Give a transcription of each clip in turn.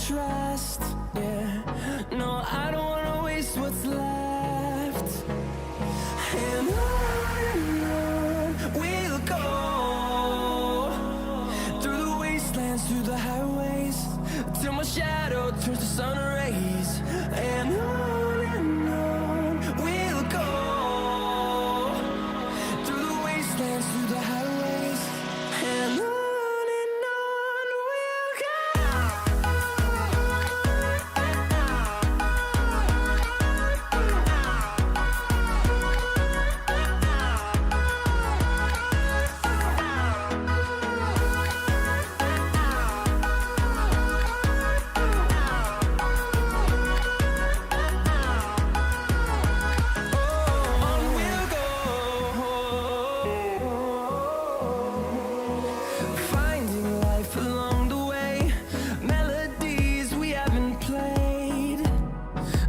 trust, yeah. No, I don't wanna waste what's left. And on we'll go, through the wastelands, through the highways, till my shadow turns to sun rays. And on we'll go, through the wastelands, through the highways, and on we'll go. Finding life along the way, melodies we haven't played.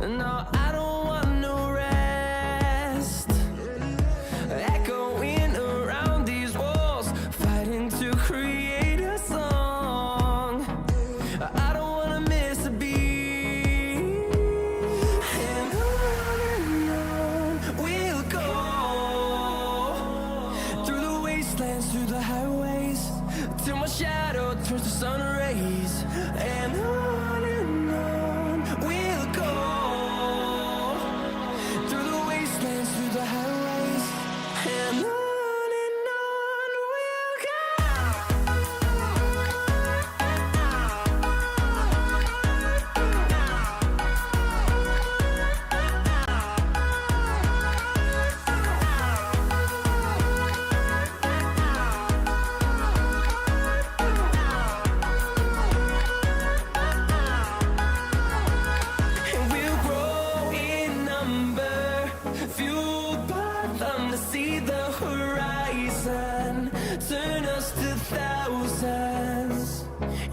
No, I don't want no rest. Echoing around these walls, fighting to create a song. I don't wanna miss a beat. And on we'll go, through the wastelands, through the highways, till my shadow turns to sun rays. And on we'll go, through the wastelands, through the highways, and on we'll go. And we'll grow in number, fueled by them to see the horizon, turn us to thousands.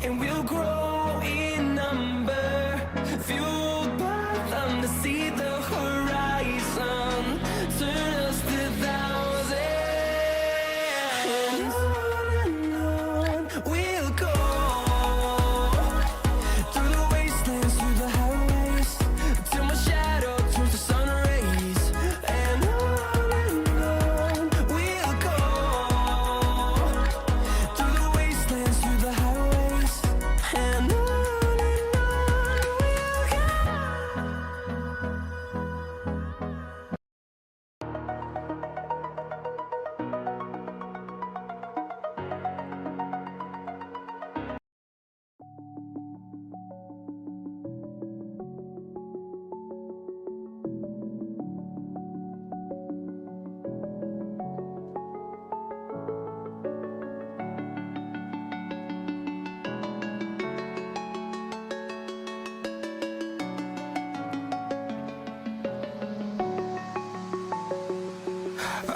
And we'll grow in number, fueled by them to see the horizon, turn us to thousands. And on we'll go, through the wastelands, through the highways, till my shadow turns to sun rays. And on we'll go, through the wastelands, through the highways, and on we'll go.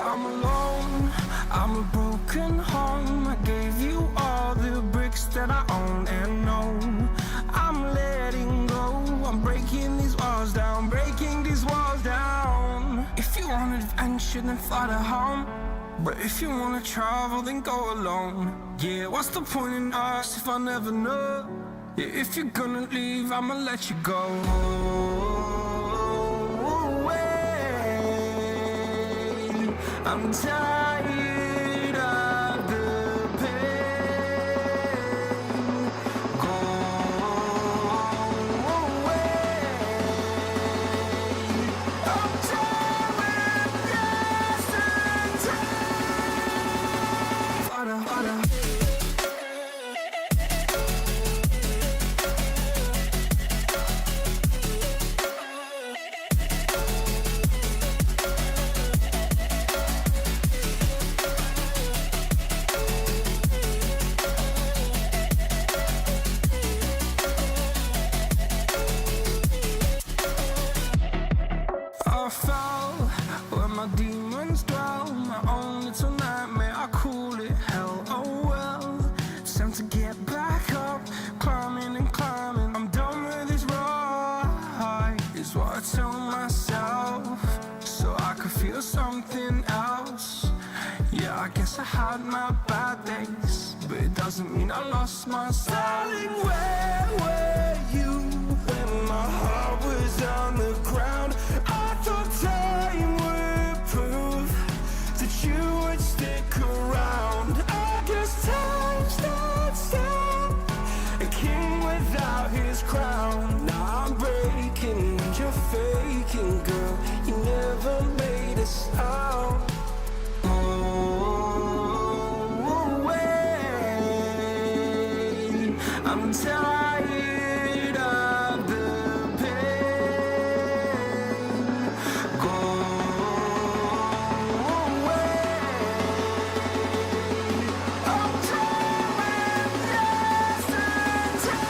I'm alone, I'm a broken home. I gave you all the bricks that I own and know. I'm letting go, I'm breaking these walls down, breaking these walls down. If you want adventure, then fly to home. But if you wanna travel, then go alone. Yeah, what's the point in us if I never know? Yeah, if you're gonna leave, I'ma let you go. I'm tired of the pain. Go away. I'm tired of yesterday. Harder, harder. it doesn't mean I lost my style. Darling, where were you when my heart was on the ground? I thought time would prove that you would stick around. I guess time stands still, a king without his crown. Now I'm breaking and you're faking, girl. You never made a sound. I'm tired of the pain. Go away. I'm dreaming yesterday.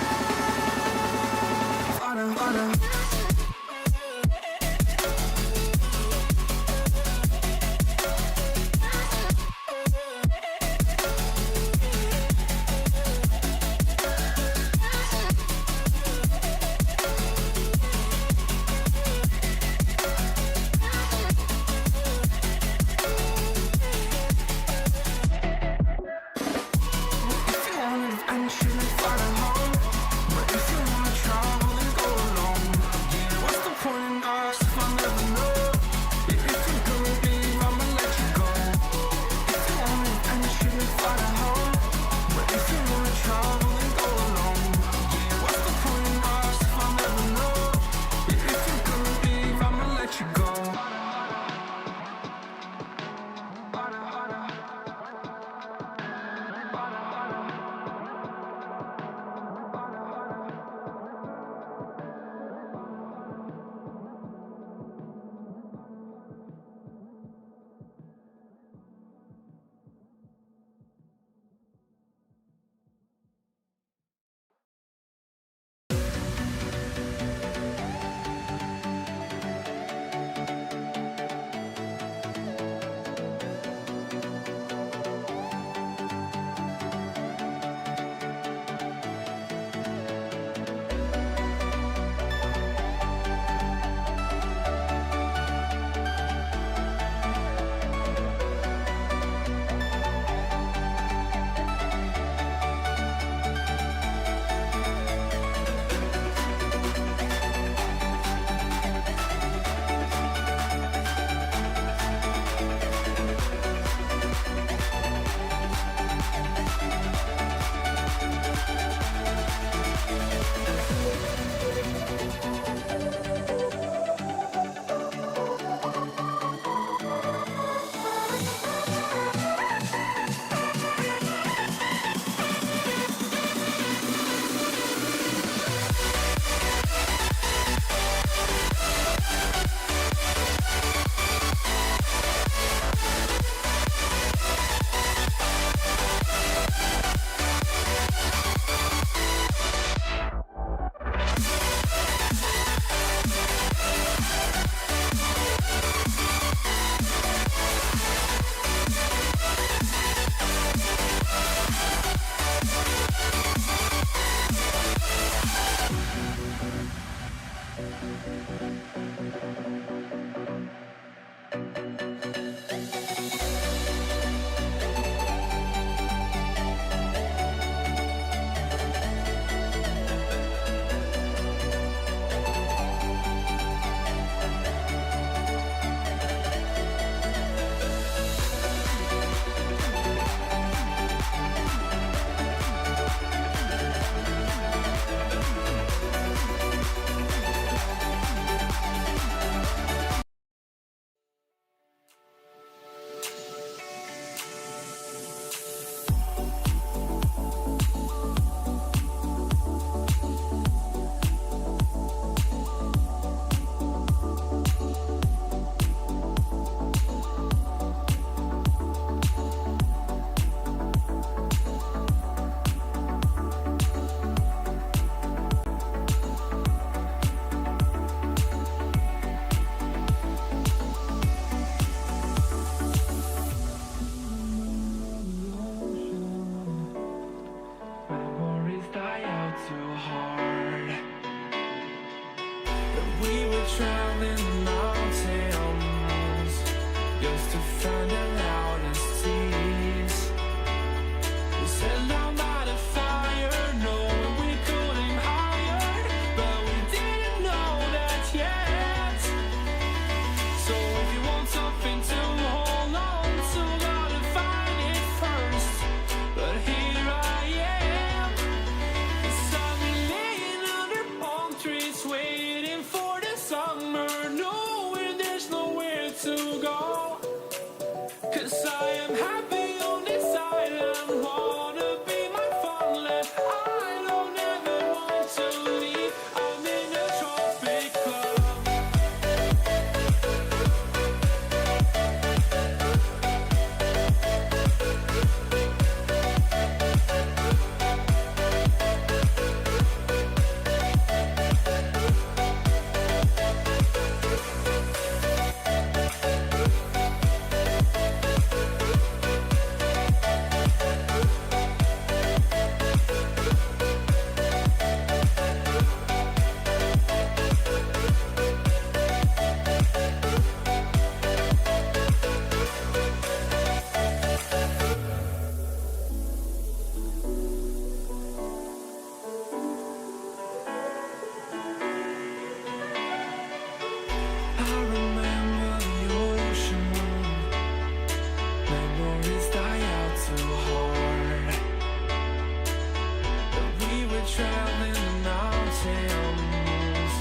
traveling the mountains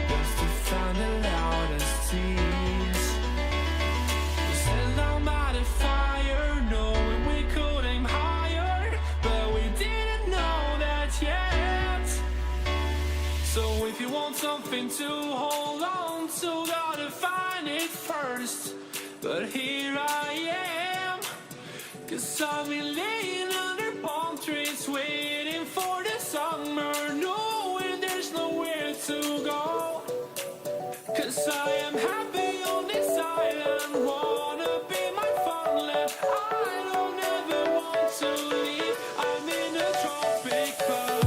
just to find the loudest tears. We set down by the fire, knowing we could aim higher, but we didn't know that yet. So if you want something to hold on to, gotta find it first. But here I am, 'cause I've been laying under palm trees, waiting for the summer, knowing there's nowhere to go. 'Cause I am happy on this island, wanna be my funland. I don't ever want to leave, I'm in a tropic club.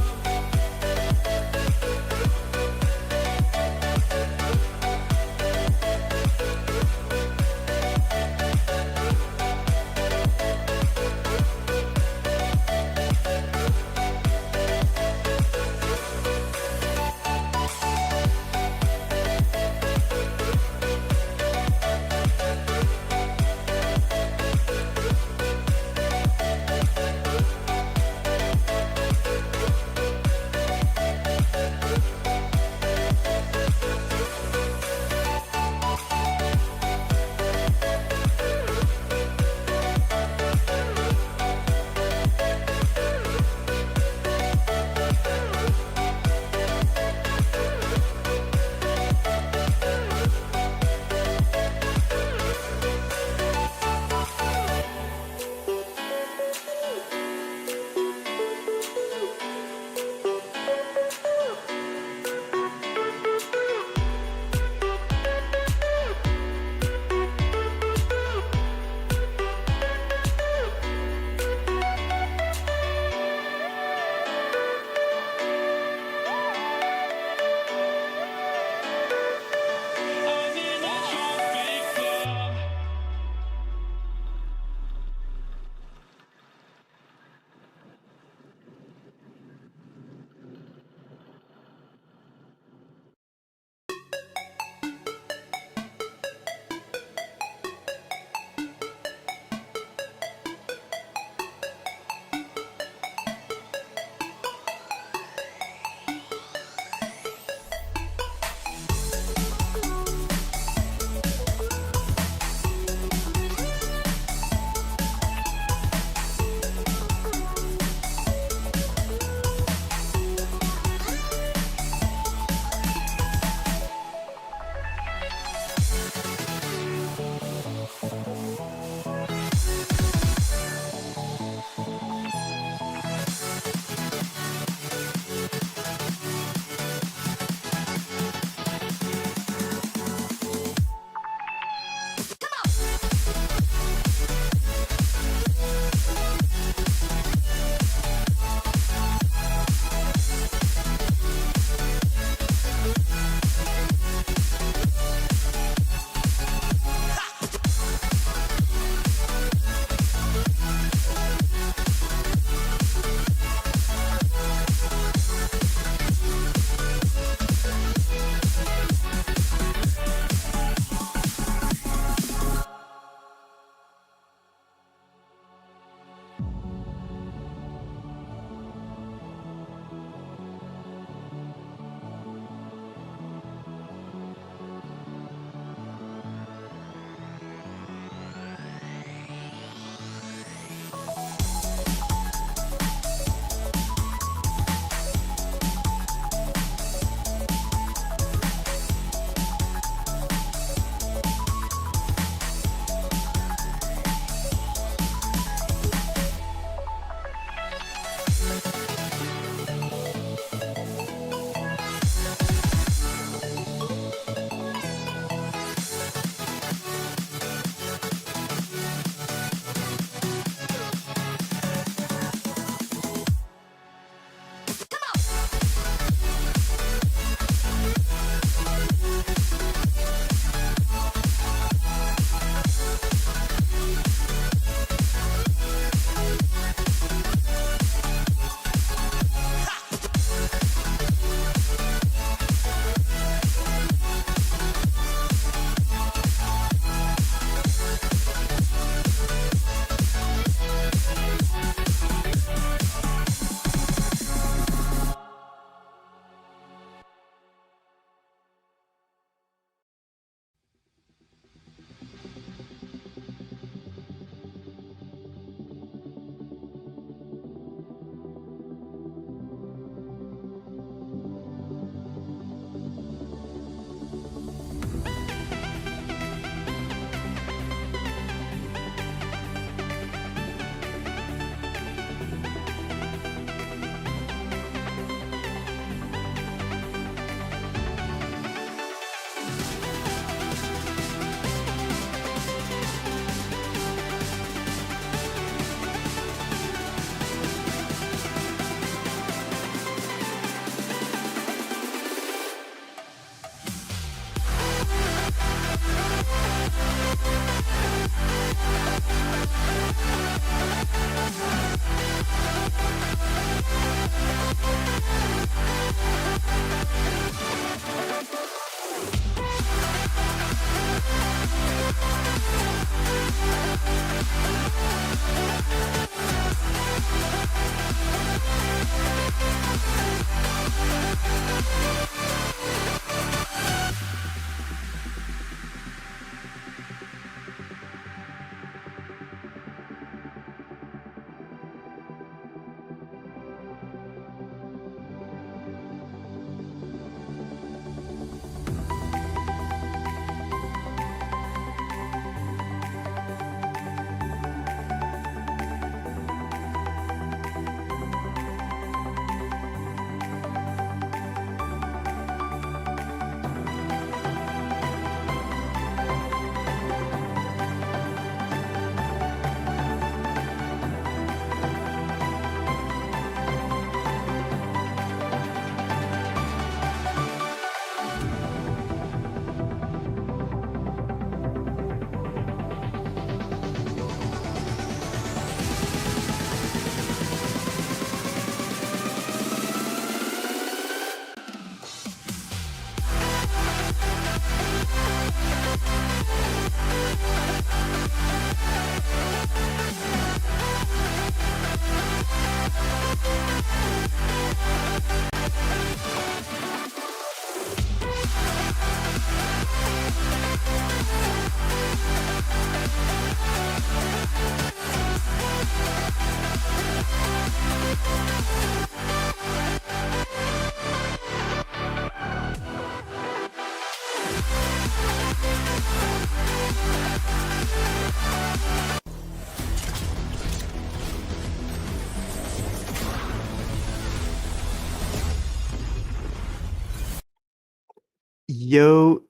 Yo,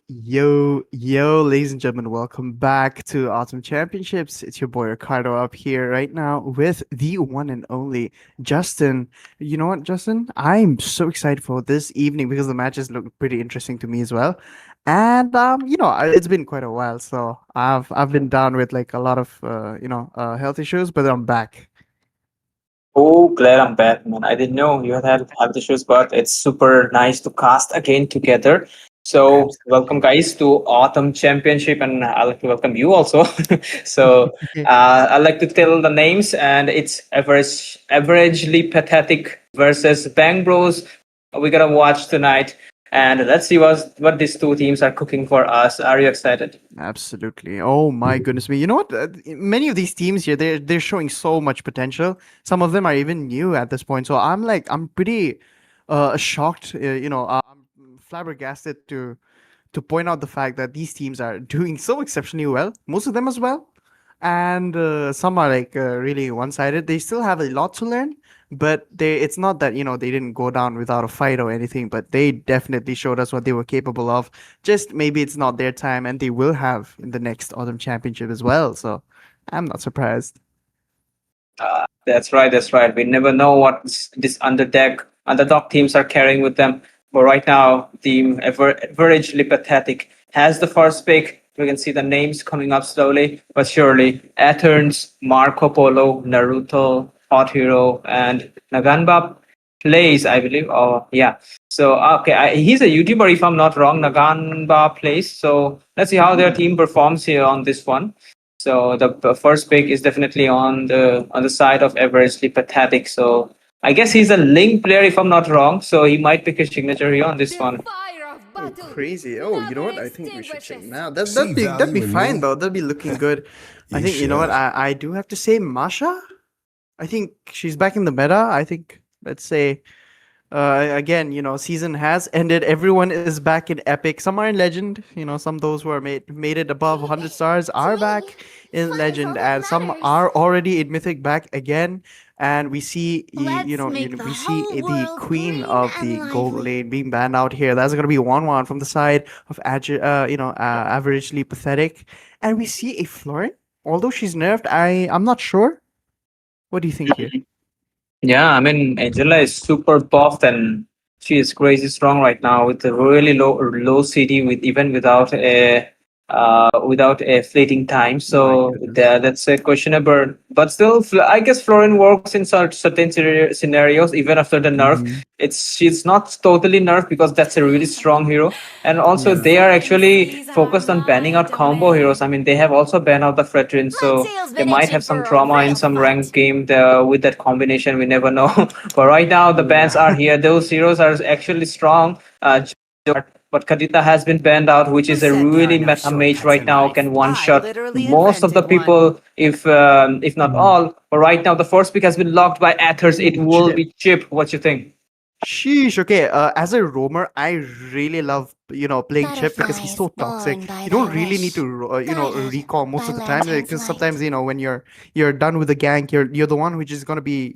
ladies and gentlemen, welcome back to Autumn Championships. It's your boy Ricardo up here right now with the one and only Justin. You know what, Justin? I'm so excited for this evening because the matches look pretty interesting to me as well. And it's been quite a while, so I've been down with like a lot of health issues, but I'm back. Oh, glad I'm back, man. I didn't know you had health issues, but it's super nice to cast again together. So, welcome, Absolutely. guys, to Autumn Championship, and I'd like to welcome you also. so, I'd like to tell the names, and it's averagely pathetic versus Bang Bros. We're gonna watch tonight, and let's see what these two teams are cooking for us. Are you excited? Absolutely. Oh my goodness me. You know what? Many of these teams here, they're showing so much potential. Some of them are even new at this point. So I'm pretty shocked. I'm flabbergasted to point out the fact that these teams are doing so exceptionally well. Most of them as well, and some are like really one-sided. They still have a lot to learn, but it's not that they didn't go down without a fight or anything, but they definitely showed us what they were capable of. Just maybe it's not their time, and they will have in the next autumn championship as well. So I'm not surprised. That's right. That's right. We never know what this underdog teams are carrying with them. But right now, team averagely pathetic has the first pick. We can see the names coming up slowly but surely. Athens, Marco Polo, Naruto, Hot Hero, and Naganba plays, I believe. Oh, yeah. So okay, he's a YouTuber if I'm not wrong. Naganba plays. So let's see how their team performs here on this one. So the first pick is definitely on the side of averagely pathetic. So I guess he's a link player if I'm not wrong. So he might pick his signature here on this The one. fire of Oh, battle crazy. Oh, you know never what? I think we should check extinguishes. now. See That'd be value in fine me? though. That'd be looking good. I You think you know what? should. I do have to say Masha. I think she's back in the meta. I think let's say again, season has ended. Everyone is back in epic. Some are in legend. Some those who are made it above 100 stars are To back me, in fun is legend, all that and some matters. are already in mythic back again. And we see Let's make the we see whole the world queen green of and the gold lively. lane being banned out here. That's gonna be 1-1 from the side of averagely pathetic, and we see a Florin. Although she's nerfed, I'm not sure. What do you think here? Yeah, I mean Angela is super buffed and she is crazy strong right now with a really low CD with even without a fleeting time. My So goodness. that's a questionable. But still, I guess Florin works in certain scenarios even after the nerf. Hmm. She's not totally nerfed because that's a really strong hero. And also Yeah. they are actually Frequencies are focused on banning my out combo heroes. I domain. mean they have also banned out the Fredrin, My so tail's they been might have itching some for a trauma in real some ranked fight. game with that combination. We never know. But right now, the bans Yeah. are here. Those heroes are actually strong. But Kadita has been banned out, which Who is a said there are really no meta mage shortcuts right in now. life? Can one I shot literally most of the invented one. people, if not all. But right now, the first pick has been locked by Athers. It Ooh, will chip. be Chip. What you think? Sheesh. Okay. As a roamer, I really love playing Chip because he's Butterflies so toxic. born by You thy don't really need wish, to guided recall most by of the time lantern's because light. sometimes when you're done with the gank, you're the one which is gonna be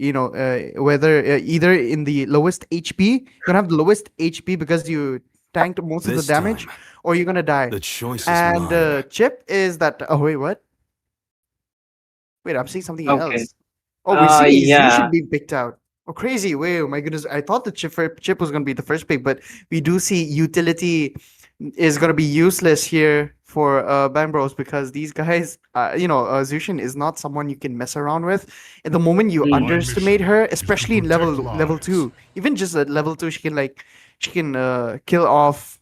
whether either in the lowest HP, you're gonna have the lowest HP because you tanked most of the This damage, time, or you're gonna die. the choice is And mine. Chip is that. Oh wait, what? Wait, I'm seeing something Okay. else. Oh, we see Yeah. Zushin being picked out. Oh, crazy. Wait, oh my goodness. I thought the chip was going to be the first pick, but we do see utility is going to be useless here for Bang Bros because these guys, Zushin is not someone you can mess around with. At the moment you My Mm. underestimate mission her, is to especially in protect level lives. 2, even just at level 2, she can kill off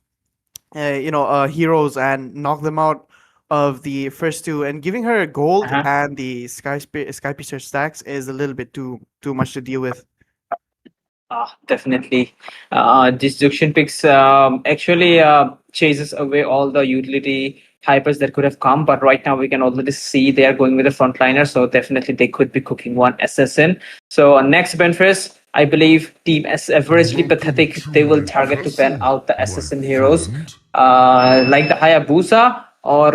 heroes and knock them out of the first two. And giving her gold Uh-huh. and the sky piercer stacks is a little bit too much to deal with. Definitely. This Zuxian picks actually chases away all the utility hypers that could have come, but right now we can already see they are going with the frontliner, so definitely they could be cooking one assassin. So next ban first, I believe Team S averagely Look into pathetic. They will my target to ban castle, out the my assassin heroes, friend. like the Hayabusa or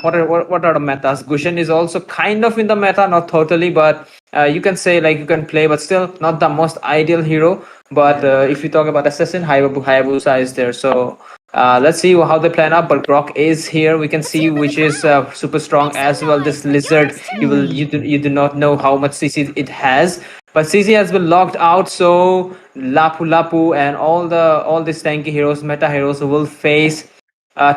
what are the metas? Gushen is also kind of in the meta, not totally, but you can say like you can play, but still not the most ideal hero. But Yeah. if you talk about assassin, Hayabusa is there. So Let's see how they plan up. But Grok is here. We can see which is super strong as well. This lizard, you do not know how much CC it has, but CC has been locked out. So Lapu and all these tanky heroes, meta heroes will face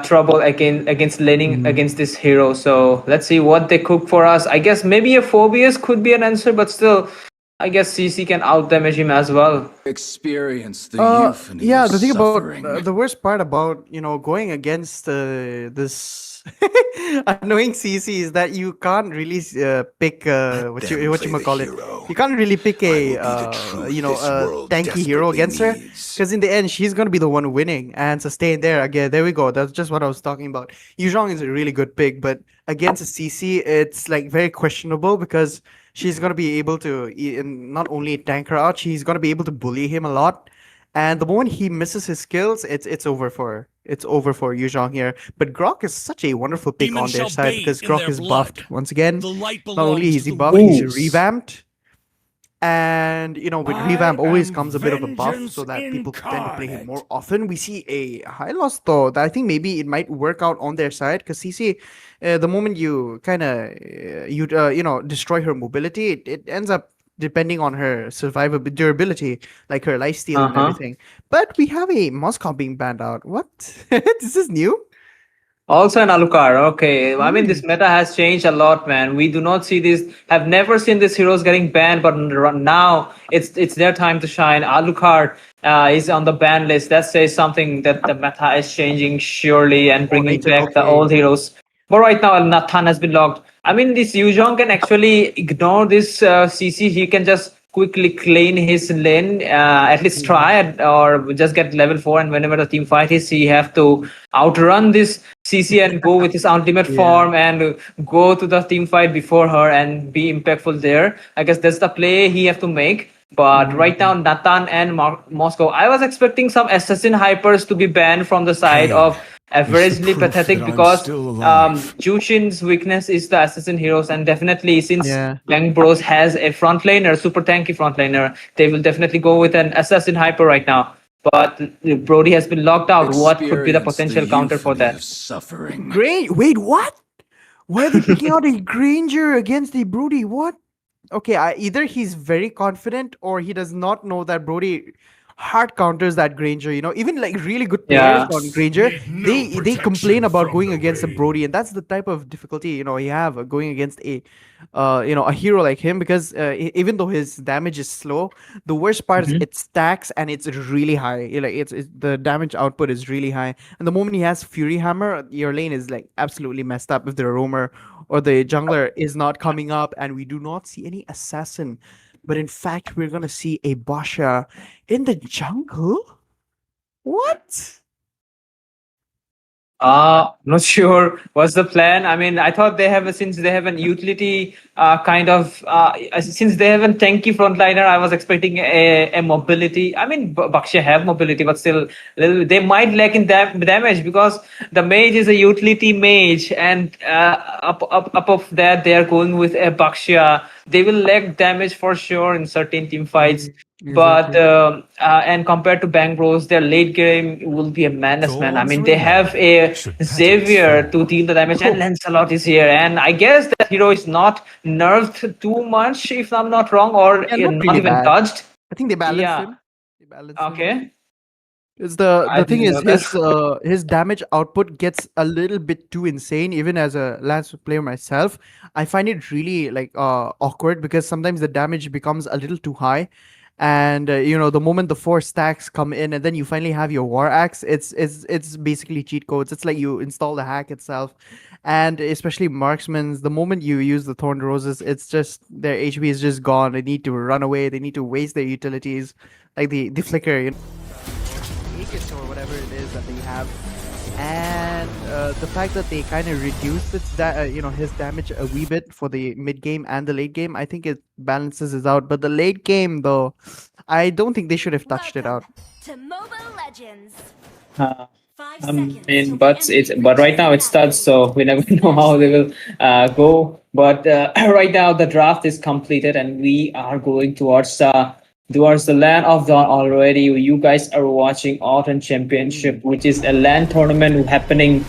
trouble against laning against this hero. So let's see what they cook for us. I guess maybe a Phobius could be an answer, but still, I guess CC can out damage him as well. Experience the euphony Yeah, of the thing about suffering. the worst part about going against this annoying CC is that you can't really pick what them you play the call it. hero. You can't really pick I a will be the truth this a world tanky hero desperately against her, needs. because in the end she's gonna be the one winning and sustain there. Again, there we go. That's just what I was talking about. Yuzhong is a really good pick, but against a CC, it's like very questionable because she's gonna be able to not only tank her out, she's gonna be able to bully him a lot. And the moment he misses his skills, it's over for Yuzhong here. But Grok is such a wonderful pick Demons on their shall side bathe because in Grok their is blood. buffed once again. The light Not only belongs is to he the buffed, he's wolves. revamped. And with revamp always comes a bit of a buff vengeance so that people tend to play him incarnate. more often. We see a high loss though that I think maybe it might work out on their side because CC, the moment you kind of destroy her mobility, it ends up depending on her survivability, durability, like her lifesteal and Uh-huh. everything. But we have a Moscow being banned out. What? This is new. Also an Alucard. Okay. I mean, Hmm. this meta has changed a lot, man. We do not see this. Have never seen these heroes getting banned, but now it's their time to shine. Alucard is on the ban list. That says something that the meta is changing surely and Oh, bringing nature. back the Okay. old heroes. But right now, Nathan has been locked. I mean, this Yuzhong can actually ignore this CC. He can just quickly clean his lane, at least try it, or just get level 4. And whenever the team fight is, he have to outrun this CC and go with his ultimate Yeah. form and go to the team fight before her and be impactful there. I guess that's the play he have to make. But right now, Nathan and Moscow, I was expecting some assassin hypers to be banned from the side Pain of is the averagely proof pathetic that I'm because still alive. Jushin's weakness is the assassin heroes, and definitely since Yeah. Bang Bros has a frontlaner, super tanky frontlaner, they will definitely go with an assassin hyper right now. But Brody has been locked out. What could be the Experience potential counter for euphony that? of suffering. Wait, what? Why are they picking out a Granger against a Brody? What? Okay, either he's very confident or he does not know that Brody hard counters that Granger. Even like really good players Yeah. on Granger, Need no they complain protection about from going the against a rain. Brody, and that's the type of difficulty you have going against a hero like him because even though his damage is slow, the worst part is Mhm. it stacks and it's really high. Like it's the damage output is really high, and the moment he has Fury Hammer, your lane is like absolutely messed up if the roamer or the jungler is not coming up, and we do not see any assassin. But in fact, we're gonna see a Basha in the jungle. What? Not sure what's the plan. I mean, I thought since they have an utility since they have a tanky frontliner, I was expecting a mobility. I mean, Baksha have mobility, but still, they might lack in damage because the mage is a utility mage, and up of that, they are going with a Baksha. They will lack damage for sure in certain team fights. But Exactly. and compared to Bang Bros, their late game will be a madness, man. I Gods mean, they have renowned a should Xavier peasants to deal the damage, and Oh, Lancelot is here. And I guess that hero is not nerfed too much, if I'm not wrong, or yeah, not not really even bad. touched. I think they balanced Yeah. him. They balanced him. Okay. It's the I thing didn't is know that. his damage output gets a little bit too insane. Even as a lance player myself, I find it really like awkward because sometimes the damage becomes a little too high, and the moment the 4 stacks come in, and then you finally have your war axe, it's basically cheat codes. It's like you install the hack itself, and especially marksmen, the moment you use the thorned roses, it's just their HP is just gone. They need to run away. They need to waste their utilities, like the flicker. Aegis or whatever it is that they have, and the fact that they kind of reduced his damage a wee bit for the mid game and the late game, I think it balances it out. But the late game, though, I don't think they should have touched it out. Welcome to MOBA Legends. Uh, 5 I seconds mean, till but the enemy right reaches now the it starts, battlefield. so we never know how they will go. But right now the draft is completed, and we are going towards towards the LAN of Dawn already. You guys are watching Autumn Championship, which is a LAN tournament happening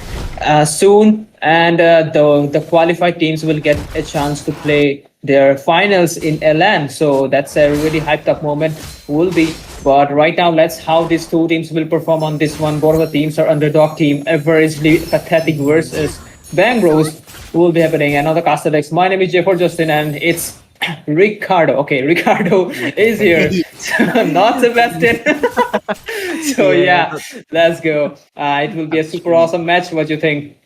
soon, and the qualified teams will get a chance to play their finals in a LAN. So that's a really hyped up moment. Will be. But right now, let's how these two teams will perform on this one. Both of the teams are underdog team, averagely pathetic versus Bang Bros. Will be happening. Another Castedex. My name is J4 Justin, and it's Ricardo. Okay, Ricardo is here. Not Sebastian. So yeah, let's go. It will be a super awesome match. What do you think?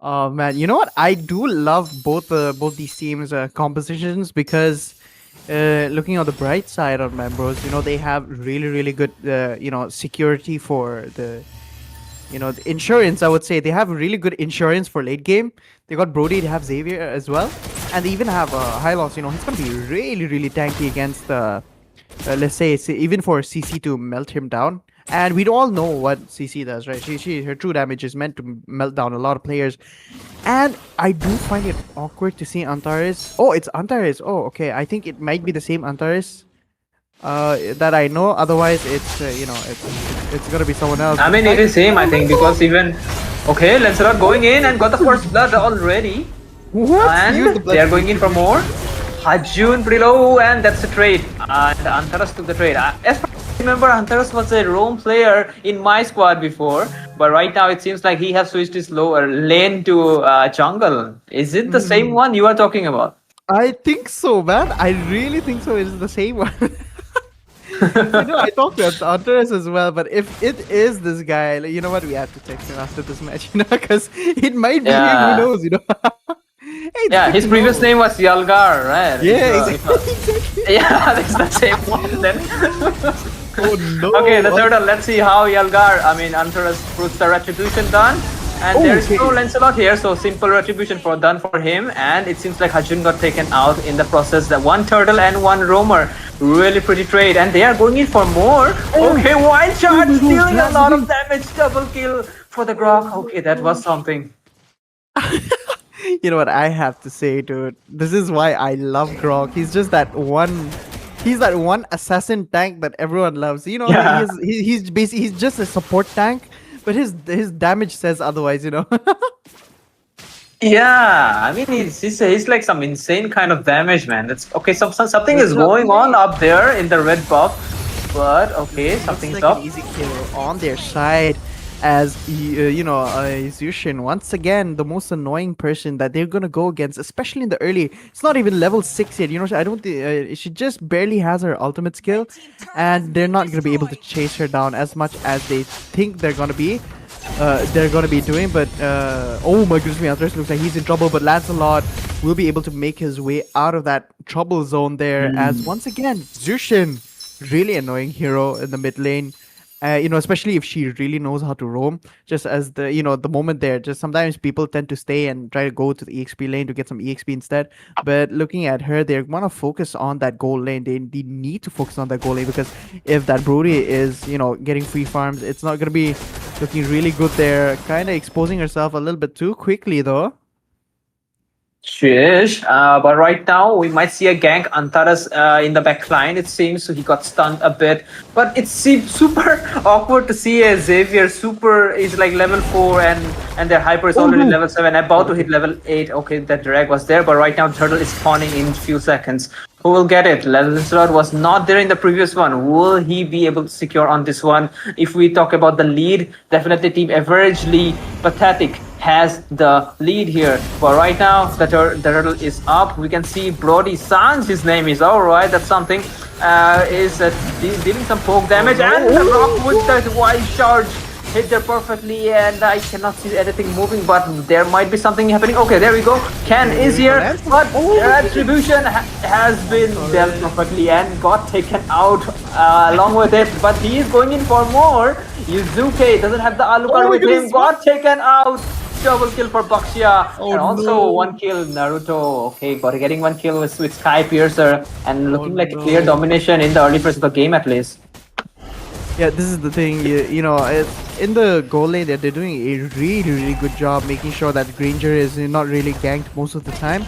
Oh man, you know what? I do love both these teams' compositions because looking on the bright side of members, they have really good security for the the insurance. I would say they have really good insurance for late game. They got Brody, they have Xavier as well, and they even have Hylos. He's gonna be really tanky against let's say even for CC to melt him down. And we all know what CC does, right? Her true damage is meant to melt down a lot of players. And I do find it awkward to see Antares. Oh, it's Antares. Oh, okay. I think it might be the same Antares that I know. Otherwise, it's it's gonna be someone else. I mean, it is him, I think, because even okay, Lancelot going in and got the first blood already. What? And they are going in for more. Hajun pretty low, and that's the trade. And Antares took the trade. As far as I remember, Antares was a roam player in my squad before, but right now it seems like he has switched his lower lane to jungle. Is it the same one you are talking about? I think so, man. I really think so. It's the same one. I talked to Antares as well, but if it is this guy, you know what? We have to text him after this match, because it might be him. Who knows, Hey, yeah, his previous name was Yalgar, right? Yeah, exactly. Yeah, that's the same one then. Oh no. Okay, the third one. Let's see how Antares puts the retribution done. And there is no Lancelot here, so simple retribution done for him. And it seems like Hajun got taken out in the process. The one turtle and one roamer. Really pretty trade. And they are going in for more. Okay, wild shot, dealing a lot of damage. Double kill for the Grok. Okay, that was something. You know what I have to say, dude? This is why I love Grok. He's just that one. He's that one assassin tank that everyone loves. Yeah. He's basically just a support tank, but his damage says otherwise. Yeah, I mean he's like some insane kind of damage, man. That's okay. Something is going on up there in the red buff, but okay, something's like up. An easy kill on their side. As Zushin, once again, the most annoying person that they're gonna go against, especially in the early. It's not even level 6 yet. I don't think she just barely has her ultimate skill, and they're not gonna be able to chase her down as much as they think they're gonna be. Doing, but oh my goodness, Antares looks like he's in trouble. But Lancelot will be able to make his way out of that trouble zone there. As once again, Zushin, really annoying hero in the mid lane. Especially if she really knows how to roam. Just as the moment there, just sometimes people tend to stay and try to go to the EXP lane to get some EXP instead. But looking at her, they want to focus on that gold lane. They need to focus on that gold lane, because if that Brody is, getting free farms, it's not going to be looking really good there. Kind of exposing herself a little bit too quickly, though. Sheesh. But right now we might see a gank. Antares in the back line, it seems. So he got stunned a bit. But it seems super awkward to see a Xavier super is like level 4 and their hyper is already level 7, about to hit level 8. Okay, that drag was there, but right now Turtle is spawning in few seconds. Who will get it? Lancelot was not there in the previous one. Will he be able to secure on this one? If we talk about the lead, definitely team averagely pathetic has the lead here. But right now, the turtle is up. We can see Brody Sans, his name is. Alright, that's something. Is dealing some poke damage. And the rock with that wild charge hit there perfectly, and I cannot see anything moving, but there might be something happening. Okay, there we go. Ken is here, but Retribution has been dealt perfectly and got taken out along with it, but he is going in for more. Yuzuke doesn't have the Alucard with him, got taken out. Double kill for Baxia, and also one kill Naruto. Okay, but getting one kill with Sky Piercer, and looking like a clear domination in the early phase of the game at least. Yeah, this is the thing, in the goal lane, they're doing a really good job making sure that Granger is not really ganked most of the time.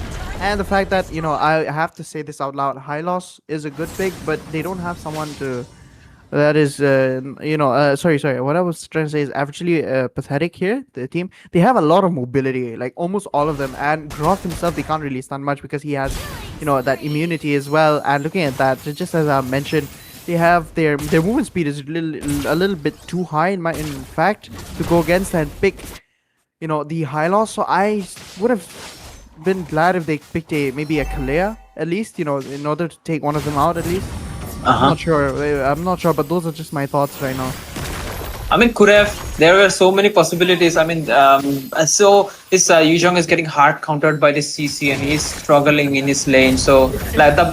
And the fact that, I have to say this out loud, high loss is a good pick, but they don't have someone to that is sorry, what I was trying to say is actually pathetic here. The team, they have a lot of mobility, like almost all of them, and Groth himself, they can't really stun much because he has that immunity as well. And looking at that, just as I mentioned, they have their movement speed is a little bit too high in fact to go against and pick the high loss. So I would have been glad if they picked maybe a Kalea at least, in order to take one of them out at least. I'm not sure, but those are just my thoughts right now. I mean, could have. There were so many possibilities. I mean, so this Yuzhong is getting hard countered by the CC, and he's struggling in his lane. So,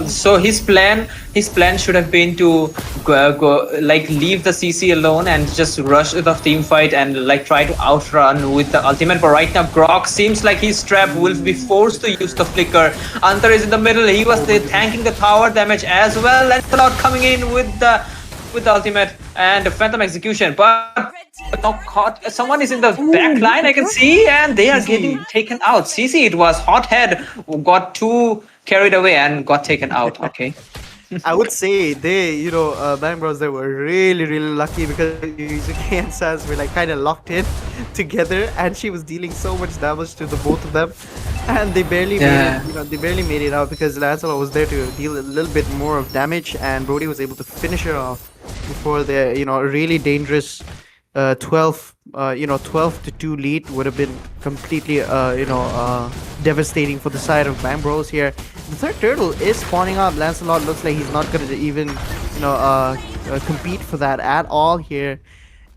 so his plan should have been to go leave the CC alone and just rush the team fight and try to outrun with the ultimate. But right now, Grok seems like his trap will be forced to use the flicker. Antar is in the middle. He was tanking the tower damage as well. Lancelot coming in with the ultimate and the phantom execution, but someone is in the back line, I can see, and they are getting taken out. CC, it was Hothead who got too carried away and got taken out. Okay. I would say they, Bang Bros, they were really, really lucky because Yuzuki and Saz were kind of locked in together, and she was dealing so much damage to the both of them, and they barely made it out because Lancelot was there to deal a little bit more of damage, and Brody was able to finish her off before the really dangerous 12 to 2 lead would have been completely devastating for the side of Bang Bros here. The third turtle is spawning up. Lancelot looks like he's not going to even compete for that at all here.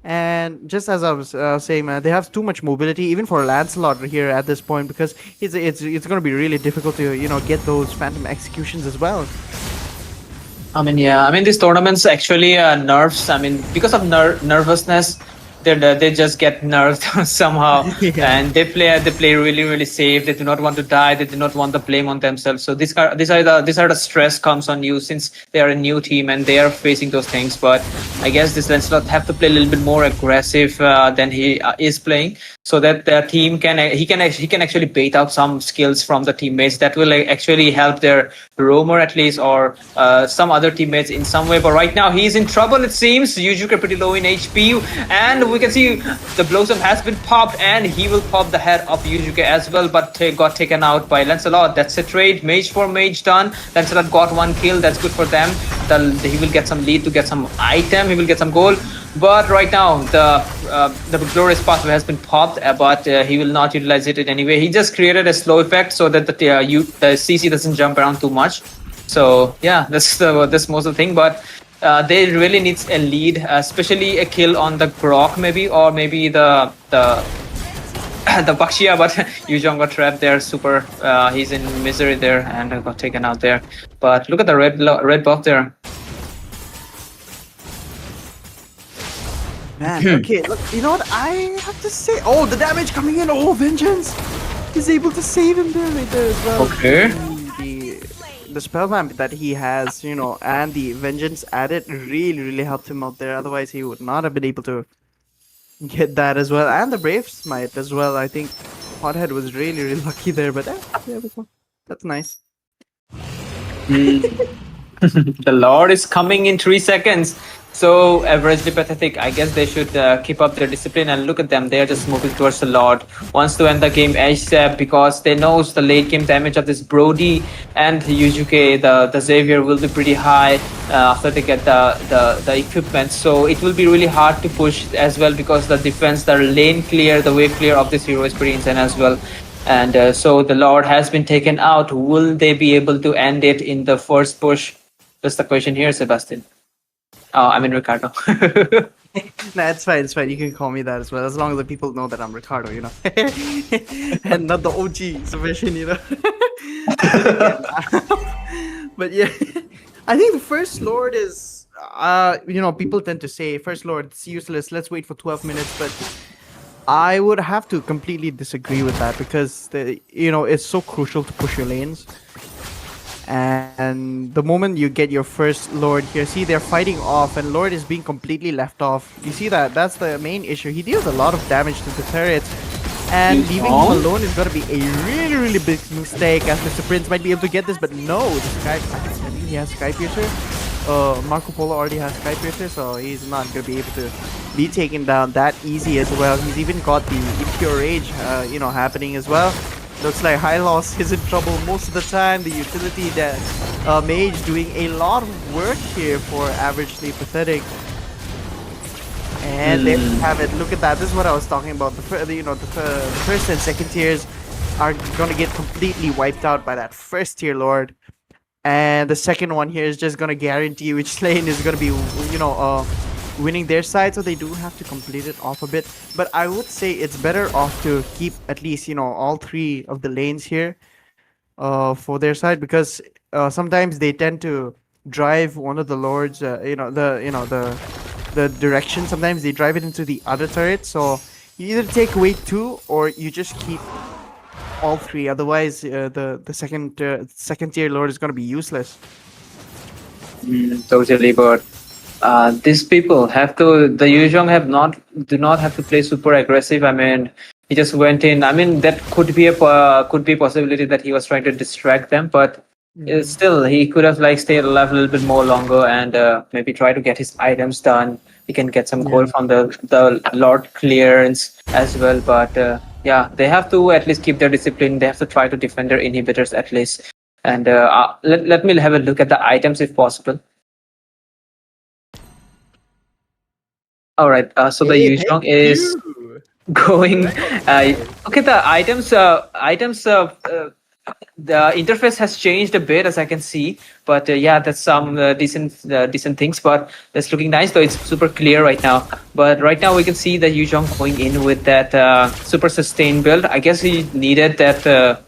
And just as I was saying, man, they have too much mobility even for Lancelot here at this point, because it's going to be really difficult to get those phantom executions as well. I mean, yeah. I mean, these tournaments actually nerfs. I mean, because of nervousness, they just get nerfed somehow, and they play really, really safe. They do not want to die. They do not want the blame on themselves. So these are the stress comes on you since they are a new team and they are facing those things. But I guess this Lancelot have to play a little bit more aggressive than he is playing, so that their team can actually bait out some skills from the teammates that will actually help their roamer at least, or some other teammates in some way. But right now he's in trouble, it seems. Yujuka pretty low in HP, and we can see the blossom has been popped, and he will pop the head of Yujuka as well, but got taken out by Lancelot. That's a trade. Mage for mage done. Lancelot got 1 kill. That's good for them. He will get some lead to get some item. He will get some gold. But right now, the glorious pathway has been popped, but he will not utilize it in any way. He just created a slow effect so that the CC doesn't jump around too much. So yeah, that's most of the thing. But they really need a lead, especially a kill on the Grok maybe, or maybe the Bakshia, but Yuzhong got trapped there. Super, he's in misery there and got taken out there. But look at the red buff there. Man, okay, look, you know what? I have to say, oh, the damage coming in. Oh, Vengeance is able to save him there right there as well. Okay. The spell vamp that he has, and the Vengeance added really helped him out there. Otherwise, he would not have been able to get that as well. And the Brave Smite as well. I think Hothead was really lucky there, but yeah, that's nice. The Lord is coming in 3 seconds. So averagely pathetic. I guess they should keep up their discipline, and look at them. They are just moving towards the Lord. Wants to end the game ASAP because they know the late game damage of this Brody and Yujuke, the Xavier, will be pretty high after they get the equipment. So it will be really hard to push as well, because the defense, the lane clear, the wave clear of this hero is pretty insane as well. And so the Lord has been taken out. Will they be able to end it in the first push? That's the question here, Sebastian. Oh, I mean Ricardo. Nah, it's fine. You can call me that as well, as long as the people know that I'm Ricardo, and not the OG Sebastian, But yeah, I think the First Lord is, people tend to say First Lord, it's useless. Let's wait for 12 minutes, but I would have to completely disagree with that, because it's so crucial to push your lanes. And the moment you get your first Lord here, see, they're fighting off, and Lord is being completely left off. You see that? That's the main issue. He deals a lot of damage to the turrets, And Yu leaving him Zhong? alone is going to be a really, really big mistake, as Mr. Prince might be able to get this, but no, the Sky, I think he has Sky Piercer. Marco Polo already has Sky Piercer, so he's not going to be able to be taken down that easy as well. He's even got the Impure Rage, happening as well. Looks like High Loss is in trouble most of the time. The utility that Mage doing a lot of work here for Averagely Pathetic. And there you have it. Look at that. This is what I was talking about. The first and second tiers are gonna get completely wiped out by that first tier lord, and the second one here is just gonna guarantee which lane is gonna be, winning their side. So they do have to complete it off a bit. But I would say it's better off to keep at least all three of the lanes here, for their side, because sometimes they tend to drive one of the lords, the direction. Sometimes they drive it into the other turret, so you either take away two or you just keep all three. Otherwise, the second tier lord is going to be useless. Totally, but these people have to. The Yuzhong do not have to play super aggressive. I mean, he just went in. I mean, that could be a possibility that he was trying to distract them, but still, he could have stayed alive a little bit more longer and maybe try to get his items done. He can get some gold from the Lord clearance as well. But yeah, they have to at least keep their discipline. They have to try to defend their inhibitors at least. And let me have a look at the items if possible. All right. So the Yuzhong is going. Okay, the items. The interface has changed a bit, as I can see, but yeah, that's some decent things. But that's looking nice, though. It's super clear right now. But right now we can see that Yuzhong going in with that super sustain build. I guess he needed that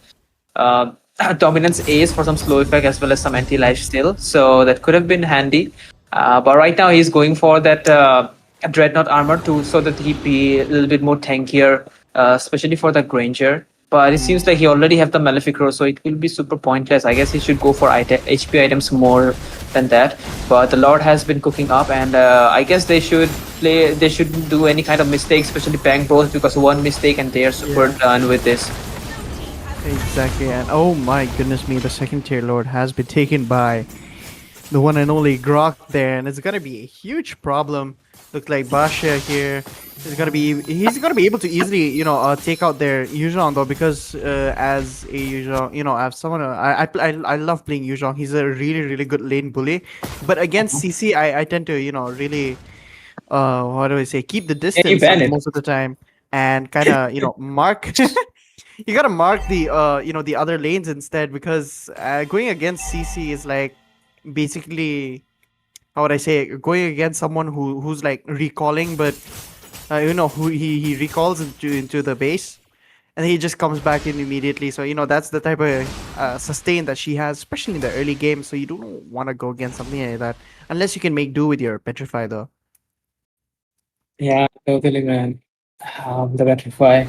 dominance ace for some slow effect as well as some anti-life still. So that could have been handy. But right now he's going for that dreadnought armor so that he'd be a little bit more tankier, especially for the Granger. But it seems like he already have the Malefic Row, so it will be super pointless. I guess he should go for HP items more than that. But the Lord has been cooking up, and I guess they shouldn't do any kind of mistake, especially Bang Bros, because one mistake and they are super done with this. Exactly, and oh my goodness me, the second tier lord has been taken by the one and only Grok there, and it's gonna be a huge problem. Looks like Basha here he's gonna be able to easily take out their Yuzhong though, because as a Yuzhong, as someone I love playing Yuzhong. He's a really, really good lane bully, but against CC I tend to really what do I say, keep the distance most of the time and kind of mark. You gotta mark the the other lanes instead, because going against CC is like basically, how would I say it, going against someone who's like recalling, but who he recalls into the base, and he just comes back in immediately. So that's the type of sustain that she has, especially in the early game. So you don't want to go against something like that unless you can make do with your Petrify though. Yeah, totally, man. The Petrify.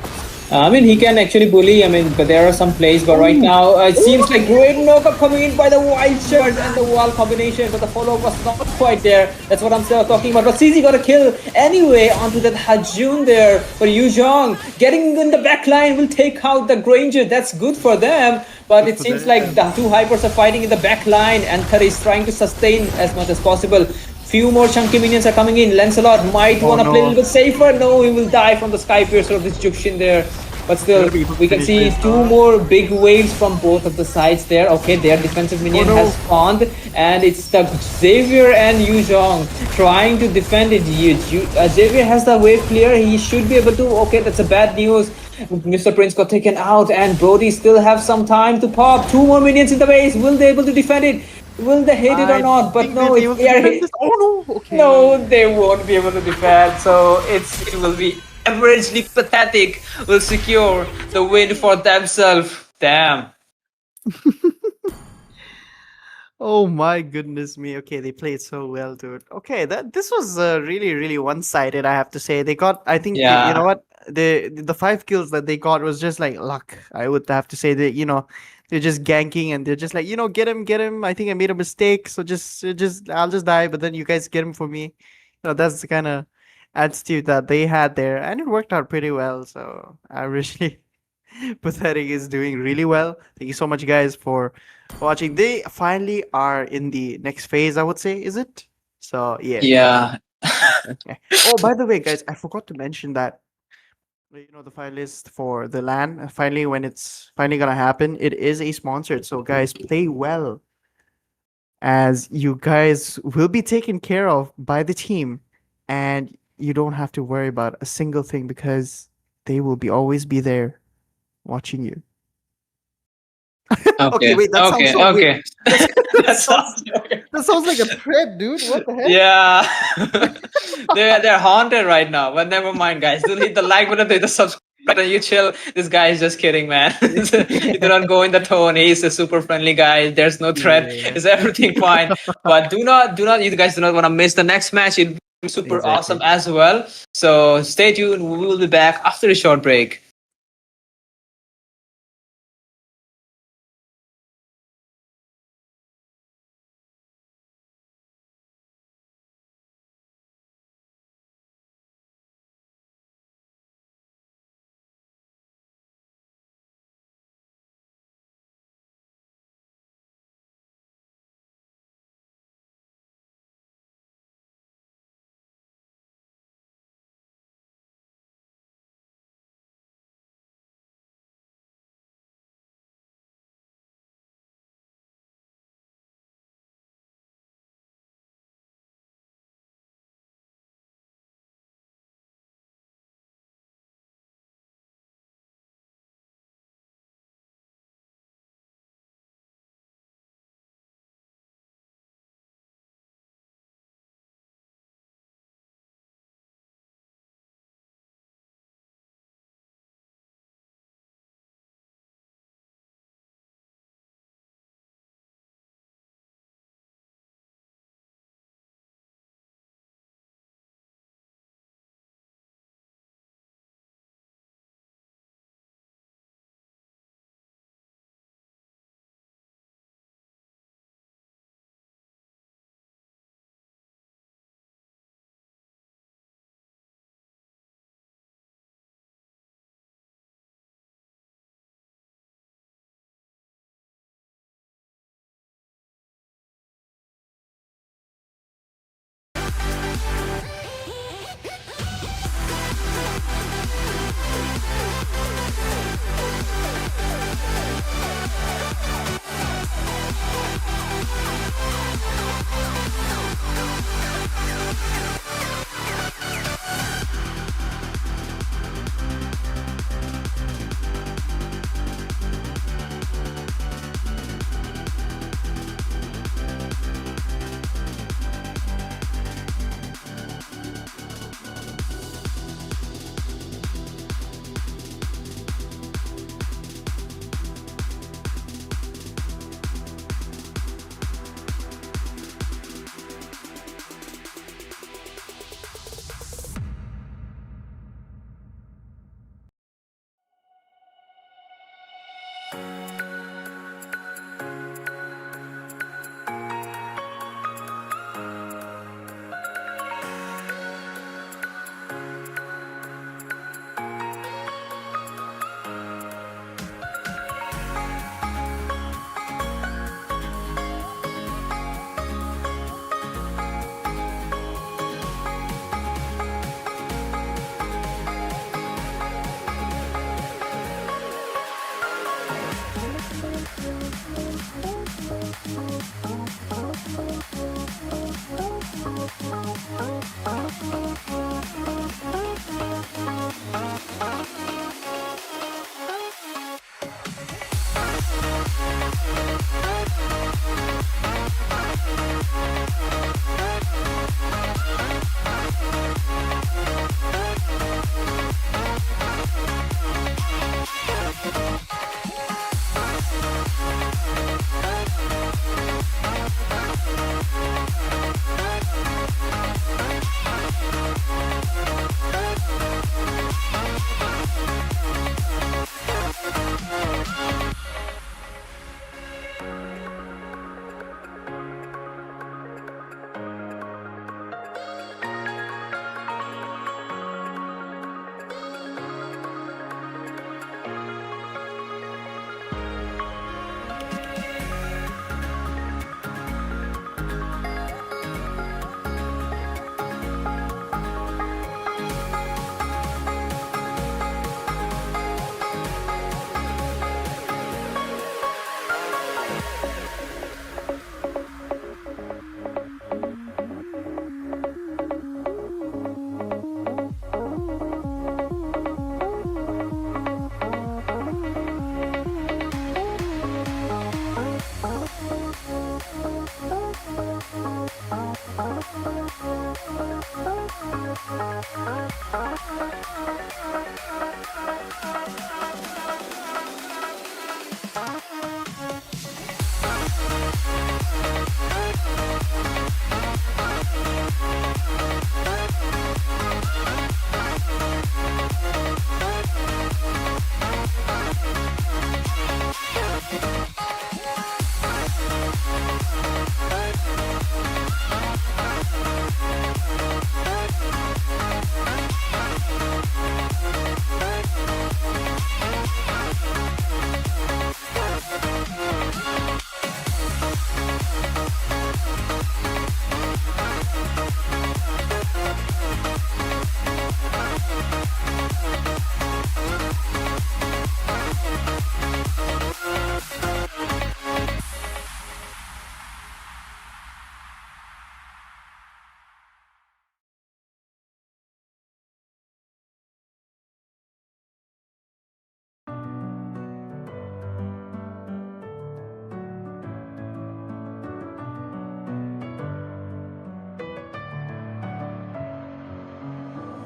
I mean, he can actually bully. I mean, but there are some plays. But right now, it seems like great knockup coming in by the white shirt and the wall combination. But the follow-up was not quite there. That's what I'm still talking about. But CZ got a kill anyway onto that Hajun there. But Yuzhong getting in the back line will take out the Granger. That's good for them. But it seems like the two hypers are fighting in the back line, and Thar is trying to sustain as much as possible. Few more chunky minions are coming in. Lancelot might want to play a little bit safer. No, he will die from the Sky Piercer of this Jukshin there. But still, we can see two more big waves from both of the sides there. Okay, their defensive minion has spawned, and it's the Xavier and Yuzhong trying to defend it. Xavier has the wave clear. He should be able to. Okay, that's a bad news. Mr. Prince got taken out, and Brody still have some time to pop. Two more minions in the base. Will they able to defend it? Will they hit it or not? But no, if they are hit. Oh no! Okay. No, they won't be able to defend. So it will be averagely pathetic. Will secure the win for themselves. Damn. Oh my goodness me. Okay, they played so well, dude. Okay, this was really, really one-sided, I have to say. They got, I think, you know what? The 5 kills that they got was just like luck. I would have to say that, they're just ganking and they're just like, get him. I think I made a mistake, so just I'll just die, but then you guys get him for me. That's the kind of attitude that they had there, and it worked out pretty well. So I really Pathetic is doing really well. Thank you so much, guys, for watching. They finally are in the next phase, I would say, is it? So yeah. Yeah. Okay. Oh, by the way, guys, I forgot to mention that the file list for the LAN. Finally, when it's finally gonna happen, it is a sponsored. So guys, play well, as you guys will be taken care of by the team, and you don't have to worry about a single thing because they will be always be there watching you. Okay, Okay. wait, that sounds Okay. so weird. Okay. That That sounds, sounds okay. that sounds like a threat, dude. What the heck? Yeah. They're haunted right now. But never mind, guys. Do hit the like button, hit the subscribe button. You chill. This guy is just kidding, man. You do not go in the tone. He's a super friendly guy. There's no threat. Yeah. Is everything fine? But do not, you guys do not want to miss the next match. It'll be super Exactly. awesome as well. So stay tuned. We will be back after a short break.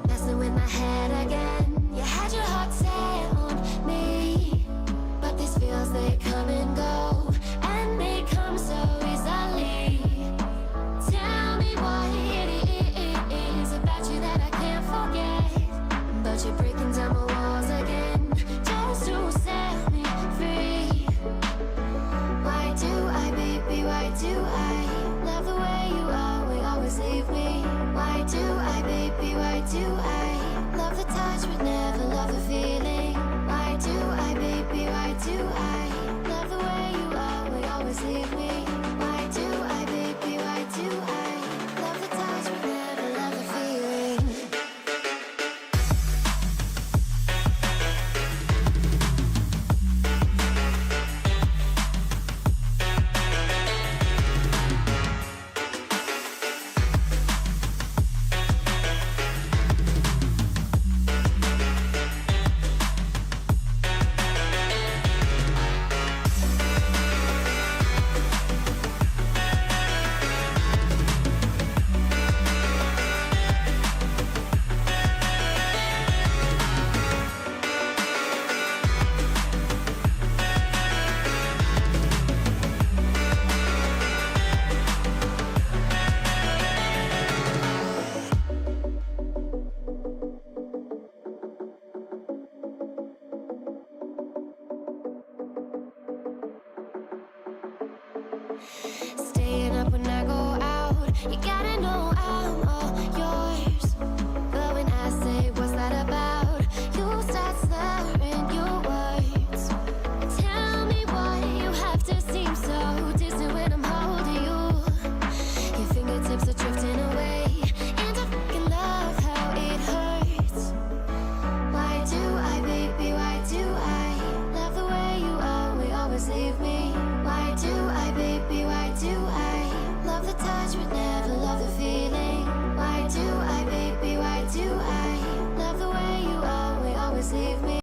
Messing with my head again. You had your heart set on me, but these feels, they come and go, and they come so easily. Tell me what it is about you that I can't forget, but you're breaking down my walls again, just to set me free. Why do I, baby, why do I love the way you always leave me? Why do I, baby, why do I love the touch but never love the feeling? Why do I, baby, why do I love the way you always leave me? Why do I, baby, why do I love the touch but never love the feeling? Staying up when I go out, you gotta know I'm all yours. But when I say what's that about, you start slurring your words. Tell me why you have to seem so distant when I'm holding you. Your fingertips are drifting away, and I fucking love how it hurts. Why do I, baby, why do I love the way you always leave me? Why do I, baby, why do I love the touch but never love the feeling? Why do I, baby, why do I love the way you always leave me?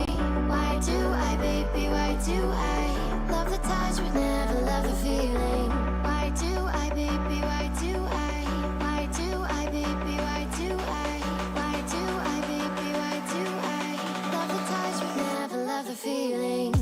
Why do I, baby, why do I love the touch but never love the feeling? Why do I, baby, why do I do I, baby, why do I do I, baby, why do I love the touch but never love the feeling?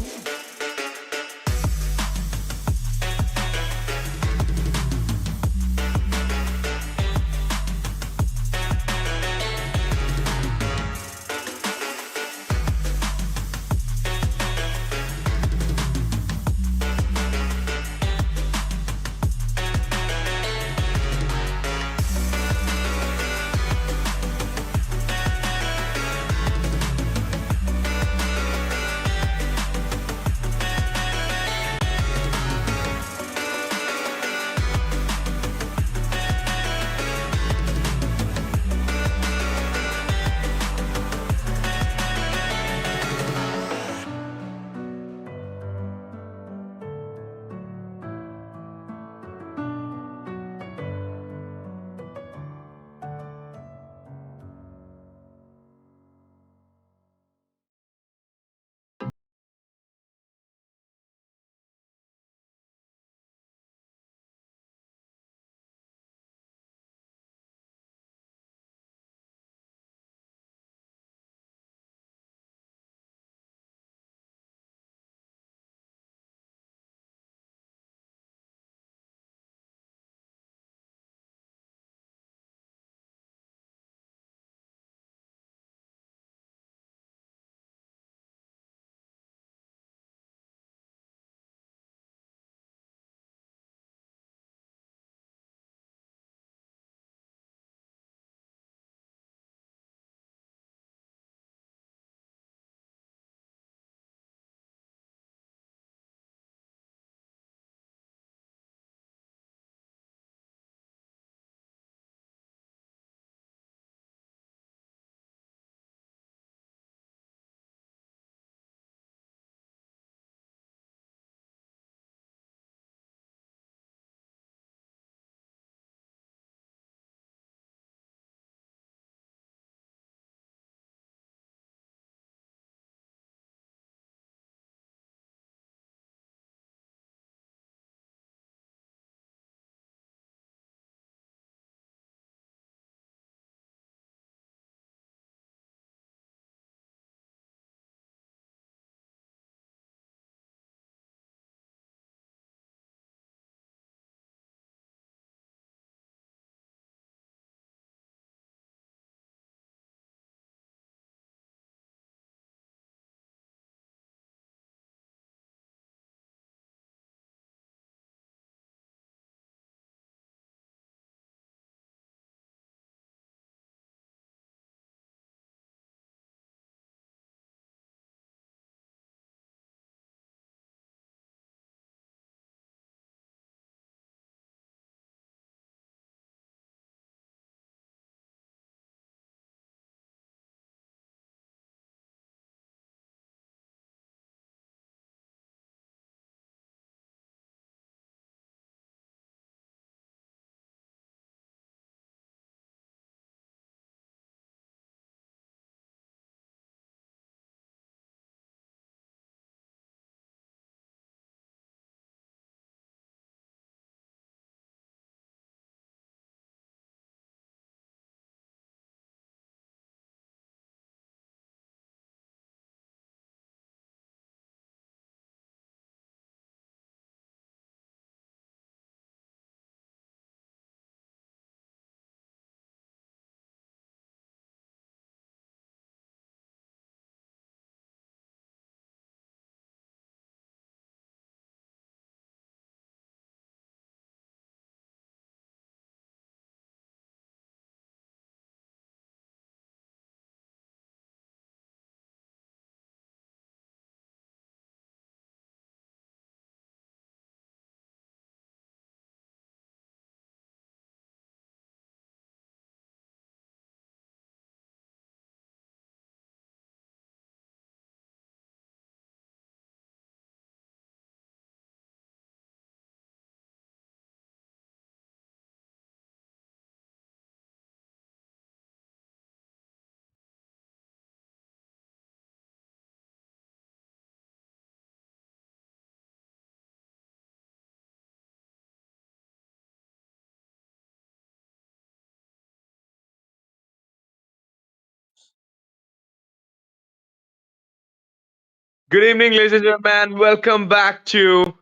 Good evening, ladies and gentlemen. Welcome back to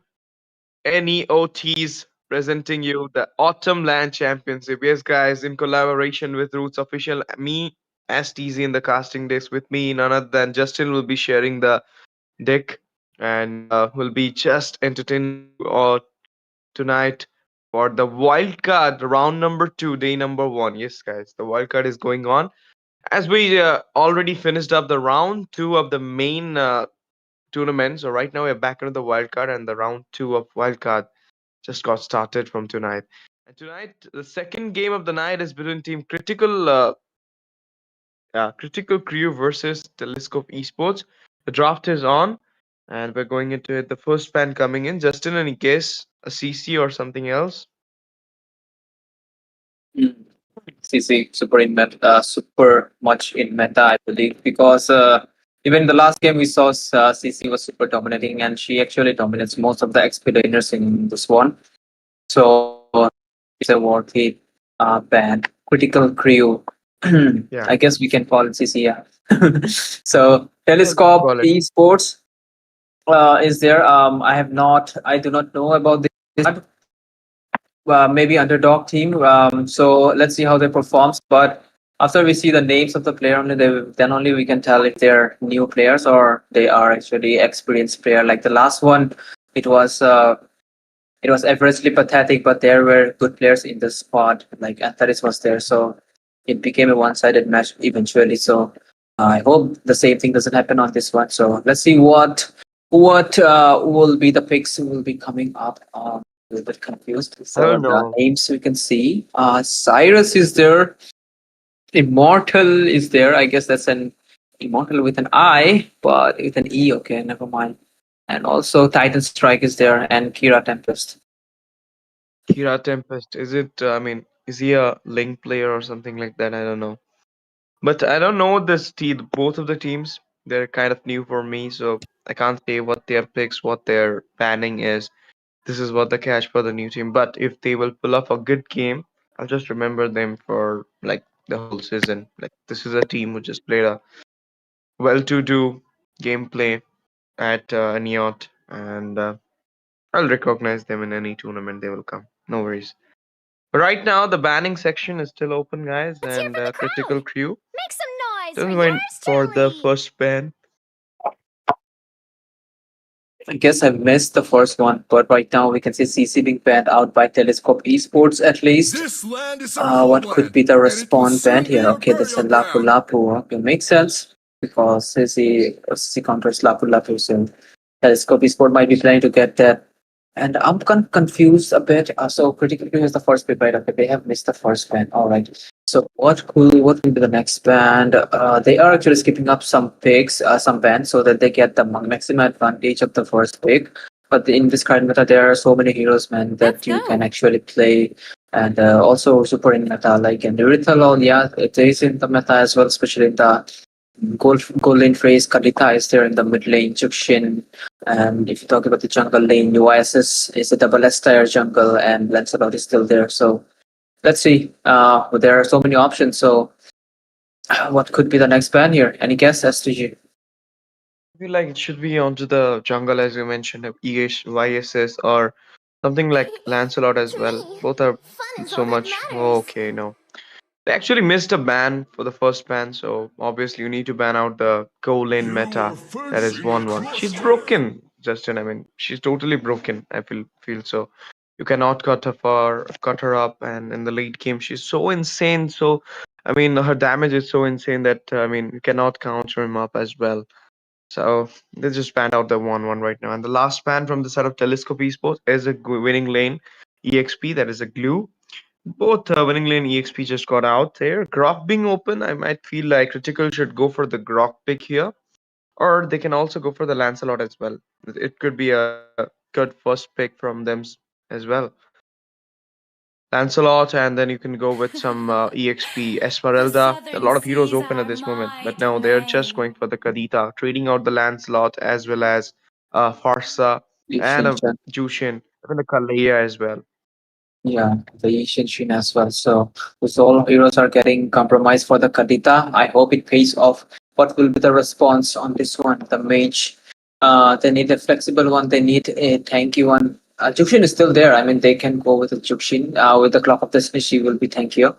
NEOT's presenting you the Autumn Land Championship. Yes, guys, in collaboration with Roots Official, me, STZ in the casting decks with me, none other than Justin will be sharing the deck and will be just entertaining you all tonight for the wild card round number 2, day number 1. Yes, guys, the wild card is going on. As we already finished up the round 2 of the main tournament. So right now we're back into the wild card, and the round 2 of wild card just got started from tonight. And tonight, the second game of the night is between Team Critical Crew versus Telescope Esports. The draft is on, and we're going into it. The first span coming in. Justin, any guess? A CC or something else? CC super much in meta, I believe, because even the last game we saw CC was super dominating, and she actually dominates most of the XP laners in this one. So it's a worthy band. Critical Crew. Yeah. I guess we can call it CC. Yeah. So Yeah, Telescope call it. Esports is there. I do not know about this. Maybe underdog team. So let's see how they performs. But after we see the names of the player, then only we can tell if they're new players or they are actually experienced player. Like the last one, it was averagely pathetic, but there were good players in the squad. Like Atharis was there, so it became a one-sided match eventually. So I hope the same thing doesn't happen on this one. So let's see what will be the picks will be coming up. A little bit confused for don't the know. names we can see. Cyrus is there. Immortal is there. I guess that's an Immortal with an I, but with an E. Okay, never mind. And also Titan Strike is there, and Kira Tempest. Kira Tempest. Is it, is he a Link player or something like that? I don't know. But I don't know both of the teams. They're kind of new for me, so I can't say what their picks, what their banning is. This is what the catch for the new team. But if they will pull off a good game, I'll just remember them for like the whole season. Like this is a team who just played a well-to-do gameplay at NEOT, and I'll recognize them in any tournament they will come. No worries. But right now, the banning section is still open, guys, Let's hear and from the Critical crowd. Crew Make some noise just for went yours for the truly. first ban. I guess I missed the first one, but right now we can see CC being banned out by Telescope Esports at least. This land is our What could homeland, be the and it will respawn soon band be here? our Okay, that's a burial Lapu ground. Lapu. Okay, makes sense because CC counters Lapu Lapu, so Telescope Esports might be planning to get that. And I'm confused a bit. So Critical Crew is the first pick, right? Okay, they have missed the first band. All right. So what will be the next band? They are actually skipping up some picks, some bands, so that they get the maximum advantage of the first pick. But in this current meta, there are so many heroes, man, that Let's you go. can actually play, and also super in meta. Like in Erythalol, yeah, it is in the meta as well, especially in the gold lane phase. Kadita is there in the mid lane. Jukshin, and if you talk about the jungle lane, UISS is a double S tier jungle, and Lancelot is still there. So let's see. There are so many options. So what could be the next ban here? Any guess, STG? I feel like it should be onto the jungle, as you mentioned, of YSS or something like Lancelot as To well. me, Both are fun is so all that much. matters. Oh, okay, no. They actually missed a ban for the first ban, so obviously you need to ban out the co-lane You meta. are That is facing a 1-1. She's crosstier. broken, Justin. I mean, she's totally broken. I feel so. You cannot cut her up, and in the late game, she's so insane. So, I mean, her damage is so insane that you cannot counter him up as well. So they just banned out the 1-1 right now. And the last ban from the side of Telescope Esports is a winning lane EXP. That is a glue. Both winning lane EXP just got out there. Grok being open, I might feel like Critical should go for the Grok pick here, or they can also go for the Lancelot as well. It could be a good first pick from them as well. Lancelot, and then you can go with some EXP Esmeralda. A lot of heroes open at this moment, but no, they're just going for the Kadita, trading out the Lancelot as well as Farsa and a Jushin, even the Kalaya as well. Yeah, the Asian Shin as well. So those all heroes are getting compromised for the Kadita. I hope it pays off. What will be the response on this one? The mage They need a flexible one. They need a tanky one. Jukshin is still there. I mean, they can go with a Jukshin. With the Clock of Destiny, she will be tankier.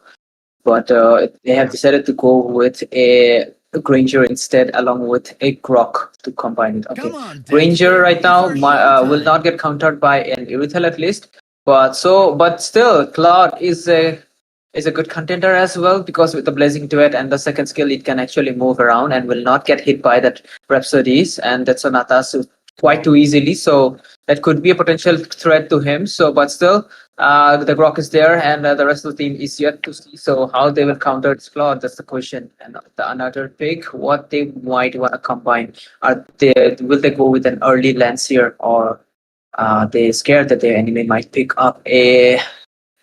But they have decided to go with a Granger instead, along with a Grok to combine it. Okay, Granger right now will not get countered by an Irithel at least. But still, Claude is a good contender as well, because with the Blazing Duet and the second skill, it can actually move around and will not get hit by that Rhapsodies and that Sonatas quite too easily. So that could be a potential threat to him. So, but still, the Grok is there, and the rest of the team is yet to see. So how they will counter its Claude, that's the question. And the another pick, what they might want to combine. Will they go with an early Lancier, or they scared that their enemy might pick up a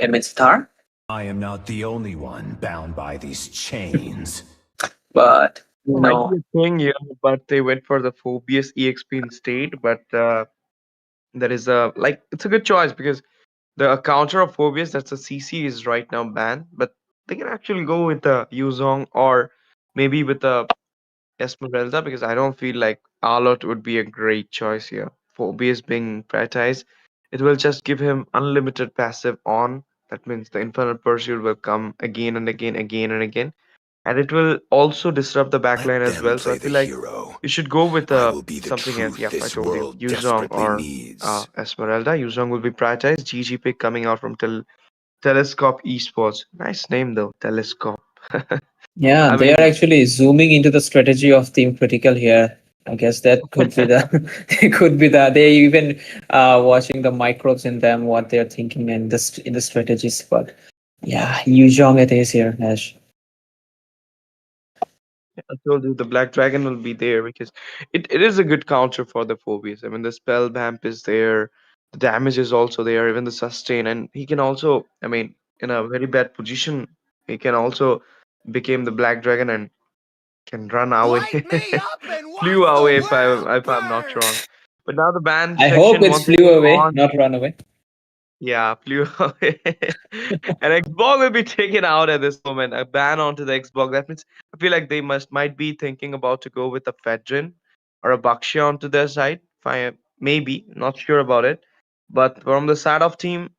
Minstar? I am not the only one bound by these chains. But Might no. be a thing, yeah, but they went for the Phobius EXP instead. But there is it's a good choice, because the counter of Phobius, that's a CC, is right now banned. But they can actually go with the Yuzong, or maybe with the Esmeralda, because I don't feel like Alot would be a great choice here. Phobius being prioritized, it will just give him unlimited passive on. That means the Infernal Pursuit will come again and again, again and again. And it will also disrupt the backline as well. So I feel like you should go with something else. Yeah, I told you. Yuzong or Esmeralda. Yuzong will be prioritized. GG pick coming out from Telescope Esports. Nice name though, Telescope. Yeah, I they are mean, actually zooming into the strategy of Team Critical here. I guess that could be they even watching the microbes in them, what they're thinking and in the strategies. But yeah, Yuzhong it is here, Ash. I told you the Black Dragon will be there, because it is a good counter for the Phobius. I mean, the spell vamp is there, the damage is also there, even the sustain, and he can also, I mean, in a very bad position, he can also become the Black Dragon and can run away. Flew away, if I'm not wrong. But now the ban I hope section it's once again flew away, on. not run away. Yeah, flew away. And Xbox will be taken out at this moment. A ban onto the Xbox. That means I feel like they might be thinking about to go with a Fedrin or a Bakshia onto their side. Fine, maybe, not sure about it. But from the side of team,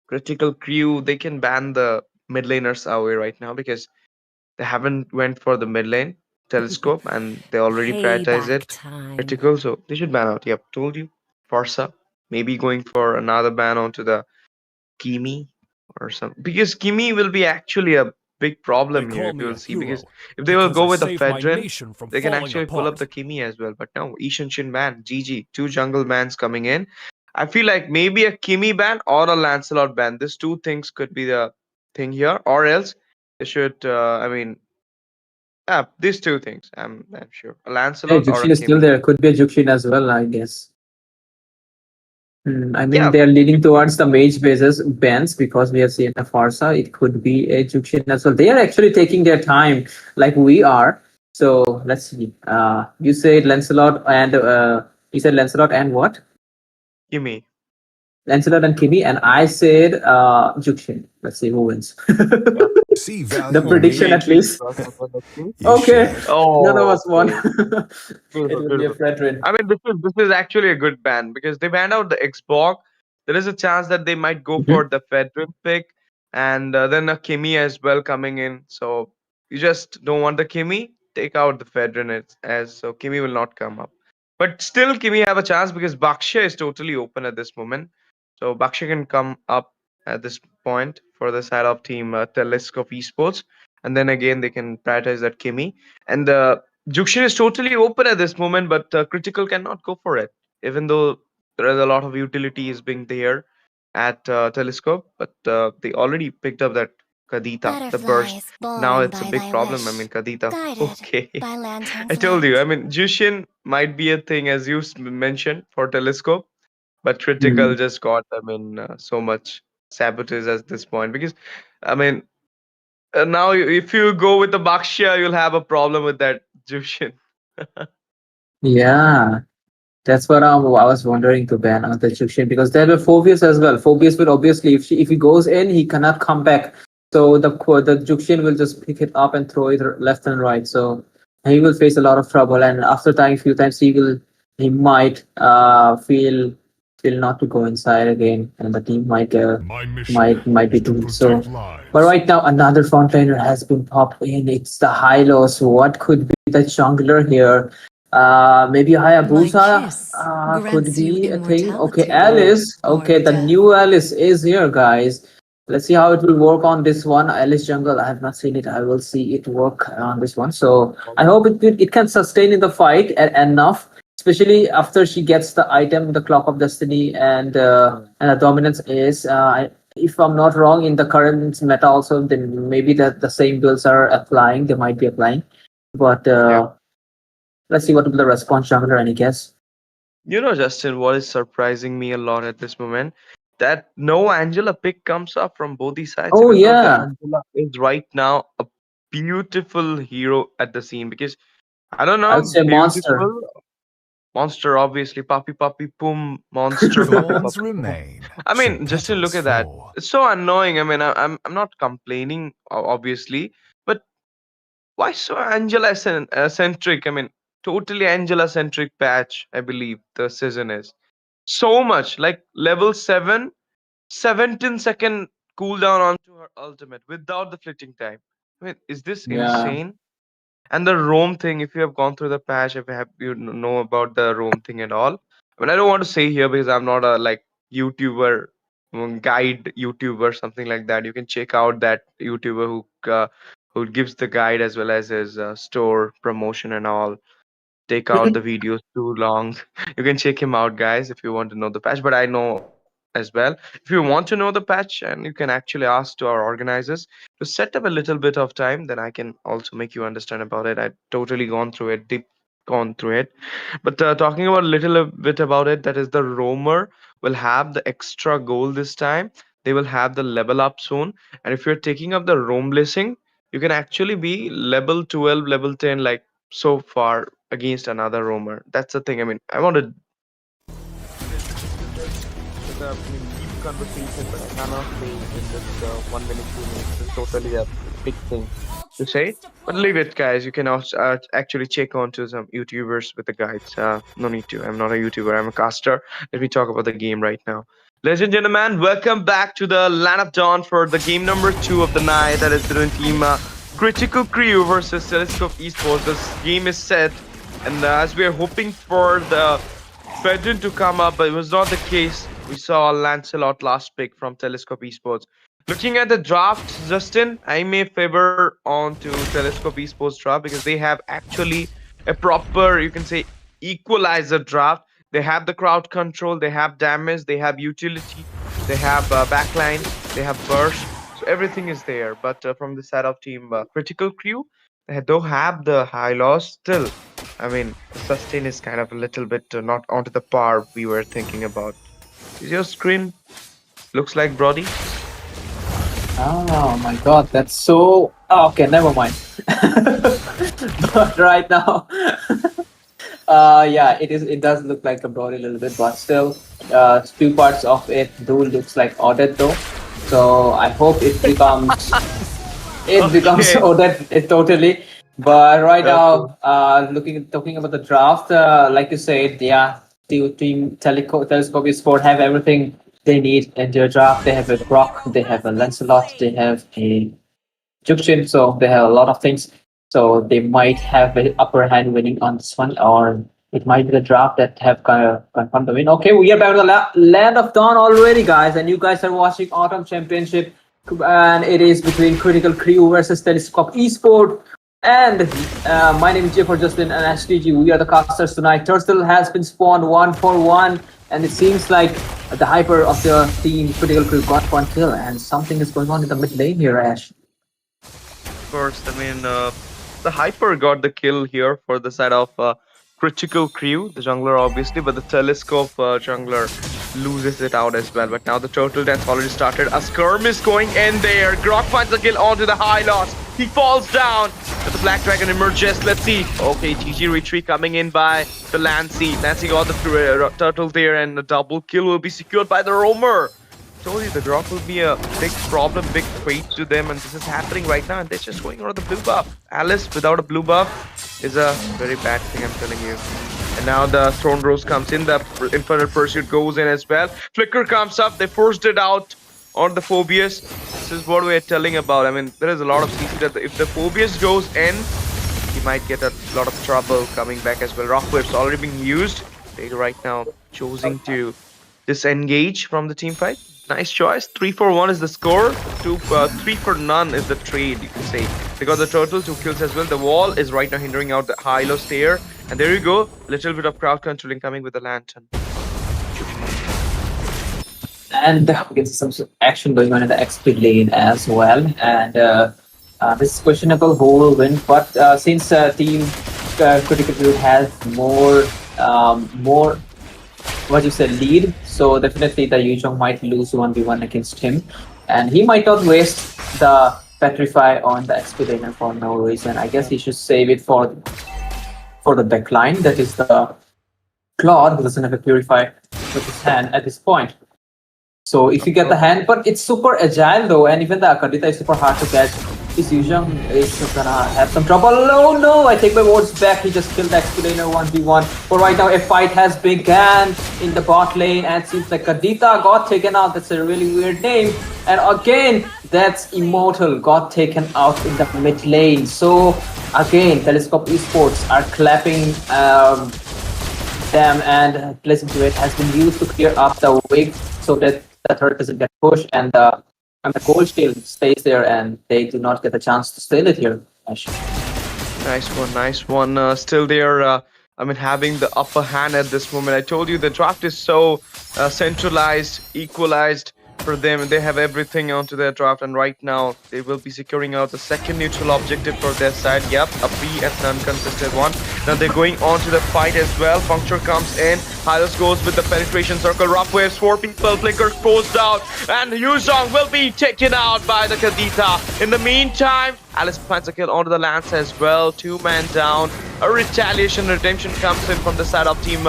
Critical Crew, they can ban the mid laners away right now, because they haven't went for the mid lane Telescope, and they already prioritize Payback it. time. Critical, so they should ban out. Yep, told you. Forza, maybe going for another ban onto the Kimi or something, because Kimi will be actually a big problem here, if you will see, because if they will go with the Fedrin, they can actually pull up the Kimi as well. But no, Ishanshin ban, GG, two jungle bans coming in. I feel like maybe a Kimi ban or a Lancelot ban. These two things could be the thing here, or else they should. These two things. I'm sure a Hey, Lancelot or a Jukshin is still Kimi. there. Could be a Jukshin as well, I guess. I mean, Yeah, they are leaning towards the mage bases bans, because we have seen a Farsa. It could be a Jukshin as well. They are actually taking their time, like we are. So let's see. You said Lancelot and what? Kimi. Lancelot and Kimi, and I said Jukshin. Let's see who wins. See The value prediction, at least. You Okay, should. none of Oh, us won. beautiful, It will be a beautiful. Fredrin. I mean, this is actually a good ban, because they banned out the Xbox. There is a chance that they might go for the Fedrin pick, and then a Kimi as well coming in. So you just don't want the Kimi, take out the Fedrin as so Kimi will not come up. But still, Kimi have a chance, because Bakshia is totally open at this moment. So Bakshia can come up at this point for the side of team Telescope Esports, and then again they can prioritize that Kimi. And the Jukshin is totally open at this moment, but Critical cannot go for it, even though there is a lot of utilities being there at Telescope. But they already picked up that Kadita, the burst. Butterflies Now born it's a by big thy problem. I wish, mean, Kadita. guided Okay. by I lanterns told you. lit. I mean, Jushin might be a thing, as you mentioned, for Telescope, but Critical just got, I mean, so much sabotage at this point, because, I mean, now if you go with the Bakshia, you'll have a problem with that Jushin. Yeah. That's what I was wondering to ban on the Jukshin, because there were Phobius as well. Phobius will obviously, if he goes in, he cannot come back. So the Jukshin will just pick it up and throw it left and right. So he will face a lot of trouble. And after dying a few times, he might feel not to go inside again, and the team might might be doing so. But right now, another frontliner has been popped in. It's the Hylos. What could be the jungler here? Maybe Hayabusa could be a thing. Okay, Alice. Okay, the new Alice is here, guys. Let's see how it will work on this one. Alice Jungle, I have not seen it. I will see it work on this one. So I hope it can sustain in the fight enough, especially after she gets the item, the Clock of Destiny, and the dominance is. If I'm not wrong, in the current meta also, then maybe the same builds are applying. They might be applying, but let's see what will be the response, jungler. Any guess? You know, Justin, what is surprising me a lot at this moment? That no Angela pick comes up from both these sides. Oh even though the yeah, Angela is right now a beautiful hero at the scene because I don't I would know, say monster. beautiful monster, obviously, puppy, boom, monster, puppy, Thorns puppy, boom. remain. I Should mean, Justin, look petals at that. fall. It's so annoying. I mean, I'm not complaining, obviously, but why so Angela centric? I mean, totally Angela centric patch. I believe the season is so much like level 7, 17-second cooldown onto her ultimate without the flickering time. I mean, is this Yeah. insane? And the roam thing, if you have gone through the patch, if you have know about the roam thing and all. I mean, I don't want to say here because I'm not a like YouTuber, guide YouTuber, something like that. You can check out that YouTuber who gives the guide as well as his store promotion and all. Take out the videos too long. You can check him out, guys, if you want to know the patch. But I know as well. If you want to know the patch, and you can actually ask to our organizers to set up a little bit of time, then I can also make you understand about it. I totally gone through it, deep gone through it. But talking about a little bit about it, that is the roamer will have the extra goal this time. They will have the level up soon. And if you're taking up the roam blessing, you can actually be level 12, level 10, like so far against another roamer. That's the thing. I mean, I want to with a deep conversation, but I cannot say in just 1 minute, 2 minutes. It's totally a big thing to say. But leave it, guys. You can also actually check on to some YouTubers with the guides. No need to. I'm not a YouTuber. I'm a caster. Let me talk about the game right now. Ladies and gentlemen, welcome back to the Land of Dawn for the game number 2 of the night. That is the team Critical Crew versus Telescope Esports. This game is set, and as we are hoping for the veteran to come up, but it was not the case. We saw Lancelot last pick from Telescope Esports. Looking at the draft, Justin, I may favor on to Telescope Esports draft because they have actually a proper, you can say, equalizer draft. They have the crowd control, they have damage, they have utility, they have backline, they have burst. So everything is there. But from the side of team Critical Crew, they don't have the high loss still. I mean, sustain is kind of a little bit not onto the par we were thinking about. Is your screen looks like Brody? Oh my god, that's so. Oh, okay, never mind. But right now, yeah, it is. It does look like a Brody a little bit, but still, two parts of it do looks like Odette though. So I hope it becomes becomes Okay. Odette totally. But right Okay. now, talking about the draft, like you said, yeah, the team Telescope Sport have everything they need in their draft. They have a Brock, they have a Lancelot, they have a Jukshin, so they have a lot of things. So they might have an upper hand winning on this one, or it might be the draft that have kind of confirmed the win. Okay, we are back to the Land of Dawn already, guys, and you guys are watching Autumn Championship, and it is between Critical Crew versus Telescope Esport. And my name is Jay for Justin and STG. We are the casters tonight. Turtle has been spawned 1-for-1, and it seems like the hyper of the team Critical Crew got one kill, and something is going on in the mid lane here, Ash. Of course, I mean, the Hyper got the kill here for the side of Critical Crew, the jungler obviously, but the Telescope jungler loses it out as well. But now the Turtle Dance already started. A skirm is going in there. Grok finds the kill onto the high loss. He falls down, but the Black Dragon emerges. Let's see. Okay, GG retreat coming in by the Lancy. Lancy got the Turtle there, and a double kill will be secured by the Roamer. Told you the Grok will be a big problem, big threat to them, and this is happening right now, and they're just going on the blue buff. Alice without a blue buff is a very bad thing, I'm telling you. And now the Throne Rose comes in, the Infernal Pursuit goes in as well. Flicker comes up, they forced it out on the Phobius. This is what we're telling about. I mean, there is a lot of CC that if the Phobius goes in, he might get a lot of trouble coming back as well. Rock Wave's already being used. They right now choosing to disengage from the team fight. Nice choice. 3-4-1 is the score. 3 for none is the trade, you can say. They got the turtle, 2 kills as well. The wall is right now hindering out the high-low stair. And there you go. A little bit of crowd controlling coming with the lantern. And we can see some action going on in the XP lane as well. And this is questionable who will win. But since Team Critical Crew has more lead, so definitely the Yuzhong might lose 1v1 against him, and he might not waste the Petrify on the XP laner for no reason. I guess he should save it for the backline. That is the Claude, who doesn't have a Purify with his hand at this point. So if you get the hand, but it's super agile though, and even the Akadita is super hard to catch. This Yuzhong is gonna have some trouble. Oh no, I take my words back. He just killed the XP laner 1v1. But right now a fight has begun in the bot lane, and seems like Kadita got taken out. That's a really weird name. And again, that's Immortal got taken out in the mid lane. So again, Telescope eSports are clapping them, and Pleasant Duet has been used to clear up the wave so that the turret doesn't get pushed, and the gold shield stays there, and they do not get the chance to steal it here. Nice one. Still there. I mean, having the upper hand at this moment. I told you the draft is so centralized, equalized for them. They have everything onto their draft, and right now they will be securing out the second neutral objective for their side. Yep, a free and non-contested one. Now they're going on to the fight as well. Puncture comes in. Hylos goes with the penetration circle. Rough waves, 4 people. Flicker goes down, and Yuzhong will be taken out by the Kadita. In the meantime, Alice finds a kill onto the Lance as well. 2-man down. A retaliation redemption comes in from the side of Team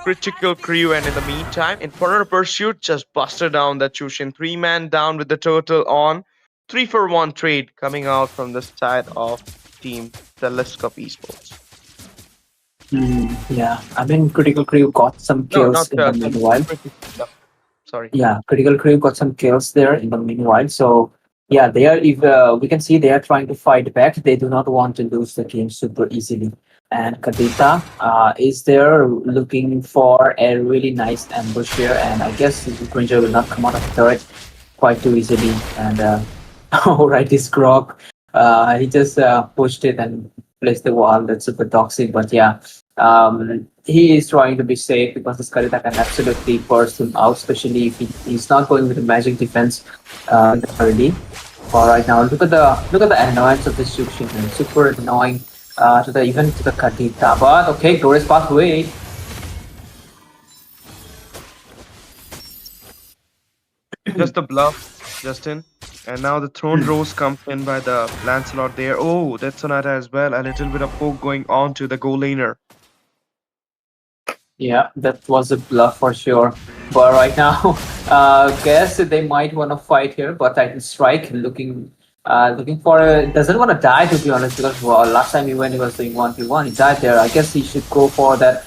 Critical Crew, and in the meantime, Infernal Pursuit just busted down the Chushin. 3-man down with the turtle on. 3-for-1 trade coming out from the side of Team Telescope eSports. Yeah, I mean, Critical Crew got some kills in the meanwhile. Sorry. Yeah, Critical Crew got some kills there in the meanwhile. So yeah, they are. If we can see, they are trying to fight back. They do not want to lose the game super easily. And Kadita is there looking for a really nice ambush here, and I guess Granger will not come out of the turret quite too easily. And alright, this Grog, he just pushed it and placed the wall. That's super toxic, but yeah, he is trying to be safe because this Kadita can absolutely burst him out, especially if he's not going with the magic defense early. But right now, look at the annoyance of this Yukshin, super annoying. Even to the Kadita, but okay, glorious pathway. Just a bluff, Justin. And now the Throne Rose comes in by the Lancelot there. Oh, that's Sonata as well. A little bit of poke going on to the goal laner. Yeah, that was a bluff for sure. But right now, guess they might want to fight here. But Titan Strike looking for doesn't want to die, to be honest, because last time he was doing 1v1, he died there. I guess he should go for that.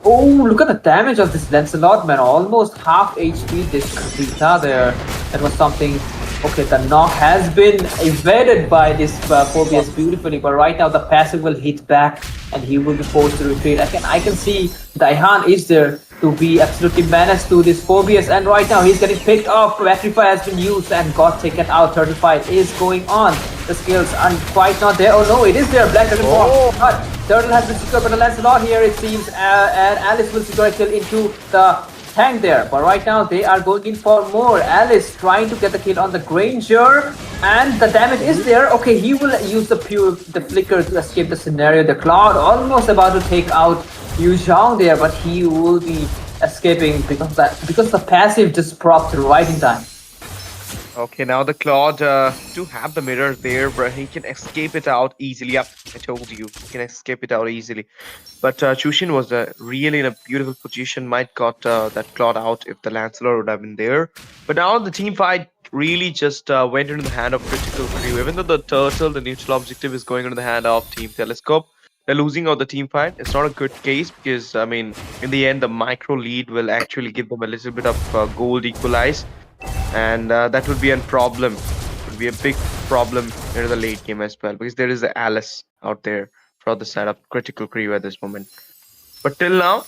Oh, look at the damage of this Lancelot, man. Almost half HP this Kadita there. That was something. Okay, the knock has been evaded by this Phobius beautifully, but right now the passive will hit back and he will be forced to retreat. I can see Daihan is there to be absolutely menaced to this Phobius, and right now he's getting picked off. Petrify has been used and got taken out. 35 is going on. The skills are quite not there. Oh no, it is there. Black Dragon Ball. But Turtle has been secured, but the Lancelot here it seems, and Alice will secure a kill into the tank there. But right now they are going in for more. Alice trying to get the kill on the Granger, and the damage is there. Okay, he will use the flicker to escape the scenario. The Cloud almost about to take out Yuzhong there, but he will be escaping because the passive just propped right in time. Okay, now the Claude do have the mirror there, but he can escape it out easily. Yep, I told you, he can escape it out easily. But Chushin was really in a beautiful position, might got that Claude out if the Lancelot would have been there. But now the team fight really just went into the hand of Critical Crew. Even though the turtle, the neutral objective, is going into the hand of Team Telescope, losing out the team fight. It's not a good case because I mean, in the end, the micro lead will actually give them a little bit of gold equalize, and that would be a problem. Would be a big problem in the late game as well because there is the Alice out there for the side of critical crew at this moment. But till now,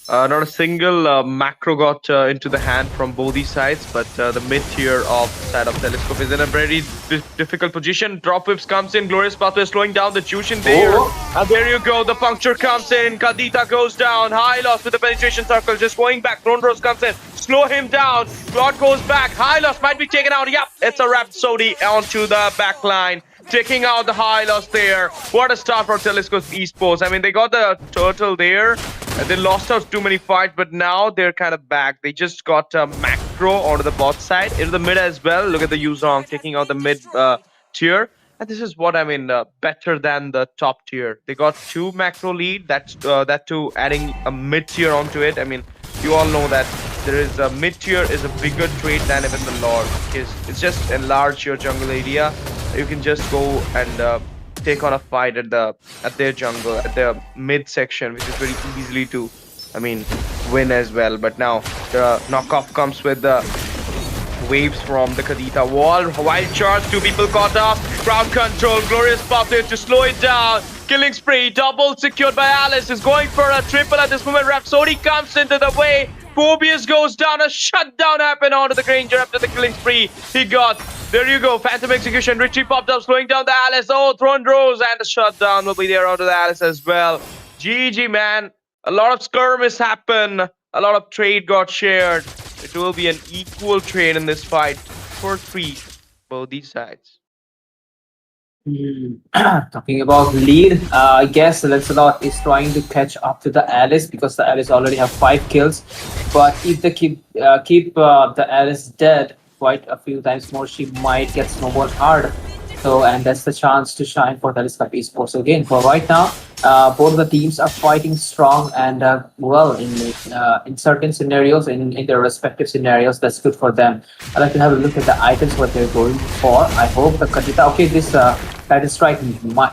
not a single macro got into the hand from both these sides, but the mid tier of side of Telescope is in a very difficult position. Drop whips comes in, Glorious Pathway slowing down the Jushin there. And there you go, the puncture comes in, Kadita goes down, high loss with the penetration circle, just going back, Throne Rose comes in, slow him down, Claude goes back, high loss might be taken out, yep, it's a Rhapsody onto the back line. Taking out the high loss there. What a start for Telescope eSports. I mean, they got the turtle there. They lost out too many fights, but now they're kind of back. They just got macro onto the bot side, into the mid as well. Look at the Yuzong taking out the mid tier. And this is what I mean, better than the top tier. They got 2 macro lead. That too, adding a mid tier onto it. I mean, you all know that there is a mid tier is a bigger trade than even the Lord. It's just enlarge your jungle area. You can just go and take on a fight at their jungle, at the mid section, which is very easily to, I mean, win as well. But now the knockoff comes with the waves from the Kadita wall. Wild charge, 2 people caught off. Crowd control, Glorious Pop there to slow it down. Killing spree, double secured by Alice. Is going for a triple at this moment. Rhapsody comes into the way. Phobius goes down. A shutdown happened onto the Granger after the killing spree. He got, there you go, Phantom Execution. Richie popped up, slowing down the Alice. Oh, Throne Rose, and the shutdown will be there onto the Alice as well. GG, man. A lot of skirmish happened. A lot of trade got shared. It will be an equal trade in this fight for 3, both these sides. Talking about lead, I guess Lancelot is trying to catch up to the Alice because the Alice already have 5 kills. But if they keep the Alice dead quite a few times more, she might get snowballed hard. So, and that's the chance to shine for Telescope eSports again. For right now, both the teams are fighting strong and well in certain scenarios, in their respective scenarios. That's good for them. I'd like to have a look at the items what they're going for. I hope the Kadita. Okay, this Titan Strike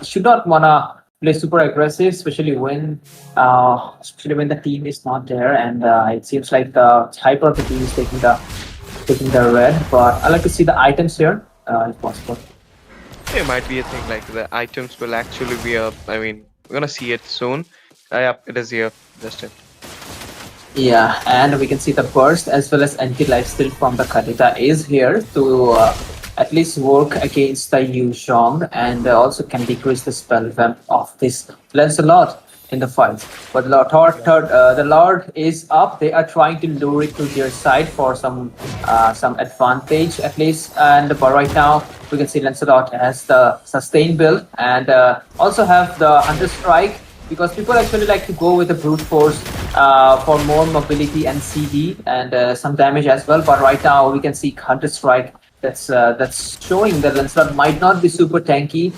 should not wanna play super aggressive, especially when the team is not there, and it seems like the hyper of the team is taking the red. But I'd like to see the items here, if possible. It might be a thing like the items will actually be a. I mean, we're gonna see it soon. Yeah, it is here. Just it. Yeah, and we can see the burst as well as anti-lifesteal from the Kadita is here to at least work against the Yuzhong, and also can decrease the spell vamp of this Lancelot in the fight. But the Lord is up. They are trying to lure it to their side for some advantage at least. And but right now we can see Lancelot has the sustain build and also have the Hunter Strike, because people actually like to go with the brute force for more mobility and CD and some damage as well. But right now we can see Hunter Strike. That's showing that Lancelot might not be super tanky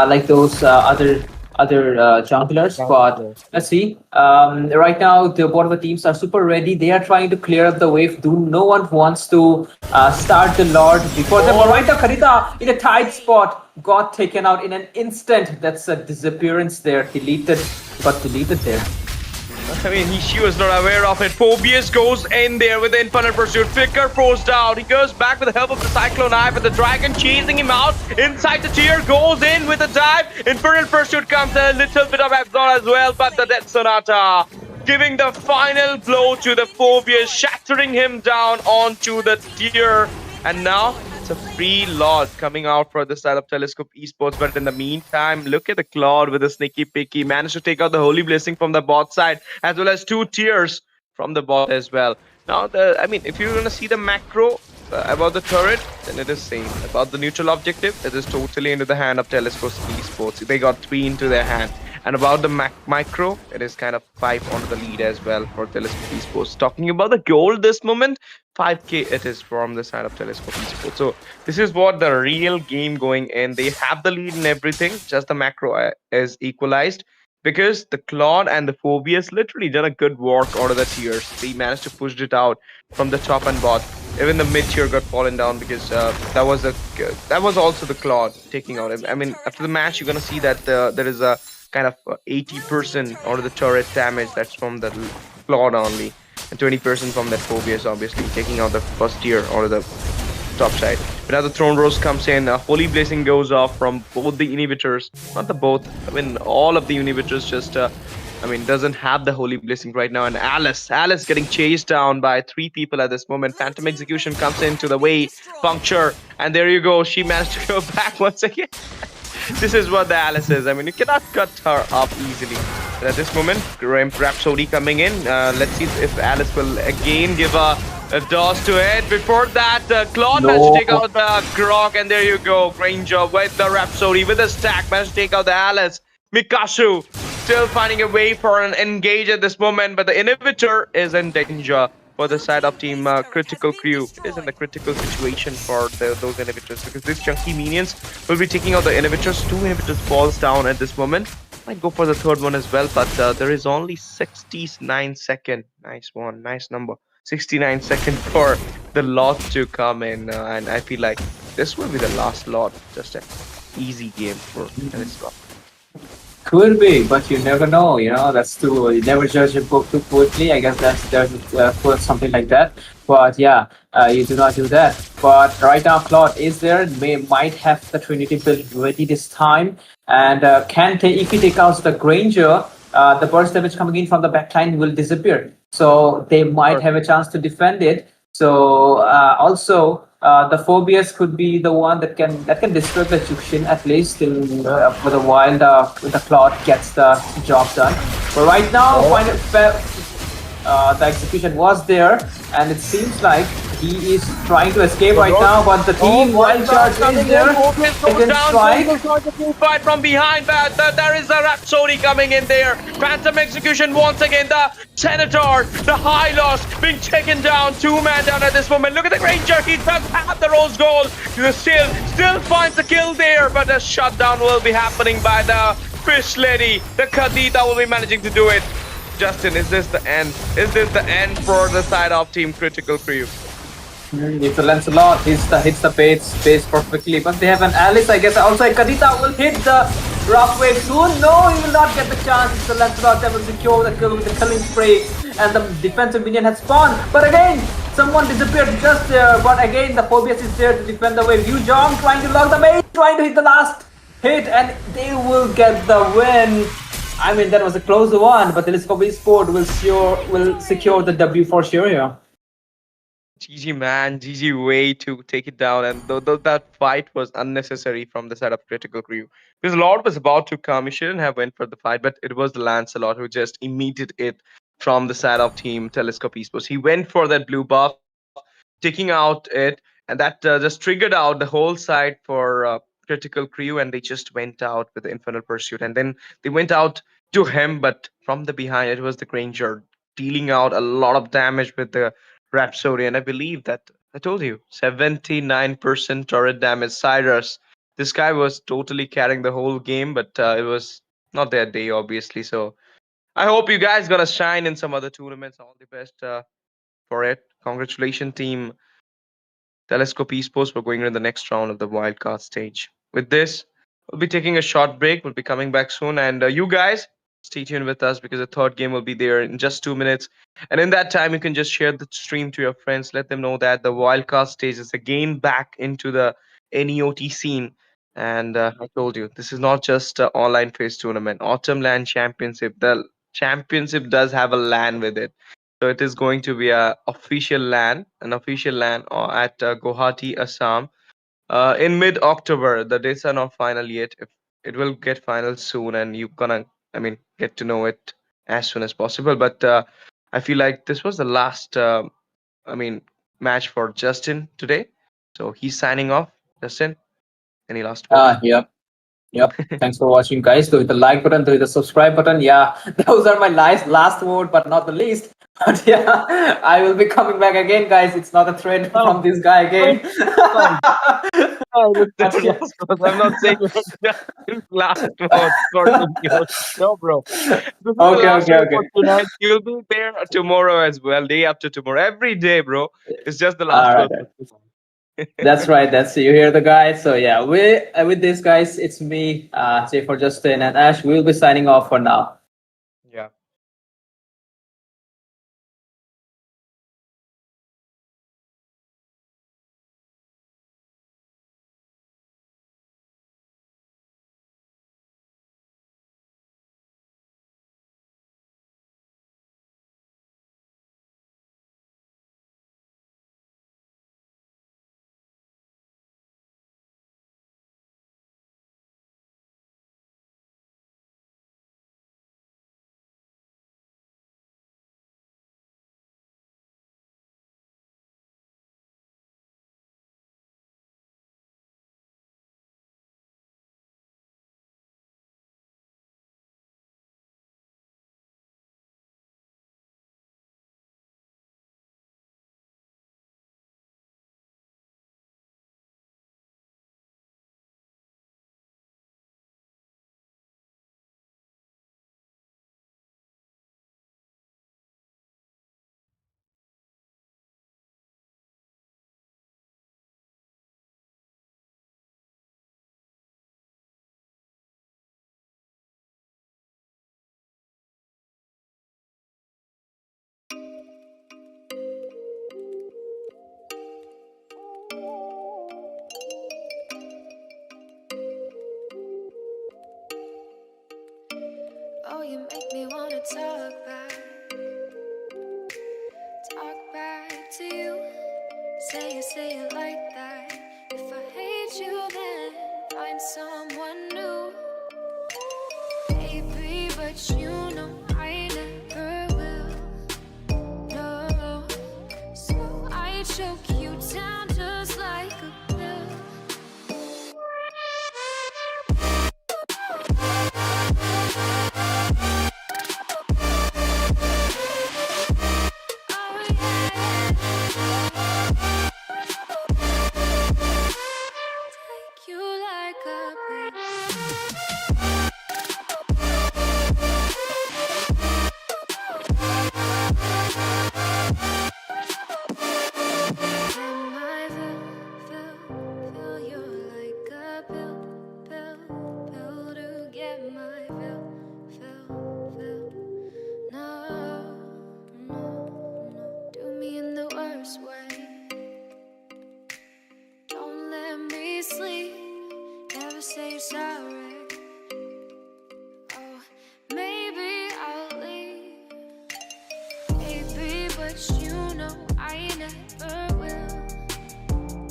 like those other junglers, but let's see. Right now both of the teams are super ready. They are trying to clear up the wave. No one wants to start the Lord before them. But right now Kadita in a tight spot got taken out in an instant. That's a disappearance there. Deleted there. I mean, she was not aware of it. Phobius goes in there with the Infinite Pursuit. Flicker throws down. He goes back with the help of the Cyclone Eye, but the Dragon chasing him out. Inside the tier, goes in with a dive. Infinite Pursuit comes a little bit of Abzor as well, but the Death Sonata giving the final blow to the Phobius, shattering him down onto the tier. And now it's a free Lord coming out for the side of Telescope eSports. But in the meantime, look at the Claude with a sneaky picky. Managed to take out the Holy Blessing from the bot side, as well as 2 tiers from the bot as well. Now, I mean, if you're going to see the macro about the turret, then it is same. About the neutral objective, it is totally into the hand of Telescope eSports. They got 3 into their hand. And about the micro, it is kind of 5 onto the lead as well for Telescope eSports. Talking about the gold this moment, 5k it is from the side of Telescope eSports. So this is what the real game going in. They have the lead in everything, just the macro is equalized. Because the Claude and the Phobius literally done a good work out of the tiers. They managed to push it out from the top and bot. Even the mid tier got fallen down because that was also the Claude taking out. I mean, after the match, you're gonna see that there is a kind of 80% or the turret damage that's from the Claude only, and 20% from that Phobius, obviously taking out the first tier or the top side. But now the Throne Rose comes in, Holy Blessing goes off from both the inhibitors. Not the both, I mean all of the inhibitors just doesn't have the Holy Blessing right now. And Alice getting chased down by 3 people at this moment. Phantom Execution comes into the way, puncture, and there you go. She managed to go back once again. This is what the Alice is. I mean, you cannot cut her up easily. But at this moment, Rhapsody coming in. Let's see if Alice will again give a dose to it. Before that, Claude managed to take out the Grok, and there you go. Granger with the Rhapsody, with the stack, managed to take out the Alice. Mikashu still finding a way for an engage at this moment, but the inhibitor is in danger for the side of team Critical Crew. It is in the critical situation for those inhibitors, because these chunky minions will be taking out the inhibitors. 2 inhibitors falls down at this moment. Might go for the third one as well, but there is only 69 seconds. Nice one, nice number. 69 seconds for the lot to come in, and I feel like this will be the last lot. Just an easy game for Telescope. Could be, but you never know. You know, that's too. You never judge a book too quickly. I guess there's something like that. But yeah, you do not do that. But right now, Claude is there. Might have the Trinity build ready this time, and if he take out the Granger, the burst damage coming in from the backline will disappear. So they might have a chance to defend it. So also. The Phobius could be the one that can destroy the Jushin at least for the while the Claude gets the job done. But right now, the execution was there, and it seems like he is trying to escape right now. But the team wild charge is there. Fight from behind, but there is a Rhapsody coming in there. Phantom Execution once again. The Senator, the High Loss being taken down. 2-man down at this moment. Look at the Granger. He does have the Rose Gold. He still finds the kill there, but the shutdown will be happening by the Fish Lady. The Khadija will be managing to do it. Justin, is this the end? Is this the end for the side of Team Critical Crew? It's a Lancelot. Hits the base perfectly. But they have an Alice, I guess. Also, Kadita will hit the rough wave soon. No, he will not get the chance. It's a Lancelot that will secure the kill with the killing spray. And the defensive minion has spawned. But again, someone disappeared just there. But again, the Phobius is there to defend the wave. Yu Jong trying to lock the base, trying to hit the last hit. And they will get the win. I mean, that was a close one, but the eSports will secure the W for sure here. GG man, GG way to take it down, and that fight was unnecessary from the side of Critical Crew, because Lord was about to come. He shouldn't have went for the fight, but it was the Lancelot who just immediate it from the side of Team Telescope Esports. He went for that blue buff, taking out it, and that just triggered out the whole side for Critical Crew, and they just went out with the Infernal Pursuit, and then they went out to him, but from the behind it was the Granger dealing out a lot of damage with the Rhapsody, and I believe that I told you 79% turret damage. Cyrus, this guy was totally carrying the whole game, but it was not their day, obviously. So I hope you guys gonna shine in some other tournaments. All the best for it. Congratulations, team Telescope Esports, for going to the next round of the wildcard stage. With this, we'll be taking a short break. We'll be coming back soon, and you guys stay tuned with us, because the third game will be there in just 2 minutes. And in that time, you can just share the stream to your friends. Let them know that the wildcard stage is again back into the NEOT scene. And I told you, this is not just an online phase tournament. Autumn LAN Championship. The championship does have a LAN with it. So it is going to be an official LAN at Guwahati, Assam. In mid-October. The dates are not final yet. If it will get final soon, and you're gonna, get to know it as soon as possible. But I feel like this was the last, match for Justin today. So he's signing off. Justin, any last words? Yep. Thanks for watching, guys. Do hit the like button, do hit the subscribe button. Yeah, those are my last word, but not the least. But yeah, I will be coming back again, guys. It's not a threat from this guy again. I'm not saying last word. No, bro. Okay. Tonight. You'll be there tomorrow as well, day after tomorrow, every day, bro. It's just the last word. All right. That's right. That's you hear the guys. So yeah, we with these guys, it's me, Jay for Justin and Ash. We'll be signing off for now. Yeah. Oh, you make me wanna talk back to you. Say it like that. If I hate you, then find someone new. Baby, but you know I never will. No, so I choke you down just like a pill. Oh yeah. Take you like a pill. Can I feel you like a pill to get my fill. No, do me in the worst way. Don't let me sleep, never say you're sorry. Oh, maybe I'll leave, baby, but you know I never will.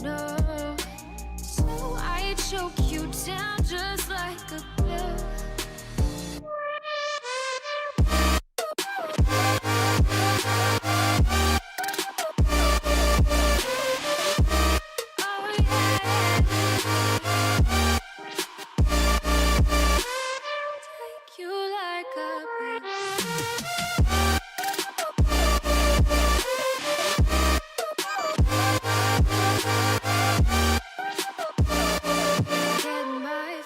No, so I choke you down just like a pill. Oh yeah. Take you like a pill. Get my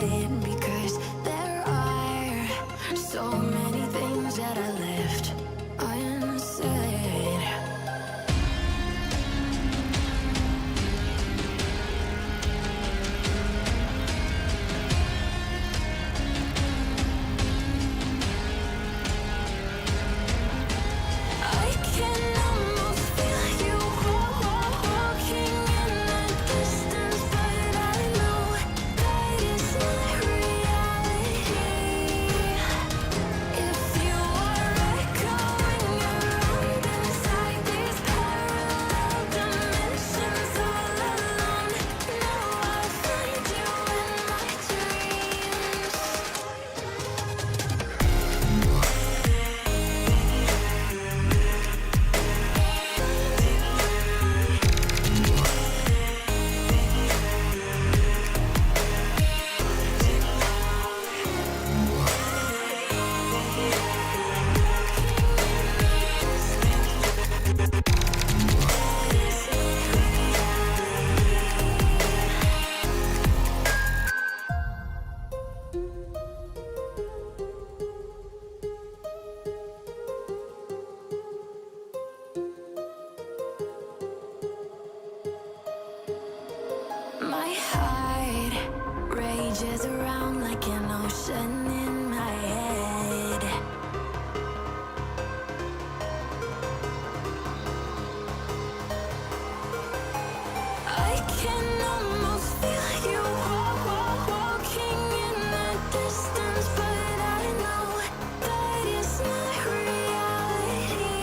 it because there are so many things that I left unsaid. I can almost feel you walking in the distance, but I know that it's not reality. If you are echoing around inside these parallel dimensions all alone, now I'll find you in my dreams. My heart rages around like an ocean in my head. I can almost feel you walking in the distance, but I know that it's not reality.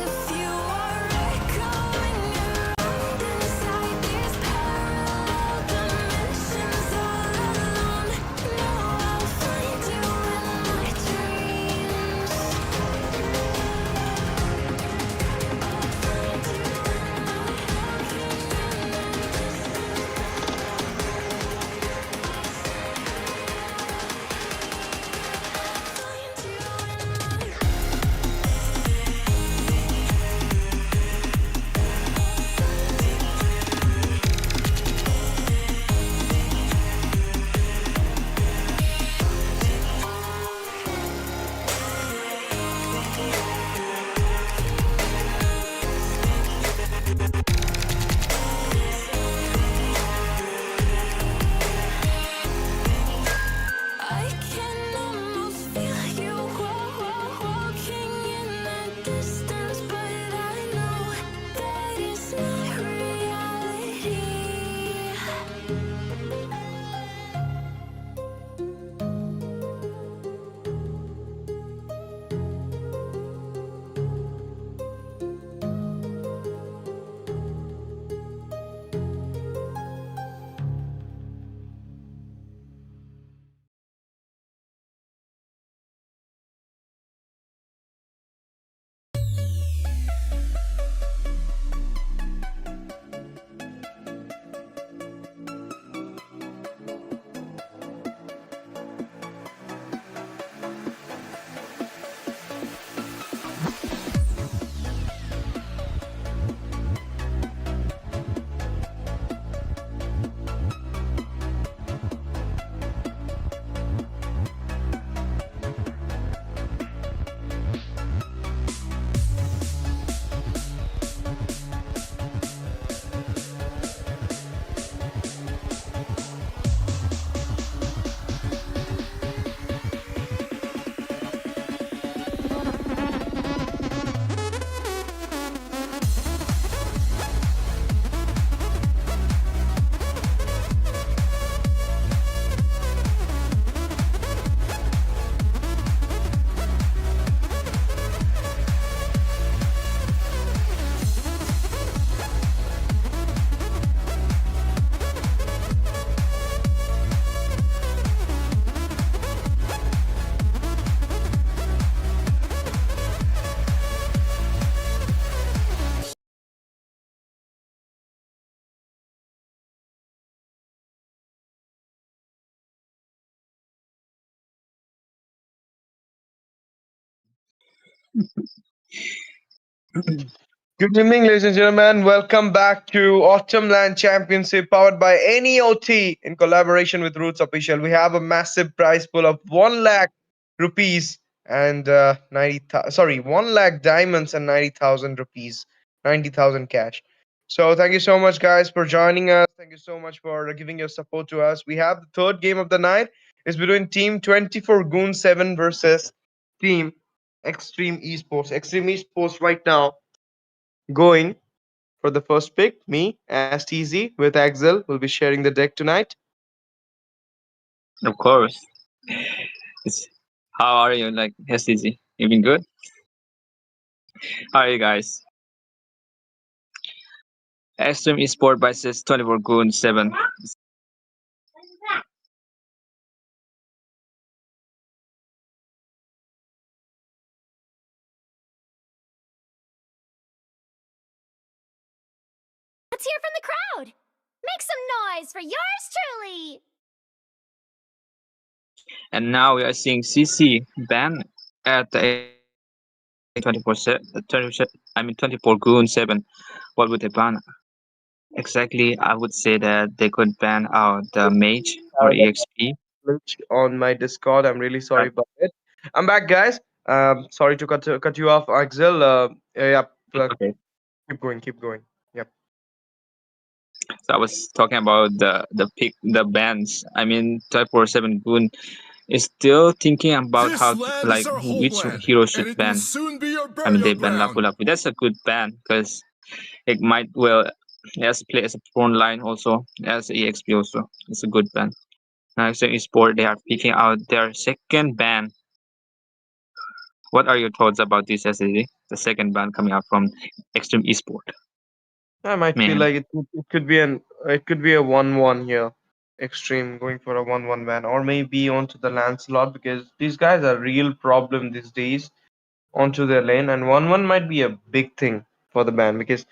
If you are echoing around inside these parallel dimensions all alone, now I'll find you in my dreams. I can almost feel you walking in the distance, but I know that it's not reality. Good evening, ladies and gentlemen. Welcome back to Autumn LAN Championship powered by NEOT in collaboration with Roots Official. We have a massive prize pool of 1 lakh rupees and 1 lakh diamonds and 90,000 rupees, 90,000 cash. So thank you so much, guys, for joining us. Thank you so much for giving your support to us. We have the third game of the night. It's between Team 24 Goon 7 versus Team Extreme Esports. Extreme Esports right now going for the first pick. Me, as TZ, with Axel, will be sharing the deck tonight. Of course. It's, how are you? Like, STZ? You been good? How are you guys? Extreme Esport versus 24 Goon 7. Let's hear from the crowd. Make some noise for yours truly. And now we are seeing CC ban at the 24 Goon 7. What would they ban? Exactly, I would say that they could ban out the mage or EXP. Glitch on my Discord. I'm really sorry about it. I'm back, guys. Sorry to cut you off, Axel. Yeah, Okay. keep going, keep going. Yep. So I was talking about the bans. I mean, 24/7 Goon is still thinking about This how land like is our which homeland, hero and should it will ban. soon be our I mean, they burial ban Lapu ground. Lapu. That's a good ban because it might well as play as a front line also as EXP also. It's a good ban. Now Extreme Esport they are picking out their second ban. What are your thoughts about this SAD? The second ban coming out from Extreme Esport. I might feel Man. like it could be a 1-1 here. Extreme going for a 1-1 ban, or maybe onto the Lancelot because these guys are real problem these days onto their lane, and 1-1 might be a big thing for the ban because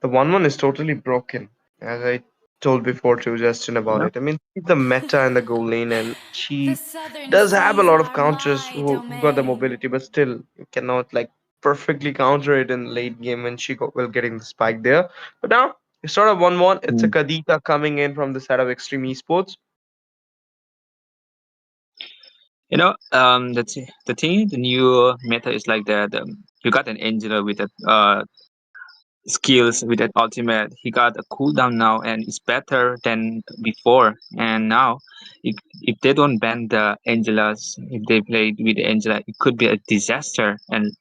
the 1-1 is totally broken, as I told before to Justin about Yeah. it. I mean, she's the meta in the goal lane, and The she southern does have a seas lot of are counters my who got the domain. mobility, but still you cannot like perfectly counter it in late game when she will getting the spike there. But now it's sort of 1-1. It's a Mm. Kadita coming in from the side of Extreme Esports. You know, the thing, the new meta is like that. You got an Angela with a skills with that ultimate. He got a cooldown now and it's better than before. And now, if they don't ban the Angelas, if they played with the Angela, it could be a disaster. And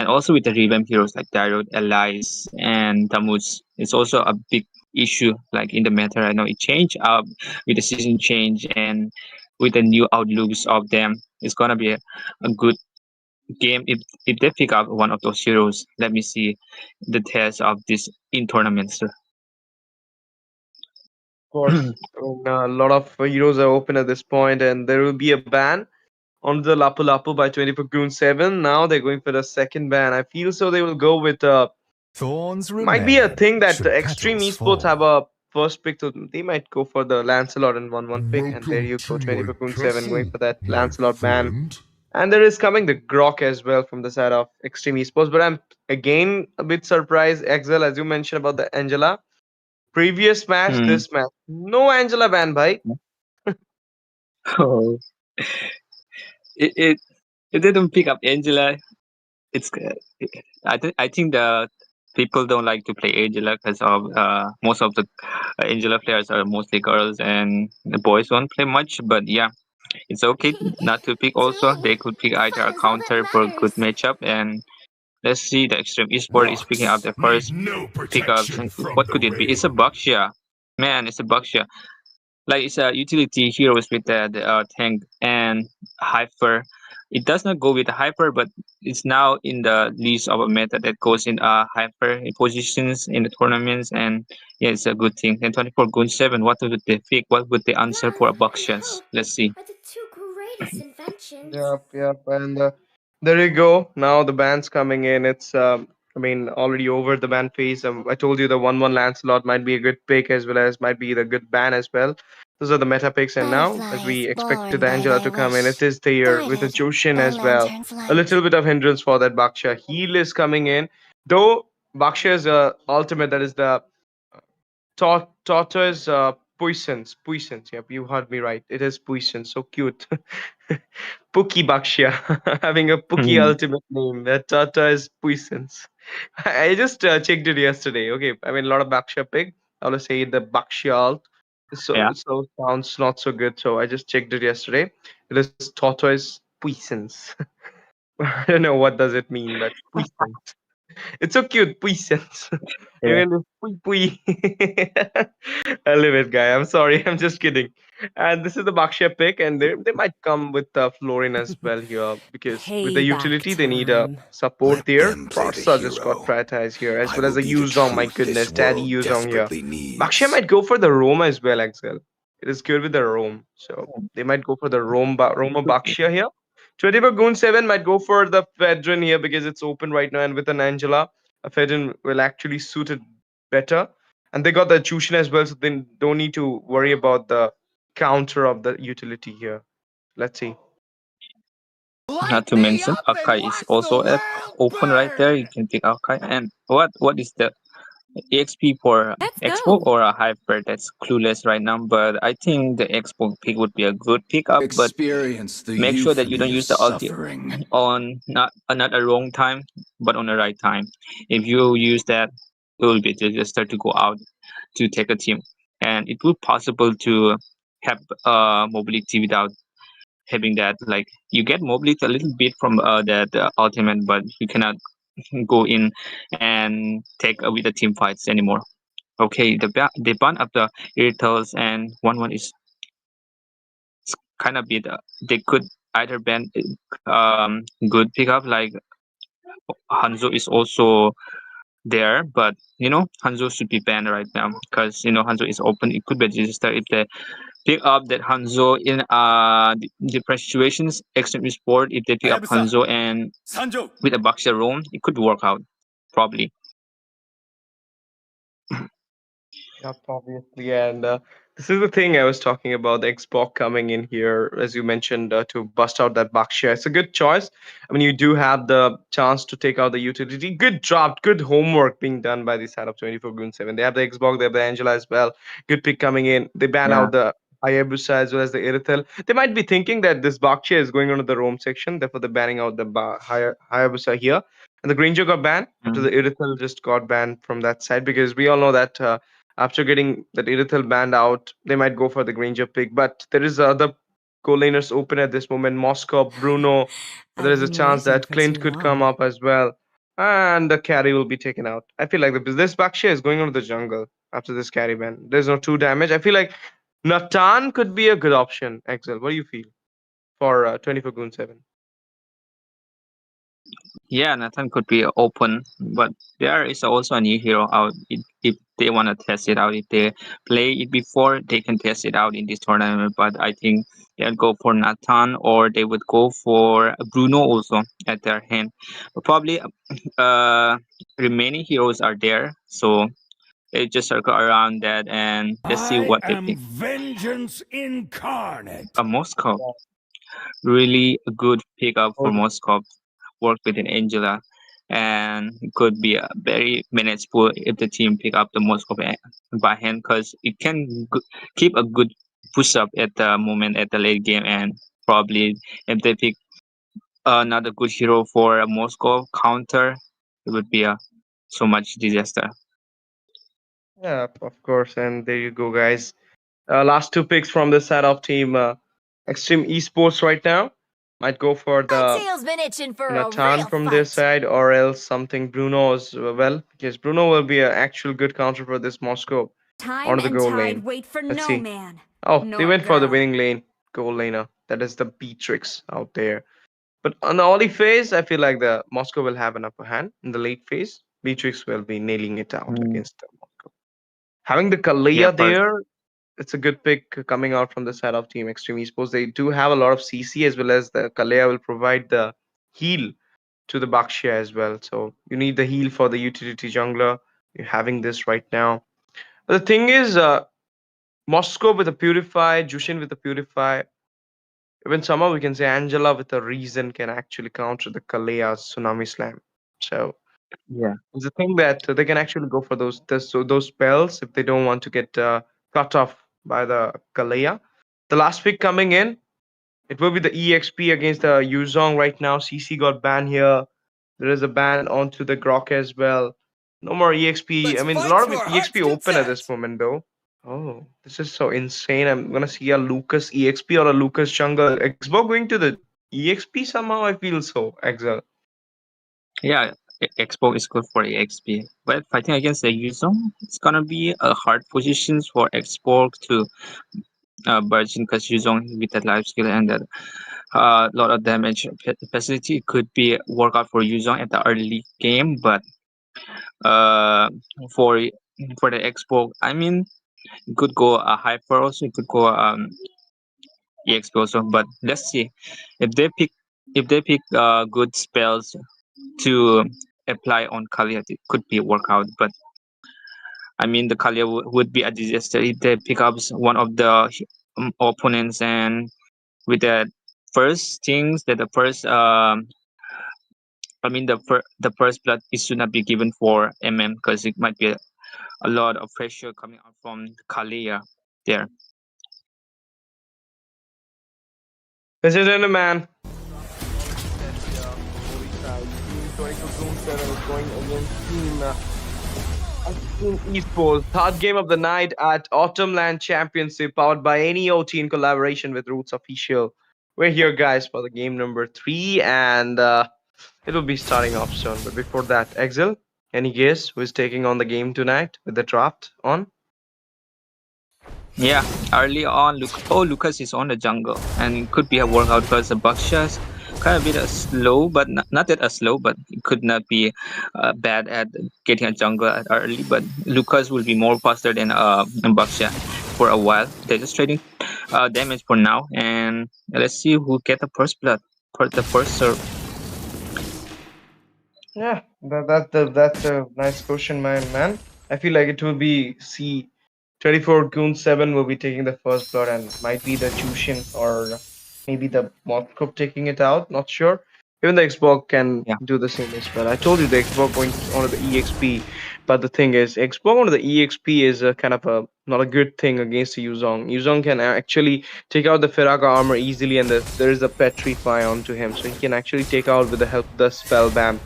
also with the revamp heroes like Daryl, Elias, and Tamus, it's also a big issue. Like in the meta right now, it changed up with the season change and with the new outlooks of them. It's gonna be a good game if they pick up one of those heroes. Let me see the test of this in tournaments. Of course, a lot of heroes are open at this point, and there will be a ban on the Lapu Lapu by 20 for Goon 7. Now they're going for the second ban. I feel so they will go with Thorns might be a remain thing that should the Extreme petals Esports have fall. a first pick, so they might go for the Lancelot in 1-1 pick. And there Welcome you to go, 20 my for Goon 7 going castle, for that my Lancelot ban. friend. And there is coming the Grok as well from the side of Extreme Esports. But I'm again a bit surprised, Axel, as you mentioned about the Angela. Previous match, Hmm. this match, no Angela ban, bhai. Oh, it if they don't pick up Angela, it's I think the people don't like to play Angela because of most of the Angela players are mostly girls and the boys don't play much. But yeah, it's okay not to pick. Also, Me? they could pick The either fun a is all that counter for a good matters. matchup and let's see the Extreme Esport is picking up Rocks the need first no pickups. protection from What the could it be? It's a rain. Buckshia. Man, it's a Buckshia. Like it's a utility heroes with the tank and hyper. It does not go with the hyper, but it's now in the list of a meta that goes in hyper positions in the tournaments, and yeah, it's a good thing. And 24 Goon 7, what would they pick? What would they answer for a Love and Buckshias? hope Let's see. are the two greatest inventions. Yep, yep. And there you go. Now the band's coming in. It's I mean already over the band phase. I told you the 1-1 Lancelot might be a good pick as well as might be the good ban as well. Those are the meta picks, and now as Butterflies we expected born the by Angela thy to come in, it wish, is there with the guided Joshin by as well. lantern A flight. little bit of hindrance for that Baksha. Heal is coming in, though. Bakshia's ultimate, that is the tortoise puissance. Puissance. Yep, you heard me right. It is puissance. So cute. Pookie Bakshia having a Pookie Hmm. ultimate name. That tortoise puissance. I just checked it yesterday. Okay, I mean a lot of Bakshia pick. I will say the Bakshia alt. Yeah. So sounds not so good. So I just checked it yesterday. It is tortoise puissance. I don't know what does it mean, but puissance. It's so cute, puissance. Yeah. Even pui pui. I live it, guy. I'm sorry. I'm just kidding. And this is the Bakshia pick, and they might come with Florin as well here because with the Payback utility they need a time. support Let there. them play the Farsa just got hero. prioritized here, as I well as will the be the Yuzong. My truth goodness, this Daddy world Yuzong here. desperately Bakshia needs. might go for the Rome as well, Axel. It is good with the Rome, so they might go for the Roma Bakshia here. 24 Goon 7 might go for the Fedrin here because it's open right now, and with an Angela, a Fedrin will actually suit it better. And they got the Chushin as well, so they don't need to worry about the counter of the utility here. Let's see. Not to mention, Akai is also at open right there. You can pick Akai. And what is the EXP for Let's Expo go. or a Hyper? That's clueless right now. But I think the Expo pick would be a good pickup. But Experience the make sure that you don't euphony of use the ulti suffering. on not a wrong time, but on the right time. If you use that, it will be just start to go out to take a team, and it will possible to have mobility without having that. Like you get mobility a little bit from that ultimate, but you cannot go in and take with the team fights anymore. Okay, the ban of the irritals and 1-1 is kind of bit. They could either ban good pickup like Hanzo is also there, but Hanzo should be banned right now because Hanzo is open. It could be registered if they pick up that Hanzo in different situations. Extreme sport, if they pick up Hanzo and with a Baxter roam, it could work out probably. Yep, obviously. And this is the thing I was talking about, the Xbox coming in here, as you mentioned, to bust out that Bakshia. It's a good choice. I mean, you do have the chance to take out the utility. Good job, good homework being done by the side of 24 Goon 7. They have the Xbox, they have the Angela as well. Good pick coming in. They ban Yeah. out the Hayabusa as well as the Irithel. They might be thinking that this Bakshia is going on to the Rome section, therefore they're banning out the Hayabusa here. And the Granger got banned after the Irithel just got banned from that side because we all know that after getting that Irithel banned out, they might go for the Granger pick. But there is other goal laners open at this moment. Moscow, Bruno. There I've is a been chance waiting that for Clint too could come long. up as well. And the carry will be taken out. I feel like this Bakshia is going on to the jungle after this carry ban. There's no 2 damage. I feel like Natan could be a good option, Axel. What do you feel for 24 Goon 7? Yeah, Nathan could be open, but there is also a new hero out. If they want to test it out, if they play it before, they can test it out in this tournament. But I think they'll go for Nathan or they would go for Bruno also at their hand. But probably remaining heroes are there, so they just circle around that and let's see I what they am pick. vengeance incarnate. Moscow, really a good pickup for Moscow. Work with an Angela, and it could be a very manageable if the team pick up the most of it by hand because it can keep a good push up at the moment at the late game, and probably if they pick another good hero for a Moscow counter, it would be a so much disaster. Yeah, of course. And there you go, guys. Last 2 picks from this side of team Extreme Esports right now. Might go for My the tail's been itching for a Natan real from their fight. side, or else something Bruno as well, because Bruno will be an actual good counter for this Moscow Time onto the and goal tide lane. wait for Let's no see. man. Oh, they Nor went for the girl. winning lane goal laner. That is the Beatrix out there. But on the early phase, I feel like the Moscow will have an upper hand. In the late phase, Beatrix will be nailing it out Mm. against the Moscow. Having the Yeah, Kalia but there, it's a good pick coming out from the side of Team Extreme Esports. They do have a lot of CC as well as the Kalia will provide the heal to the Bakshia as well. So you need the heal for the utility jungler. You're having this right now. But the thing is, Moscow with a Purify, Jushin with a Purify, even somehow we can say Angela with a reason can actually counter the Kalea's Tsunami Slam. So Yeah. It's the thing that they can actually go for those spells if they don't want to get cut off by the Kalea. The last pick coming in, it will be the EXP against the Yuzong right now. CC got banned here. There is a ban onto the Grok as well. No more EXP. I mean, a lot of EXP open at this moment though. Oh, this is so insane. I'm gonna see a Lucas EXP or a Lucas jungle. Xbox going to the EXP somehow. I feel so. Exile. Yeah, Expo is good for EXP, but fighting against the Yuzong, it's gonna be a hard position for Expo to Virgin, because Yuzong with that life skill and that lot of damage facility could be work out for Yuzong at the early game, but uh, for for the Expo, I mean, it could go a Hyper also, it could go EXP also, but let's see if they pick good spells to apply on Kalia, it could be workout. But I mean, the Kalia would be a disaster if they pick up one of the opponents, and with the first things that the first I mean the first blood is should not be given for because it might be a lot of pressure coming out from Kalia there. This is in a man. Going against Team eSports. Third game of the night at Autumn Land Championship, powered by NEOT in collaboration with Roots Official. We're here, guys, for the game number 3, and it will be starting off soon. But before that, Exil, any guess who is taking on the game tonight with the draft on? Yeah, early on, Lucas is on the jungle, and it could be a workout because the Bucksha's kind of a bit slow, but not that slow, but it could not be bad at getting a jungle at early. But Lucas will be more faster than Bucksha for a while. They're just trading damage for now, and let's see who get the first blood for the first serve. Yeah, that's a nice question, man. I feel like it will be C24 Goon 7 will be taking the first blood, and might be the Chushin or maybe the Motkop taking it out. Not sure. Even the Xbox can do the same as well. I told you the Xbox going onto the EXP, but the thing is, Xbox onto the EXP is a kind of a not a good thing against the Yuzong. Yuzong can actually take out the Firaga armor easily, and there is a Petrify onto him, so he can actually take out with the help of the spell bam.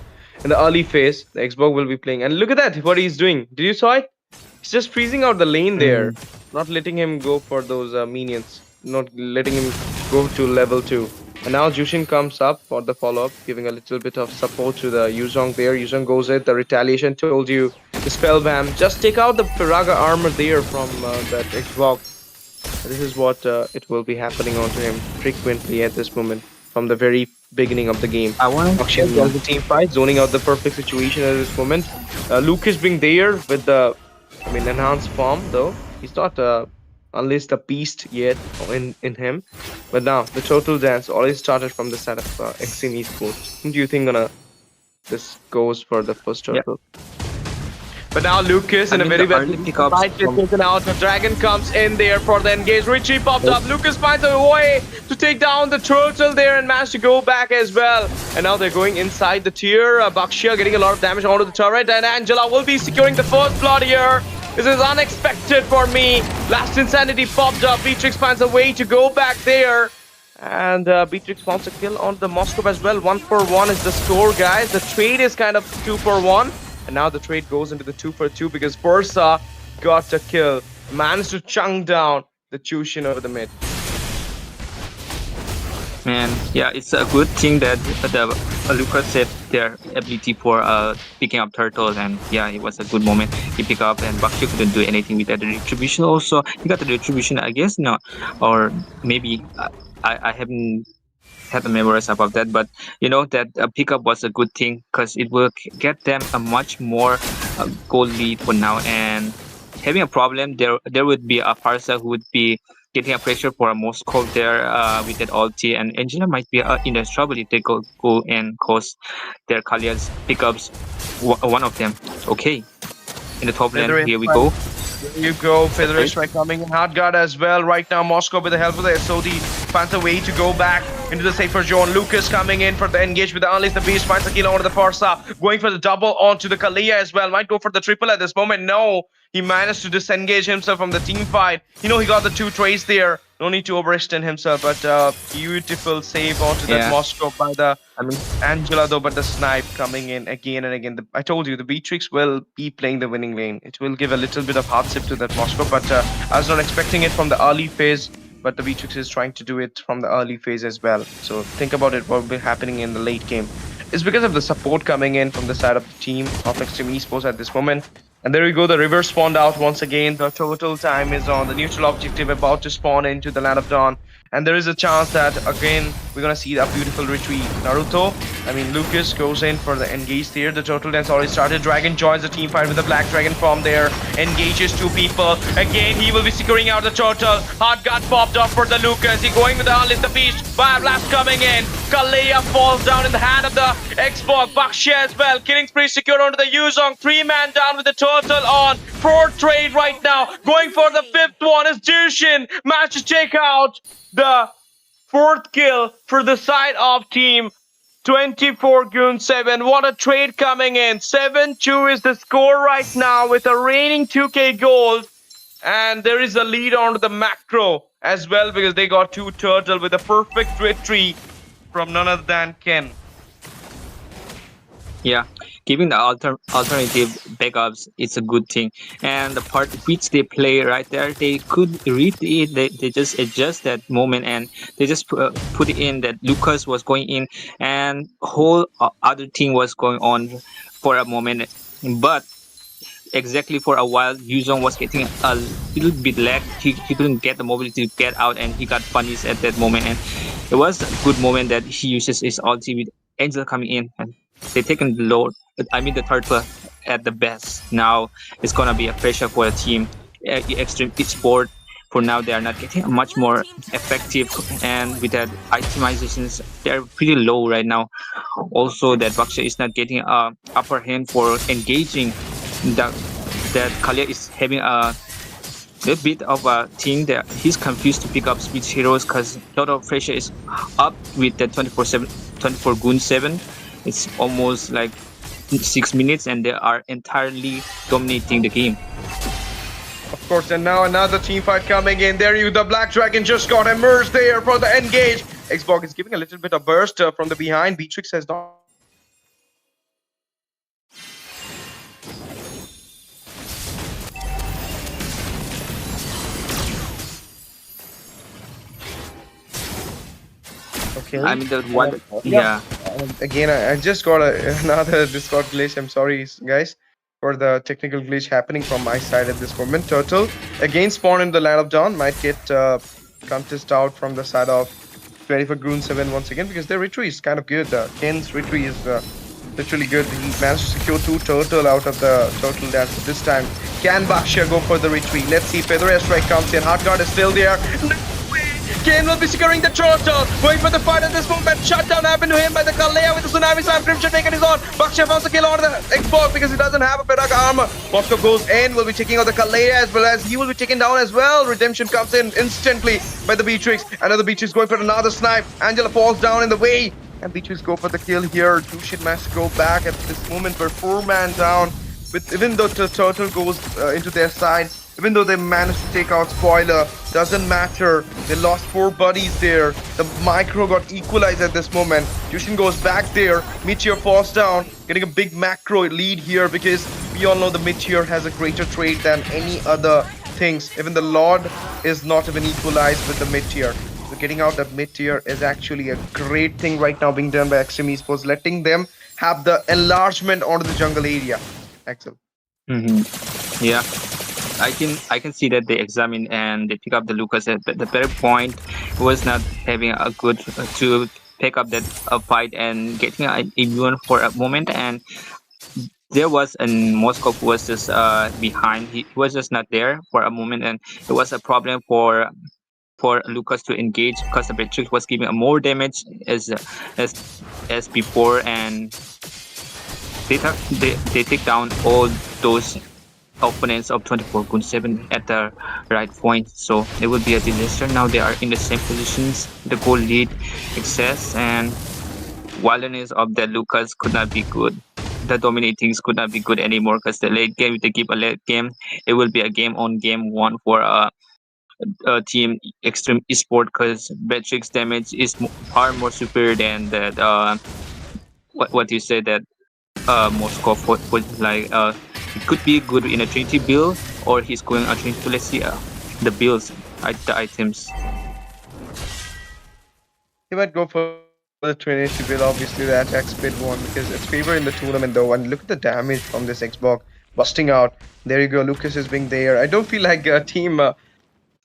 In the early phase, the Xbox will be playing, and look at that! What he's doing. Did you saw it? He's just freezing out the lane there, not letting him go for those minions, not letting him go to level 2. And now Jushin comes up for the follow-up, giving a little bit of support to the Yuzong there. Yuzong goes it, the retaliation told you, the spell bam. Just take out the Firaga armor there from that Xbox. This is what it will be happening onto him frequently at this moment, from the very beginning of the game. I want to the team fight, zoning out the perfect situation at this moment. Lucas being there with the enhanced form though. He's not unleashed a beast yet in him. But now the total dance already started from the side of Extreme Esports. Who do you think this goes for the first turtle? But now Lucas in a very bad fight gets taken out. The dragon comes in there for the engage. Richie popped up. Lucas finds a way to take down the turtle there and managed to go back as well. And now they're going inside the tier. Bakshia getting a lot of damage onto the turret, and Angela will be securing the first blood here. This is unexpected for me. Last Insanity popped up. Beatrix finds a way to go back there. And Beatrix finds a kill on the Moscow as well. 1-for-1 is the score, guys. The trade is kind of 2-for-1. And now the trade goes into the 2-for-2 because Bursa got a kill. Managed to chunk down the Chushin over the mid. Man, yeah, it's a good thing that the Lucas said their ability for picking up turtles, and yeah, it was a good moment. He picked up, and Bakshi couldn't do anything with that. The retribution also, he got the retribution, I guess, no, or maybe I haven't had the memories about that, but you know that pickup was a good thing because it will get them a much more goal lead for now. And having a problem, there would be a Parsa who would be getting a pressure for a Moscow there with that ulti, and Angela might be in the trouble if they go and cause their Kalia's pickups one of them. Okay, in the top lane, here we go. There you go, Feather Airstrike coming in. Hard guard as well. Right now, Moscow with the help of the SOD finds a way to go back into the safer zone. Lucas coming in for the engage with the Unleash the Beast. Finds a kill onto the Farsa. Going for the double onto the Kalia as well. Might go for the triple at this moment. No, he managed to disengage himself from the team fight. He got the 2 trays there. No need to overextend himself, but beautiful save onto that Moscow by the Angela though, but the snipe coming in again and again. I told you, the Beatrix will be playing the winning lane. It will give a little bit of hardship to that Moscow, but I was not expecting it from the early phase, but the Beatrix is trying to do it from the early phase as well. So think about it, what will be happening in the late game. It's because of the support coming in from the side of the team of Extreme Esports at this moment. And there we go, the river spawned out once again. The total time is on. The neutral objective about to spawn into the Land of Dawn. And there is a chance that, again, we're going to see that beautiful retreat. Lucas goes in for the engage there. The total dance already started. Dragon joins the team fight with the Black Dragon from there. Engages 2 people. Again, he will be securing out the total. Hard guard popped off for the Lucas. He going with the Unleash the Beast. Fire blast coming in. Kalea falls down in the hand of the Xbox. Bakshi as well. Killing spree secured onto the Yuzong. 3-man down with the total on. 4th trade right now. Going for the 5th one is Jushin. Managed to take out the 4th kill for the side of team 24 Goon 7. What a trade coming in. 7-2 is the score right now with a reigning 2k gold. And there is a lead onto the macro as well because they got 2 turtle with a perfect victory from none other than Ken. Yeah, giving the alternative backups is a good thing, and the part which they play right there, they could read it. They just adjust that moment and they just put it in that Lucas was going in and whole other thing was going on for a moment, but exactly for a while Yuzong was getting a little bit lag. He couldn't get the mobility to get out and he got punished at that moment, and it was a good moment that he uses his ulti with Angel coming in and they taken the load. The turtle at the best. Now it's gonna be a pressure for the team. Extreme Esports for now they are not getting much more effective, and with that itemizations they're pretty low right now. Also that Baksha is not getting upper hand for engaging. That Kalia is having a little bit of a thing that he's confused to pick up speed heroes because lot of pressure is up with the 24 Goon 7. It's almost like 6 minutes and they are entirely dominating the game. Of course, and now another team fight coming in. There you, the Black Dragon just got immersed there for the engage. Xbox is giving a little bit of burst from the behind. Beatrix has not. Okay. The one, yeah. Again, I just got another Discord glitch. I'm sorry, guys, for the technical glitch happening from my side at this moment. Turtle again spawned in the Land of Dawn. Might get contest out from the side of 24 Goon 7 once again because their retreat is kind of good. Ken's retreat is literally good. He managed to secure 2 turtle out of the turtle dance. But this time, can Baksha go for the retreat? Let's see. Feather Airstrike comes in. Hard guard is still there. Ken will be securing the turtle. Going for the fight at this moment. Shutdown happened to him by the Kalea with the Tsunami Slam. Crimson taken his on. Baksha found the kill on the Xbox because he doesn't have a Perak armor. Moscow goes in. Will be taking out the Kalea as well as he will be taken down as well. Redemption comes in instantly by the Beatrix. Another Beatrix going for another snipe. Angela falls down in the way. And Beatrix go for the kill here. Jushin must go back at this moment. We're 4-man down. But even though the turtle goes into their side, even though they managed to take out Spoiler, doesn't matter. They lost 4 buddies there. The micro got equalized at this moment. Jushin goes back there. Meteor falls down, getting a big macro lead here because we all know the Meteor has a greater trade than any other things. Even the Lord is not even equalized with the Meteor. So getting out that Meteor is actually a great thing right now being done by Extreme Esports, letting them have the enlargement onto the jungle area. Axel. Yeah. I can see that they examine and they pick up the Lucas at the better point was not having a good to pick up that fight and getting immune for a moment, and there was in Moscow who was just behind. He was just not there for a moment, and it was a problem for Lucas to engage because the Beatrix was giving more damage as before, and they take down all those opponents of 24 Goon 7 at the right point. So it will be a disaster. Now they are in the same positions. The goal lead excess and wilderness of the Lucas could not be good. The dominatings could not be good anymore because the late game, if they keep a late game, it will be a game on game one for team Extreme Esport because Beatrix damage is far more superior than that. What you say that Moscow for like it could be good in a Trinity build or he's going a Trinity. Let's see the builds, the items. He might go for the Trinity build, obviously the attack speed one, because it's favor in the tournament though. And look at the damage from this Xbox busting out. There you go, Lucas is being there. I don't feel like team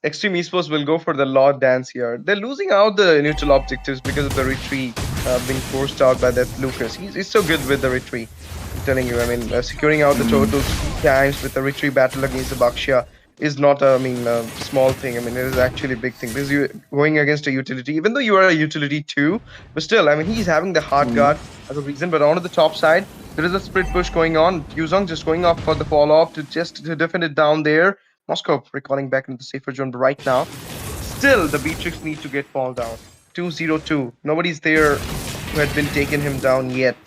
Extreme Esports will go for the Lord dance here. They're losing out the neutral objectives because of the retreat being forced out by that Lucas. He's so good with the retreat. I'm telling you, I mean, securing out the totals 3 times with the retreat battle against the Bakshia is not a small thing. I mean, it is actually a big thing. This is you going against a utility, even though you are a utility too, but still, I mean, he's having the hard guard as a reason. But onto the top side, there is a split push going on. Yuzong just going off for the fall off to defend it down there. Moscow recalling back into the safer zone, but right now, still the Beatrix need to get fall down. 2-0-2. Nobody's there who had been taking him down yet.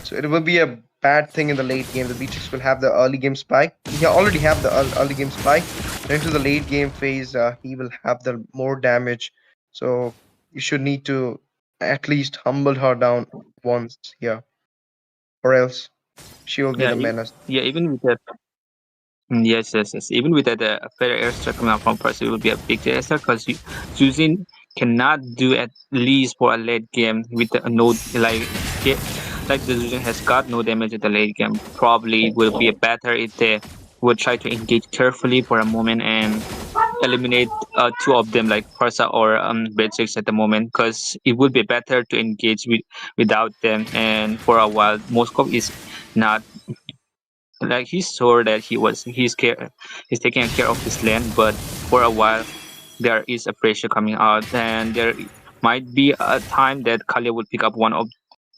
So it will be a bad thing in the late game. The Beatrix will have the early game spike. He already have the early game spike. Then into the late game phase, he will have the more damage. So you should need to at least humble her down once here, or else she will be the menace. Yeah, even with that. Yes. Even with that, fair airstrike coming out from Percy will be a big disaster because Suzin cannot do at least for a late game with the no like the Suzin has got no damage at the late game. Probably will be better if they would try to engage carefully for a moment and eliminate two of them like Persa or Beatrix at the moment because it would be better to engage without them and for a while. Moscow is not like he's sure that he's taking care of his land, but for a while there is a pressure coming out and there might be a time that Kalia would pick up one of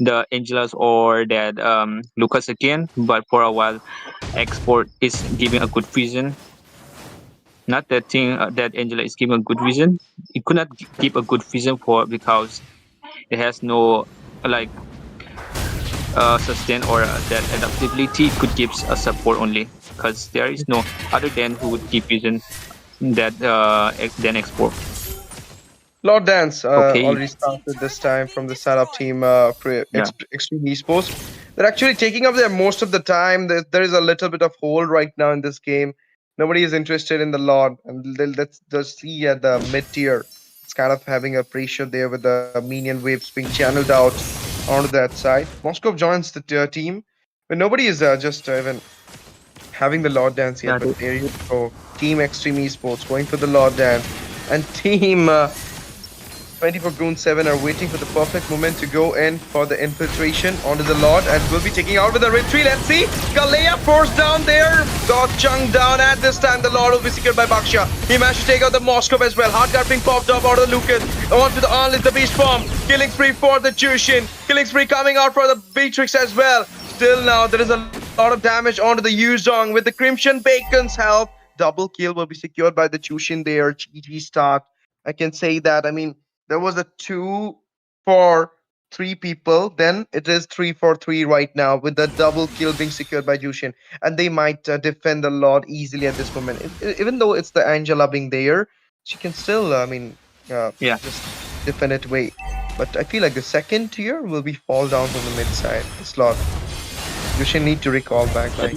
the Angelas or that Lucas again, but for a while export is giving a good reason. Not that thing that Angela is giving a good reason. It could not give a good reason for because it has no like sustain or that adaptability could give a support only because there is no other than who would give vision that then export. Lord Dance Okay. already started this time from the setup team Extreme Esports. They're actually taking up their most of the time. There is a little bit of hold right now in this game. Nobody is interested in the Lord, and let's just see at the mid tier. It's kind of having a pressure there with the minion waves being channeled out onto that side. Moscow joins the team, but nobody is just even having the Lord Dance yet. But there you go, Team Extreme Esports going for the Lord Dance, and Team 24 Goon 7 are waiting for the perfect moment to go in for the infiltration onto the Lord and will be taking out with a retreat. Let's see. Galea forced down there. Got chunked down at this time. The Lord will be secured by Baksha. He managed to take out the Moscow as well. Hard guard being popped up out of the Lucas. On to the Unleash the Beast Bomb. Killing spree for the Jushin. Killing spree coming out for the Beatrix as well. Still now there is a lot of damage onto the Yuzong with the Crimson Bacon's help. Double kill will be secured by the Jushin there. GG start. I can say that. I mean, there was a 2 for 3 people, then it is 3 for 3 right now with the double kill being secured by Jushin, and they might defend the Lord easily at this moment. Even though it's the Angela being there, she can still, just defend it away. But I feel like the second tier will be fall down from the mid side. This Lord, Jushin need to recall back. Like.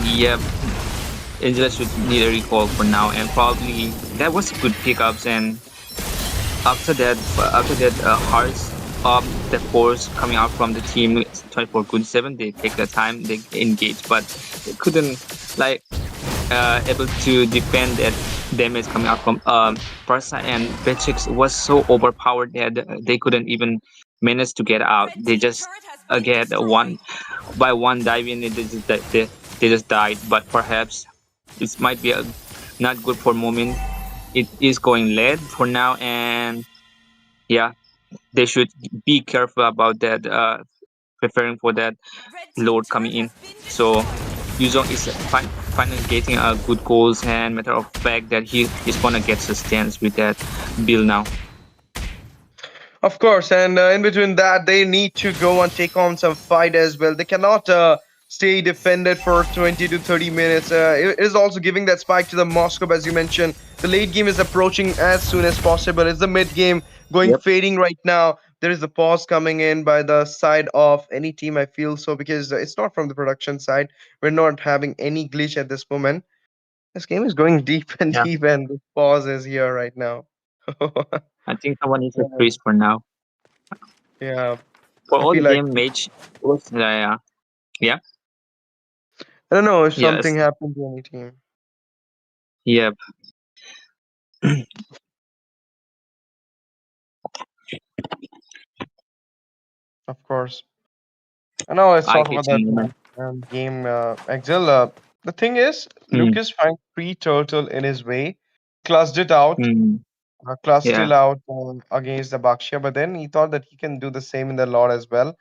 Yep. Angela should need a recall for now, and probably that was good pickups and. After that, hearts of the force coming out from the team 24 Goon 7, they take the time, they engage, but they couldn't able to defend that damage coming out from Persa and Beatrix was so overpowered that they couldn't even manage to get out. They just get one by one dive in, they just died. But perhaps it might be not good for moment. It is going late for now, and yeah, they should be careful about that, preparing for that load coming in. So Yuzong is finally getting good goals, and matter of fact that his opponent gets a stance with that build now. Of course, and in between that, they need to go and take on some fight as well. They cannot stay defended for 20 to 30 minutes. It is also giving that spike to the Moscow, as you mentioned. The late game is approaching as soon as possible. It's the mid game going fading right now. There is a pause coming in by the side of any team, I feel so, because it's not from the production side. We're not having any glitch at this moment. This game is going deep and Yeah. deep, and the pause is here right now. I think someone needs a freeze for now. Yeah. For I all the feel like game mage was yeah. I don't know if Yes. something happened to any team. Yep. Of course. And now let's I talk hate about that moment. game, Exil. The thing is, Lucas finds free turtle in his way, clutched it out, clutched Yeah. it out against the Bakshia, but then he thought that he can do the same in the Lord as well.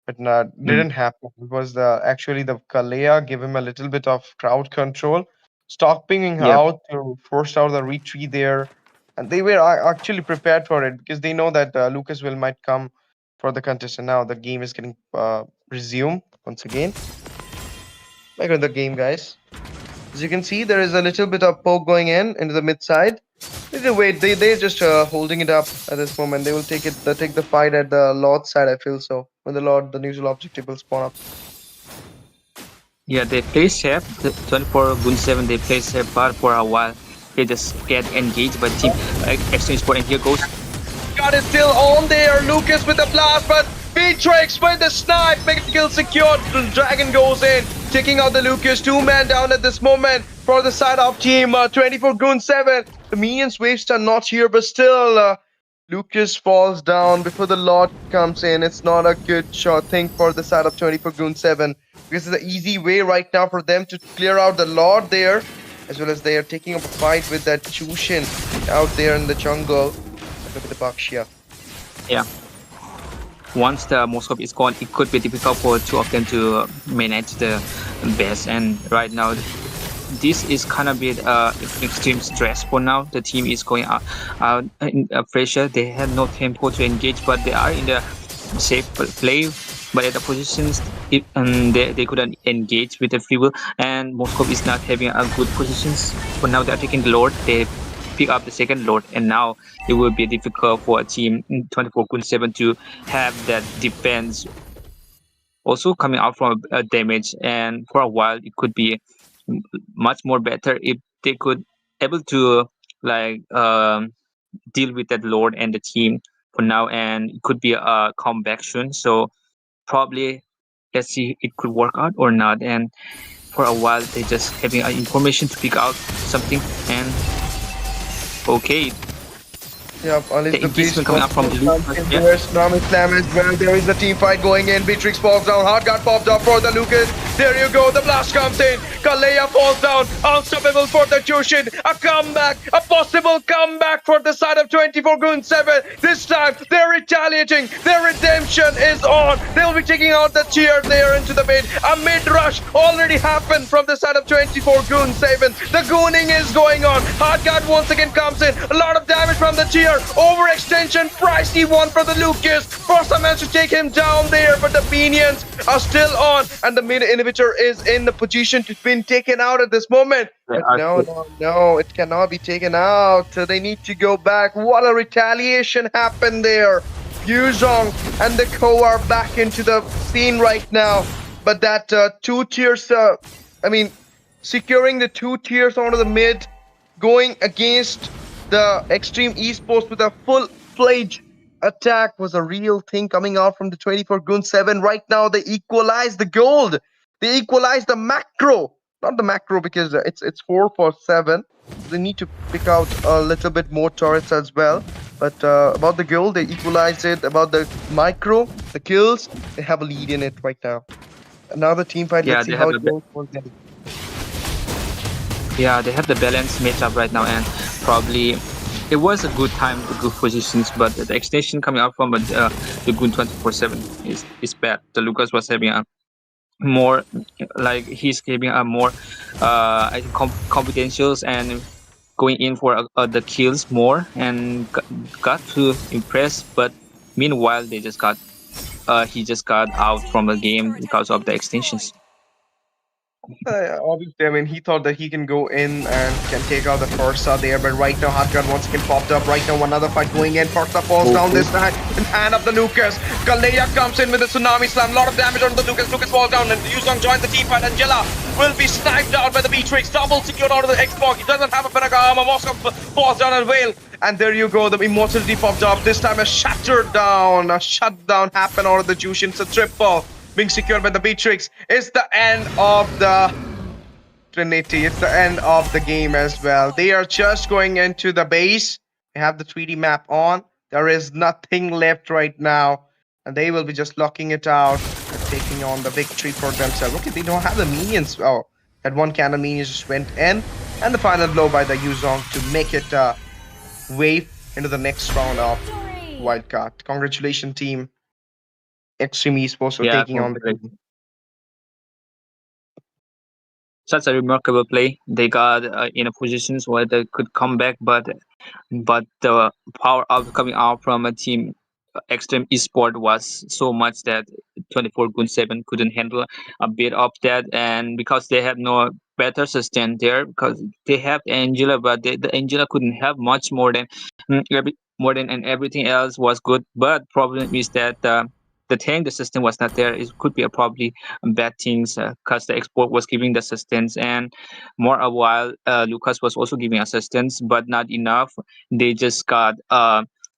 But didn't happen. It was actually the Kalea gave him a little bit of crowd control, stopping him Yep. out to force out the retreat there, and they were actually prepared for it because they know that Lucas will might come for the contest. And now the game is getting resumed once again. Back on the game, guys. As you can see, there is a little bit of poke going in into the mid side. They wait. They're just holding it up at this moment. They will take it. They take the fight at the Lord side. I feel so. When the Lord, the neutral objective will spawn up. Yeah, they play safe. The 24 Goon 7, they play safe, but for a while they just get engaged by team Extreme Sport, and here goes. Got it still on there. Lucas with the blast, but Beatrix with the snipe, makes the kill secured. The Dragon goes in, taking out the Lucas. 2-man down at this moment for the side of team 24 Goon 7. The minions waves are not here, but still Lucas falls down before the Lord comes in. It's not a good shot thing for the side of 24 Goon 7 because it's the easy way right now for them to clear out the Lord there, as well as they are taking up a fight with that Chushin out there in the jungle. Look at the Bakshia. Yeah. Once the Moscow is gone, it could be difficult for two of them to manage the base. And right now, this is kind of bit extreme stress for now. The team is going out in pressure. They have no tempo to engage, but they are in the safe play. But at the positions, they couldn't engage with the free will. And Moscow is not having a good positions. For now, they are taking the Lord. They pick up the second Lord, and now it will be difficult for a team 24 Goon 7 to have that defense also coming out from damage. And for a while, it could be much more better if they could able to like deal with that Lord and the team for now, and it could be a comeback soon. So probably let's see it could work out or not. And for a while, they just having information to pick out something, and okay. Yeah, The engagement coming up from the Lucas. Yeah. There's Tsunami Slam as well. There is a team fight going in. Beatrix falls down. Hard guard popped up for the Lucas. There you go. The blast comes in. Kalea falls down. Unstoppable for the Chushin. A comeback. A possible comeback for the side of 24 Goon 7. This time, they're retaliating. Their redemption is on. They'll be taking out the tier there into the mid. A mid rush already happened from the side of 24 Goon 7. The gooning is going on. Hard guard once again comes in. A lot of damage from the tier. Overextension, pricey one for the Lucas. Forza managed to take him down there, but the minions are still on, and the mid inhibitor is in the position to be taken out at this moment. But no, it cannot be taken out. They need to go back. What a retaliation happened there. Yuzong and the Co are back into the scene right now. But that 2 tiers, securing the 2 tiers onto the mid, going against the Extreme Esports with a full-fledged attack was a real thing coming out from the 24 Goon 7. Right now, they equalize the gold. They equalize the macro. Not the macro because it's 4 for 7. They need to pick out a little bit more turrets as well. But about the gold, they equalized it. About the micro, the kills, they have a lead in it right now. Another team fight. Yeah, let's see how it goes for them. Yeah, they have the balance matchup right now, and probably it was a good time, good positions, but the extension coming out from the Goon 24/7 is bad. The Lucas was having a more, like he's giving a more I think confidentials and going in for the kills more and got to impress. But meanwhile, they just got he just got out from the game because of the extensions. Obviously, I mean, he thought that he can go in and can take out the Forza there, but right now, Hardguard once again popped up. Right now, another fight going in. Forza falls down this time in hand of the Lucas. Kalea comes in with a tsunami slam. A lot of damage on the Lucas. Lucas falls down, and Yuzong joins the team fight. Angela will be sniped out by the Beatrix. Double secured out of the Xbox. He doesn't have a Penagama. Moscow falls down and Vale. And there you go. The immortality popped up. This time, a shutdown. A shutdown happened out of the Jushin. It's a triple being secured by the Beatrix. It's the end of the Trinity. It's the end of the game as well. They are just going into the base. They have the 3D map on. There is nothing left right now. And they will be just locking it out and taking on the victory for themselves. Okay, they don't have the minions. Oh, that one cannon minion just went in. And the final blow by the Yuzong to make it wave into the next round of wildcard. Congratulations, team. Extreme Esports for Yeah, taking on the game. such a remarkable play. They got in a positions where they could come back, but the power of coming out from a team extreme esport was so much that 24 Gun 7 couldn't handle a bit of that. And because they have no better sustain there, because they have Angela, but the Angela couldn't have much more than more than, and everything else was good. But problem is that the thing, the system was not there. It could be a probably bad things because the export was giving the assistance, and more a while Lucas was also giving assistance, but not enough. They just got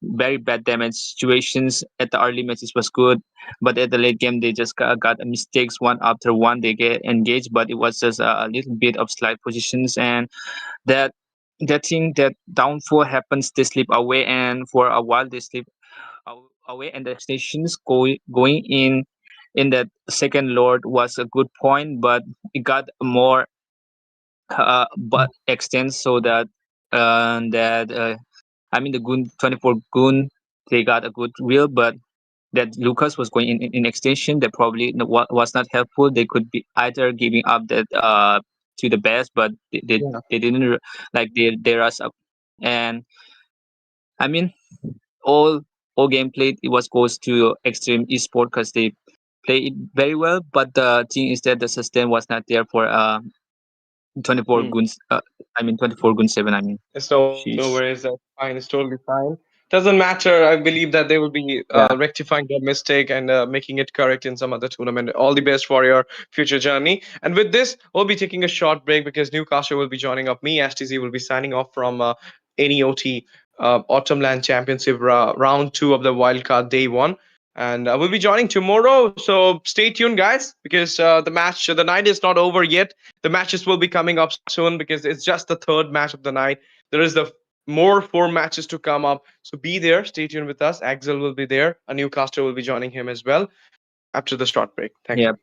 very bad damage situations. At the early matches was good, but at the late game they just got mistakes one after one. They get engaged, but it was just a little bit of slight positions, and that that thing, that downfall happens. They slip away, and for a while they slip away, and the stations going in that second lord was a good point, but it got more but extends, so that I mean the goon 24 goon, they got a good wheel, but that Lucas was going in extension, that probably was not helpful. They could be either giving up that to the best, but Yeah. they didn't like they rush up. And I mean all gameplay it was goes to extreme esport because they play it very well, but the thing is that the system was not there for 24 Hmm. goons. I mean 24 goon 7. I mean, It's no sheesh. worries. That's fine. It's totally fine. Doesn't matter. I believe that they will be Yeah. rectifying their mistake and making it correct in some other tournament. All the best for your future journey. And with this, we'll be taking a short break because Newcastle will be joining up. Me, STZ, will be signing off from NEOT Autumn Land Championship round 2 of the wildcard day 1. And we'll be joining tomorrow. So stay tuned, guys, because the night is not over yet. The matches will be coming up soon because it's just the third match of the night. There is the more 4 matches to come up. So be there. Stay tuned with us. Axel will be there. A newcaster will be joining him as well after the short break. Thank Yeah. you.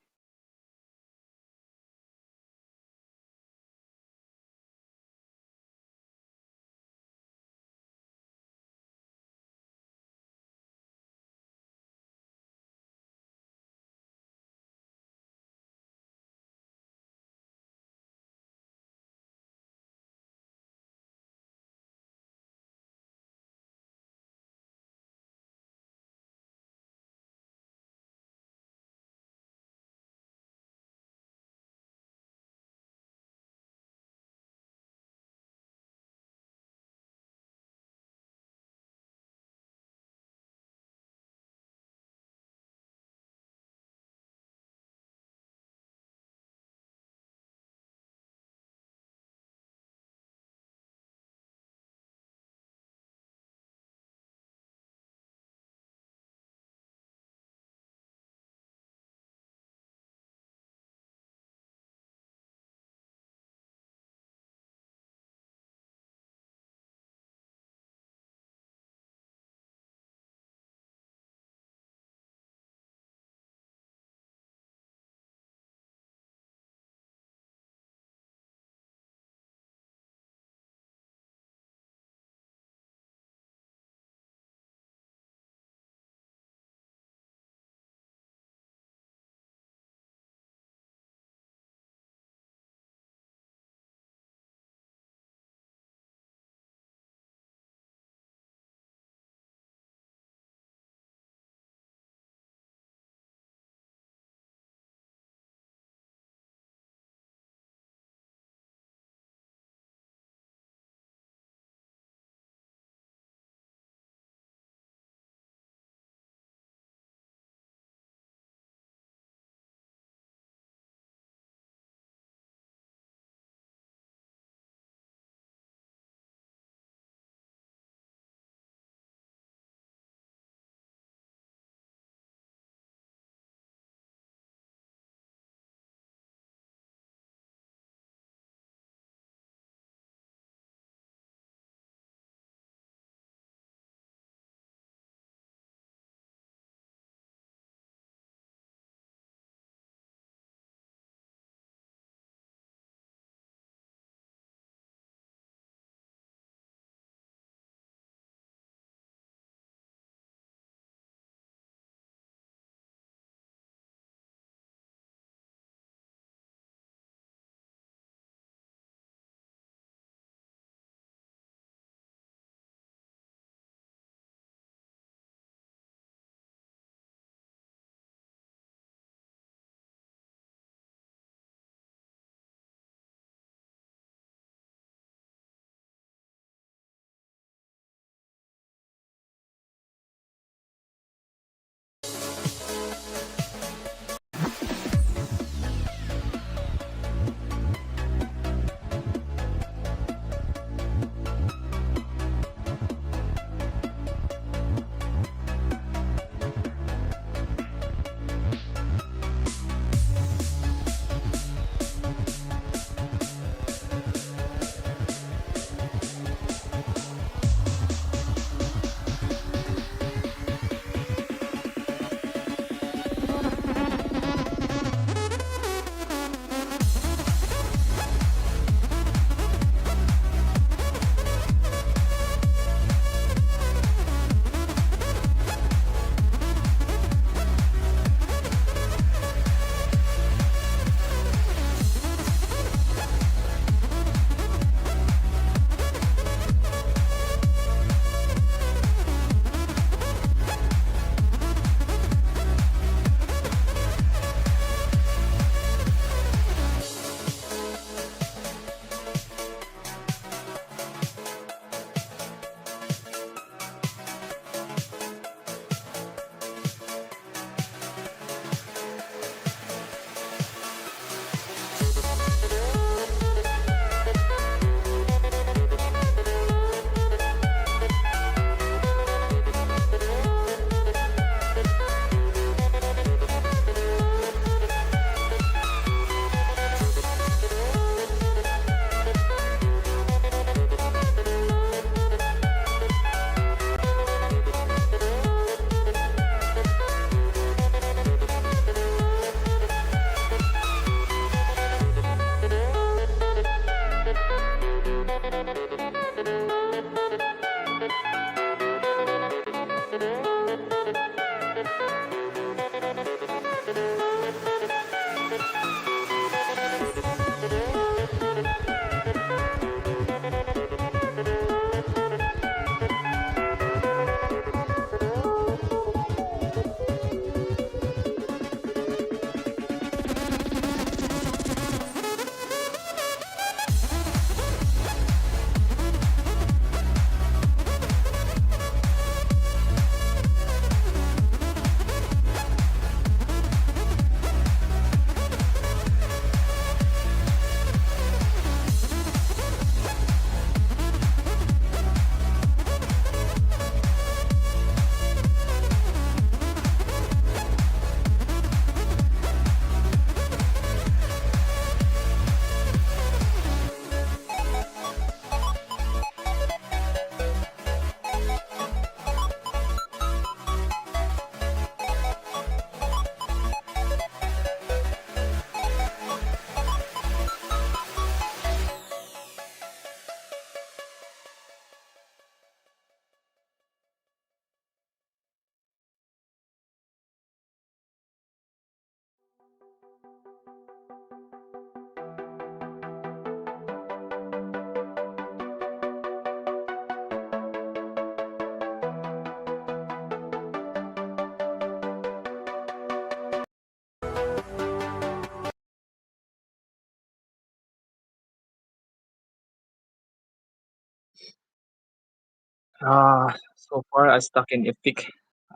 So far I stuck in Epic.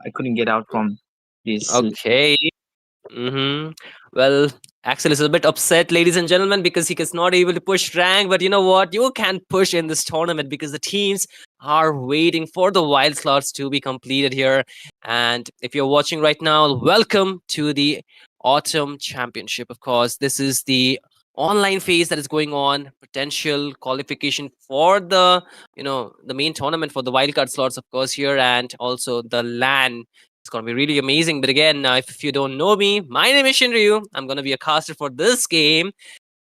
I couldn't get out from this. Okay. Mm-hmm. Well, Axel is a bit upset, ladies and gentlemen, because he is not able to push rank. But you know what? You can push in this tournament because the teams are waiting for the wild slots to be completed here. And if you're watching right now, welcome to the Autumn Championship. Of course, this is the online phase that is going on, potential qualification for the the main tournament for the wildcard slots, of course, here, and also the LAN. It's gonna be really amazing. But again, if you don't know me, my name is Shinryu. I'm gonna be a caster for this game,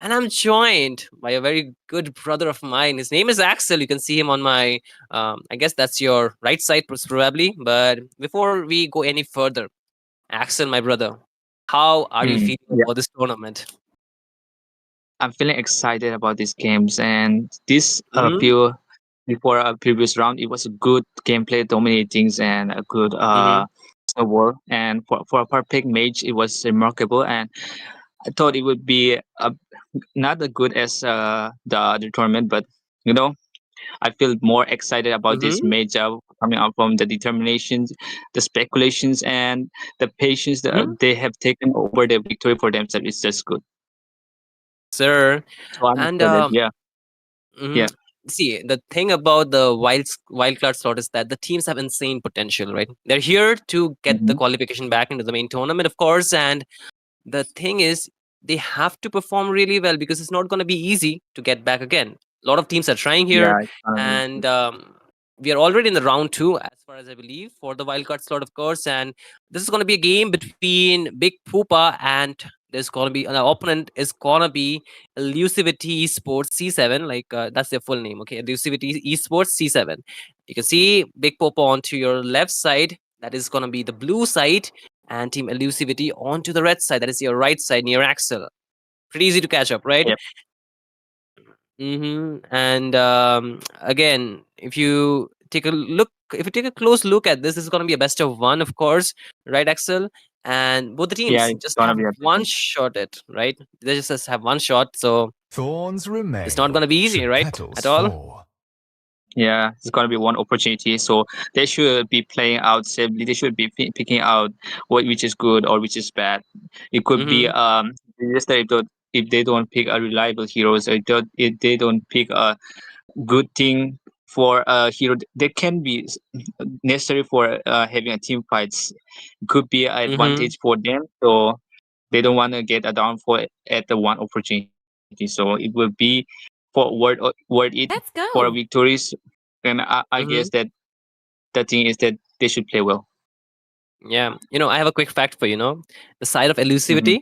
and I'm joined by a very good brother of mine. His name is Axel. You can see him on my, I guess that's your right side, probably. But before we go any further, Axel, my brother, how are you feeling Yeah, about this tournament? I'm feeling excited about these games, and this Hmm. few before a previous round, it was a good gameplay, dominating, and a good Hmm. snowball. And for a perfect mage, it was remarkable, and I thought it would be not as good as the other tournament, but you know, I feel more excited about this Hmm. major coming out from the determinations, the speculations, and the patience that Hmm. they have taken over the victory for themselves. It's just good. Sir, So I'm and excited. Yeah, mhm. yeah. See, the thing about the wildcard slot is that the teams have insane potential, right? They're here to get the Hmm. qualification back into the main tournament, of course, and the thing is they have to perform really well because it's not going to be easy to get back again. A lot of teams are trying here, Yeah, it's gonna be and we are already in the round two, as far as I believe, for the wildcard slot, of course. And this is going to be a game between Big Poopa, and there's going to be an opponent is going to be Elusivity Esports C7. Like that's their full name, okay? Elusivity Esports C7. You can see Big Poopa onto your left side. That is going to be the blue side, and Team Elusivity onto the red side. That is your right side near Axel. Pretty easy to catch up, right? yep. And again, if you take a close look at this, this is going to be a best of one, of course, right, Axel? And both the Yeah, teams it's just gonna have be a big one one. shot at, right? They just have one shot, so Thorns it's not remain, going to be easy, should right? petals At all. fall. Yeah, it's gonna be one opportunity. So they should be playing out safely. They should be picking out which is good or which is bad. It could be Mm-hmm. just that if they don't pick a reliable heroes, or if they don't pick a good thing for a hero, they can be necessary for having a team fights. Could be an Mm-hmm. advantage for them. So they don't want to get a downfall at the one opportunity. So it will be for worth it Let's for go. victories. And I guess Mm-hmm. that the thing is that they should play well. Yeah. I have a quick fact for the side of Hmm. Elusivity.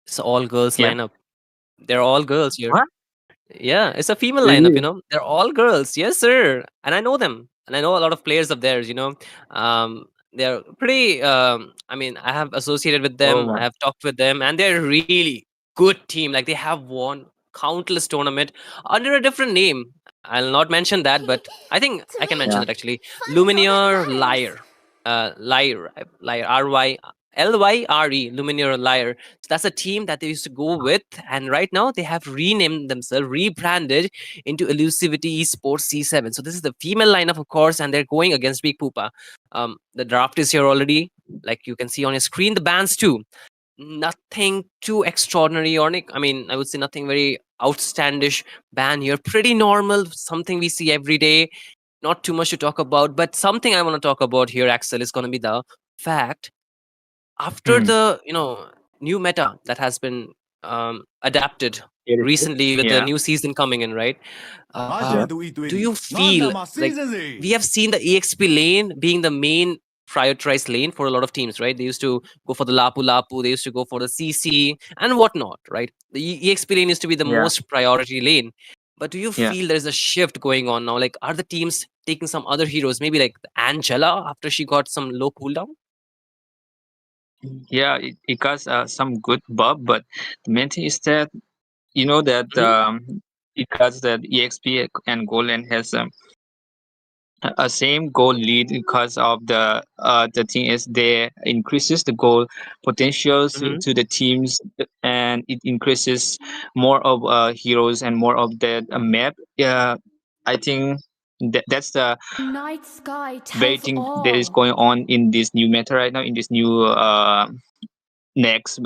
It's all girls Yeah. lineup. They're all girls here. What? Yeah, it's a female lineup, Really? They're all girls. Yes, sir. And I know them. And I know a lot of players of theirs. They're pretty I mean, I have associated with Oh them, I my. have talked with them, and they're really good team. Like they have won countless tournament under a different name. I'll not mention that, but I think To I can me, mention Yeah. that actually. fun is all that Lumineer matters. Lyre. Lyre, Lyre, Lumineer Lyre. So that's a team that they used to go with, and right now they have renamed themselves, rebranded into Elusivity Esports C7. So this is the female lineup, of course, and they're going against Big Poopa. The draft is here already, like you can see on your screen. The bans too. Nothing too extraordinary or I mean, I would say nothing very outstandish ban here. Pretty normal, something we see every day. Not too much to talk about, but something I want to talk about here, Axel, is going to be the fact after Hmm. the new meta that has been adapted It is. recently with the Yeah. new season coming in, right? Yeah. Do you feel like we have seen the exp lane being the main prioritized lane for a lot of teams, right? They used to go for the lapu lapu, they used to go for the cc and whatnot, right? The exp lane used to be the Yeah. most priority lane. But do you Yeah. feel there's a shift going on now? Like, are the teams taking some other heroes, maybe like Angela after she got some low cooldown? Yeah, it got some good buff, but the main thing is that you know that it got that EXP and Golan has a same goal lead because of the thing is they increases the goal potentials to the teams, and it increases more of heroes and more of the map. Yeah, I think that's the Night sky very tells thing that is all. going on in this new meta right now, in this new next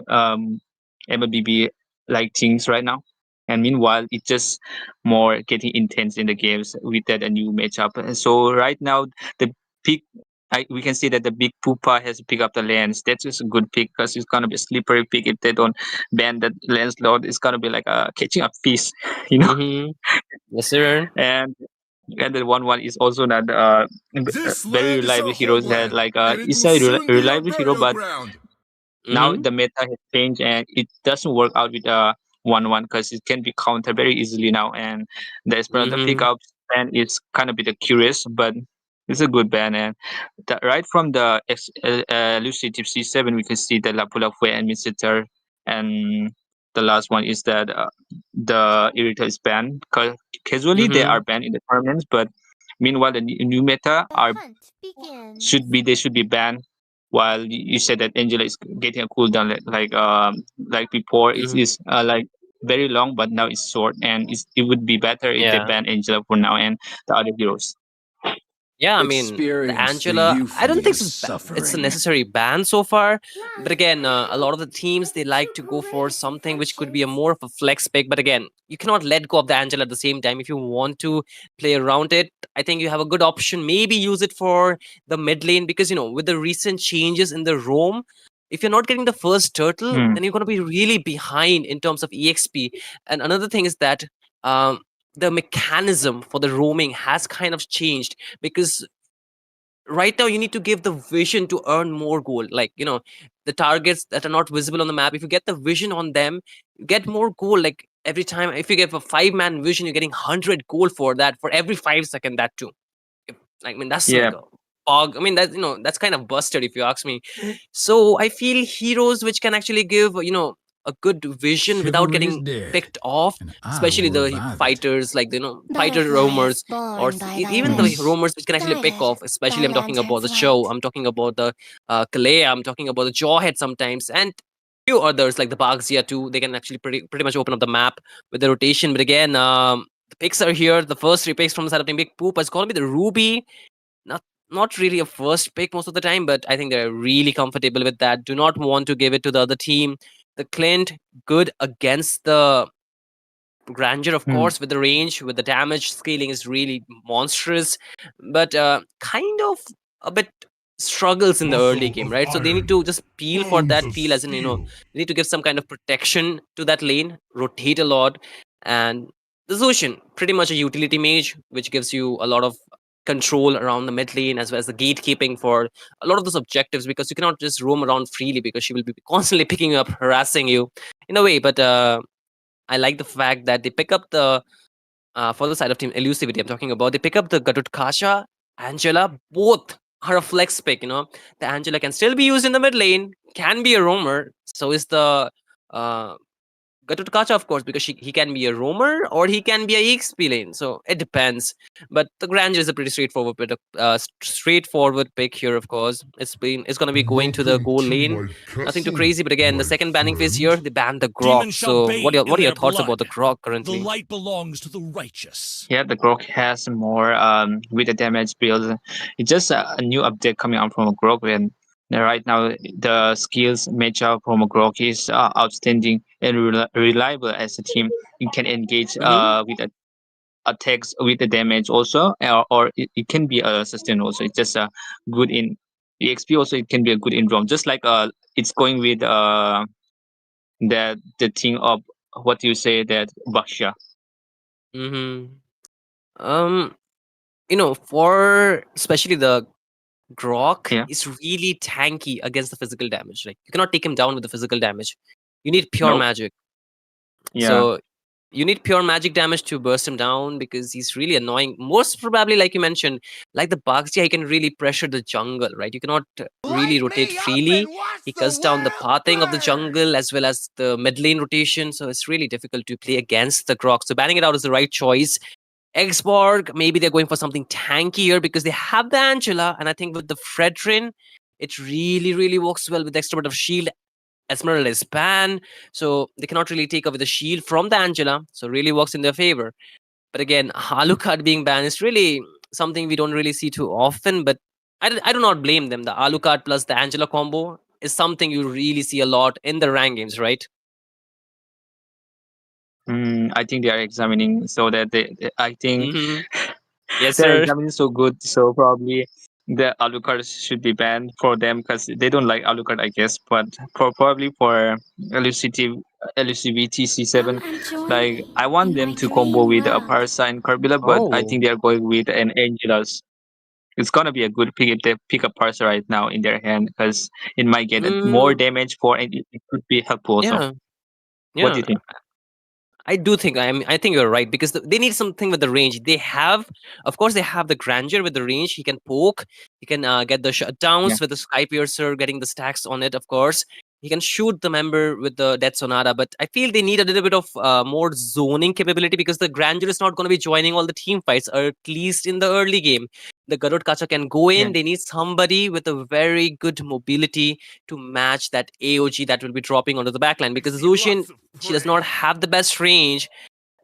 MLBB like things right now. And meanwhile, it's just more getting intense in the games with that a new matchup. And so right now, the pick, we can see that the big Poopa has picked up the lens. That's just a good pick because it's gonna be a slippery pick if they don't ban that lens load. It's gonna be like catching a fish, you know. Mm-hmm. Yes, sir. And the one is also not This very land is reliable our heroes that homeland, like and it it's will a soon be our reliable hero, burial but ground. now Mm-hmm. the meta has changed and it doesn't work out with a 1-1 because it can be countered very easily now. And the Esperanza Mm-hmm. pickup ban is kind of a bit curious, but it's a good ban. And right from the elusive C7, we can see the Lapula Fue and Misitar. And the last one is that the Irrita is banned. Casually, they Mm-hmm. are banned in the tournaments, but meanwhile, the new meta The are hunt begins. should be banned. While you said that Angela is getting a cooldown like before, it Mm-hmm. is like very long, but now it's short, and it would be better if they Yeah. ban Angela for now and the other heroes. Yeah, I mean, the Experience the Angela, I don't think euphomia's it's a suffering. necessary ban so far. But again, a lot of the teams, they like to go for something which could be a more of a flex pick. But again, you cannot let go of the Angela at the same time. If you want to play around it, I think you have a good option. Maybe use it for the mid lane because, with the recent changes in the roam, if you're not getting the first turtle, Hmm. then you're going to be really behind in terms of EXP. And another thing is that um, the mechanism for the roaming has kind of changed because right now you need to give the vision to earn more gold, like the targets that are not visible on the map, if you get the vision on them, you get more gold. Like every time, if you get a 5-man vision, you're getting 100 gold for that, for every 5 second, that too. I mean, that's Yeah. like a bug. I mean, that's kind of busted if you ask me. So I feel heroes which can actually give a good vision without Chivalry is getting dead, picked off, and I especially will the revive it. fighters, like fighter Butterflies roamers, or born by even the violence, roamers which can actually pick guided off. Especially by I'm talking about the lantern's show, light. I'm talking about the Kalea, I'm talking about the Jawhead sometimes, and few others like the Bagzia too. They can actually pretty much open up the map with the rotation. But again, the picks are here. The first 3 picks from the side of Team Big Poop is going to be the Ruby. Not really a first pick most of the time, but I think they're really comfortable with that. Do not want to give it to the other team. The Clint, good against the Grandeur, of Hmm. course, with the range, with the damage scaling is really monstrous, but kind of a bit struggles in the early game, right? So they need to just peel for that peel, as in, they need to give some kind of protection to that lane, rotate a lot. And the Zushin, pretty much a utility mage, which gives you a lot of control around the mid lane as well as the gatekeeping for a lot of those objectives, because you cannot just roam around freely because she will be constantly picking you up, harassing you in a way. But I like the fact that they pick up the for the side of Team Elusivity, I'm talking about, they pick up the Gadut Kasha, Angela, both are a flex pick. The Angela can still be used in the mid lane, can be a roamer. So is the uh, Gatutkacha, of course, because he can be a roamer or he can be a EXP lane. So it depends. But the Grandeur is a pretty straightforward pick here, of course. It's gonna be going to the goal lane. Nothing too crazy. But again, the second banning phase here, they banned the Grok. Demons shall So bathe what are in your their thoughts about blood. the Grok The currently? light belongs to the righteous. Yeah, the Grok has more with the damage build. It's just a new update coming out from a Grok, and right now the skills matchup from a Grok is outstanding and reliable as a team. You can engage Mm-hmm. with attacks with the damage also, or it can be a sustain also. It's just a good in EXP also. It can be a good in ROM. Just like it's going with the thing of what you say that Baksha. Mm-hmm. Um, for especially the Grok Yeah. is really tanky against the physical damage. Like you cannot take him down with the physical damage. You need pure No. magic. Yeah. So you need pure magic damage to burst him down because he's really annoying. Most probably, like you mentioned, like the bugs, he can really pressure the jungle, right? You cannot really rotate freely. He cuts down the pathing of the jungle as well as the mid lane rotation, so it's really difficult to play against the Grok. So banning it out is the right choice. Xborg, maybe they're going for something tankier because they have the Angela, and I think with the Fredrin, it really works well with the extra bit of shield. Esmeralda is banned, so they cannot really take away the shield from the Angela, so really works in their favor. But again, Alucard being banned is really something we don't really see too often, but I do not blame them. The Alucard plus the Angela combo is something you really see a lot in the rank games, right? I think they are examining so that I think Yes, they're sir. examining so good, so probably the Alucard should be banned for them because they don't like Alucard, I guess. But probably for elusivity C7, like I want them to combo with a Parsa and Karbila, but I think they are going with an Angelus. It's gonna be a good pick if they pick up Parsa right now in their hand because it might get more damage for, and it could be helpful also. What do you think? I do think I think you're right because they need something with the range. They have, of course, they have the grandeur with the range. He can poke, he can get the shutdowns with the Sky Piercer, getting the stacks on it. Of course, he can shoot the member with the Death Sonata. But I feel they need a little bit of more zoning capability because the grandeur is not going to be joining all the team fights, or at least in the early game. The Garud Kacha can go in. They need somebody with a very good mobility to match that AOG that will be dropping onto the backline because Zushin, she does not have the best range.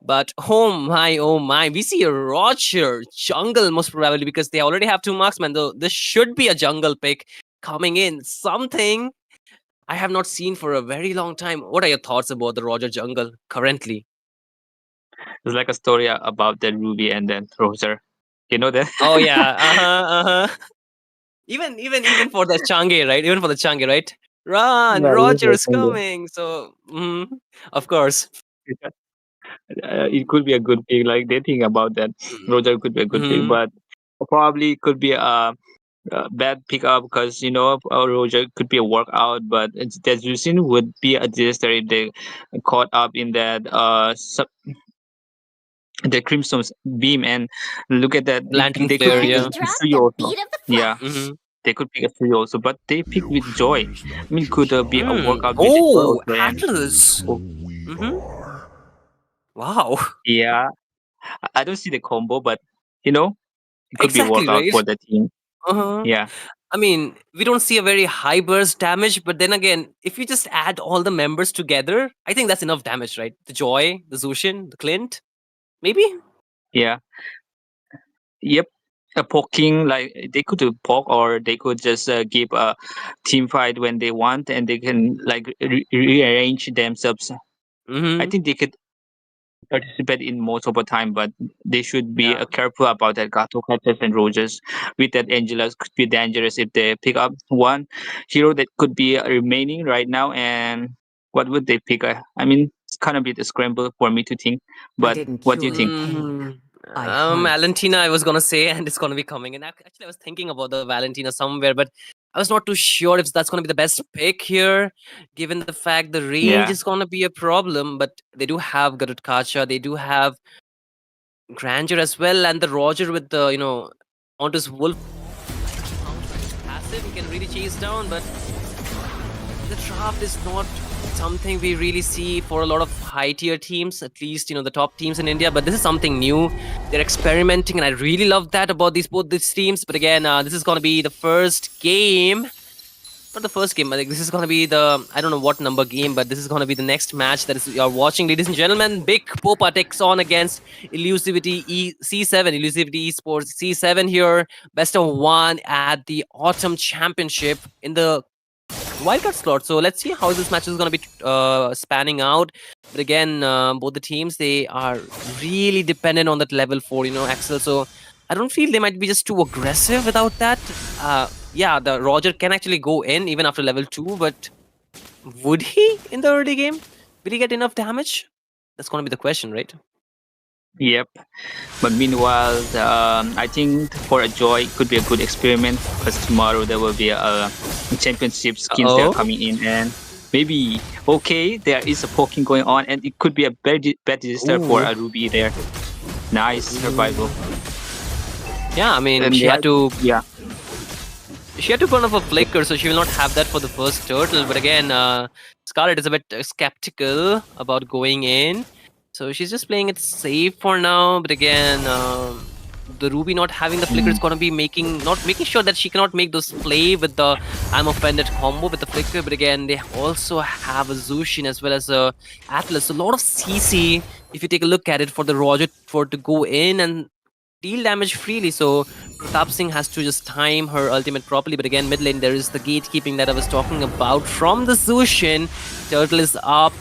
But oh my, we see a Roger jungle most probably because they already have 2 marksmen. Though this should be a jungle pick coming in. Something I have not seen for a very long time. What are your thoughts about the Roger jungle currently? It's like a story about the Ruby and then Roser. You know that? Oh yeah, Even for the Change, right? Even for the Change, right? Run, Yeah, Roger is Change. coming. So, of course. It could be a good pick. Like they think about that. Roger could be a good pick, but probably could be a bad pickup because Roger could be a workout, but that Justin would be a disaster if they caught up in that the Crimson's beam, and look at that. Lantern They flare, could pick yeah. a three also. Yeah. They could pick a 3 also, but they pick with Joy. I mean, could be a workout with Joy Oh, also. Atlas. Wow. Yeah, I don't see the combo, but it could Exactly, be a workout right? for the team. Uh-huh. Yeah. I mean, we don't see a very high burst damage, but then again, if you just add all the members together, I think that's enough damage, right? The Joy, the Zushin, the Clint, maybe? Yeah. Yep. Poking, like they could do poke, or they could just give a team fight when they want, and they can like rearrange themselves. I think they could participate in most of the time, but they should be careful about that. Gato Katas and Rogers with that Angelus could be dangerous if they pick up one hero that could be remaining right now. And what would they pick? I mean, it's kind of a bit a scramble for me to think. But what do you think? Valentina, I was gonna say, and it's gonna be coming. And actually, I was thinking about the Valentina somewhere, but I was not too sure if that's gonna be the best pick here, given the fact the range is gonna be a problem. But they do have Garud Kacha, they do have Grandeur as well, and the Roger with the onto his wolf passive, he can really chase down. But the draft is not something we really see for a lot of high tier teams, at least the top teams in India. But this is something new. They're experimenting, and I really love that about both these teams. But again, this is gonna be the first game. Not the first game, I think this is gonna be the, I don't know what number game, but this is gonna be the next match that you're watching, ladies and gentlemen. Big Poppa takes on against elusivity C7, elusivity eSports C7 here. Best of 1 at the Autumn Championship in the wildcard slot. So let's see how this match is going to be spanning out. But again, both the teams, they are really dependent on that level 4, Axel. So I don't feel they might be just too aggressive without that. Yeah, the Roger can actually go in even after level 2, but would he in the early game? Will he get enough damage? That's going to be the question, right? Yep. But meanwhile, I think for a Joy, it could be a good experiment because tomorrow there will be a championship skins that are coming in, and maybe okay. There is a poking going on, and it could be a bad disaster for a Ruby there. Nice survival. Yeah, I mean, And she had to Yeah. burn off a flicker, so she will not have that for the first turtle. But again, Scarlet is a bit skeptical about going in, so she's just playing it safe for now. But again, the Ruby not having the flicker is gonna be making sure that she cannot make those play with the I'm offended combo with the flicker. But again, they also have a Zushin as well as a Atlas. So a lot of CC. If you take a look at it for the Roger to go in and deal damage freely, so Pratap Singh has to just time her ultimate properly. But again, mid lane there is the gatekeeping that I was talking about from the Zushin. Turtle is up,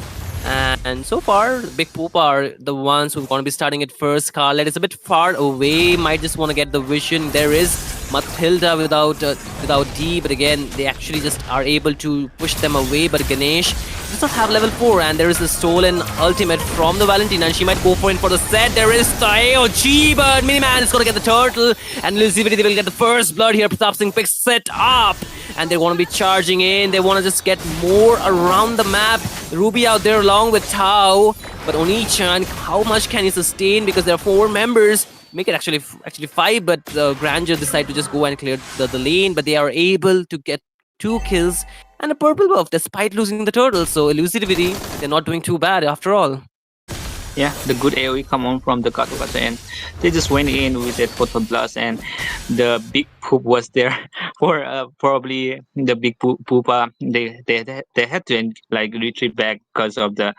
and so far Big Poppa are the ones who are going to be starting it first. Scarlet is a bit far away, might just want to get the vision. There is Mathilda without D, but again they actually just are able to push them away. But Ganesh does not have level 4, and there is the stolen ultimate from the Valentina, and she might go for it for the set. There is the AOG, but Miniman is going to get the turtle, and elusivity, they will get the first blood here. Pratap Singh picks it up, and they want to be charging in. They want to just get more around the map. Ruby out there along with Tao, but Oni-chan, how much can he sustain? Because there are 4 members. Make it actually 5, but Grandeur decide to just go and clear the lane, but they are able to get 2 kills and a purple buff despite losing the turtle. So elusivity, they're not doing too bad after all. Yeah, the good AoE come on from the Gato, and they just went in with that photo blast, and the big poop was there for probably the big poopa. They had to like retreat back because of the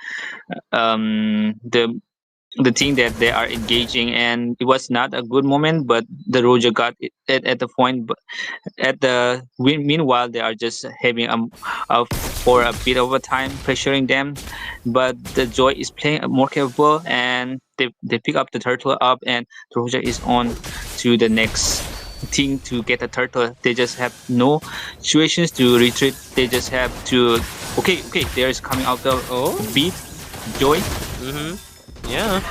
thing that they are engaging, and it was not a good moment. But the Roger got it at the point. But meanwhile, they are just having for a bit of a time pressuring them. But the Joy is playing more capable, and they pick up the turtle up, and Roger is on to the next thing to get a turtle. They just have no situations to retreat. They just have to okay. There is coming out the beat Joy. Yeah,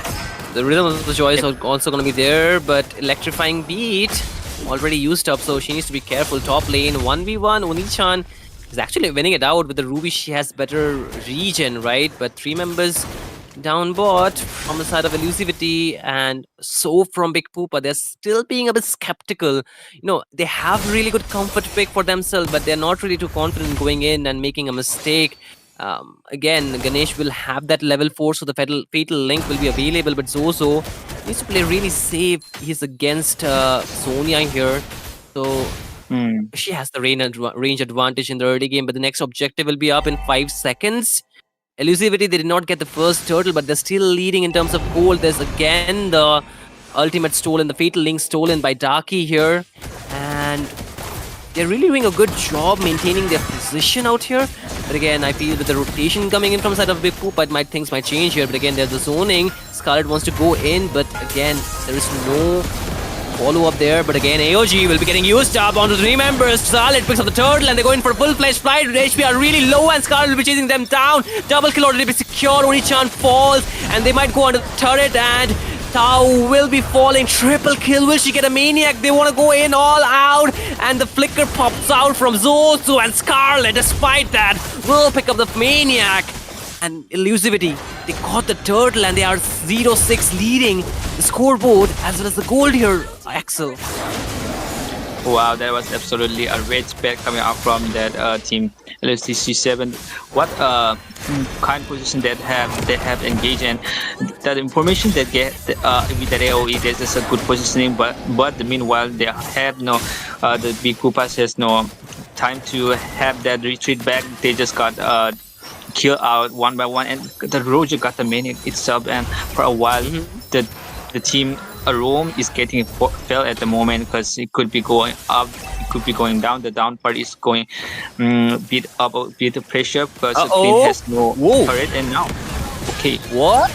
the rhythm of the Joy is also going to be there, but electrifying beat already used up, so she needs to be careful. Top lane 1v1. Oni-chan is actually winning it out with the Ruby. She has better regen, right? But 3 members down bot from the side of elusivity, and so from Big Poopa, they're still being a bit skeptical. You know, they have really good comfort pick for themselves, but they're not really too confident going in and making a mistake. Again, Ganesh will have that level 4, so the fatal link will be available, but Zozo needs to play really safe. He's against Sonia here, so she has the range advantage in the early game, but the next objective will be up in 5 seconds. Elusivity, they did not get the first turtle, but they're still leading in terms of gold. There's again the ultimate stolen, the fatal link stolen by Darky here, and they're really doing a good job maintaining their position out here. But again, I feel with the rotation coming in from the side of Big Poop, things might change here. But again, there's the zoning. Scarlet wants to go in, but again, there is no follow-up there. But again, AOG will be getting used up onto 3 members. Scarlet picks up the turtle, and they're going for a full-fledged flight. HP are really low, and Scarlet will be chasing them down. Double kill already be secured. Oni-chan falls, and they might go under the turret, and Tao will be falling. Triple kill. Will she get a maniac? They want to go in all out, and the flicker pops out from Zozo, and Scarlet, despite that, will pick up the maniac. And elusivity, they got the turtle, and they are 0-6 leading the scoreboard as well as the gold here, Axel. Wow, that was absolutely a red spec coming out from that team LSTC7. What kind of position they have engaged in. The information that get with the AOE, this is a good positioning, but meanwhile they have no the big Koopas has no time to have that retreat back. They just got kill out one by one, and the Roger got the maniac itself, and for a while the team Rome is getting fell at the moment because it could be going up, it could be going down. The down part is going bit up, a bit of pressure because the team has no turret, and now what?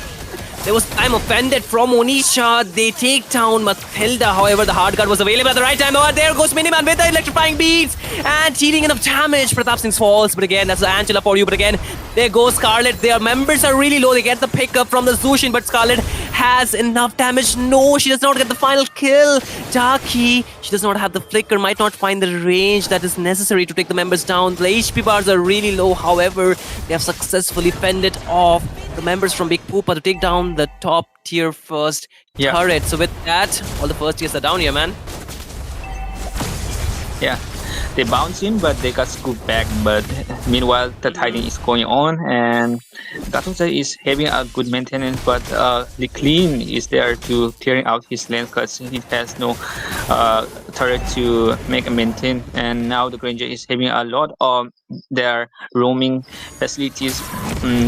There was time offended from Onisha. They take down Mathilda. However, the hard guard was available at the right time. Oh, there goes Miniman with the electrifying beats and dealing enough damage. Pratap Singh falls, but again, that's Angela for you. But again, there goes Scarlet. Their members are really low. They get the pickup from the Zushin, but Scarlet has enough damage. No, she does not get the final kill. Darky, she does not have the flicker, might not find the range that is necessary to take the members down. The HP bars are really low, however, they have successfully fended off the members from Big Poopa to take down the top tier first turret. So with that, all the first tiers are down here, man. Yeah, they bounced in, but they got scooped back. But meanwhile, the tiding is going on, and Gatunsa is having a good maintenance, but the clean is there to clearing out his lane because he has no turret to make a maintain. And now the Granger is having a lot of their roaming facilities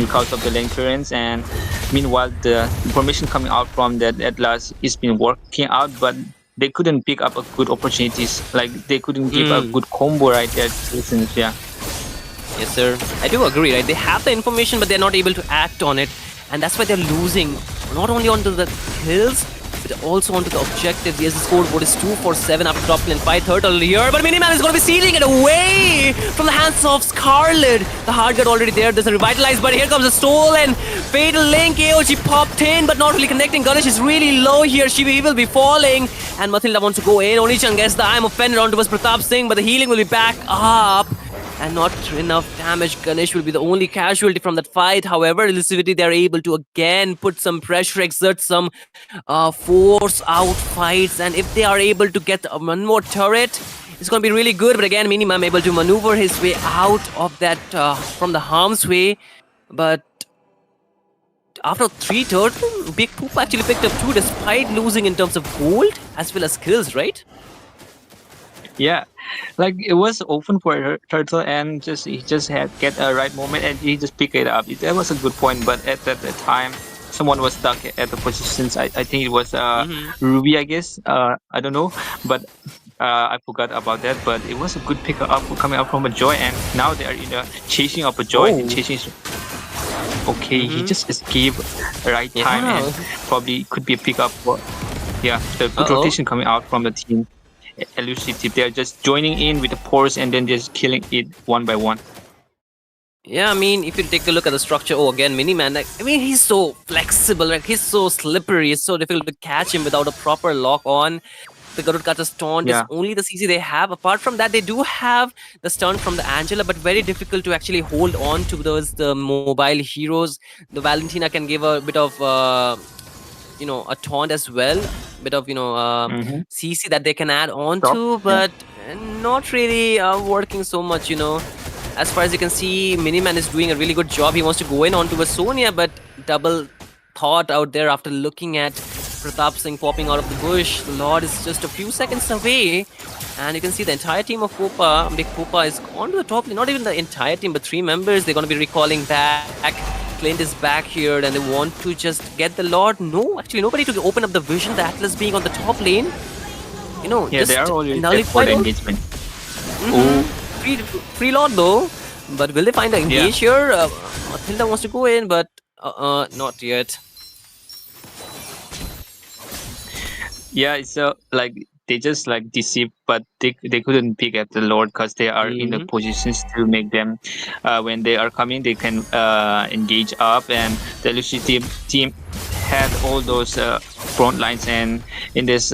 because of the lane clearance. And meanwhile, the information coming out from that Atlas is been working out, but they couldn't pick up a good opportunities. Like they couldn't give a good combo right there. Yeah. Yes, sir. I do agree, right? They have the information, but they're not able to act on it. And that's why they're losing, not only onto the kills, but also onto the objectives. Yes, the scoreboard is 2 for 7 after top lane fight. Turtle here, but Miniman is going to be stealing it away from the hands of Scarlet. The hard guard already there. There's a revitalize, but here comes a stolen fatal link. AOG popped in, but not really connecting. Ganesh is really low here. He will be falling, and Mathilda wants to go in. Onichan gets the I'm offended onto Pratap Singh, but the healing will be back up. And not enough damage. Ganesh will be the only casualty from that fight. However, elusivity, they're able to again put some pressure, exert some force out fights. And if they are able to get one more turret, it's going to be really good. But again, Minimum able to maneuver his way out of that from the harm's way. But after 3 turtles, Big Poop actually picked up 2 despite losing in terms of gold as well as kills, right? Yeah, like it was open for Turtle, and he just had get a right moment, and he just picked it up. That was a good point, but at that time, someone was stuck at the positions. I think it was Ruby, I guess. I don't know, but I forgot about that. But it was a good pick up coming up from a Joy, and now they are chasing up a Joy. Chasing. Okay, he just escaped right time, and probably could be a pickup for the good rotation coming out from the team. Elusive, they're just joining in with the pores and then just killing it one by one. Yeah, I mean, if you take a look at the structure, again, Miniman, like, I mean, he's so flexible, like, he's so slippery, it's so difficult to catch him without a proper lock on. The Garud Kata's taunt is only the CC they have. Apart from that, they do have the stun from the Angela, but very difficult to actually hold on to the mobile heroes. The Valentina can give a bit of a taunt as well, bit of CC that they can add on to, but not really working so much. As far as you can see, Miniman is doing a really good job. He wants to go in onto a Sonia, but double thought out there after looking at Pratap Singh popping out of the bush. The Lord is just a few seconds away, and you can see the entire team of Poppa, Big Poppa, is gone to the top lane. Not even the entire team, but 3 members. They're going to be recalling back. Clint is back here, and they want to just get the Lord. No, actually, nobody to open up the vision. The Atlas being on the top lane. They are already for the engagement. Free Lord though, but will they find the engage here? Mathilda wants to go in, but not yet. Yeah, it's like they just like deceive, but they couldn't pick at the Lord because they are in the positions to make them when they are coming, they can engage up, and the elusive team had all those front lines, and in this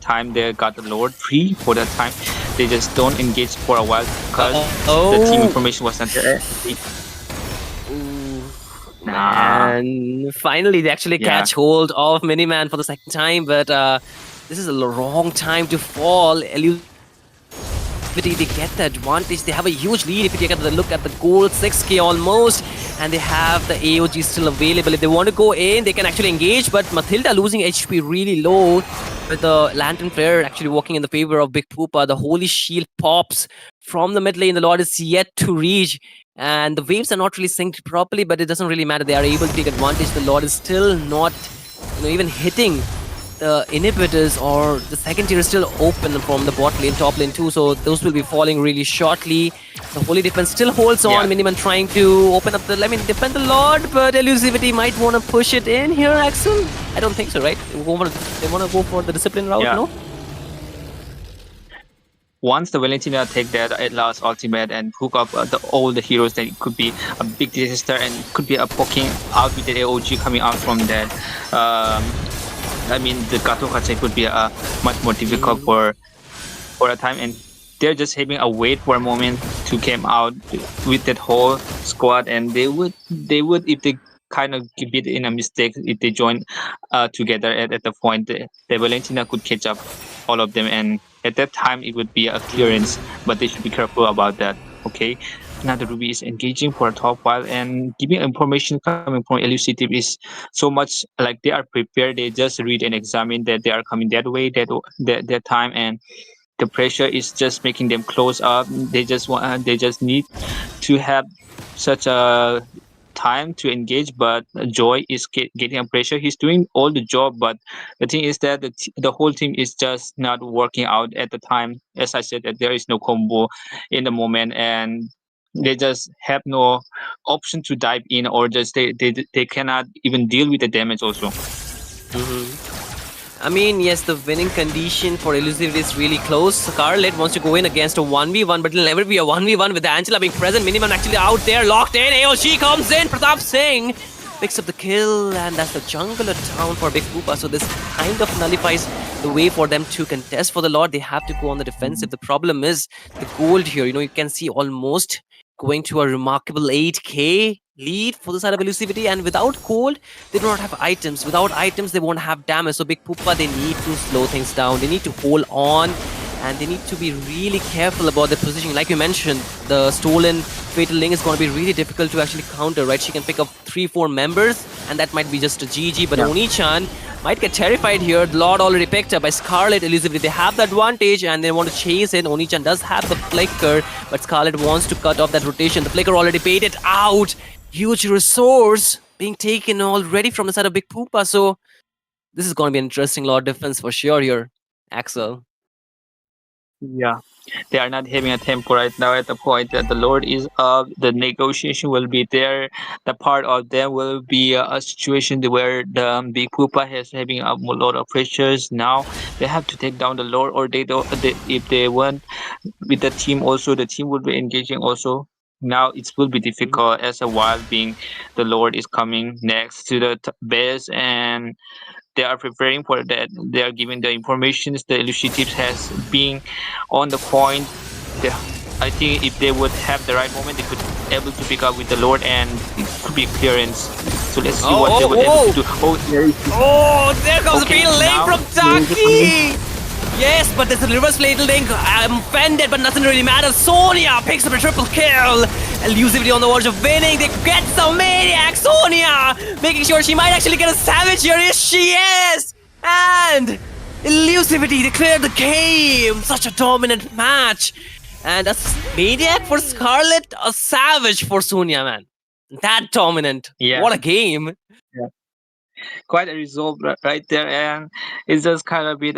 time they got the Lord free for that time. They just don't engage for a while because the team information was not there. And finally they actually catch hold of Miniman for the second time, but this is a wrong time to fall. They get the advantage. They have a huge lead. If you take a look at the gold, 6k almost, and they have the AOG still available. If they want to go in, they can actually engage, but Mathilda losing HP really low with the Lantern Flare actually walking in the favor of Big Poopa. The Holy Shield pops from the mid lane. The Lord is yet to reach, and the waves are not really synced properly, but it doesn't really matter. They are able to take advantage. The Lord is still not even hitting the inhibitors, or the second tier is still open from the bot lane, top lane too, so those will be falling really shortly. The Holy Defense still holds on. Miniman trying to open up defend the Lord, but elusivity might want to push it in here, Axel. I don't think so, right? They want to go for the discipline route, no? once the Valentina take that at last ultimate and hook up all the heroes, then it could be a big disaster and it could be a poking out with the AOG coming out from that. I mean, the Gato Kache could be much more difficult for a time, and they're just having a wait for a moment to come out with that whole squad, and they would if they kind of give it in a mistake, if they join together at the point, the Valentina could catch up all of them, and at that time it would be a clearance, but they should be careful about that. Okay, now the Ruby is engaging for a top while, and giving information coming from elusive is so much like they are prepared. They just read and examine that they are coming that way, that time, and the pressure is just making them close up. They just need to have such a time to engage, but Joy is getting a pressure. He's doing all the job, but the thing is that the whole team is just not working out at the time. As I said, that there is no combo in the moment, and they just have no option to dive in, or just they cannot even deal with the damage also. I mean, yes, the winning condition for elusivity is really close. Scarlet wants to go in against a 1v1, but it'll never be a 1v1 with Angela being present. Minimum actually out there, locked in. AOG comes in. Pratap Singh picks up the kill, and that's the jungler down for Big Poopa. So this kind of nullifies the way for them to contest for the Lord. They have to go on the defensive. The problem is the gold here. You can see almost going to a remarkable 8k lead for the side of elusivity, and without gold they do not have items. Without items they won't have damage, so Big Poopa, they need to slow things down. They need to hold on, and they need to be really careful about their positioning. Like you mentioned, the stolen fatal link is going to be really difficult to actually counter, right? She can pick up 3-4 members, and that might be just a GG, but Oni-chan might get terrified here. The Lord already picked up by Scarlet. Elusivity, they have the advantage and they want to chase in. Oni-chan does have the flicker, but Scarlet wants to cut off that rotation. The flicker already paid it out. Huge resource being taken already from the side of Big Poopa. So this is going to be an interesting Lord defense for sure here, Axel. Yeah, they are not having a tempo right now at the point that the Lord is up. The negotiation will be there. The part of them will be a situation where the Big Poopa is having a lot of pressures. Now they have to take down the Lord, or they don't. If they want with the team, also the team will be engaging also. Now it will be difficult as a while being the Lord is coming next to the base, and they are preparing for that. They are giving the informations. The elusive has been on the point. I think if they would have the right moment, they could be able to pick up with the Lord, and it could be clearance. So let's see what they would able to do. There comes a fatal link from Taki. Yes, but there's a reverse fatal link. I'm offended, but nothing really matters. Sonia picks up a triple kill. Elusivity on the verge of winning. They get some maniac. Sonia making sure she might actually get a savage here. Yes, she is. And Elusivity declared the game. Such a dominant match. And a maniac for Scarlet, a savage for Sonia, man. That dominant. Yeah. What a game. Yeah. Quite a result right there, and it's just kind of a bit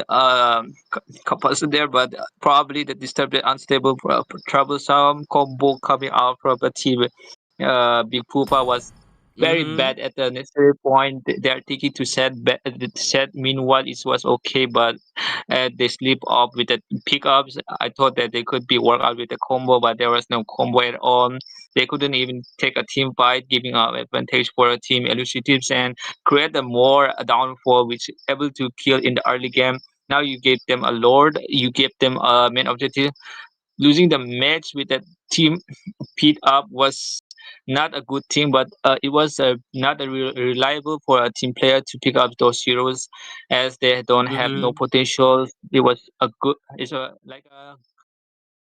compulsive there, but probably the disturbed, unstable, troublesome combo coming out from the team. Big Poopa was very bad at the necessary point. They are thinking to set. Meanwhile, it was okay, but they slip up with the pickups. I thought that they could be worked out with the combo, but there was no combo at all. They couldn't even take a team fight, giving up advantage for a team elusitives and create a more downfall, which able to kill in the early game. Now you gave them a Lord, you gave them a main objective. Losing the match with that team beat up was not a good thing, but it was not reliable for a team player to pick up those heroes, as they don't have no potential. It was a good, like a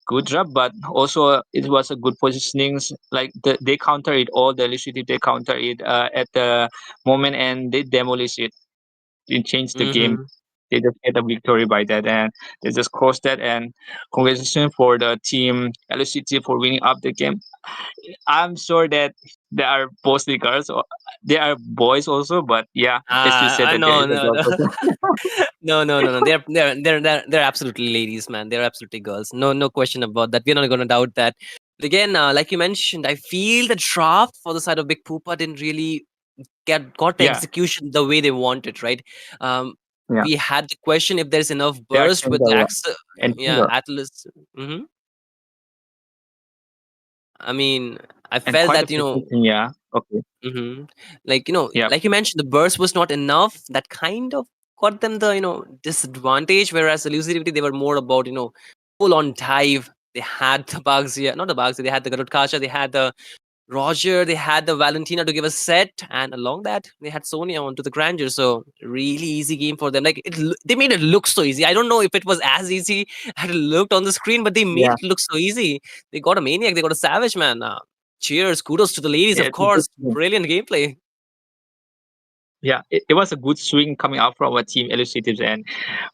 good job, but also it was a good positioning. Like they counter it all, the initiative they counter it at the moment, and they demolish it. It changed the game. They just get a victory by that, and they just crossed that. And congratulations for the team LCT for winning up the game. I'm sure that there are mostly girls, or there are boys also, but yeah, as you said, that no, there is a no, girl no. no. They're absolutely ladies, man. They're absolutely girls. No question about that. We're not going to doubt that. But again, like you mentioned, I feel the draft for the side of Big Poopa didn't really got the execution the way they wanted, right? Yeah. we had the question if there's enough They are burst with Chandra and yeah, Tinder. Atlas. hmm I mean, I And felt quite a that, few people, yeah. Okay. like, Yeah. like you mentioned, the burst was not enough. That kind of got them the, disadvantage. Whereas elusivity, they were more about, full on dive. They had the bugs, yeah, not the bugs. They had the Garut Kasha. They had the Roger, they had the Valentina to give a set, and along that they had Sonia onto the Grandeur. So really easy game for them. Like they made it look so easy. I don't know if it was as easy as it looked on the screen, but they made Yeah. it look so easy. They got a maniac, they got a savage man. Cheers, kudos to the ladies, Yeah, of it's a good course. swing. Brilliant gameplay. Yeah, it was a good swing coming out from our team Illustratives and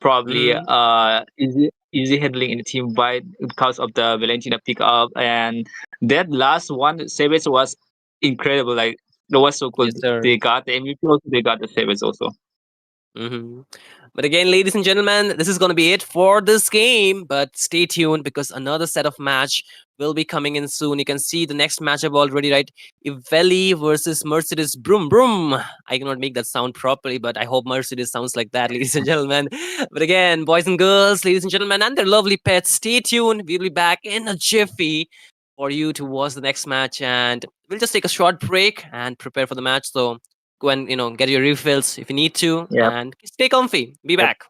probably hmm easy handling in the team by because of the Valentina pickup and that last one Savage was incredible. Like it was so cool. Yes, sir. They got the MVP also, they got the Savage also. hmm But again, ladies and gentlemen, this is going to be it for this game. But stay tuned because another set of match will be coming in soon. You can see the next matchup already, right? Ivelle versus Mercedes Brum Brum. I cannot make that sound properly, but I hope Mercedes sounds like that, ladies and gentlemen. But again, boys and girls, ladies and gentlemen, and their lovely pets, stay tuned. We'll be back in a jiffy for you to watch the next match. And we'll just take a short break and prepare for the match. So go and get your refills if you need to, Yeah. and stay comfy. Be back.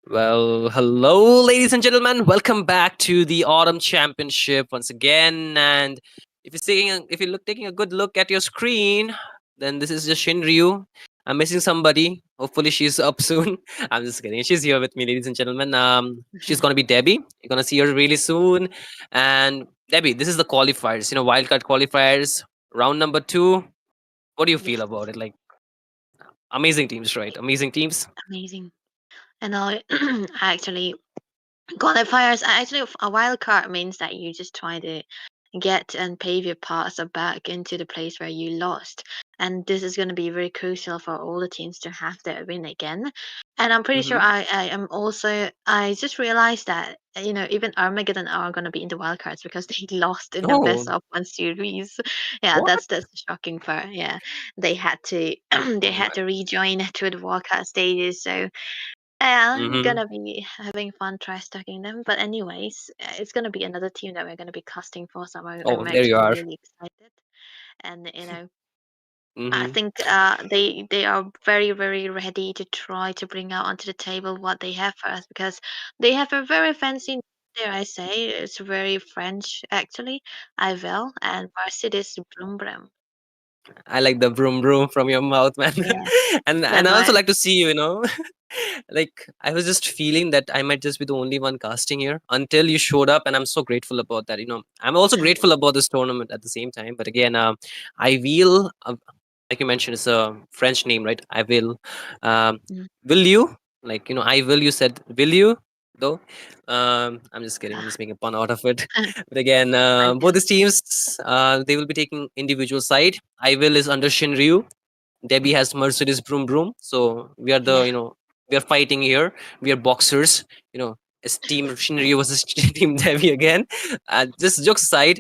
Well, hello, ladies and gentlemen. Welcome back to the Autumn Championship once again. And if you're taking a good look at your screen, then this is just Shinryu. I'm missing somebody. Hopefully, she's up soon. I'm just kidding. She's here with me, ladies and gentlemen. She's gonna be Debbie. You're gonna see her really soon. And Debbie, this is the qualifiers. Wildcard qualifiers, round number 2. What do you feel Yes, about it? Like, amazing teams, right? Amazing teams. amazing. And I actually qualifiers. Actually, a wild card means that you just try to get and pave your paths back into the place where you lost. And this is going to be very crucial for all the teams to have their win again. And I'm pretty sure Mhm. I am also. I just realized that even Armageddon are going to be in the wild cards because they lost in the best Oh, of 1 series. Yeah, what? that's the shocking part. Yeah, they had to they Oh had my. to rejoin to the wild card stages. So I'm Mhm. gonna be having fun try stacking them. But anyways, it's gonna be another team that we're gonna be casting for. So Oh, I'm there you actually are. really excited. And I Mhm. think they are very very ready to try to bring out onto the table what they have for us because they have a very fancy. Dare I say it's very French actually. Ivelle and Mercedes Brum Brum. I like the broom broom from your mouth, man. Yeah, And that's I also why. like to see like I was just feeling that I might just be the only one casting here until you showed up, and I'm so grateful about that. I'm also grateful about this tournament at the same time. But again, I will, like you mentioned, it's a French name, right? I will. Mm. Will you? Like I will. You said will you? Though, I'm just kidding. I'm just making a pun out of it. But again, I both know. these teams, they will be taking individual side. I will is under Shinryu. Debbie has Mercedes Broom Broom. So we are Yeah. we are fighting here. We are boxers. It's Team Shinryu versus Team Debbie again. Just jokes aside,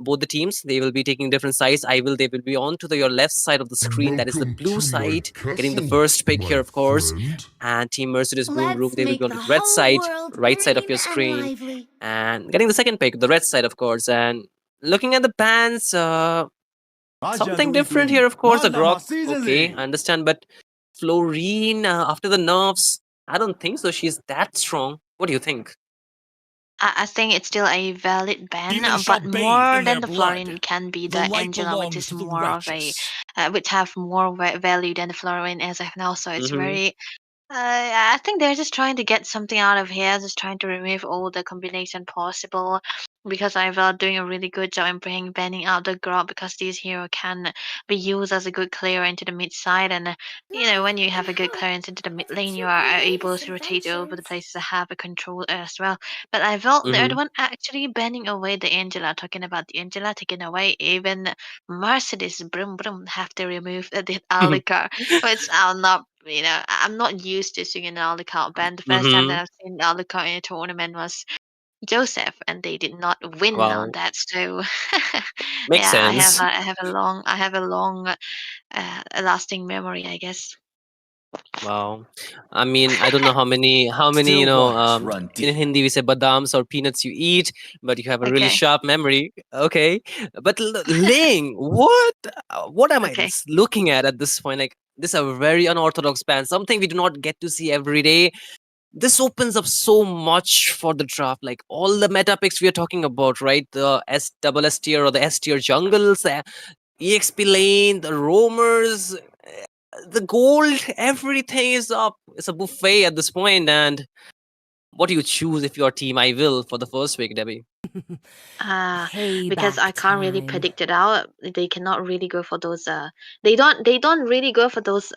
both the teams, they will be taking different sides. They will be on to your left side of the screen. That is the Welcome blue to my side, getting the castle, first pick my here, of course. friend. And Team Mercedes Broom Broom, Let's they will be make on the the red whole side, world right side of green your and screen, lively. and getting the second pick, the red side, of course. And looking at the bands, something different here, of course. The Grok, okay, I understand, but Florine, after the nerfs, I don't think so. She's that strong. What do you think? I think it's still a valid ban, Demons shall but bathe more in than their the blood. Florine can be The the light Angela, which belongs is to the more of a, righteous. which have more value than the Florine as of now. So it's Mm-hmm. very I think they're just trying to get something out of here, just trying to remove all the combination possible. Because I've doing a really good job in banning out the Grot because this hero can be used as a good clear into the mid side. And when you have a good clearance into the mid lane, you are able to rotate over the places that have a control as well. But I felt they're the Mm-hmm. one actually banning away the Angela. Talking about the Angela taking away, even Mercedes Brum Brum have to remove the Alucard, which I'll not. I'm not used to seeing an Alucard band. The first time Mm-hmm. that I've seen Alucard in a tournament was Joseph, and they did not win on Wow, that. So, makes yeah, sense. I have a long, lasting memory, I guess. Wow. I mean, I don't know how many, Still waters run in deep. Hindi we say badams or peanuts you eat, but you have a really Okay, sharp memory. Okay. But Ling, what? What am I okay. looking at this point? Like, this is a very unorthodox band, something we do not get to see every day. This opens up so much for the draft. Like, all the meta picks we are talking about, right? The double S tier or the S tier jungles, EXP lane, the roamers, the gold, everything is up. It's a buffet at this point. And what do you choose if you're Team I will for the first week, Debbie? Because I Payback can't really time. predict it out. They cannot really go for those. They don't really go for those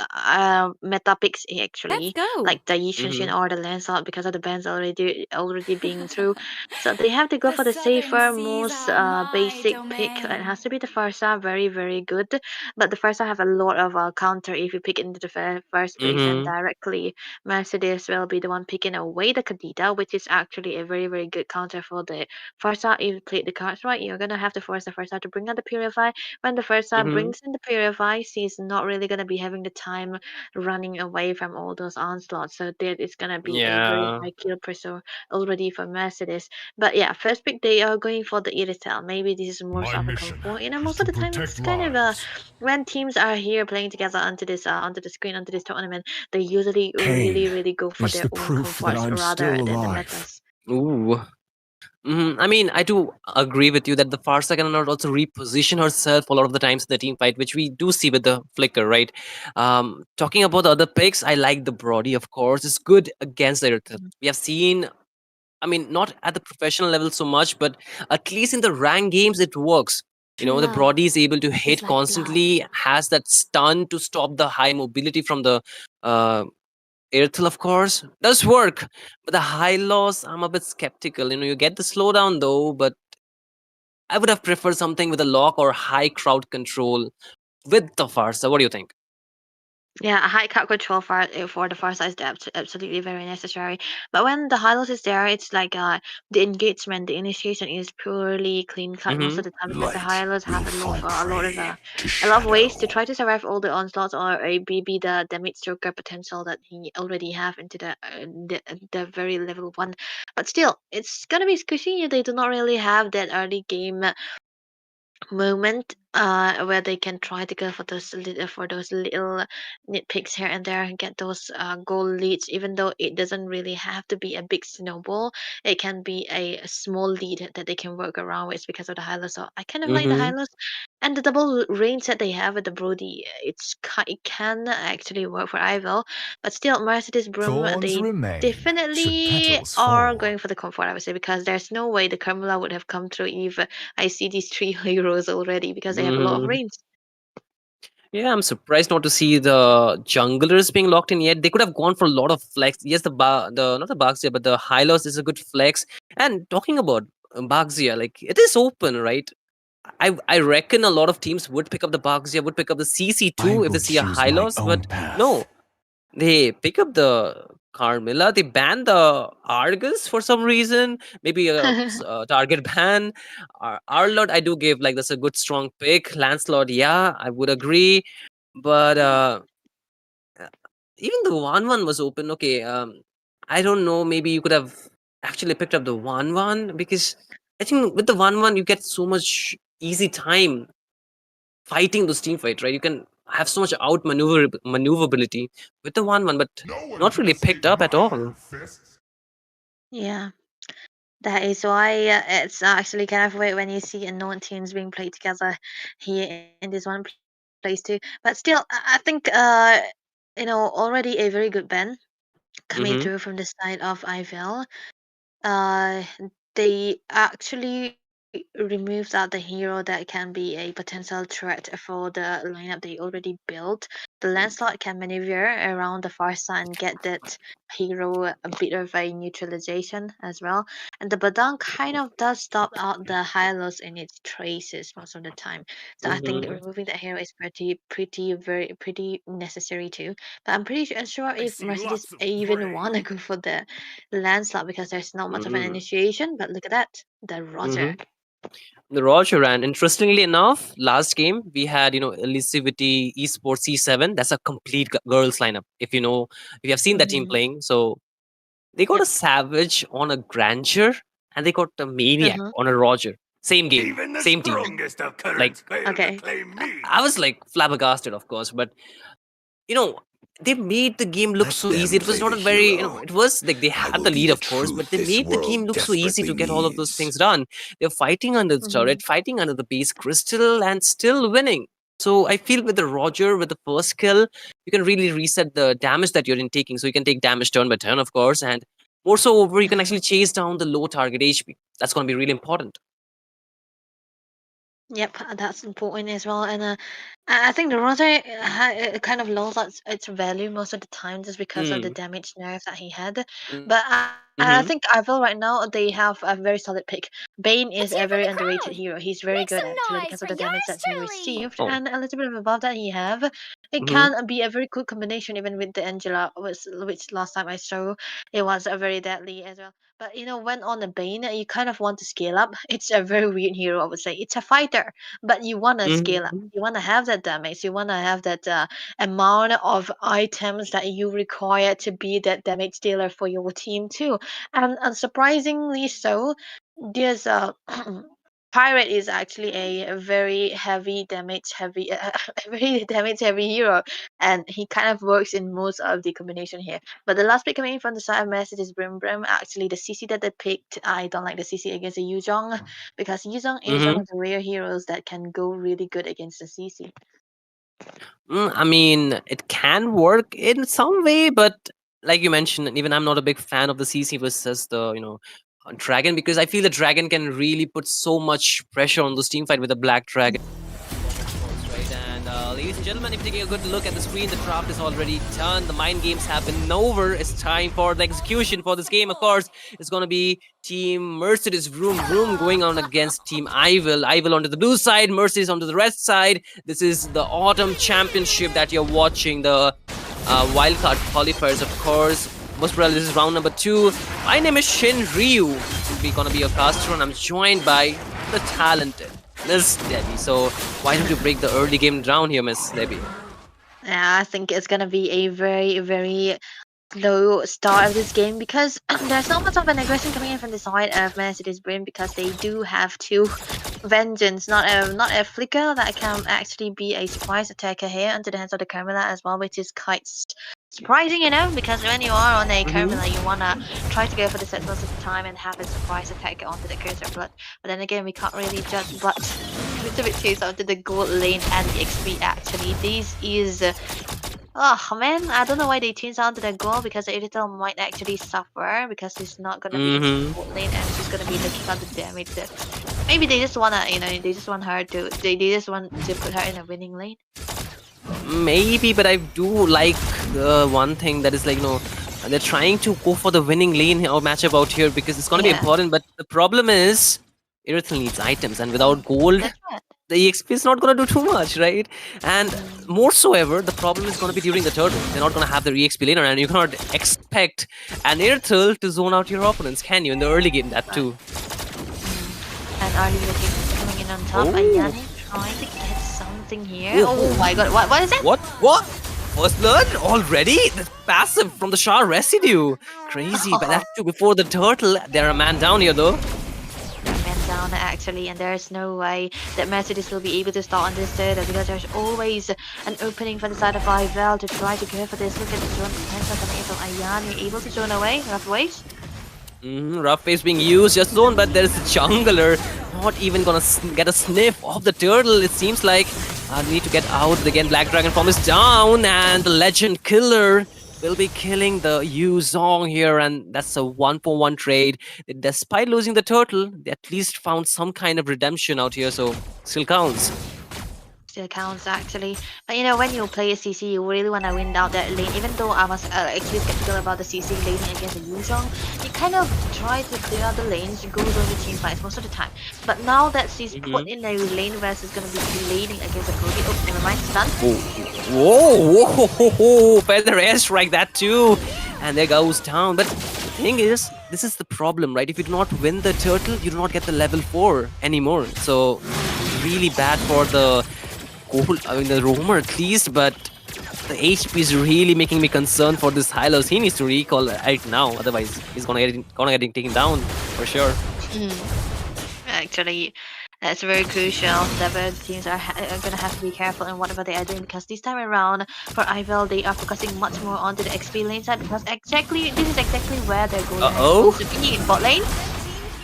meta picks Let's actually, go. like the Yishinshin Mm-hmm. or the Lancelot because of the bans already being through. So they have to go The for the southern safer, seas most are my basic pick. It domain. has to be the Farsa, very very good. But the Farsa have a lot of counter if you pick it into the first place, and Mm-hmm. directly Mercedes will be the one picking away the Kadita, which is actually a very very good counter for the Farsa, you played the cards right, you're gonna have to force the Farsa to bring out the Purify. When the Farsa Mm-hmm. brings in the Purify, she's not really gonna be having the time running away from all those onslaughts. So there is gonna be a very Yeah. high kill pressure already for Mercedes. But yeah, first pick they are going for the Irrital. Maybe this is more of a comfort. You know, most of the time it's kind of a when teams are here playing together onto the screen onto this tournament, they usually really go for is their the own proof that comforts I'm rather still than the alive. metas. Ooh. I mean, I do agree with you that the Farsa cannot also reposition herself a lot of the times in the team fight, which we do see with the Flicker, right? Talking about the other picks, I like the Brody, of course. It's good against the Earth. We have seen, I mean, not at the professional level so much, but at least in the rank games, it works. You True know, the love Brody is able to is hit like blood. constantly, has that stun to stop the high mobility from the uh, Airtel, of course, does work, but the high loss, I'm a bit skeptical. You know, you get the slowdown though, but I would have preferred something with a lock or high crowd control with the Farsa. What do you think? Yeah, a high cut control for the far side is absolutely very necessary. But when the highlight is there, it's like the engagement, the initiation is purely clean cut most Mm-hmm. of the time because the Light highlights will have fall prey to a lot of ways to shadow. try to survive all the onslaughts or maybe the damage stroker potential that he already have into the very level one. But still, it's gonna be squishy. They do not really have that early game moment where they can try to go for those little nitpicks here and there and get those goal leads, even though it doesn't really have to be a big snowball. It can be a small lead that they can work around with because of the Hylos. So I kind of like the Mm-hmm. Hylos and the double range that they have with the Brody. It can actually work for ivelle, but still Mercedes Brum, Thorns they remain should definitely petals are fall. going for the comfort, I would say, because there's no way the Carmela would have come through if I see these three heroes already because they have a lot of Mm-hmm. range. Yeah, I'm surprised not to see the junglers being locked in yet. They could have gone for a lot of flex. Yes, the not the Baxia, but the Hylos is a good flex. And talking about Baxia, like it is open, right? I reckon a lot of teams would pick up the Baxia, would pick up the I CC2 if they will see a choose my Hylos, own but no, path. they pick up the Carmilla. They ban the Argus for some reason. Maybe a target ban. Arlot, I do give like that's a good strong pick. Lancelot, yeah, I would agree. But even the 1-1 was open. Okay, I don't know. Maybe you could have actually picked up the 1-1 because I think with the 1-1 you get so much easy time fighting those team fights, right? You can have so much maneuverability with the 1-1, but not really picked up at all. Yeah, that is why it's actually kind of weird when you see unknown teams being played together here in this one place too. But still, I think already a very good ban coming Mm-hmm. through from the side of ivelle. Uh, they actually removed out the hero that can be a potential threat for the lineup they already built. The Lancelot can maneuver around the far side and get that hero a bit of a neutralization as well. And the Badang kind of does stop out the Hylos in its traces most of the time. So I think Mm-hmm. removing that hero is pretty necessary too. But I'm pretty unsure if Mercedes even want to go for the Lancelot because there's not much of an Mm-hmm. initiation. But look at that, the Mm-hmm. Roger. The Roger ran. Interestingly enough, last game we had elusivity eSports C7. That's a complete girls lineup. If you have seen that team Mm-hmm. playing, so they got Yep. a Savage on a Granger and they got a Maniac Uh-huh. on a Roger. Same game, Even the same team. strongest of Like currents fail to Okay. claim me. I was like flabbergasted, of course, but you know they made the game look Let so them easy. It was play not the a very hero. it was like they I had will the be lead, the of course, but truth they this made the game world look so easy desperately to get all of those needs. things done. They're fighting under the Mm-hmm. turret, fighting under the base crystal, and still winning. So I feel with the Roger, with the first kill, you can really reset the damage that you're in taking. So you can take damage turn by turn, of course, and more so over, you can Mm-hmm. actually chase down the low target HP. That's going to be really important. Yep, that's important as well. And I think the Rosa it kind of lost its value most of the time just because of the Mm. damage nerf that he had. But I Mm-hmm. think I feel right now they have a very solid pick. Bane is Let's hear a from very the underrated crowd. hero. He's very Make good some actually noise because for of the damage yours that he truly. received Oh. and a little bit of a buff that he have. It Mm-hmm. can be a very good combination even with the Angela, which last time I saw it was a very deadly as well. But when on a Bane, you kind of want to scale up. It's a very weird hero, I would say. It's a fighter, but you want to scale up. Mm-hmm. You want to have that damage. You want to have that amount of items that you require to be that damage dealer for your team too. And unsurprisingly so, there's a pirate is actually a very heavy damage heavy a very damage heavy hero, and he kind of works in most of the combination here. But the last pick coming in from the side of message is brum. Actually, the CC that they picked, I don't like the CC against the Yuzhong because Yuzhong is one Mm-hmm. of the rare heroes that can go really good against the CC. I mean, it can work in some way, but like you mentioned, even I'm not a big fan of the CC versus the dragon, because I feel the dragon can really put so much pressure on this team fight with the black dragon. Right, and ladies and gentlemen, if you're taking a good look at the screen, the draft is already done. The mind games have been over. It's time for the execution for this game. Of course, it's going to be Team Mercedes Vroom going on against Team Ivelle. Ivelle onto the blue side, Mercedes onto the red side. This is the Autumn Championship that you're watching. The wildcard qualifiers, of course. Most probably this is round number 2. My name is Shin Ryu. We're going to be your caster, and I'm joined by the talented Miss Debbie. So why don't you break the early game down here, Miss Debbie? Yeah, I think it's gonna be a very, very slow start of this game because there's not much of an aggression coming in from the side of Mercedes Brim because they do have two vengeance, not a flicker that can actually be a surprise attacker here into the hands of the Carmilla as well, which is quite surprising, because when you are on a Carmilla, you wanna try to go for the set most of the time and have a surprise attacker onto the Cursor Blood. But then again, we can't really judge, but a little bit chase onto the gold lane and the XP actually. This is oh man, I don't know why they changed down to the goal because the Irrital might actually suffer because she's not gonna be in the gold lane and she's gonna be looking at the damage. Maybe they just wanna, they just want her to, they just want to put her in a winning lane. Maybe, but I do like one thing that is like, they're trying to go for the winning lane or matchup out here because it's going to be Yeah. important. But the problem is, Irithel needs items, and without gold, That's right. the EXP is not going to do too much, right? And more so ever, the problem is going to be during the turtle. They're not going to have the EXP laner, and you cannot expect an Irithel to zone out your opponents, can you? In the early game, that too. And early looking coming in on top, and Yanni trying to get something here. Oh. Oh my god, what is it? What? First blood already? The passive from the Shah residue. Crazy, but that too before the turtle. They're a man down here though. Man down actually, and there's no way that Mercedes will be able to start on this turtle because there's always an opening for the side of ivelle to try to go for this. Look at the zone potential coming in from Ayani, able to zone away, rough waves. Rough face being used, just zone, but there's a jungler not even gonna get a sniff of the turtle. It seems like I need to get out. Again, Black Dragon Form is down, and the Legend Killer will be killing the Yu Zong here, and that's a 1-for-1 trade. Despite losing the turtle, they at least found some kind of redemption out here, so still counts. Still counts actually, but when you play a CC, you really want to win out that lane. Even though I was actually skeptical about the CC laning against the Yuzhong, you kind of try to clear out the lanes, you go on the team fights most of the time. But now that she's put in a lane where she's gonna be laning against a Kogi, oh never mind, stun. Whoa, feather airstrike that too, and there goes down. But the thing is, this is the problem, right? If you do not win the turtle, you do not get the level 4 anymore. So really bad for the the roamer at least, but the HP is really making me concerned for this Hylos. He needs to recall right now, otherwise he's gonna get taken down for sure. Actually, that's very crucial that both teams are gonna have to be careful in whatever they are doing because this time around for ivelle they are focusing much more onto the XP lane side because this is exactly where they're going to be in bot lane.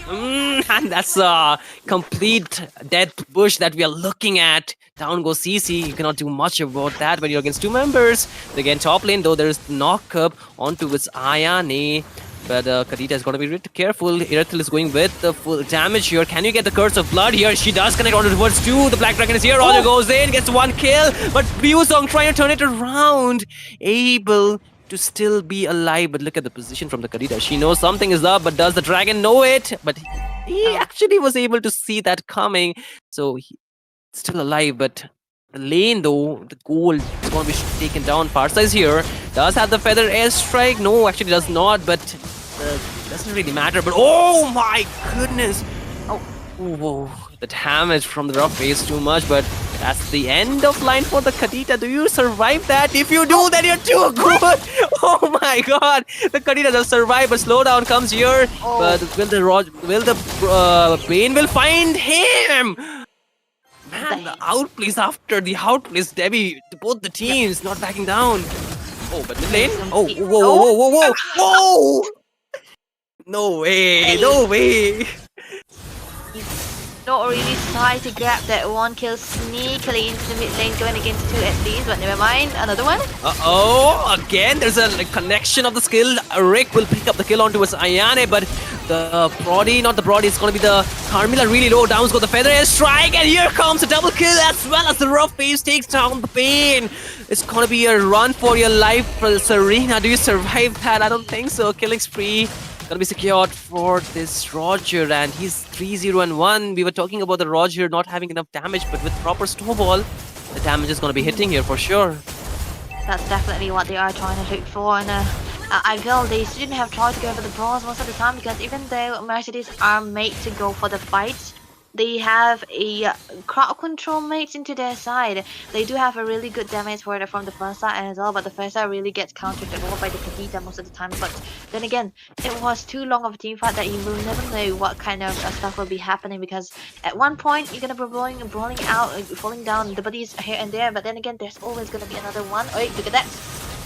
And that's a complete dead bush that we are looking at. Down goes CC. You cannot do much about that when you're against two members. Again, top lane though, there's knock up onto its Ayane. But Kadita is going to be really careful. Irithil is going with the full damage here. Can you get the Curse of Blood here? She does connect onto towards 2. The Black Dragon is here. Roger goes in, gets 1 kill. But Ryuzong trying to turn it around. Able to still be alive. But look at the position from the Kadita. She knows something is up, but does the Dragon know it? But he actually was able to see that coming. So he's still alive, but the lane though, the gold is going to be taken down. Parsa is here. Does have the feather airstrike? No, actually does not, but doesn't really matter. But oh my goodness! Oh, whoa. The damage from the rough is too much, but that's the end of line for the Kadita. Do you survive that? If you do, then you're too good! Oh my god! The Kadita does survive, but slowdown comes here. But will the Bane will find him? Man, the outplays after the outplays, Debbie, both the teams not backing down. Oh, but the lane? Oh, whoa! No way, no way. Not really try to grab that 1 kill sneakily into the mid lane, going against 2 at least, but never mind. Another one. Again, there's a connection of the skill. Rick will pick up the kill onto his Ayane, but the Brody, not the Brody, it's going to be the Carmilla really low. Down goes the Feather Airstrike, and here comes a double kill as well as the Rough Waves takes down the Bane. It's going to be a run for your life for Serena. Do you survive that? I don't think so. Killing spree gonna be secured for this Roger, and he's 3-0-1. We were talking about the Roger not having enough damage, but with proper snowball, the damage is gonna be hitting here for sure. That's definitely what they are trying to look for, and ivelle, they shouldn't have tried to go for the bronze most of the time, because even though Mercedes are made to go for the fights, they have a crowd control mates into their side. They do have a really good damage for it from the first side as well, but the first side really gets countered by the Kadita most of the time. But then again, it was too long of a team fight that you will never know what kind of stuff will be happening, because at one point you're gonna be brawling out, falling down the bodies here and there, but then again there's always gonna be another one. Oh, look at that.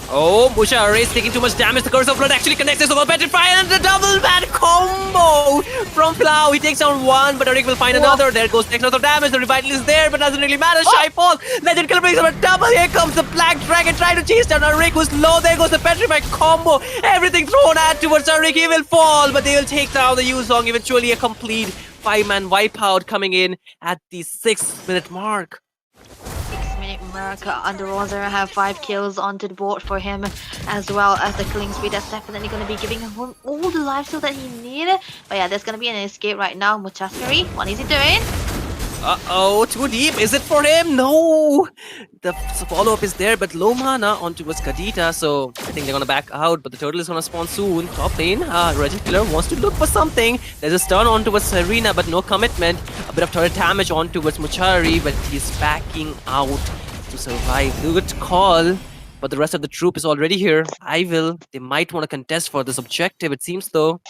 Oh, Musha is taking too much damage. The Curse of Blood actually connects this over Petrify, and the double bad combo from Plow. He takes down 1, but Eric will find another. There goes next of damage. The Revital is there, but doesn't really matter. Shy falls. Legend Killer brings up a double. Here comes the Black Dragon trying to chase down Eric, who's low. There goes the Petrify combo. Everything thrown at towards Eric. He will fall, but they will take down the Yuzong. Eventually, a complete 5-man wipeout coming in at the 6-minute mark. Under Roser have 5 kills onto the board for him, as well as the killing speed. That's definitely going to be giving him all the life steal that he needed. But yeah, there's going to be an escape right now. Muchaskari, what is he doing? Too deep. Is it for him? No. The follow-up is there, but low mana onto his Kadita, so I think they're gonna back out. But the turtle is gonna spawn soon. Top lane, Regent Killer wants to look for something. There's a stun onto his Serena, but no commitment. A bit of turret damage onto his Muchari, but he's backing out to survive. Good call. But the rest of the troop is already here. ivelle, they might want to contest for this objective, it seems though.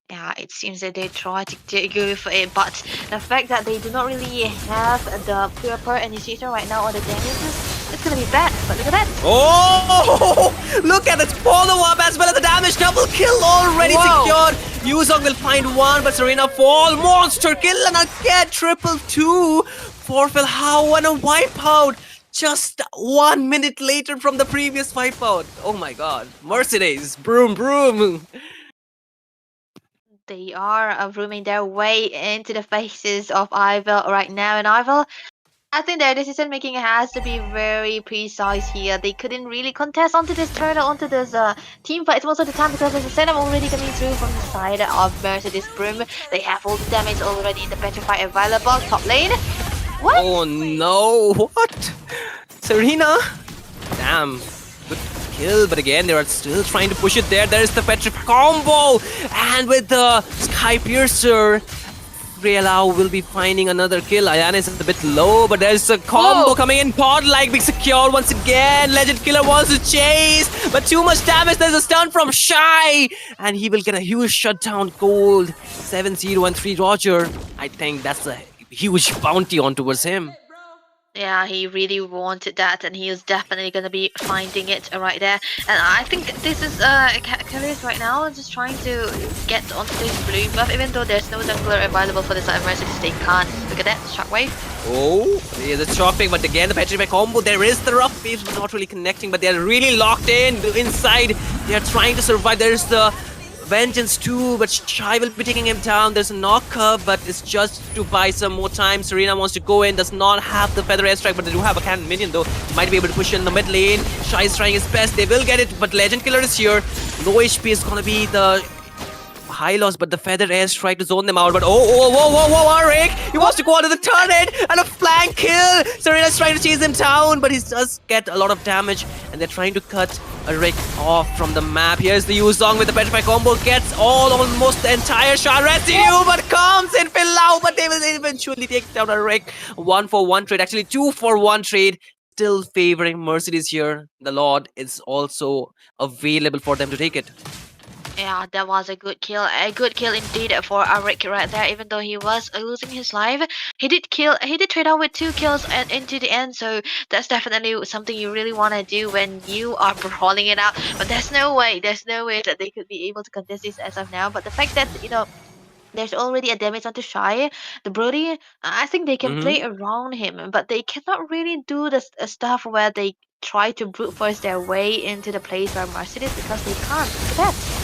Yeah, it seems that they try to go for it, but the fact that they do not really have the proper initiator right now on the damages, it's gonna be bad. But look at that! Oh! Look at this follow-up as well as the damage. Double kill already secured. Yuzong will find 1, but Serena fall. Monster kill, and again triple 2. Forfil, how and a wipeout. Just 1 minute later from the previous wipeout. Oh my god. Mercedes, broom. They are rooming their way into the faces of ivelle right now, and ivelle, I think their decision making has to be very precise here. They couldn't really contest onto this turtle, onto this team fight most of the time, because there's a setup already coming through from the side of Mercedes Brum. They have all the damage already in the Petrify available. Top lane. What? Oh no, what? Serena? Damn. Good kill, but again, they are still trying to push it there. There's the Petrify combo! And with the Sky Piercer, Realao will be finding another kill. Ayane is a bit low, but there's a combo coming in. Pod-like being secured once again. Legend Killer wants to chase, but too much damage. There's a stun from Shy, and he will get a huge shutdown gold. 7-0-3 Roger. I think that's a huge bounty on towards him. Yeah, he really wanted that, and he is definitely going to be finding it right there. And I think this is Achilles right now, just trying to get onto this blue buff, even though there's no jungler available for the side of Mercedes. They can't. Look at that, shockwave. Oh, there's a shockwave, but again, the Petrify combo. There is the rough waves, but not really connecting, but they're really locked in inside. They're trying to survive. There's the vengeance too, but Shai will be taking him down. There's a knock-up, but it's just to buy some more time. Serena wants to go in, does not have the feather airstrike, but they do have a cannon minion though. Might be able to push in the mid lane. Shai is trying his best, they will get it, but Legend Killer is here. Low HP is gonna be the high loss, but the feather airstrike to zone them out. But whoa, Arik! He wants to go onto the turret and a flank kill! Serena's trying to chase him down, but he does get a lot of damage, and they're trying to cut Arik off from the map. Here's the Yuzong with the Petrify combo, gets almost the entire shot residue, but comes in Pilau, but they will eventually take down Arik. 1-for-1 trade, actually 2-for-1 trade. Still favoring Mercedes here. The Lord is also available for them to take it. Yeah, that was a good kill. A good kill indeed for Arik right there. Even though he was losing his life, he did trade out with 2 kills and into the end. So that's definitely something you really want to do when you are brawling it out. But there's no way that they could be able to contest this as of now. But the fact that there's already a damage onto Shai, the Brody, I think they can play around him, but they cannot really do the stuff where they try to brute force their way into the place where Mercedes, because they can't. Look at that.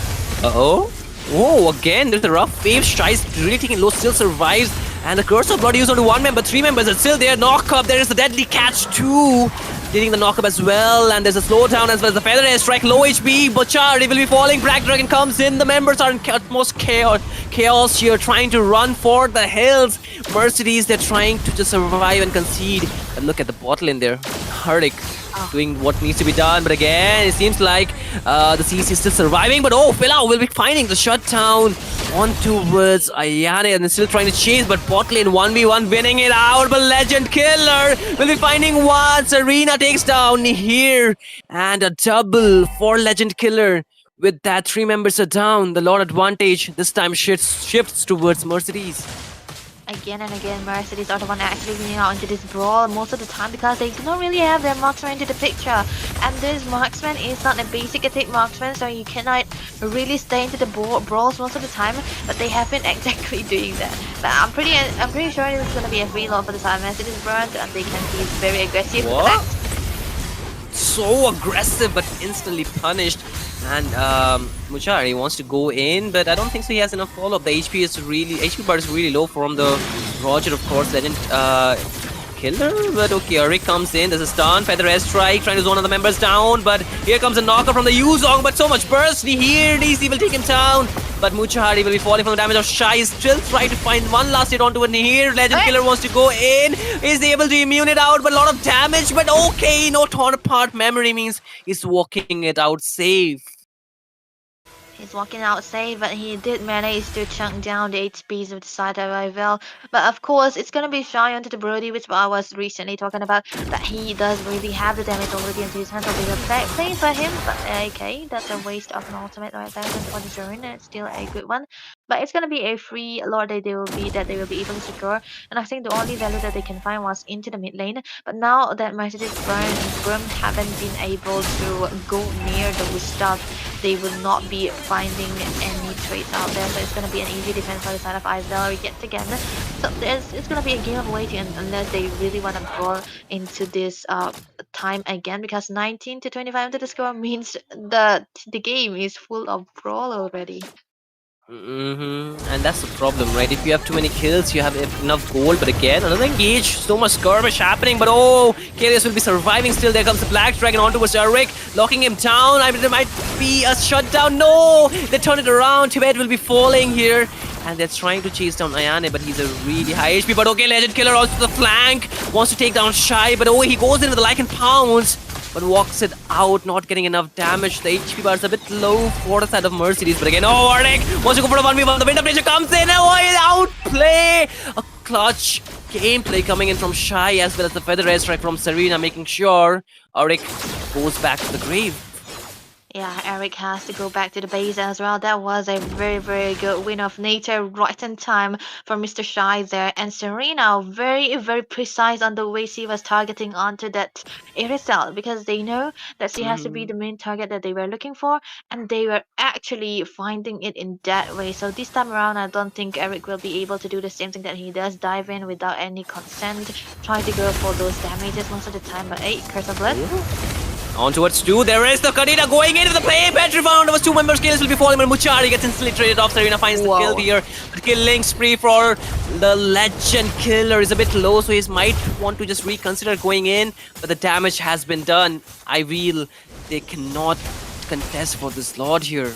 Uh-oh. Whoa, again, there's a rough wave. Shai's really taking low, still survives. And the curse of blood used onto 1 member, 3 members are still there. Knock up, there is the deadly catch too. Getting the knock up as well. And there's a slowdown as well as the feather airstrike. Low HP, Butchar, he will be falling. Black Dragon comes in. The members are in utmost chaos here, trying to run for the hills. Mercedes, they're trying to just survive and concede. And look at the bottle in there. Hardik doing what needs to be done, but again, it seems like the CC is still surviving. But Pilau will be finding the shutdown on towards Ayane, and they're still trying to chase, but bot lane 1v1 winning it out. But Legend Killer will be finding one. Serena takes down here, and a double for Legend Killer. With that, 3 members are down. The Lord advantage this time shifts towards Mercedes. Again and again, Mercedes are the one actually winning out into this brawl most of the time, because they do not really have their marksman into the picture. And this marksman is not a basic attack marksman, so you cannot really stay into the brawls most of the time. But they have been exactly doing that. But I'm pretty sure this is gonna be a free load for the time. Mercedes burnt, and they can be very aggressive. What? So aggressive, but instantly punished. And Muchari wants to go in, but I don't think so he has enough follow-up. The HP bar is really low from the Roger, of course. Legend Killer, but okay, Arik comes in. There's a stun, feather airstrike, trying to zone other members down, but here comes a knocker from the Yuzong, but so much burst here. DC will take him down, but Muchari will be falling from the damage of Shai. Is still trying to find one last hit onto it here. Legend Killer wants to go in, is able to immune it out, but a lot of damage. But okay, no torn apart memory means he's walking it out safe. He's walking out safe, but he did manage to chunk down the HPs of the side of ivelle. But of course, it's gonna be Shai onto the Brody, which I was recently talking about, that he does really have the damage already into his hand, so they are playing for him. But okay, that's a waste of an ultimate right there for the Zerun. It's still a good one. But it's gonna be a free lord that they will be able to secure. And I think the only value that they can find was into the mid lane. But now that Mercedes and Brum haven't been able to go near those stuff, they will not be finding any trades out there. So it's gonna be an easy defense on the side of ivelle yet again. So it's gonna be a game of waiting unless they really want to brawl into this time again, because 19 to 25 to the score means the game is full of brawl already. And that's the problem, right? If you have too many kills, you have enough gold, but again, another engage, so much skirmish happening, but Karius will be surviving still. There comes the Black Dragon onto Arik, locking him down. I mean, there might be a shutdown. No! They turn it around. Tibet will be falling here, and they're trying to chase down Ayane, but he's a really high HP. But okay, Legend Killer also to the flank, wants to take down Shai, but he goes into the Lycan Pounce, but walks it out, not getting enough damage. The HP bar is a bit low for the side of Mercedes, but again, Arik wants to go for a 1v1. The Winter Pressure comes in, outplay! A clutch gameplay coming in from Shai, as well as the feather airstrike from Serena, making sure Arik goes back to the grave. Yeah, Arik has to go back to the base as well. That was a very, very good win of nature right in time for Mr. Shai there. And Serena, very, very precise on the way she was targeting onto that Irisel, because they know that she has to be the main target that they were looking for, and they were actually finding it in that way. So this time around, I don't think Arik will be able to do the same thing that he does, dive in without any consent, try to go for those damages most of the time. But hey, Curse of Blood. On towards 2, there is the Kadena going into the play. Petri found was 2 members kills will be falling, but Muchari gets instantly traded off. Serena finds the kill here. The killing spree for the legend killer is a bit low, so he might want to just reconsider going in, but the damage has been done. ivelle, they cannot contest for this Lord here.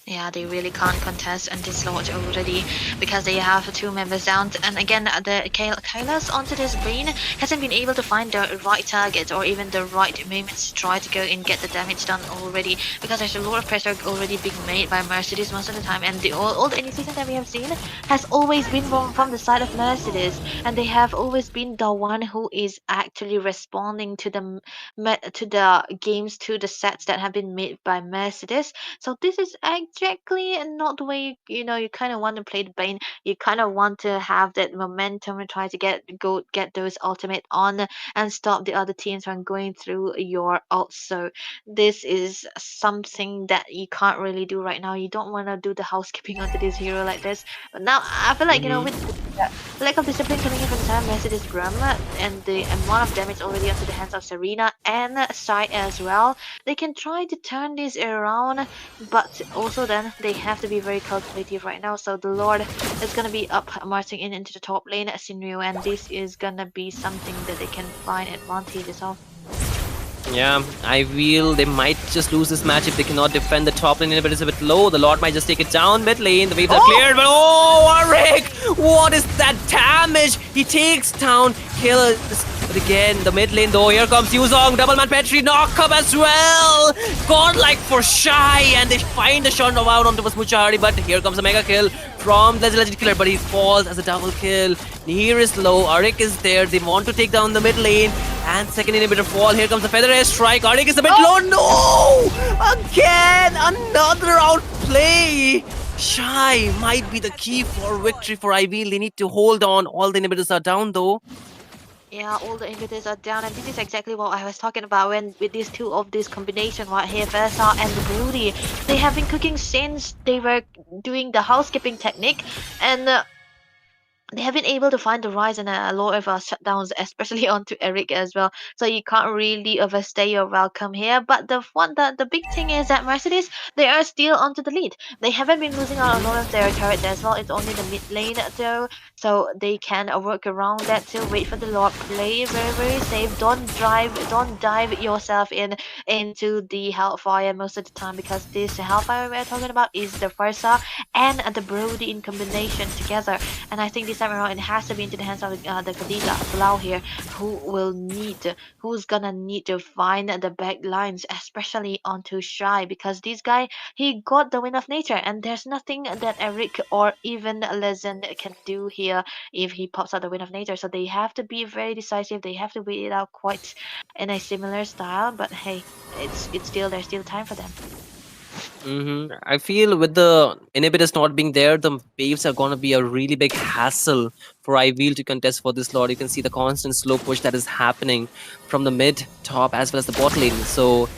Yeah, they really can't contest on this lodge already because they have 2 members down. And again, the Kailas onto this brain hasn't been able to find the right target or even the right moments to try to go and get the damage done already, because there's a lot of pressure already being made by Mercedes most of the time. And all the initiation that we have seen has always been from the side of Mercedes, and they have always been the one who is actually responding to the games, to the sets that have been made by Mercedes. So this is exactly not the way you kind of want to play the Bane. You kind of want to have that momentum and try to get those ultimate on and stop the other teams from going through your ult. So this is something that you can't really do right now. You don't want to do the housekeeping onto this hero like this. But now I feel like with the lack of discipline coming in from the side of Mercedes Brum and the amount of damage already onto the hands of Serena and Sai as well, they can try to turn this around, but also then they have to be very calculative right now. So the Lord is gonna be up marching into the top lane scenario, and this is gonna be something that they can find advantages of. Yeah, ivelle, they might just lose this match if they cannot defend the top lane, but it's a bit low. The Lord might just take it down mid lane. The waves are cleared, but Arik! What is that damage? He takes down Kill. But again, the mid lane though, here comes Yuzong, double man Petri, knock up as well. Godlike for Shy, and they find the shot out onto Muchari, but here comes a mega kill from the legend killer, but he falls as a double kill. Here is low, Arik is there, they want to take down the mid lane, and second inhibitor fall. Here comes the feather air strike. Arik is a bit low. No! Again, another outplay. Shy might be the key for victory for ivelle. They need to hold on. All the inhibitors are down though. Yeah, all the inhibitors are down, and this is exactly what I was talking about when with these two of this combination right here, Versa and the Broody. They have been cooking since they were doing the housekeeping technique, and they have been able to find the rise and a lot of shutdowns, especially onto Eric as well. So you can't really overstay your welcome here. But the big thing is that Mercedes, they are still onto the lead. They haven't been losing out a lot of their turret as well. It's only the mid lane though, so they can work around that to wait for the Lord. Play very, very safe. Don't dive yourself into the Hellfire most of the time, because this Hellfire we're talking about is the Versa and the Brody in combination together. And I think this time around it has to be into the hands of the Khadija Blau here, who's gonna need to find the back lines, especially onto Shy, because this guy, he got the Wind of Nature, and there's nothing that Eric or even Legend can do here if he pops out the Wind of Nature. So they have to be very decisive. They have to wait it out quite in a similar style, but hey, there's still time for them. I feel with the inhibitors not being there, the waves are gonna be a really big hassle for ivelle to contest for this Lord. You can see the constant slow push that is happening from the mid, top, as well as the bot lane. So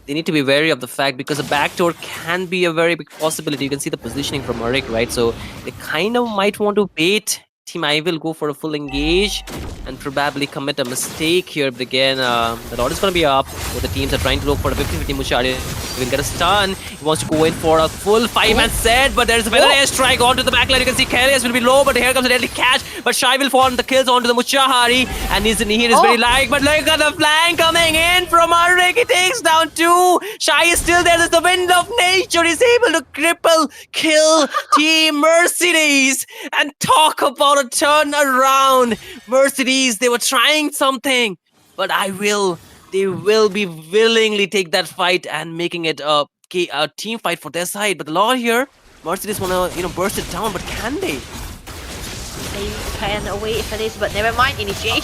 they need to be wary of the fact, because a backdoor can be a very big possibility. You can see the positioning from Arik, right? So they kind of might want to bait Team ivelle, go for a full engage, and probably commit a mistake here. But again, the Lord is going to be up. Both the teams are trying to look for a 50-50. Muchari will get a stun. He wants to go in for a full 5-man set, but there's a feather air strike onto the backline. You can see Kalias will be low, but here comes a deadly catch. But Shy will fall on the kills onto the Muchari, and his Nihir is very light. But look at the flank coming in from Arik. He takes down 2. Shy is still there. There's the Wind of Nature. He's able to kill Team Mercedes. And talk about a turn around. Mercedes, they were trying something, but they will be willingly take that fight and making it a team fight for their side. But the Lord here, Mercedes wanna burst it down, but can they? They can wait for this, but never mind. Initiation.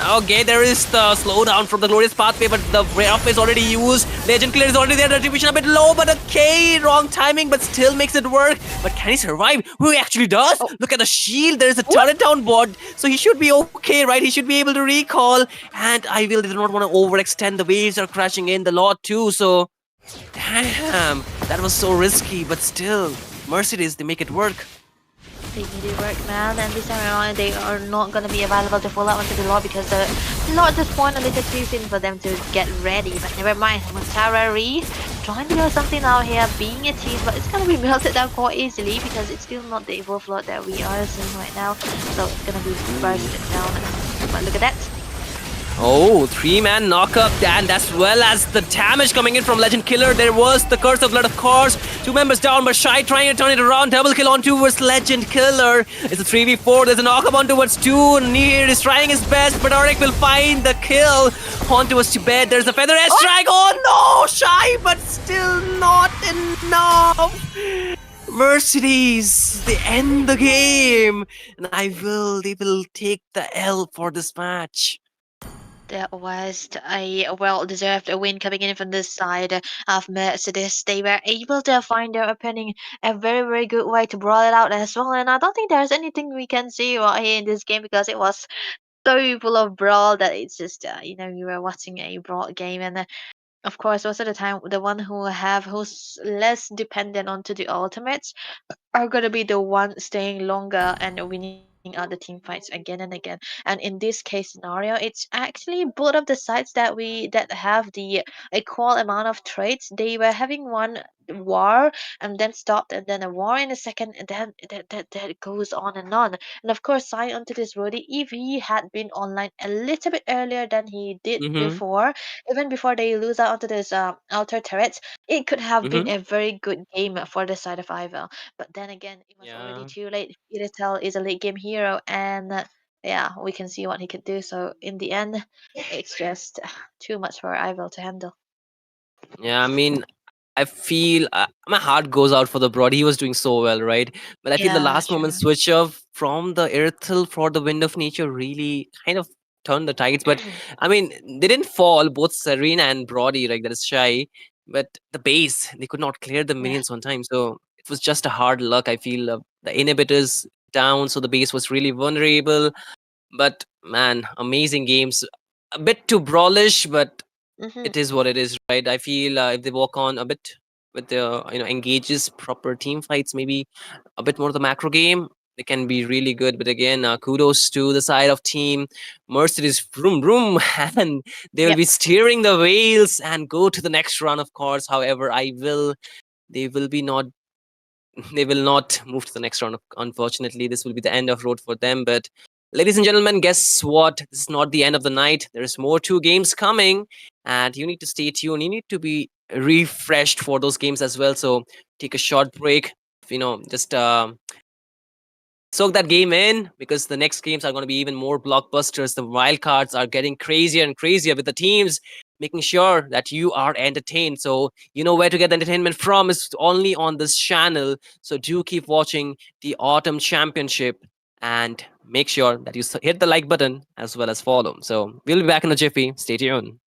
Okay, there is the slowdown from the Glorious Pathway, but the Wrath is already used. Legend Killer is already there. The distribution a bit low, but okay, wrong timing, but still makes it work. But can he survive? Who he actually does? Look at the shield. There is a turret down board, so he should be okay, right? He should be able to recall. And ivelle did not want to overextend. The waves are crashing in. The Lord too, so damn, that was so risky, but still, Mercedes, they make it work. They need to work, man. And this time around, they are not gonna be available to follow up onto the Lord because the Lord at this point a little too soon for them to get ready. But never mind. Mutara trying to do something out here, being a team, but it's gonna be melted down quite easily because it's still not the evolve Lord that we are seeing right now. So it's gonna be bursted down. But look at that. Oh, 3-man knockup, and as well as the damage coming in from Legend Killer. There was the Curse of Blood, of course. 2 members down, but Shy trying to turn it around. Double kill on towards Legend Killer. It's a 3v4. There's a knockup on towards 2. Near is trying his best, but Auric will find the kill. On towards Tibet. There's a Feather Edge strike. Oh no, Shy, but still not enough. Mercedes, they end the game. And they will take the L for this match. That was a well-deserved win coming in from this side of Mercedes. They were able to find their opening a very, very good way to brawl it out as well. And I don't think there's anything we can see right here in this game because it was so full of brawl that it's just, you were watching a brawl game. And of course, most of the time, the one who's less dependent onto the ultimates are gonna be the one staying longer and winning other team fights again and again. And in this case scenario, it's actually both of the sides that have the equal amount of traits. They were having one war and then stopped, and then a war in a second, and then that goes on and on. And of course, Sai onto this Rudy, if he had been online a little bit earlier than he did Mm-hmm. before, even before they lose out onto this outer turrets, it could have been Mm-hmm. a very good game for the side of ivelle. But then again, it was already Yeah. too late. Iritel is a late game hero, and yeah, we can see what he could do. So in the end, it's just too much for ivelle to handle. Yeah, I mean, I feel my heart goes out for the Broad. He was doing so well, right? But I feel the Yeah, last moment true. switch off from the Earthel for the Wind of Nature really kind of turned the tides. But I mean, they didn't fall, both Serena and Brody, like that is Shy. But the base, they could not clear the Yeah. minions on time. So it was just a hard luck. I feel the inhibitors down, so the base was really vulnerable. But man, amazing games. A bit too brawlish, but Mm-hmm. it is what it is, right? I feel if they walk on a bit with the engages proper team fights, maybe a bit more of the macro game, they can be really good. But again, kudos to the side of team Mercedes, vroom vroom, and they will Yep. be steering the whales and go to the next run, of course. However, they will be not they will not move to the next round. Unfortunately, this will be the end of road for them. But ladies and gentlemen, guess what? This is not the end of the night. There is more 2 games coming, and you need to stay tuned. You need to be refreshed for those games as well. So take a short break. Just soak that game in because the next games are going to be even more blockbusters. The wild cards are getting crazier and crazier with the teams making sure that you are entertained. So you know where to get the entertainment from is only on this channel. So do keep watching the Autumn Championship and make sure that you hit the like button as well as follow. So we'll be back in a jiffy. Stay tuned.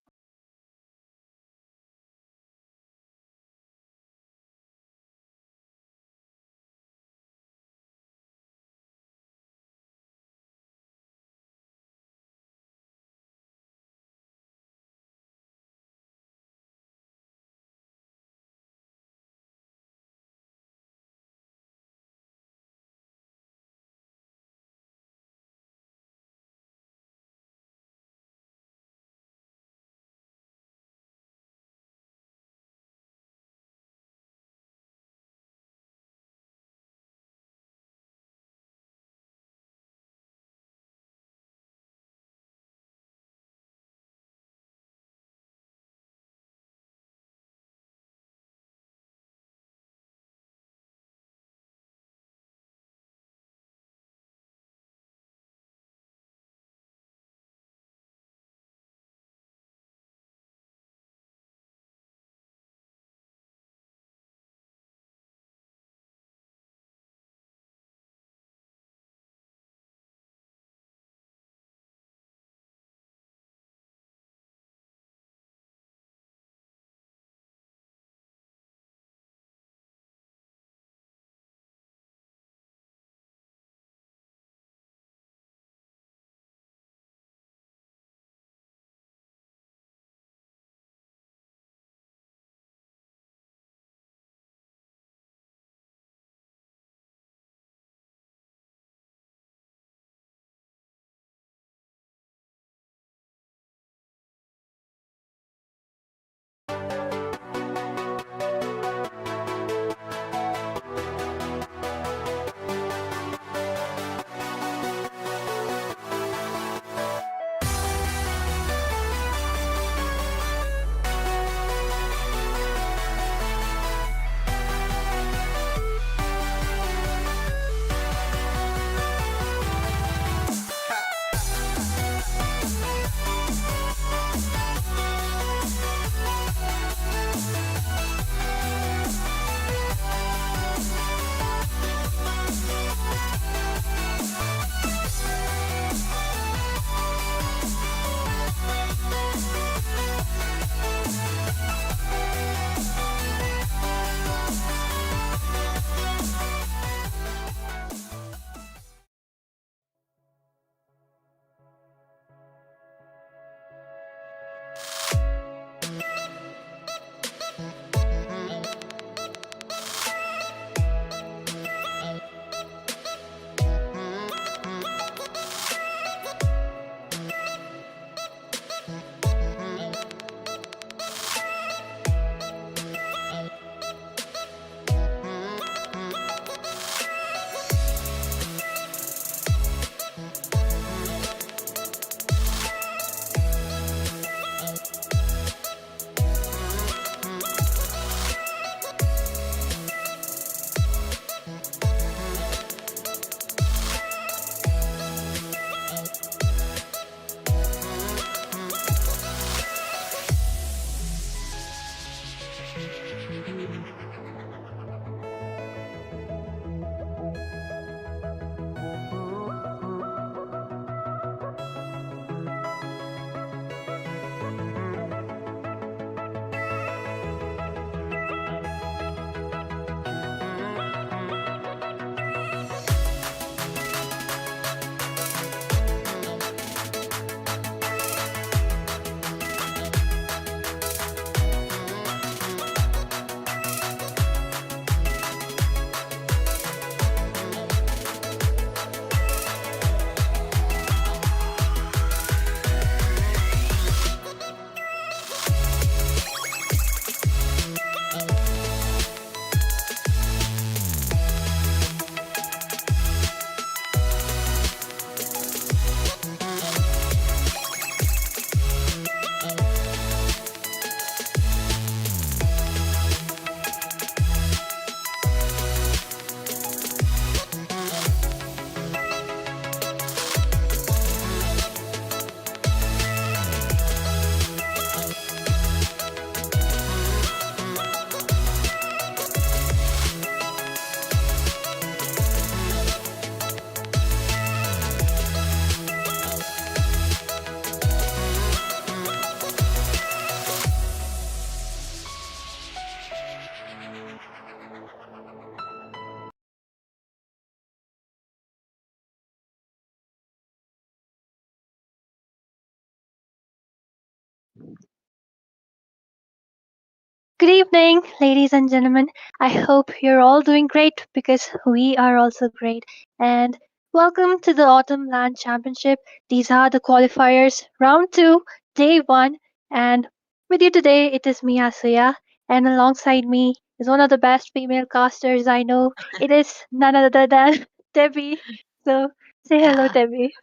Good evening, ladies and gentlemen. I hope you're all doing great because we are also great. And welcome to the Autumn Land Championship. These are the qualifiers, round two, day one. And with you today, it is me, Asuya. And alongside me is one of the best female casters I know. It is none other than Debbie. So say hello, Yeah, Debbie.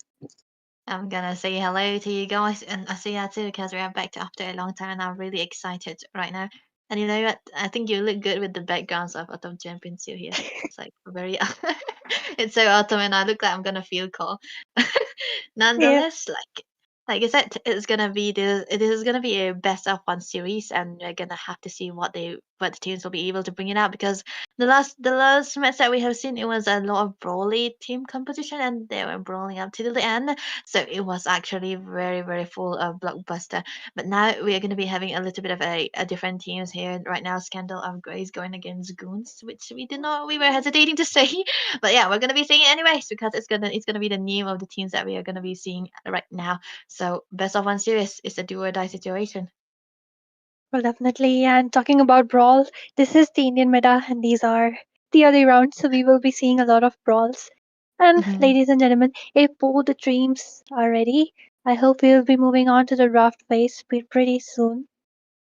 I'm gonna say hello to you guys and Asiya too because we are back after a long time and I'm really excited right now. And you know what? I think you look good with the backgrounds of Autumn Champion too here. It's like very it's so autumn and I look like I'm gonna feel cold. Yeah. Nonetheless, like I said, it is gonna be a best of one series and we're gonna have to see what the teams will be able to bring it out because the last match that we have seen it was a lot of brawly team competition and they were brawling up to the end. So it was actually very, very full of blockbuster. But now we are going to be having a little bit of a different teams here. Right now, Scandal of Grace going against Goons, which we were hesitating to say. But yeah, we're going to be saying it anyways because it's gonna be the name of the teams that we are going to be seeing right now. So best of one series is a do or die situation. Well, definitely. And talking about brawl, this is the Indian meta, and these are the other rounds, so we will be seeing a lot of brawls. And Mhm. ladies and gentlemen, if both the teams are ready, I hope we'll be moving on to the draft phase pretty soon.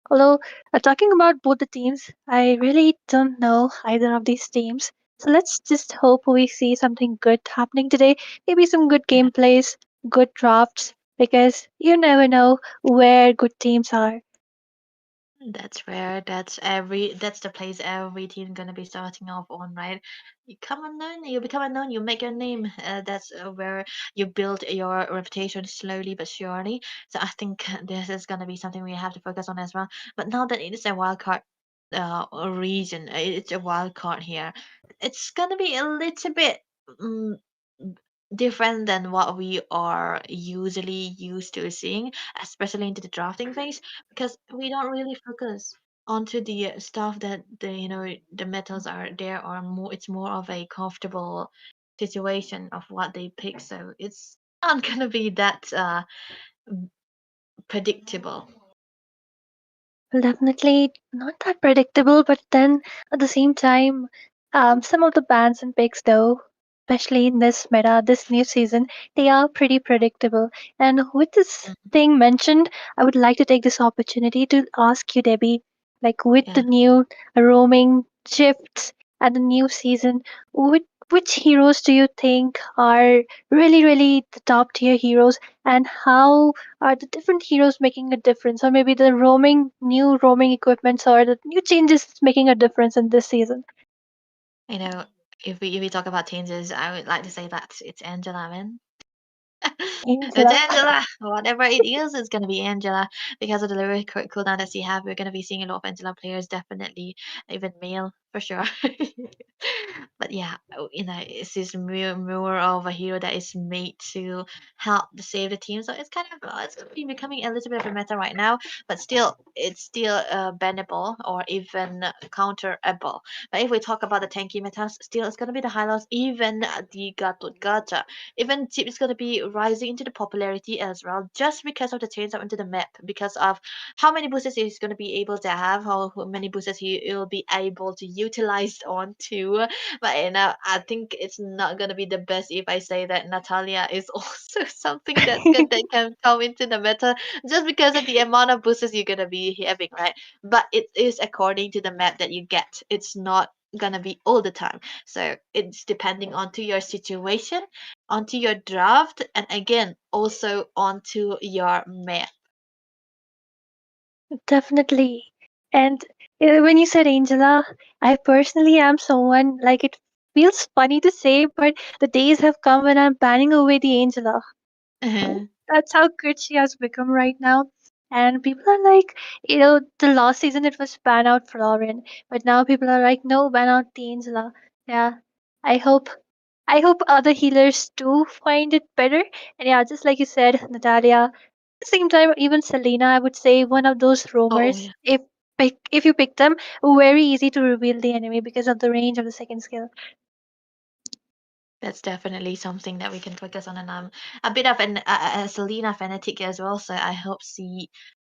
Although, talking about both the teams, I really don't know either of these teams. So let's just hope we see something good happening today. Maybe some good gameplays, good drafts, because you never know where good teams are. That's where that's the place every team gonna be starting off on, right? You become unknown, you make your name. That's where you build your reputation slowly but surely. So I think this is gonna be something we have to focus on as well. But now that it is a wild card region, it's a wild card here. It's gonna be a little bit um, different than what we are usually used to seeing, especially into the drafting phase because we don't really focus onto the stuff that the metals are there or more it's more of a comfortable situation of what they pick, so it's not gonna be that predictable. Well, definitely not that predictable, but then at the same time, some of the bans and picks, though, especially in this meta, this new season, they are pretty predictable. And with this Mhm. thing mentioned, I would like to take this opportunity to ask you, Debbie, like with the Yeah. new roaming shifts and the new season, which heroes do you think are really, really the top tier heroes, and how are the different heroes making a difference, or maybe the new roaming equipments or the new changes making a difference in this season? you know if we talk about changes, I would like to say that it's Angela, man. It's Angela. Angela. Whatever it is, it's gonna be Angela because of the lyric cooldown that she have. We're gonna be seeing a lot of Angela players, definitely, even male for sure. But yeah, it's just more of a hero that is made to help to save the team. So it's kind of it's gonna be becoming a little bit of a meta right now, but still, it's still bannable or even counterable. But if we talk about the tanky metas, still it's gonna be the highlights, even the gacha. Even Chip is going to be rising into the popularity as well, just because of the change up into the map, because of how many boosters he's going to be able to have, how many boosters he will be able to utilize on to. But I think it's not going to be the best if I say that Natalia is also something that can come into the meta just because of the amount of boosters you're going to be having, right? But it is according to the map that you get. It's not gonna be all the time, so it's depending on to your situation, onto your draft, and again also onto your map. Definitely. And when you said Angela, I personally am someone like it feels funny to say, but the days have come when I'm banning away the Angela. Mhm. That's how good she has become right now. And people are like, the last season it was ban out Florin, but now people are like, no, ban out the Angela. Yeah, I hope I hope other healers too find it better. And yeah, just like you said, Natalia. At the same time, even Selena, I would say one of those Oh roamers. yeah, If you pick them, very easy to reveal the enemy because of the range of the second skill. that's definitely something that we can focus on, and I'm a bit of a Selena fanatic as well, so I hope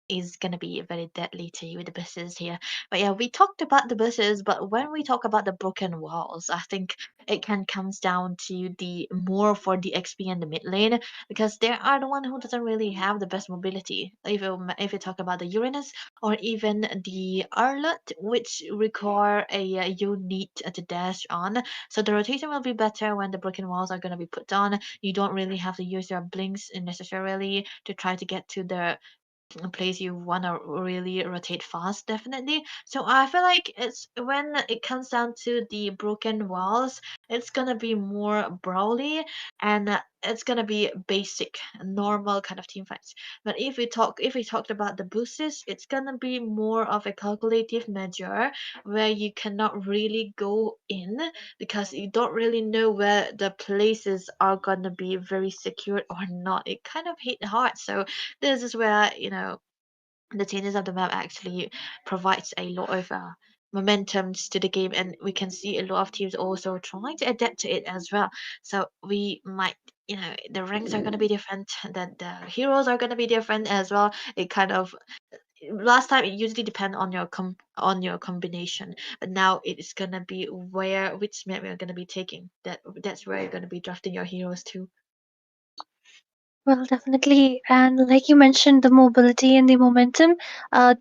is gonna be very deadly to you with the buses here. But yeah, we talked about the buses, but when we talk about the broken walls, I think it can comes down to the more for the XP and the mid lane because they are the one who doesn't really have the best mobility. If you talk about the Uranus or even the Arlot, which require you need to dash on. So the rotation will be better when the broken walls are gonna be put on. You don't really have to use your blinks necessarily to try to get to the place you want to really rotate fast, definitely. So I feel like it's when it comes down to the broken walls, it's gonna be more brawly and it's gonna be basic normal kind of team fights. But if we talked about the boosts, it's gonna be more of a calculative measure where you cannot really go in because you don't really know where the places are gonna be very secure or not. It kind of hit hard. So this is where the changes of the map actually provides a lot of momentums to the game, and we can see a lot of teams also trying to adapt to it as well. So we might, the ranks are going to be different, that the heroes are going to be different as well. It kind of last time it usually depend on your on your combination, but now it's gonna be which map you're gonna be taking. That's where you're gonna be drafting your heroes to. Well, definitely. And like you mentioned, the mobility and the momentum,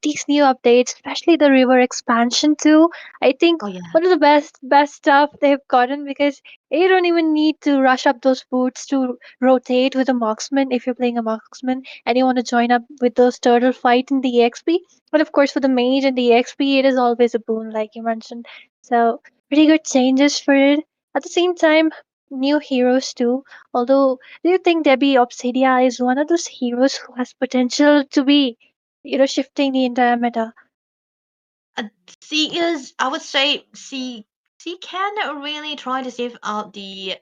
these new updates, especially the river expansion too, I think Oh yeah. one of the best stuff they've gotten because you don't even need to rush up those boots to rotate with a marksman if you're playing a marksman and you want to join up with those turtle fight in the EXP. But of course, for the mage and the EXP, it is always a boon, like you mentioned. So pretty good changes for it. At the same time, new heroes too. Although do you think Debbie Obsidia is one of those heroes who has potential to be, shifting the entire meta? C is, I would say, C can really try to save out the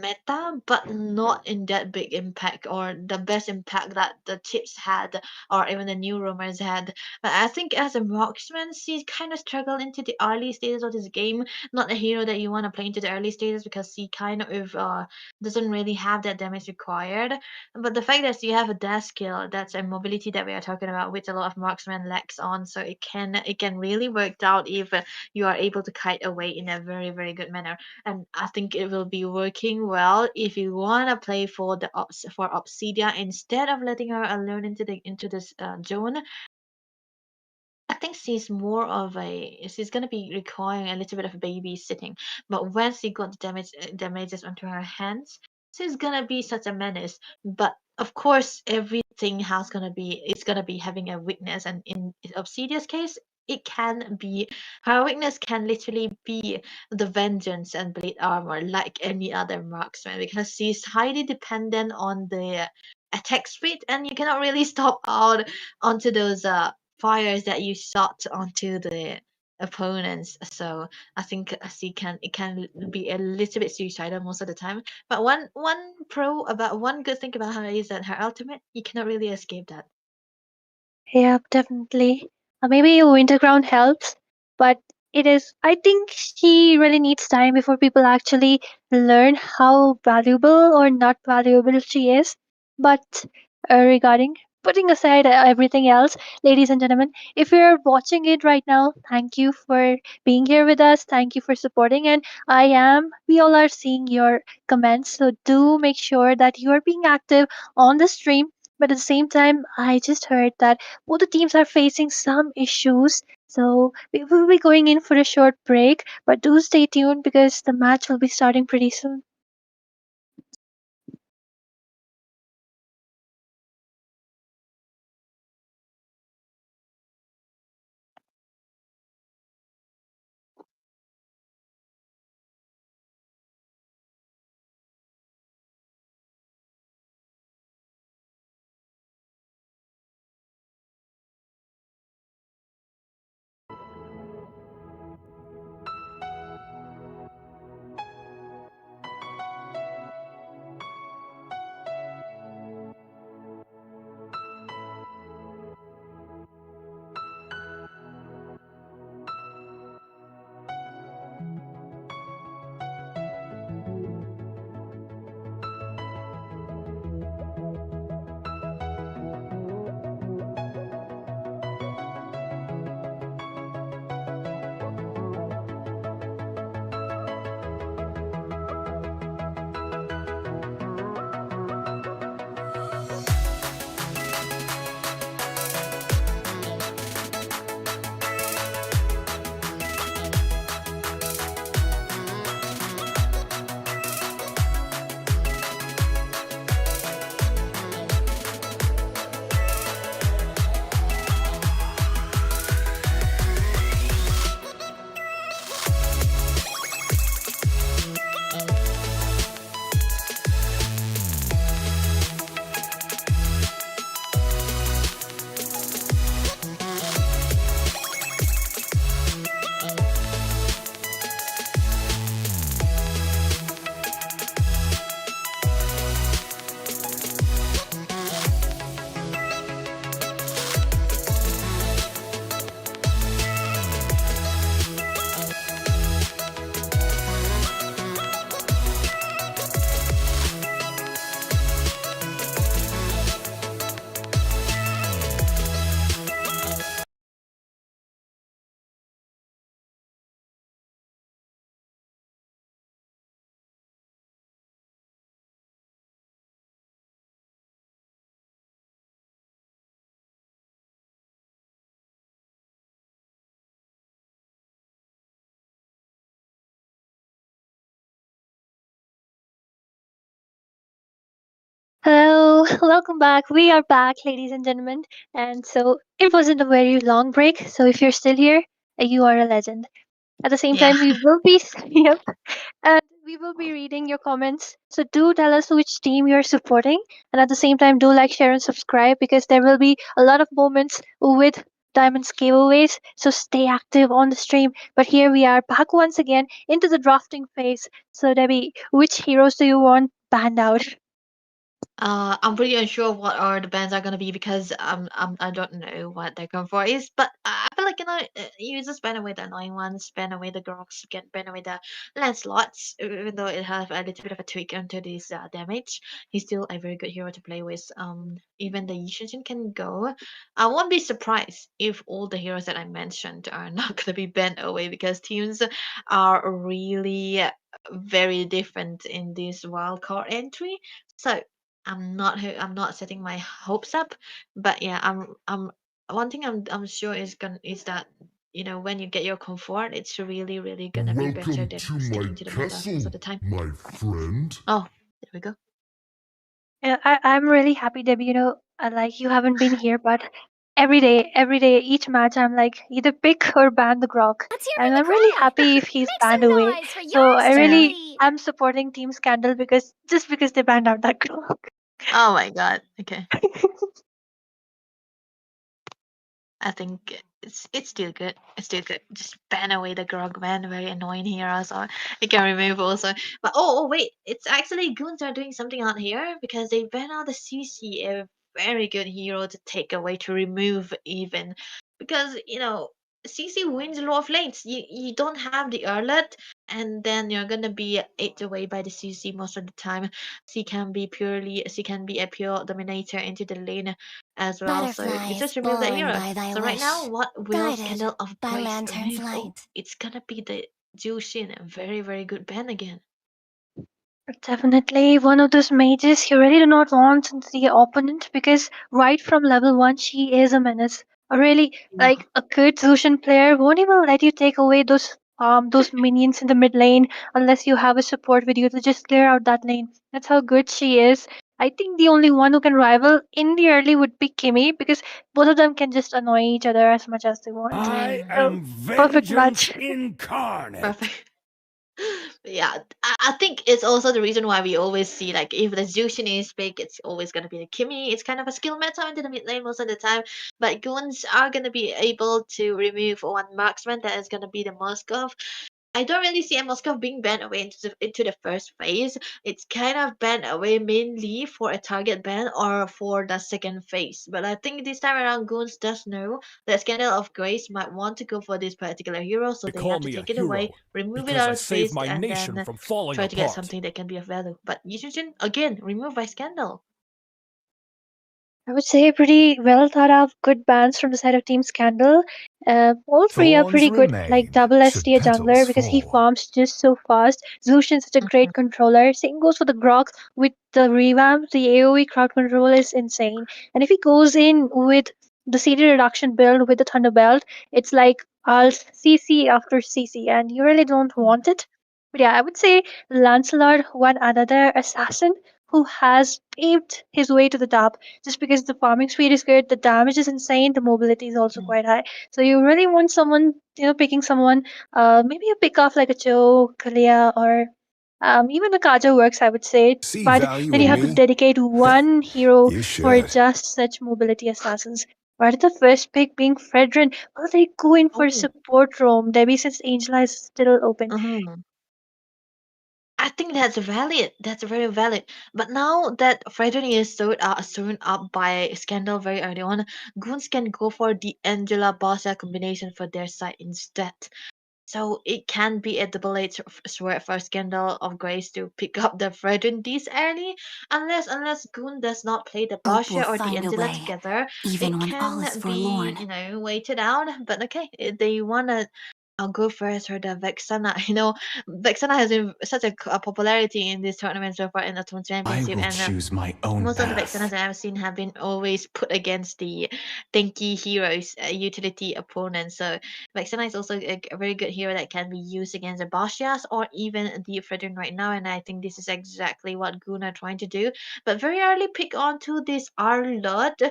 meta, but not in that big impact or the best impact that the tips had or even the new rumors had. But I think as a marksman, she kind of struggled into the early stages of this game. Not a hero that you want to play into the early stages because she kind of doesn't really have that damage required. But the fact that you have a dash skill, that's a mobility that we are talking about, which a lot of marksmen lacks on, so it can really work out if you are able to kite away in a very very good manner. And I think it will be working well if you want to play for for Obsidia instead of letting her alone into this zone. I think she's gonna be requiring a little bit of babysitting, but when she got the damages onto her hands, she's gonna be such a menace. But of course, everything has gonna be it's gonna be having a weakness, and in Obsidia's case, it can be her weakness can literally be the vengeance and blade armor, like any other marksman, because she's highly dependent on the attack speed, and you cannot really stop out onto those fires that you shot onto the opponents. So I think it can be a little bit suicidal most of the time. But one good thing about her is that her ultimate, you cannot really escape that. Yeah, definitely. Maybe Winterground helps, but I think she really needs time before people actually learn how valuable or not valuable she is. But regarding putting aside everything else, ladies and gentlemen, if you're watching it right now, thank you for being here with us. Thank you for supporting. And we all are seeing your comments. So do make sure that you are being active on the stream. But at the same time, I just heard that both the teams are facing some issues. So we will be going in for a short break, but do stay tuned because the match will be starting pretty soon. welcome back. We are back, ladies and gentlemen. And so it wasn't a very long break. So if you're still here, you are a legend. At the same Yeah. time, we will be yep, and we will be reading your comments. So do tell us which team you're supporting, and at the same time, do like, share, and subscribe because there will be a lot of moments with Diamonds giveaways. So stay active on the stream. But here we are back once again into the drafting phase. So Debbie, which heroes do you want banned out? I'm pretty unsure what are the bands are gonna be because I don't know what their comfort for is. But I feel like you just ban away the annoying ones, ban away the Grox, get ban away the Lancelots. Even though it has a little bit of a tweak onto this damage, he's still a very good hero to play with. Even the Yushin can go. I won't be surprised if all the heroes that I mentioned are not gonna be banned away because teams are really very different in this wildcard entry. So I'm not setting my hopes up, but yeah, I'm one thing I'm sure is that when you get your comfort, it's really gonna be better Welcome than to staying my to the meta most castle, of the time. my friend. Oh, there we go. Yeah, I'm really happy, Debbie. Like you haven't been here, but every day, each match, I'm like either pick or ban the Grok, Let's hear and from I'm the really crowd. happy if he's Make banned some away. noise for So yours I Yeah. truly. I'm supporting Team Scandal just because they banned out that Grok. Oh my god. Okay. I think it's still good. It's still good. Just ban away the Grog man, very annoying here. So it can remove also. But wait, it's actually goons are doing something out here because they ban out the CC, a very good hero to take away to remove even because CC wins a lot of lanes. You don't have the alert, and then you're gonna be ate away by the CC most of the time. She can be a pure dominator into the lane as well. So you Butterflies just remove that born hero. by thy So right now, wish, what will guided Scandal of by Grace lantern's remove? Oh, light. it's gonna be the Jushin, a very good ban again. Definitely one of those mages you really do not want the opponent because right from level 1 she is a menace. A really Yeah. like a good Lucian player won't even let you take away those minions in the mid lane unless you have a support with you to just clear out that lane. That's how good she is. I think the only one who can rival in the early would be Kimmy because both of them can just annoy each other as much as they want. I So am perfect vengeance match. incarnate. Perfect. Yeah, I think it's also the reason why we always see like if the Jushin is big, it's always gonna be the Kimmy. It's kind of a skill meta into the mid lane most of the time. But goons are gonna be able to remove one marksman that is gonna be the Moskov. I don't really see Moskov being banned away into the first phase. It's kind of banned away mainly for a target ban or for the second phase. But I think this time around, Goons does know that Scandal of Grace might want to go for this particular hero, so They they call have to me a take it away, hero remove it because out I of saved space, my and nation then from falling try to get apart. something that can be of value. But Yushin, again, removed by Scandal. I would say pretty well thought out, good bans from the side of Team Scandal. All three are Thorns pretty good, like remain double should SD a petals jungler because he fall. farms just so fast. Zushin's such a Mhm. great controller. Same goes for the Grok with the revamp. The AoE crowd control is insane. And if he goes in with the CD reduction build with the Thunder Belt, it's like Alt CC after CC, and you really don't want it. But yeah, I would say Lancelot, one another assassin who has paved his way to the top just because the farming speed is good, the damage is insane, the mobility is also Mm. quite high. So you really want someone, picking someone, maybe a pick off like a Joe, Kalia, or even a Kaja works, I would say. See But value then you in have to me? dedicate one hero You for should. just such mobility assassins. Right at the first pick being Fredrin, well, they go in for Oh. support roam. Debbie since Angela is still open. Mhm. I think that's valid. That's very valid. But now that Frederick is thrown up by Scandal very early on, Goons can go for the Angela Bossa combination for their side instead. So it can be a double-edged sword for Scandal of Grace to pick up the Frederick this early, unless Goon does not play the Hope will Bossa or the find a Angela way, together. even It when all can is be forlorn. waited out. But okay, they wanna I'll go first for the Vexana. You know, Vexana has been such a popularity in this tournament so far in the Tournament I Championship, will and choose my own most of the path. Vexanas that I've seen have been always put against the tanky heroes, utility opponents. So Vexana is also a very good hero that can be used against the Bashias or even the Fredrin right now, and I think this is exactly what Goon are trying to do. But very early pick onto this Arlott,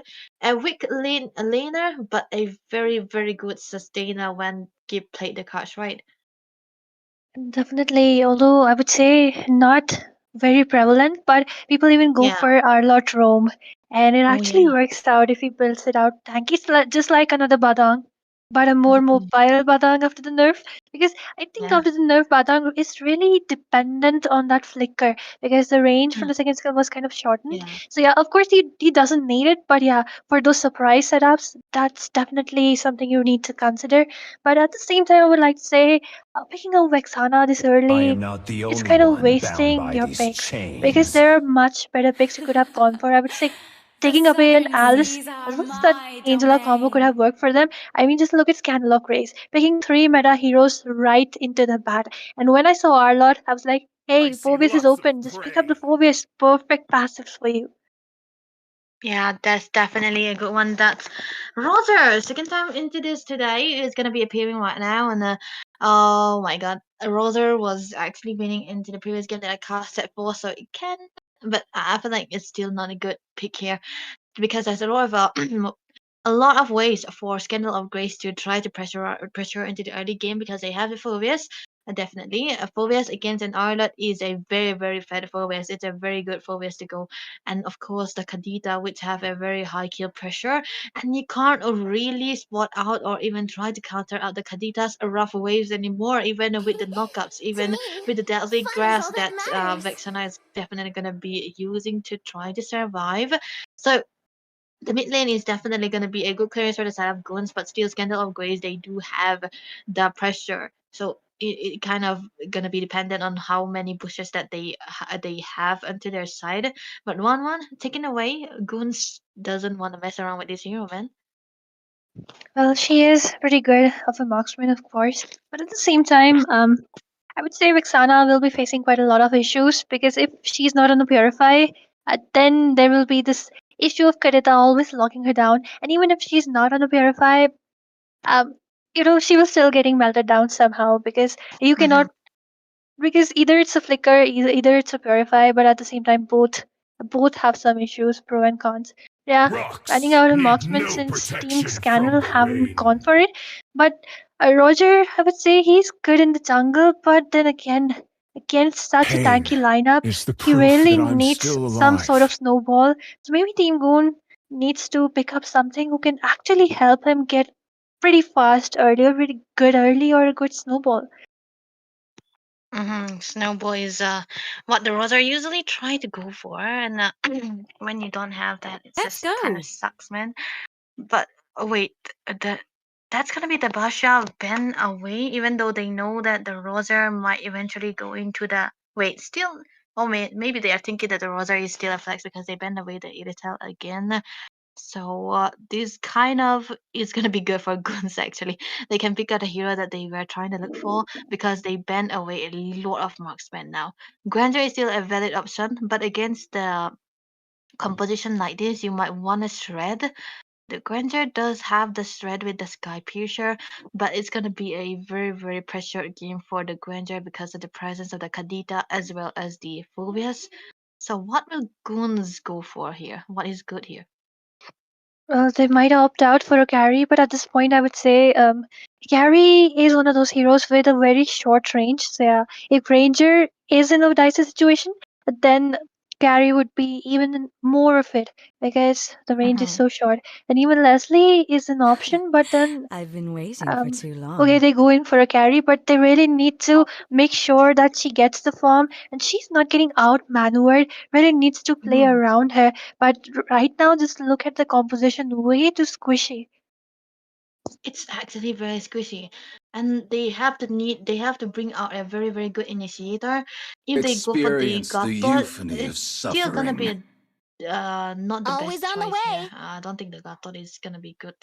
a weak laner, but a very good sustainer when Gib played the cards right. Definitely, although I would say not very prevalent, but people even go Yeah. for Arlot Roam, and it Oh actually yeah. works out if he builds it out tanky, just like another Badang, but a more mobile Badang after the nerf. Because I think Yeah. after the nerf, Badang is really dependent on that flicker because the range from the second skill was kind of shortened. Yeah. So yeah, of course he doesn't need it, but yeah, for those surprise setups, that's definitely something you need to consider. But at the same time, I would like to say picking up Vexana this I early, am not the it's only kind of one bound wasting by your these picks because chains. there are much better picks you could have gone for. I would say taking away an Alice as well as that Angela combo could have worked for them. I mean, just look at Scandal of Grace, picking 3 meta heroes right into the bat. And when I saw Arlott, I was like, hey, Phobius is open. Just pick up the Phobius. Perfect passives for you. Yeah, that's definitely a good one. That's Roger. Second time into this today is gonna be appearing right now, and oh my god, Roger was actually winning into the previous game that I cast it for, so it can. But I feel like it's still not a good pick here because there's a lot of a lot of ways for Scandal of Grace to try to pressure into the early game because they have the Phobius. Definitely, a Phobius against an Arlott is a very fed Phobius. It's a very good Phobius to go, and of course the Kadita, which have a very high kill pressure, and you can't really spot out or even try to counter out the Kadita's rough waves anymore. Even with the knockups, even with the deadly grass that Vexana is definitely gonna be using to try to survive. So the mid lane is definitely going to be a good clearance for the side of Goons, but still Scandal of Grace, they do have the pressure. So it kind of going to be dependent on how many bushes that they have onto their side. But 1-1 taken away, Goons doesn't want to mess around with this hero, man. Well, she is pretty good of a marksman, of course, but at the same time, I would say Vexana will be facing quite a lot of issues because if she's not on the Purify, then there will be this issue of Kadita always locking her down, and even if she's not on the Purify, um, she was still getting melted down somehow because you Mm-hmm. cannot because either it's a flicker, either it's a purify, but at the same time, both have some issues, pro and cons. Yeah, running Rocks out of need marksman no since Team protection from Scandal the haven't rain. gone for it. But Roger, I would say he's good in the jungle, but then again, against such a Pain tanky lineup, is the he proof really that I'm needs still some sort of alive. snowball. So maybe Team Goon needs to pick up something who can actually help him get pretty fast early, or pretty good early, or a good snowball. Mm-hmm. Snowball is what the Rosa usually try to go for, and when you don't have that, it Let's just kind go. of sucks, man. But oh wait, that's gonna be the Basha Ben away, even though they know that the Rosa might eventually go into the wait. Still, oh maybe they are thinking that the Rosa is still a flex because they bend away the Iritel again. So this kind of is gonna be good for Guns actually. They can pick out a hero that they were trying to look for because they ban away a lot of marksmen now. Grandeur is still a valid option, but against the composition like this, you might want to shred. The Grandeur does have the shred with the Sky Piercer, but it's gonna be a very pressured game for the Grandeur because of the presence of the Kadita as well as the Phobius. So what will Goons go for here? What is good here? Well, they might opt out for a carry, but at this point, I would say carry is one of those heroes with a very short range. So yeah, if Ranger is in a dicey situation, then carry would be even more of it because the range is Mm-hmm. so short. And even Leslie is an option, but then I've been waiting for um, too okay, long. they go in for a carry, but they really need to make sure that she gets the farm and she's not getting out maneuvered. Really needs to play Mm-hmm. around her. But right now, just look at the composition, way too squishy. It's actually very squishy, and they have to bring out a very good initiator. If they go for the Experience the Gatot, euphony of it's still gonna be suffering. not the Always best on the choice here. way. I don't think the Gatot is gonna be good,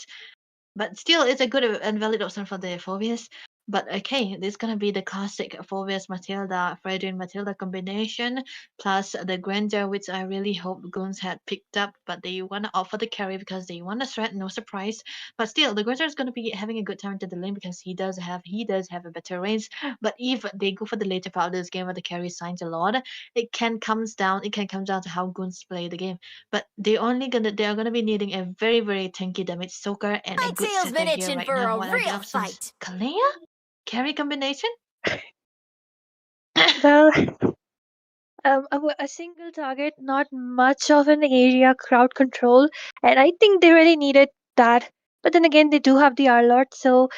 but still it's a good and valid option for the Phobius. But okay, this is gonna be the classic Phobias Matilda, Fredrin Matilda combination, plus the Granger, which I really hope Goons had picked up, but they wanna offer the carry because they wanna threat, no surprise. But still, the Granger is gonna be having a good time into the lane because he does have a better range. But if they go for the later part of this game where the carry signs a lot, it can come down to how Goons play the game. But they are gonna be needing a very, very tanky damage soaker and a My good tail's setter been here itching right for now. a What are the real options? fight. Kalea? Carry combination? Well, a single target, not much of an area crowd control, and I think they really needed that. But then again, they do have the Arlord, so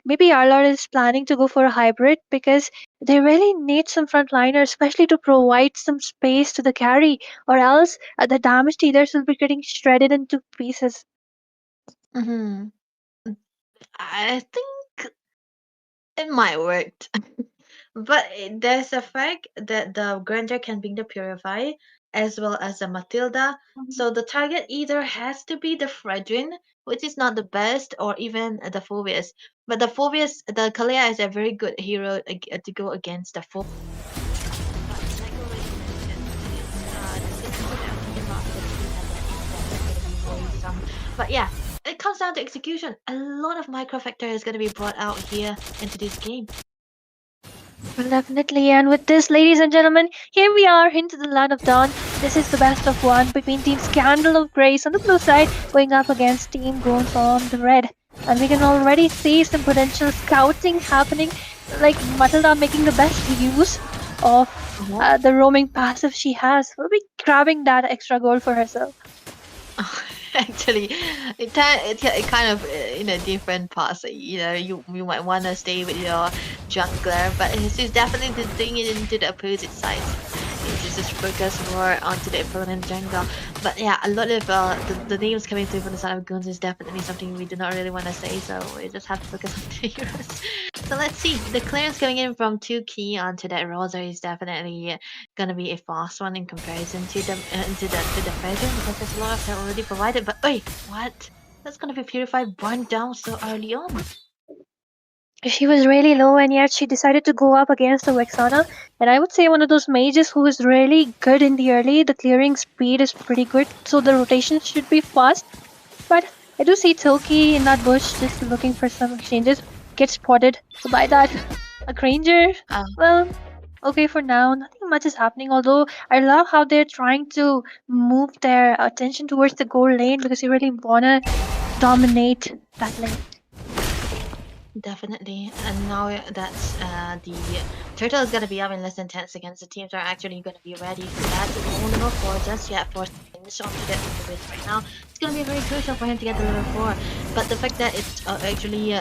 maybe Arlord is planning to go for a hybrid because they really need some frontliners, especially to provide some space to the carry, or else the damage dealers will be getting shredded into pieces. Hmm. I think it might work. But there's a fact that the Granger can bring the Purify as well as the Matilda. So the target either has to be the Fredrin, which is not the best, or even the Phobias. But the Kalea is a very good hero to go against the Phobias. But yeah, it comes down to execution. A lot of micro factor is going to be brought out here into this game. Well, definitely. And with this, ladies and gentlemen, here we are into the land of dawn. This is the best of one between Team Scandal of Grace on the blue side going up against Team Goons on the red. And we can already see some potential scouting happening, like Matilda making the best use of the roaming passive she has. Will be grabbing that extra gold for herself. Actually, it kind of in a different path. You know, you might want to stay with your jungler, but she's definitely doing it into the opposite side. It's just focus more onto the opponent jungle. But yeah, a lot of the names coming through from the side of Goons is definitely something we do not really want to say, so we just have to focus on the heroes. So let's see. The clearance coming in from 2 key onto that Rosa is definitely gonna be a fast one in comparison to the Fredrin because there's a lot of that already provided. But wait, what? That's gonna be purified burned down so early on. She was really low, and yet she decided to go up against the Vexana. And I would say one of those mages who is really good in the early. The clearing speed is pretty good, so the rotation should be fast. But I do see Toki in that bush just looking for some exchanges. Gets spotted. So by that, a Granger. Well, okay for now. Nothing much is happening. Although I love how they're trying to move their attention towards the gold lane because you really wanna dominate that lane. Definitely, and now that's the turtle is gonna be up in less than 10 seconds. The teams are actually gonna be ready for that. No level 4 just yet for finish onto that interface right now. It's gonna be very crucial for him to get the level 4. But the fact that it's actually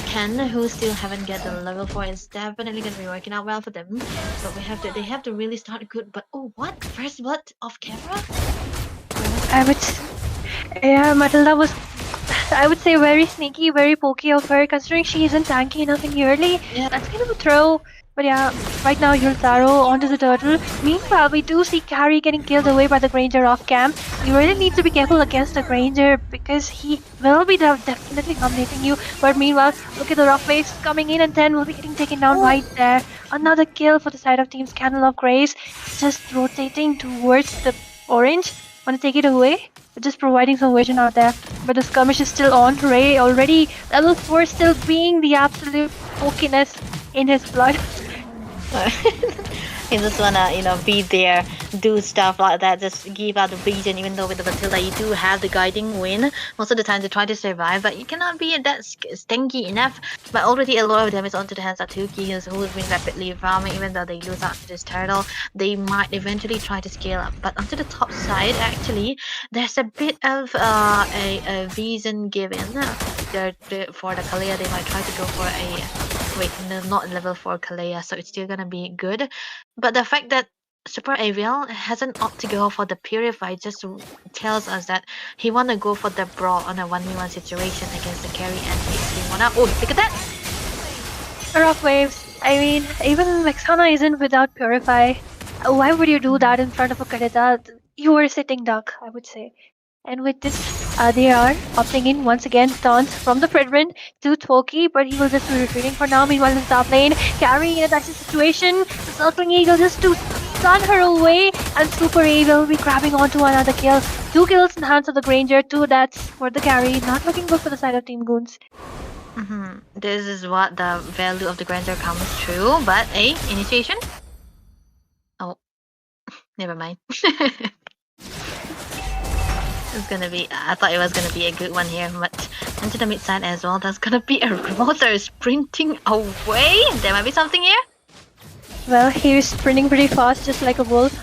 Ken who still haven't get the level 4 is definitely gonna be working out well for them. But they have to really start good. But oh, what first blood off camera? Yeah, Matilda was, I would say, very sneaky, very pokey of her, considering she isn't tanky enough in early. Yeah. That's kind of a throw. But yeah, right now Yultaro onto the turtle. Meanwhile, we do see Carrie getting killed away by the Granger off cam. You really need to be careful against the Granger because he will be definitely dominating you. But meanwhile, look at the rough waves coming in, and 10 will be getting taken down right there. Another kill for the side of Team Scandal of Grace. Just rotating towards the orange. Want to take it away? Just providing some vision out there. But the skirmish is still on. Ray already level 4, still being the absolute pokiness in his blood. He just wanna, be there, do stuff like that, just give out the vision. Even though with the Matilda you do have the guiding win, most of the time they try to survive, but you cannot be that stinky enough. But already a lot of damage onto the hands of 2key who's been rapidly farming. Even though they lose out to this turtle, they might eventually try to scale up. But onto the top side, actually, there's a bit of a vision given for the Kalea. They might try to go for a not level 4 Kalea, so it's still gonna be good. But the fact that Super Aviel hasn't opted to go for the Purify just tells us that he wanna go for the Brawl on a 1v1 situation against the carry, and he wanna. Oh, look at that! Rough waves. I mean, even Vexana isn't without Purify. Why would you do that in front of a Kadeta? You were a sitting duck, I would say. And with this They are opting in once again. Taunt from the Fredrin to Toki, but he will just be retreating for now. Meanwhile, in the top lane, Carry in a dicey situation. The Circling Eagle just to stun her away, and Super A will be grabbing onto another kill. 2 kills in the hands of the Granger, 2 deaths for the Carry. Not looking good for the side of Team Goons. This is what the value of the Granger comes true, but initiation? Oh, never mind. It's gonna be. I thought it was gonna be a good one here, but into the mid side as well. That's gonna be a Rotor sprinting away. There might be something here. Well, he is sprinting pretty fast, just like a wolf.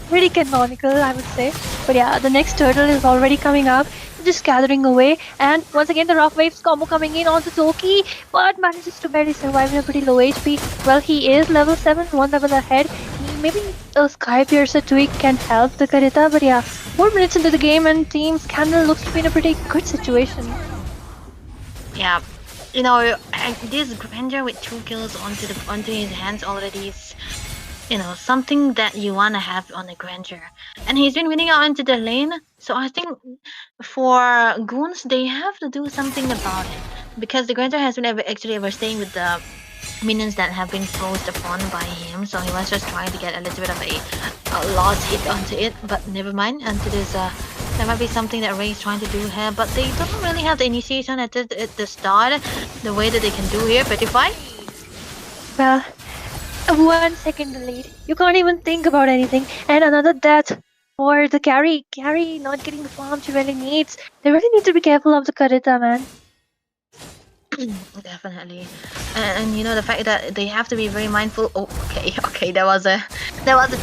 Pretty canonical, I would say. But yeah, the next turtle is already coming up, just gathering away. And once again, the Rough Waves combo coming in onto Toki, but manages to barely survive in a pretty low HP. Well, he is level 7, 1 level ahead. Maybe a Sky Piercer tweak can help the Karita, but yeah, 4 minutes into the game and Team Scandal looks to be in a pretty good situation. Yeah, you know, this Granger with 2 kills onto his hands already is, you know, something that you wanna have on a Granger. And he's been winning out into the lane, so I think for Goons they have to do something about it, because the Granger has been ever staying with the minions that have been forced upon by him, so he was just trying to get a little bit of a lost hit onto it, but never mind. Onto this, there might be something that Ray is trying to do here, but they don't really have the initiation at the start, the way that they can do here. 35? Well, 1 second delayed. You can't even think about anything. And another death for the Carry. Carry not getting the farm she really needs. They really need to be careful of the Karita, man. Definitely, and you know the fact that they have to be very mindful. Oh, okay, there was a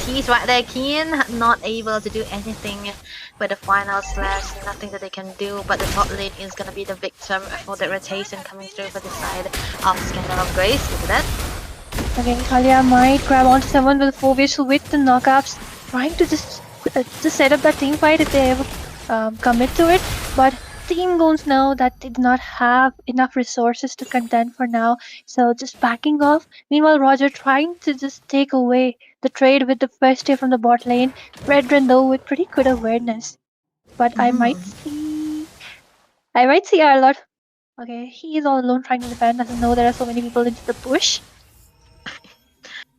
tease right there. Keen not able to do anything with the final slash, nothing that they can do. But the top lane is gonna be the victim for the rotation coming through for the side of Scandal of Grace. Look at that. Okay, Kalia might grab onto someone with 4 wish with the knockups, trying to just set up that team fight if they ever commit to it, but Team Goons know that they do not have enough resources to contend for now, so just backing off. Meanwhile, Roger trying to just take away the trade with the first hit from the bot lane. Redren though with pretty good awareness, but I might see Arlot. Okay, he is all alone trying to defend. Doesn't know there are so many people into the bush.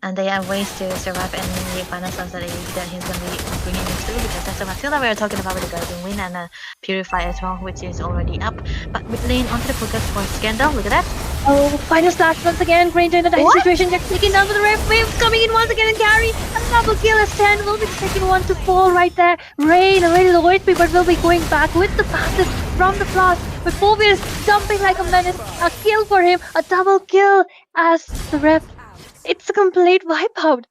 And they have ways to survive any final slots that he's going to be bringing in through, because that's the Matilda we are talking about with the Guardian Win and Purify as well, which is already up. But mid lane onto the focus for Scandal. Look at that. Oh, final slash once again. Granger in a dicey situation. Just clicking down with the Red Waves coming in once again and Carry. A double kill as 10 will be the second one to fall right there. Rain, a very low HP, but will be going back with the passive from the flash. But Phobius jumping like a menace. A kill for him. A double kill as the ref. It's a complete wipeout.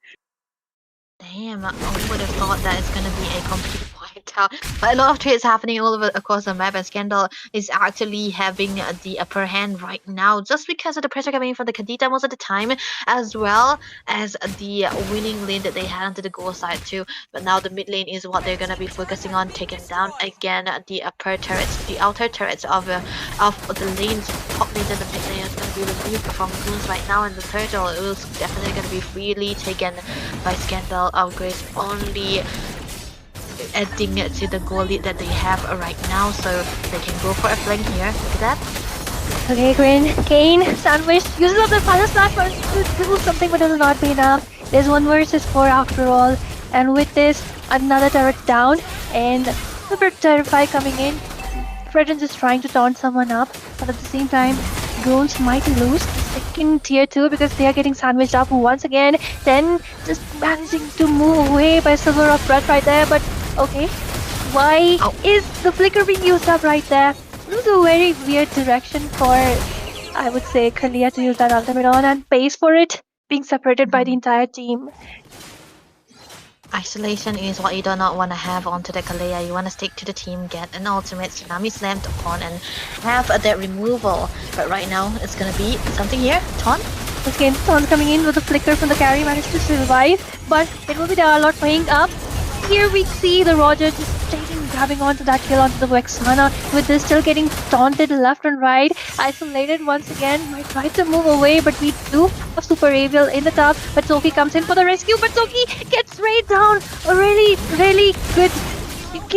Damn, I would have thought that it's gonna be a complete wipeout. But a lot of trades happening all over across the map, and Scandal is actually having the upper hand right now, just because of the pressure coming in from the Kadita most of the time, as well as the winning lane that they had onto the goal side too. But now the mid lane is what they're gonna be focusing on, taking down again the upper turrets, the outer turrets of the lanes. Top lane and the mid lane is gonna be removed from Goons right now, and the turtle is definitely gonna be freely taken by Scandal of Grace, only adding to the goal lead that they have right now, so they can go for a flank here. Look at that. Okay, Kane, Sandwich, uses up the final slash to do something, but it will not be enough. There's 1 versus 4 after all, and with this, another turret down, and Super Terrify coming in. Fredrin is trying to taunt someone up, but at the same time, Goons might lose the second tier 2 because they are getting sandwiched up once again. Then just managing to move away by Silver of Breath right there, but okay. Why is the flicker being used up right there? This is a very weird direction for, I would say, Kalia to use that ultimate on, and pays for it, being separated by the entire team. Isolation is what you do not want to have onto the Kalea. You want to stick to the team, get an ultimate, Tsunami slammed upon, and have that removal. But right now, it's going to be something here. Taunt? This game, Taunt coming in with a flicker from the Carry, managed to survive, but it will be the Arlot playing up. Here we see the Roger just grabbing onto that kill onto the Vexana, with this still getting taunted left and right. Isolated once again, might try to move away, but we do have Super Avil in the top, but Toki comes in for the rescue, but Toki gets sprayed down. A really good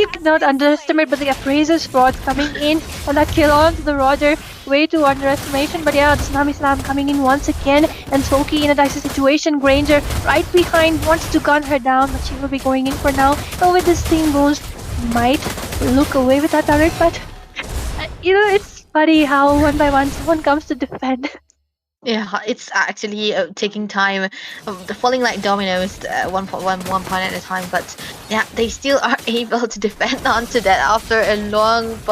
cannot underestimate, but the appraiser squad's coming in, and that kill onto the Roger, way too underestimation. But yeah, the Tsunami Slam coming in once again, and Soki in a dicey situation. Granger right behind, wants to gun her down, but she will be going in for now. And with this team goes, might look away with that turret, but it's funny how one by one someone comes to defend. Yeah, it's actually taking time, falling like dominoes, one point at a time. But yeah, they still are able to defend onto that after a lot of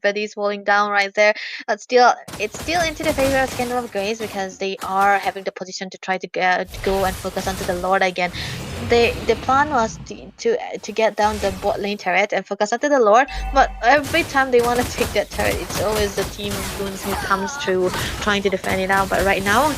bodies falling down right there. But still, it's still into the favor of Scandal of Grace because they are having the position to try to go and focus onto the Lord again. The plan was to get down the bot lane turret and focus onto the Lord, but every time they want to take that turret, it's always the team goons who comes through trying to defend it out. But right now,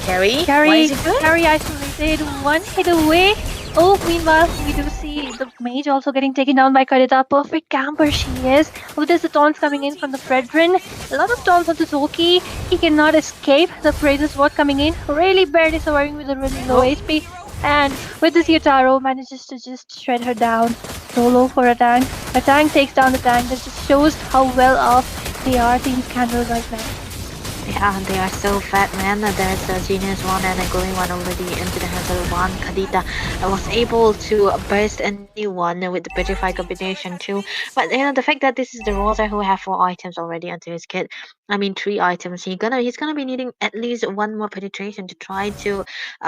Carry isolated, one hit away. Oh, meanwhile, we do see the mage also getting taken down by Karita. Perfect camper she is. Oh, there's the taunts coming in from the Fredrin. A lot of taunts onto Zoki. He cannot escape. The Praises Sword coming in. Really barely surviving with a really low HP. And with this Yutaro manages to just shred her down. Solo for a tank. A tank takes down the tank. That just shows how well off they are, Team Scandal right now. Yeah, they are so fat, man. There's a Genius one and a Glowing one already into the hands of one. Kadita was able to burst a new one with the Petrify combination too. But the fact that this is the Rosa who have 4 items already onto his kit. I mean 3 items. He's gonna be needing at least 1 more penetration to try to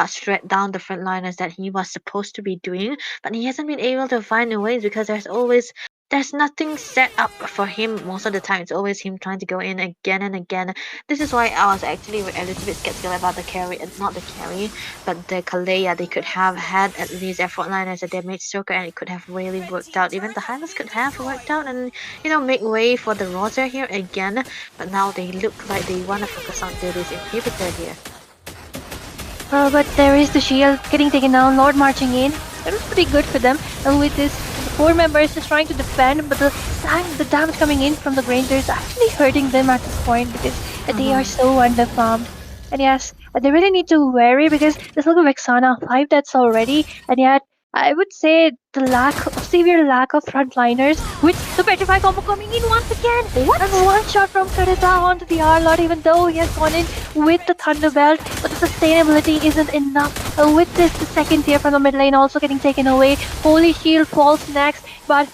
shred down the frontliners that he was supposed to be doing. But he hasn't been able to find a way because there's nothing set up for him most of the time. It's always him trying to go in again and again. This is why I was actually a little bit skeptical about the carry, not the carry, but the Kalea. They could have had at least their frontline as a damage soaker and it could have really worked out. Even the Hylas could have worked out and, make way for the Rosa here again. But now they look like they want to focus on this inhibitor here. But there is the shield getting taken down, Lord marching in. That was pretty good for them. And with this, the 4 members just trying to defend, but the damage coming in from the Granger is actually hurting them at this point because they are so underfarmed. And yes, they really need to worry because just look at Vexana, 5 deaths already, and yet I would say the severe lack of frontliners with the Petrify combo coming in once again. And one shot from Karita onto the R-Lord, even though he has gone in with the Thunderbelt, but the sustainability isn't enough. With this, the second tier from the mid lane also getting taken away. Holy Shield falls next, but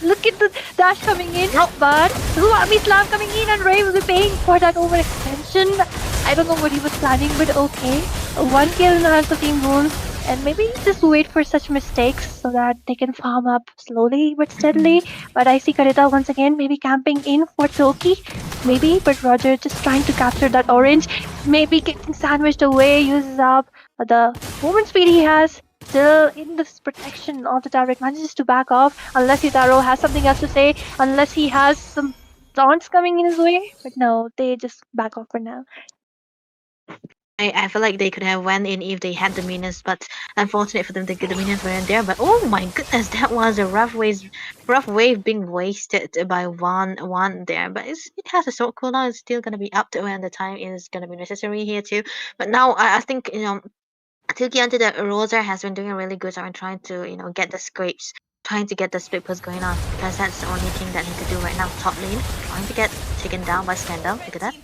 look at the dash coming in. But Tsunami Slam coming in, and Ray will be paying for that overextension. I don't know what he was planning, but okay. 1 kill in the hands of Team Goons. And maybe just wait for such mistakes so that they can farm up slowly but steadily. But I see Karita once again maybe camping in for Toki. Maybe, but Roger just trying to capture that orange. Maybe getting sandwiched away, uses up the movement speed he has. Still in this protection of the turret, manages to back off unless Yutaro has something else to say. Unless he has some taunts coming in his way. But no, they just back off for now. I feel like they could have went in if they had the minions, but unfortunate for them, the minions weren't there. But oh my goodness, that was a rough wave being wasted by one there. But it has a short cooldown. It's still gonna be up to when the time is gonna be necessary here too. But now I think Tilki onto the Rosa has been doing a really good job in trying to get the scrapes, trying to get the split push going on because that's the only thing that he could do right now. Top lane trying to get taken down by Scandal. Look at that.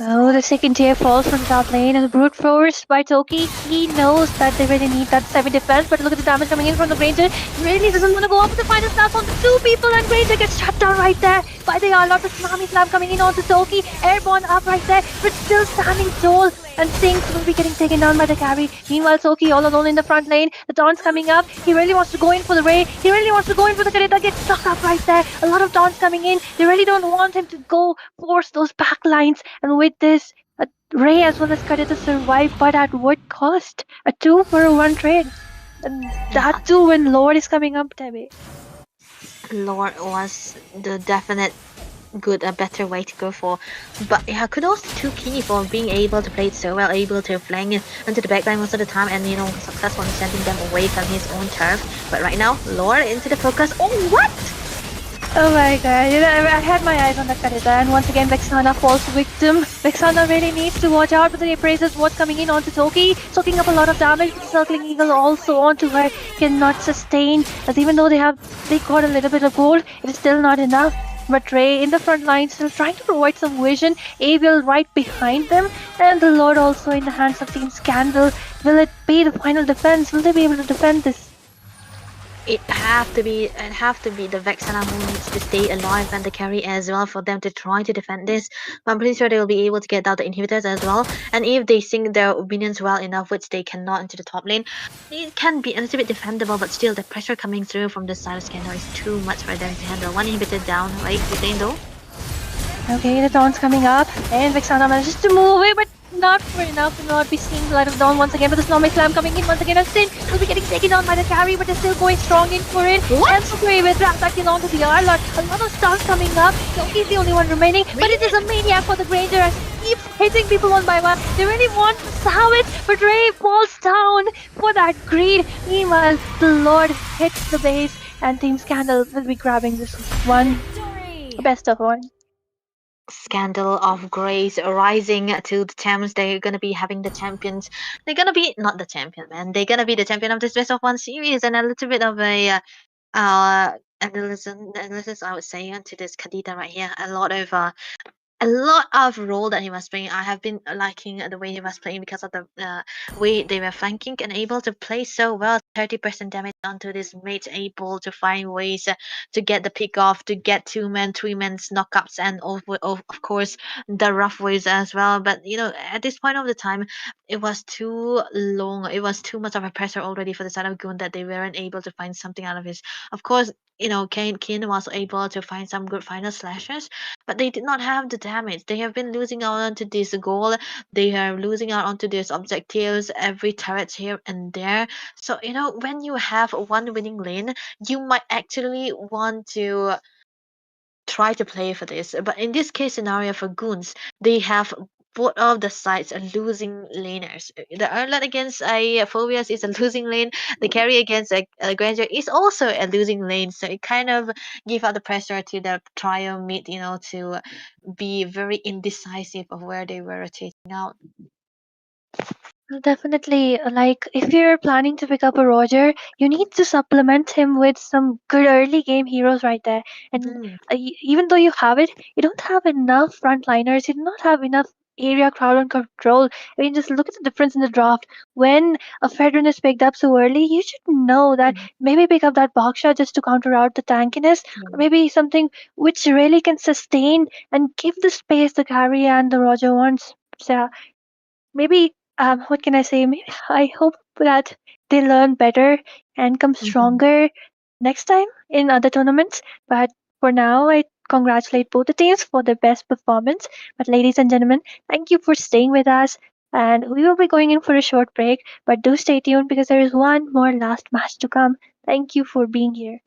Oh, the second tier falls from top lane and brute force by Toki. He knows that they really need that 7 defense, but look at the damage coming in from the Granger. He really doesn't want to go up with the final stance on the 2 people, and Granger gets shut down right there by the lot of Tsunami Slam coming in onto Toki. Airborne up right there, but still standing tall. And Sinks will be getting taken down by the carry. Meanwhile, Toki all alone in the front lane. The taunts coming up. He really wants to go in for the Ray. He really wants to go in for the Karita. Gets stuck up right there. A lot of taunts coming in. They really don't want him to go force those back lines. And with this, Ray as well as Karita survive, but at what cost? A 2-for-1 trade. And that too when Lord is coming up, Debbie. Lord was the definite a better way to go for, but yeah, kudos to Key for being able to play it so well, able to flank into the backline most of the time, and successfully sending them away from his own turf. But right now, Lord into the focus. Oh, what? Oh my god, I had my eyes on the Karita, and once again Vexana falls victim. Vexana really needs to watch out, but the Appraise is what's coming in onto Toki, soaking up a lot of damage. The Circling Eagle also onto her cannot sustain, as even though they got a little bit of gold, it is still not enough. But Ray in the front line still trying to provide some vision, Avil right behind them, and the Lord also in the hands of Team Scandal. Will it be the final defense? Will they be able to defend this? It have to be the Vexana who needs to stay alive and the carry as well for them to try to defend this. But I'm pretty sure they will be able to get out the inhibitors as well. And if they sink their minions well enough, which they cannot into the top lane, it can be a little bit defendable, but still the pressure coming through from the side of Scandal is too much for them to handle. One inhibitor down, right? Good lane though. Okay, the dawn's coming up, and Vexana manages to move away, but not for enough to not be seeing the light of dawn once again. But the Snowman Slam coming in once again, and Sin will be getting taken down by the carry, but they're still going strong in for it. What? And Supreme with attacking onto the Arlot. A lot of stars coming up. Yoki's the only one remaining, but it is a maniac for the Granger as he keeps hitting people one by one. They really want to salvage, but Ray falls down for that greed. Meanwhile, the Lord hits the base, and Team Scandal will be grabbing this one. Best of one. Scandal of Grace rising to the Thames. They're gonna be having the champions. They're gonna be not the champion, man. They're gonna be the champion of this best of one series, and a little bit of a analysis I would say onto this Kadita right here. A lot of role that he was playing. I have been liking the way he was playing because of the way they were flanking and able to play so well. 30% damage onto this mate, able to find ways to get the pick off, to get 2-man, 3-man knockups, and of course the rough ways as well. But at this point of the time, it was too long. It was too much of a pressure already for the side of Goon that they weren't able to find something out of his. Of course, Kane was able to find some good final slashes, but they did not have the damage. They have been losing out onto this goal. They are losing out onto these objectives, every turret here and there. So, when you have one winning lane, you might actually want to try to play for this. But in this case scenario for Goons, they have both of the sides are losing laners. The Erlet against a Phobias is a losing lane. The carry against a Granger is also a losing lane. So it kind of give out the pressure to the trio mid, to be very indecisive of where they were rotating out. Definitely, like if you're planning to pick up a Roger, you need to supplement him with some good early game heroes right there. And even though you have it, you don't have enough frontliners. You do not have enough area crowd and control. I mean, just look at the difference in the draft. When a Fedrin is picked up so early, you should know that maybe pick up that box shot just to counter out the tankiness, or maybe something which really can sustain and give the space the carry and the Roger wants. So maybe what can I say? Maybe I hope that they learn better and come stronger next time in other tournaments. But for now, I congratulate both the teams for their best performance. But ladies and gentlemen, thank you for staying with us. And we will be going in for a short break, but do stay tuned because there is one more last match to come. Thank you for being here.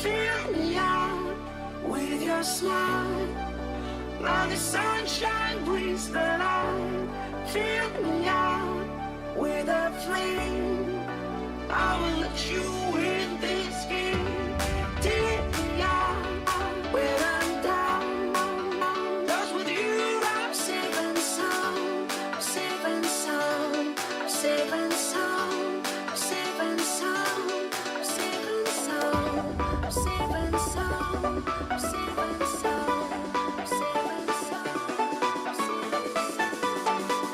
Fill me out with your smile. Now the sunshine brings the light. Fill me out with a flame. I will let you in this game. Take me out when I'm down. 'Cause with you I'm safe and sound. I'm safe and sound. I'm safe and sound. I'm safe and sound. I'm safe and sound. I'm safe and sound. I'm safe and sound. I'm safe and sound. I'm safe and sound.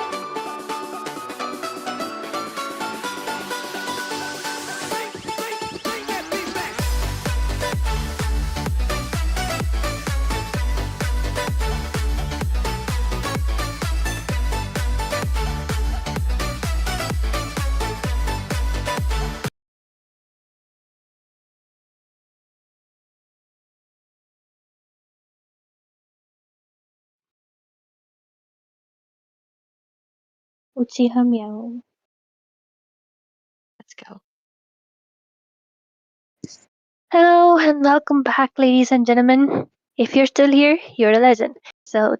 UCHIHA MEOW. Let's go. Hello and welcome back, ladies and gentlemen. If you're still here, you're a legend. So,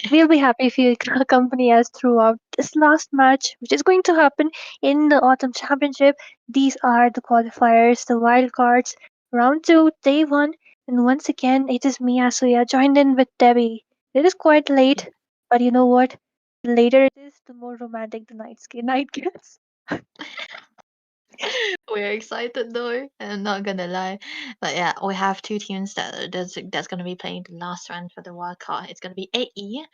we'll be happy if you accompany us throughout this last match, which is going to happen in the Autumn Championship. These are the qualifiers, the wild cards, round 2, day 1. And once again, it is me, Asuya, joined in with Debbie. It is quite late, but you know what? The later it is, the more romantic the night gets. We're excited though. I'm not gonna lie, but yeah, we have two teams that's gonna be playing the last round for the wild card. It's gonna be AE.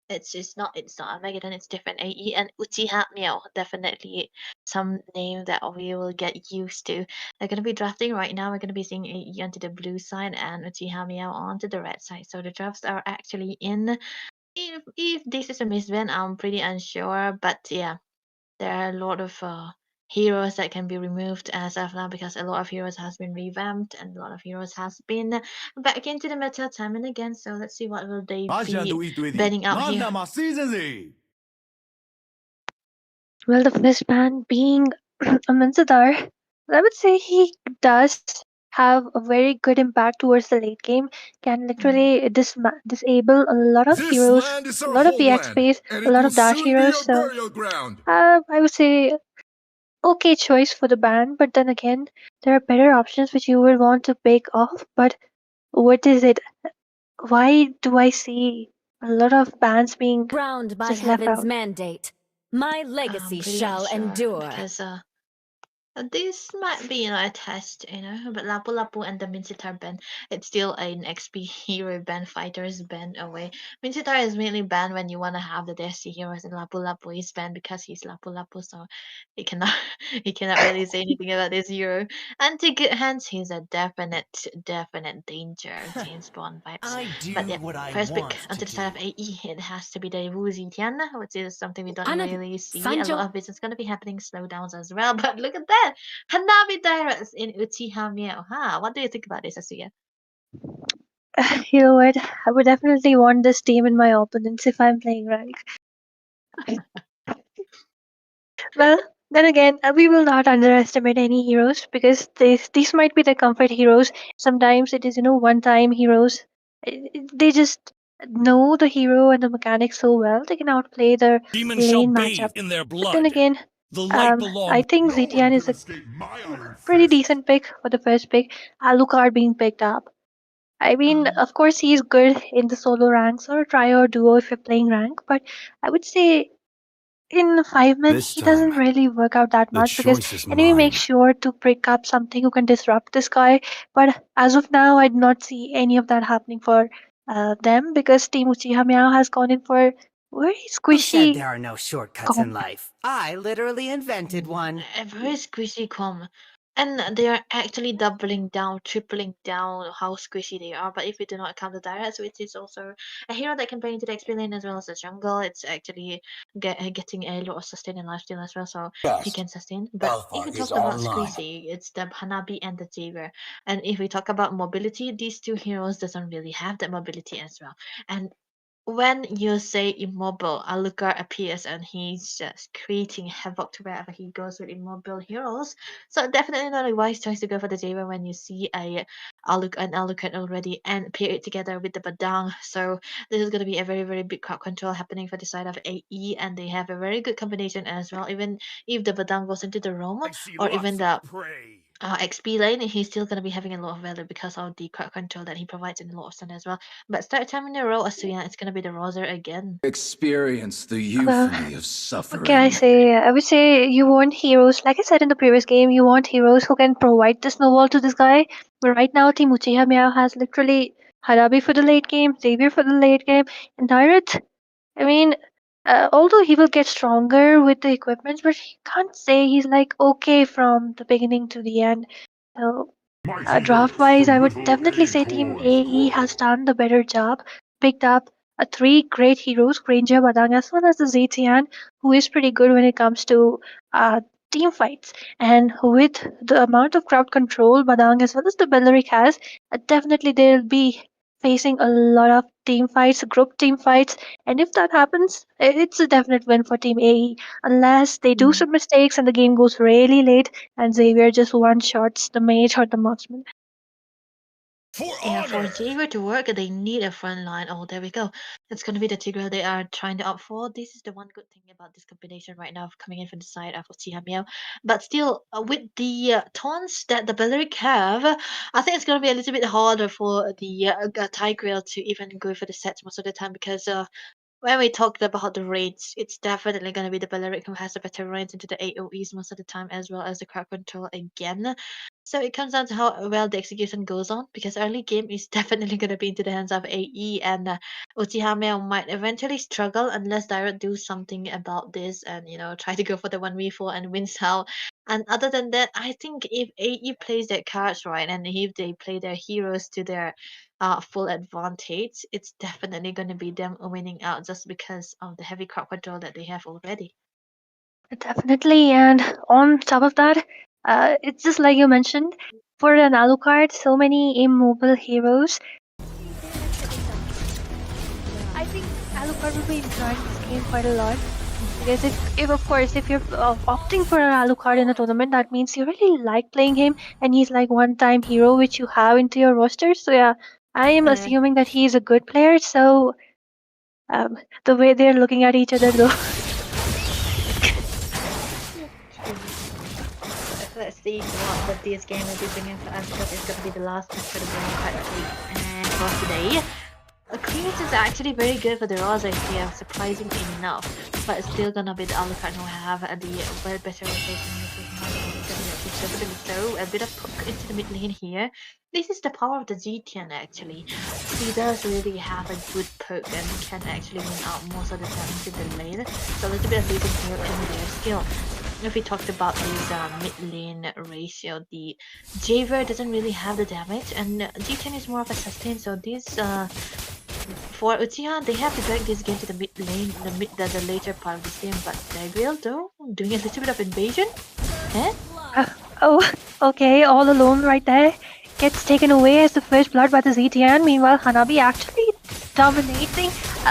It's not Armageddon. It's different. AE and UCHIHA MEOW. Definitely some name that we will get used to. They're gonna be drafting right now. We're gonna be seeing AE onto the blue side and UCHIHA MEOW onto the red side. So the drafts are actually in. If this is a misband, I'm pretty unsure, but yeah, there are a lot of heroes that can be removed as of now because a lot of heroes has been revamped and a lot of heroes has been back into the meta time and again. So let's see what will they be banning out here. Well, the first ban being Amansadar, I would say he does have a very good impact towards the late game. Can literally disable a lot of heroes, a lot of VX space, a lot of dash heroes. So I would say okay choice for the ban, but then again, there are better options which you would want to pick off. But what is it? Why do I see a lot of bans being Crowned by just left heaven's out? mandate, my I'm legacy pretty shall unsure endure. because this might be a test, but Lapu Lapu and the Mincetar band, it's still an XP hero band, fighters band away. Mincetar is mainly banned when you want to have the Desi heroes, and Lapu Lapu is banned because he's Lapu Lapu, so he cannot he cannot really say anything about this hero. And to good hands, he's a definite danger team spawn vibes. But yeah, first pick onto the side of AE, it has to be the Wu Zetian, which is something we don't really see. A lot of business gonna be happening slowdowns as well. But look at that. Hanabi Directs in UCHIHA MEOW. Huh? What do you think about this, Asuya? You know what? I would definitely want this team in my opponents if I'm playing rank. Well, then again, we will not underestimate any heroes because these might be the comfort heroes. Sometimes it is, one-time heroes. They just know the hero and the mechanics so well they can outplay the lane matchup. But then again, I think Zetian is a pretty decent pick for the first pick. Alucard being picked up. I mean, of course, he's good in the solo ranks or trio or duo if you're playing rank, but I would say in 5-man, he doesn't really work out that much because enemy makes sure to pick up something who can disrupt this guy. But as of now, I do not see any of that happening for them because Team UCHIHA MEOW has gone in for very Who said squishy there are no shortcuts in life? I literally invented one. A very squishy com. And they are actually doubling down, tripling down how squishy they are. But if we do not count the Dyrus, which is also a hero that can play into the XP lane as well as the jungle, it's actually getting a lot of sustain and lifesteal as well, so he can sustain. But if we talk about squishy, it's the Hanabi and the Jaeger. And if we talk about mobility, these two heroes doesn't really have that mobility as well. And when you say immobile, Alucard appears and he's just creating havoc to wherever he goes with immobile heroes. So definitely not a wise choice to go for the Jaeger when you see an Alucard already and pair it together with the Badang. So this is going to be a very, very big crowd control happening for the side of AE, and they have a very good combination as well. Even if the Badang goes into the roam or even the XP lane, he's still going to be having a lot of value because of the crowd control that he provides in a lot of stun as well. But start time in a row, Asuya, it's going to be the Roser again. Experience the Well, euphony of what suffering. can I say? I would say you want heroes, like I said in the previous game, you want heroes who can provide the snowball to this guy. But right now, Team UCHIHA MEOW has literally Harabi for the late game, Xavier for the late game, and Tyrant. I mean, although he will get stronger with the equipment, but he can't say he's like okay from the beginning to the end. So draft wise, I would definitely say Team AE has done the better job. Picked up three great heroes, Granger, Badang, as well as the Zetian, who is pretty good when it comes to team fights. And with the amount of crowd control Badang as well as the Belleric has, definitely they'll be facing a lot of team fights, group team fights, and if that happens, it's a definite win for Team AE. Unless they do some mistakes and the game goes really late, and Xavier just one shots the mage or the marksman. Yeah, for Xavier to work, they need a front line. Oh, there we go. It's going to be the Tigreal they are trying to opt for. This is the one good thing about this combination right now, coming in from the side of UCHIHA MEOW. But still, with the taunts that the Balearic have, I think it's going to be a little bit harder for the Tigreal to even go for the sets most of the time because when we talked about the raids, it's definitely going to be the Balearic who has the better range into the AoEs most of the time, as well as the crowd control again. So it comes down to how well the execution goes on, because early game is definitely going to be into the hands of AE, and UCHIHA MEOW might eventually struggle unless Direct do something about this and, try to go for the 1v4 and wins out. And other than that, I think if AE plays their cards right and if they play their heroes to their full advantage, it's definitely going to be them winning out just because of the heavy crowd control that they have already. Definitely, and on top of that, it's just like you mentioned, for an Alucard, so many immobile heroes. I think Alucard will be enjoying this game quite a lot. Because if of course, if you're opting for an Alucard in a tournament, that means you really like playing him, and he's like one-time hero which you have into your roster. So yeah, I am assuming that he's a good player. So the way they're looking at each other, though. Let's see what this game will be bringing for us, because it's going to be the last match for the Brum League. And for today, Clearance is actually very good for the Rosa here, surprising enough. But it's still gonna be the Alucard who have the well better rotation. So a bit of poke into the mid lane here. This is the power of the GTN actually. He does really have a good poke and can actually win out most of the time into the lane. So a little bit of losing here in their skill. If we talked about this mid lane ratio, the Javer doesn't really have the damage, and G10 is more of a sustain. So this for UCHIHA, they have to drag this game to the mid lane, the later part of this game. But Tigreal though, doing a little bit of invasion. Eh? Oh, okay, all alone right there. Gets taken away as the first blood by the ZTN. Meanwhile, Hanabi actually dominating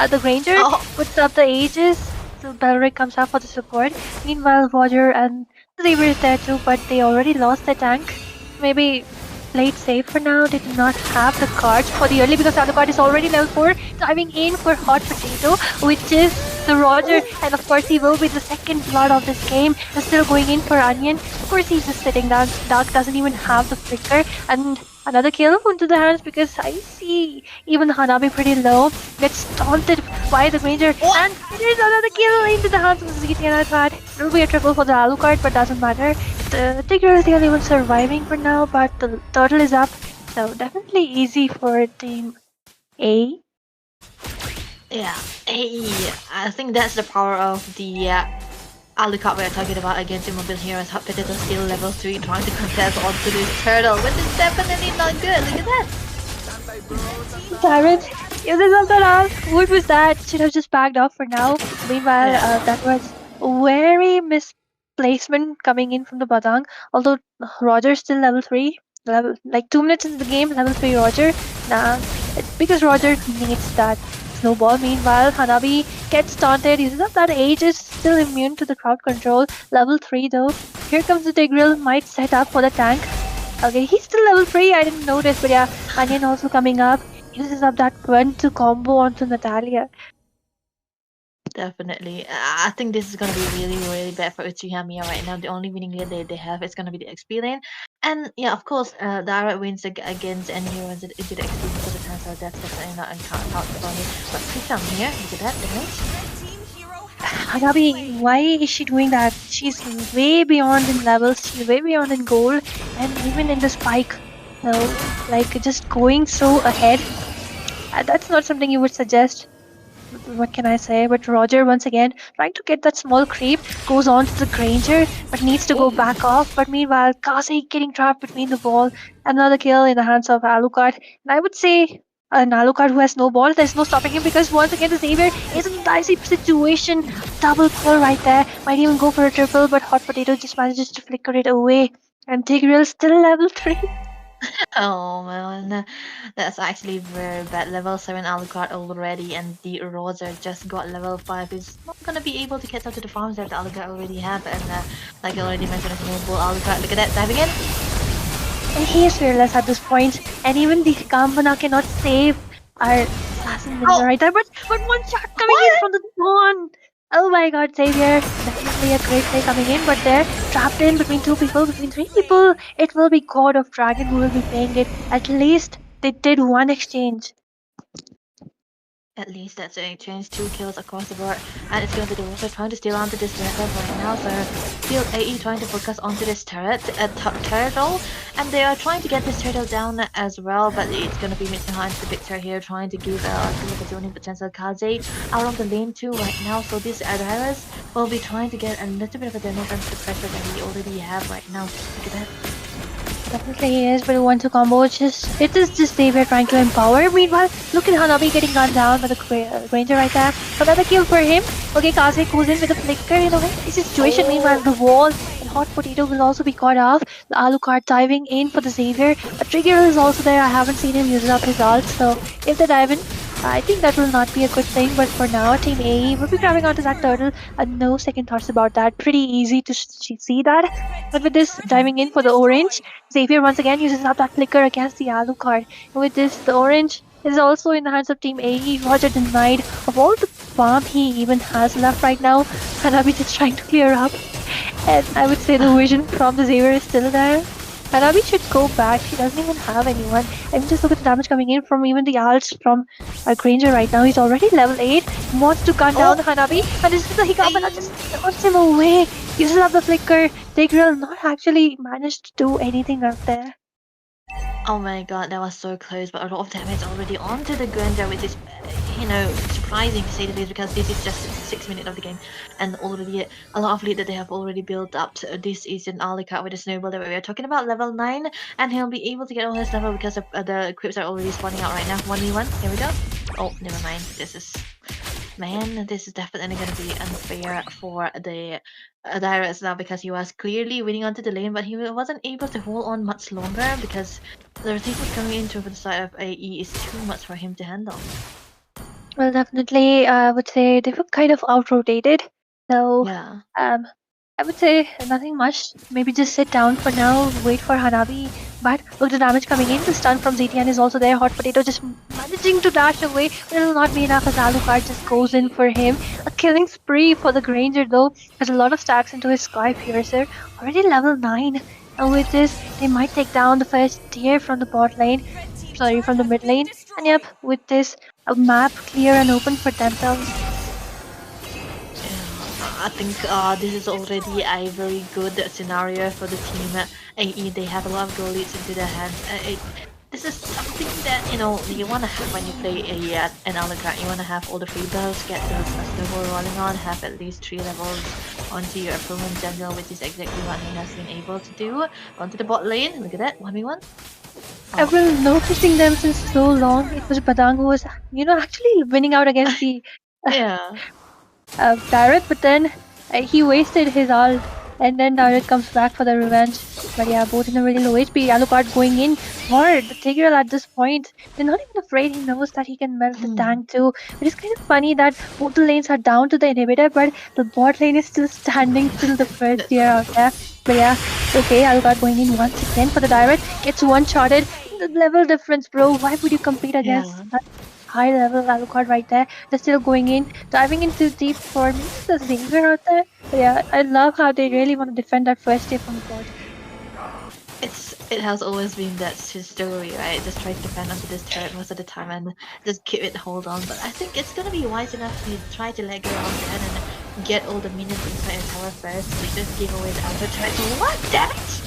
the Ranger. Puts up the Aegis. So Balearic comes out for the support. Meanwhile, Roger and Xavier is there too, but they already lost their tank. Maybe played safe for now. They do not have the cards for the early because Alucard is already level 4, diving in for Hot Potato, which is the Roger, and of course he will be the second blood of this game. And still going in for Onion. Of course he's just sitting down. Dark doesn't even have the flicker, and another kill into the hands because I see even Hanabi pretty low. Gets taunted by the Ranger, and there's another kill into the hands of the ZTN. I thought it will be a triple for the Alucard, but doesn't matter. The Tigger is the only one surviving for now, but the turtle is up, so definitely easy for Team A. Yeah, AE. I think that's the power of the Alucard we are talking about against Immobile Heroes. Hot Potato still level 3, trying to contest onto this turtle, which is definitely not good. Look at that. Tyrant uses up the last. What was that? Should have just backed off for now. Meanwhile, that was very misplacement coming in from the Badang. Although Roger's still level 3. Level, like 2 minutes into the game, level 3 Roger. Nah, it's because Roger needs that snowball. Meanwhile, Hanabi gets taunted, uses up that Aegis, still immune to the crowd control. Level 3 though. Here comes the Tigreal, might set up for the tank. Okay, he's still level 3, I didn't notice, but yeah, Onion also coming up. Uses up that 1-2 combo onto Natalia. Definitely. I think this is going to be really, really bad for UCHIHA MEOW right now. The only winning lane they have is going to be the XP lane. And yeah, of course, direct wins against any heroes into the XP most of the time, so that's definitely not account for it. But Prism here, look at that damage. Hanabi, why is she doing that? She's way beyond in levels, she's way beyond in gold, and even in the spike. So, like, just going so ahead. That's not something you would suggest. What can I say? But Roger, once again, trying to get that small creep, goes on to the Granger, but needs to go back off. But meanwhile, Kasi getting trapped between the ball. Another kill in the hands of Alucard. And I would say an Alucard who has no ball, there's no stopping him because once again the Xavier is in a dicey situation. Double kill right there. Might even go for a triple, but Hot Potato just manages to flicker it away. And Tigreal still level 3. Oh man, that's actually very bad. Level 7 Alucard already, and the Rosa just got level 5. Is not gonna be able to catch up to the farms that the Alucard already have. And like I already mentioned, it's mobile Alucard. Look at that, diving in. And he is fearless at this point, and even the Kambana cannot save our assassin ninja right there. But one shot coming in from the dawn. Oh my god, Xavier. Definitely a great play coming in, but they're trapped in between two people, between three people. It will be God of Dragon who will be paying it. At least they did one exchange. At least that's a change, 2 kills across the board, and it's going to be the Rosa trying to steal onto this turret right now. So still AE trying to focus onto this turtle, and they are trying to get this turtle down as well. But it's going to be missing her into the picture here, trying to give a zoning potential Kaze out on the lane too right now. So this Adaris will be trying to get a little bit of a demo against the pressure that he already have right now. Look at that. Definitely he is, but 1-2 combo. It is just Xavier trying to empower. Meanwhile, look at Hanabi getting gunned down by the Ranger right there. Another kill for him. Okay, Kaze goes in with a flicker in a way. This situation, meanwhile, the wall and Hot Potato will also be caught off. The Alucard diving in for the Xavier. A Trigger is also there. I haven't seen him use up his ult, so if they dive in, I think that will not be a good thing, but for now, Team AE will be grabbing onto that turtle. No second thoughts about that. Pretty easy to see that. But with this diving in for the orange, Xavier once again uses up that flicker against the Alucard. And with this, the orange is also in the hands of Team AE. Roger denied of all the farm he even has left right now. Hanabi just trying to clear up. And I would say the vision from the Xavier is still there. Hanabi should go back. She doesn't even have anyone. I mean, just look at the damage coming in from even the ults from our Granger right now. He's already level 8. Wants to gun down the Hanabi. And this is the Hikamana just knocks him away. Uses up the flicker. Tigreal not actually managed to do anything out there. Oh my god, that was so close, but a lot of damage already onto the Granger, which is, surprising to say the least, because this is just 6 minutes of the game, and already a lot of lead that they have already built up. This is an Alucard with a snowball that we are talking about, level 9, and he'll be able to get all his level because the crypts are already spawning out right now. 1v1, here we go. Oh, never mind, this is definitely going to be unfair for the Dyrus now, because he was clearly winning onto the lane, but he wasn't able to hold on much longer because the rotation coming into the side of AE is too much for him to handle. Well, definitely, I would say they were kind of out-rotated. So, Yeah. I would say nothing much. Maybe just sit down for now, wait for Hanabi. But look, the damage coming in. The stun from ZTN is also there. Hot Potato just managing to dash away, but it will not be enough as Alucard just goes in for him. A killing spree for the Granger though. Has a lot of stacks into his Sky Piercer. Already level 9. And with this, they might take down the first tier from the bot lane. Sorry, from the mid lane. And yep, with this, a map clear and open for themselves. I think this is already a very good scenario for the team AE. They have a lot of goal leads into their hands. This is something that you want to have when you play an Alucard. You want to have all the free builds, get the snowball rolling on, have at least 3 levels onto your opponent general, which is exactly what he has been able to do. Onto the bot lane, look at that, 1v1. I've been noticing them since so long. It was Badang who was, actually winning out against the Direct, but then he wasted his ult, and then Direct comes back for the revenge. But yeah, both in a really low HP. Alucard going in hard. The Tigreal at this point, they're not even afraid. He knows that he can melt the tank too. It is kind of funny that both the lanes are down to the inhibitor, but the bot lane is still standing till the first tier out there. But yeah, okay, Alucard going in once again for the Direct. Gets one-shotted. The level difference, bro. Why would you compete against that high level Alucard right there? They're still going in, diving into deep for me. The Xavier out there. But yeah, I love how they really want to defend that first tier from the bot. It has always been that story, right? Just try to defend onto this turret most of the time and just keep it hold on. But I think it's gonna be wise enough to try to let go of that and get all the minions inside the tower first. So just give away the outer turret. What? Damn it!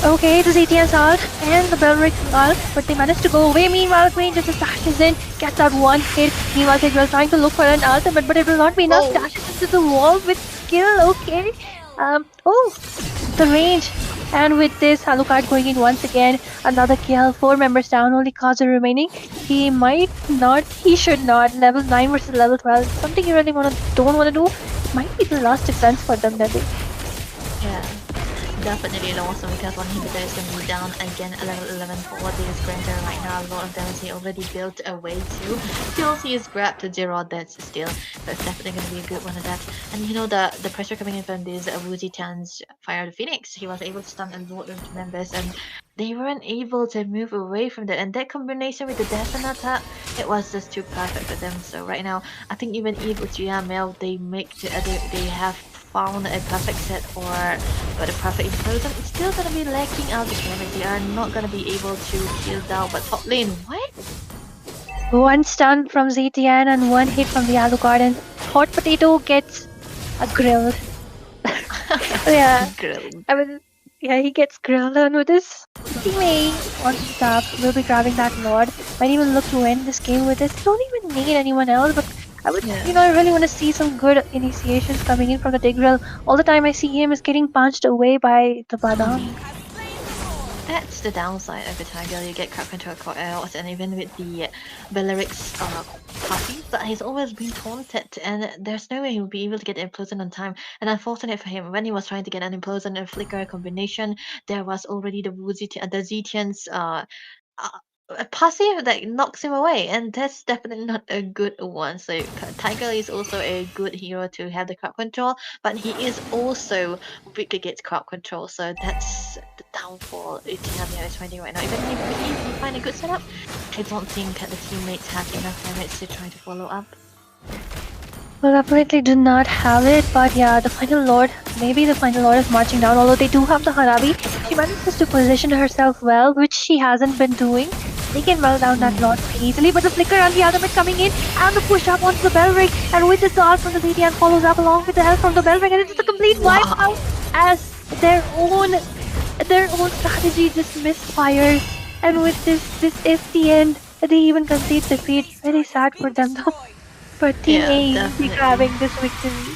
Okay, the ZTN's ult and the Belric ult, but they managed to go away. Meanwhile, Granger just dashes in, gets out one hit. Meanwhile, Tigreal trying to look for an ultimate, but it will not be enough. Dashes into the wall with skill. Okay. The range. And with this, Alucard going in once again. Another kill. 4 members down, only Kazu remaining. He should not. Level 9 versus level 12. Something you really don't want to do. Might be the last defense for them, maybe. Yeah. definitely lost because one inhibitor is going to be down again at level 11 for this Granger right now. A lot of damage he already built a way to. Still he is grabbed to 0 deaths still. So it's definitely going to be a good one of that. And you know the pressure coming in from this Woozy Tan's Fire the Phoenix. He was able to stun a lot of members and they weren't able to move away from that. And that combination with the Death attack, it was just too perfect for them. So right now, I think even if UCHIHA MEOW, they have found a perfect set for the perfect implosion, it's still gonna be lacking out the damage. They are not gonna be able to kill down. But top lane, what? One stun from ZTN and one hit from the Alucard, and Hot Potato gets grilled. Yeah, Grilled. I mean, yeah, he gets grilled, and with his teammate on top, will be grabbing that Lord. Might even look to end this game with this. They don't even need anyone else, but I would, I really want to see some good initiations coming in from the Tigreal. All the time I see him is getting punched away by the Badam. That's the downside of the Tiger. You get crowd control quite a lot, and even with the Belaric's puppy, but he's always been taunted, and there's no way he'll be able to get the implosion on time. And unfortunate for him, when he was trying to get an implosion and flicker combination, there was already the Zetian's a passive that knocks him away, and that's definitely not a good one. So Tiger is also a good hero to have the crowd control, but he is also weak against crowd control. So that's the downfall UCHIHA MEOW is finding right now. Even if he find a good setup, I don't think the teammates have enough damage to try to follow up. Well, definitely do not have it, but yeah, the Final Lord, maybe the Final Lord is marching down, although they do have the Hanabi. She manages to position herself well, which she hasn't been doing. They can well down that Lord pretty easily, but the flicker and the ultimate coming in, and the push up onto the bell ring, and with the dart from the ZTN follows up along with the help from the bell ring, and it's a complete wipeout as their own strategy just misfires, and with this is the end. They even concede defeat. Very sad for them though. But Team A will be grabbing this victory.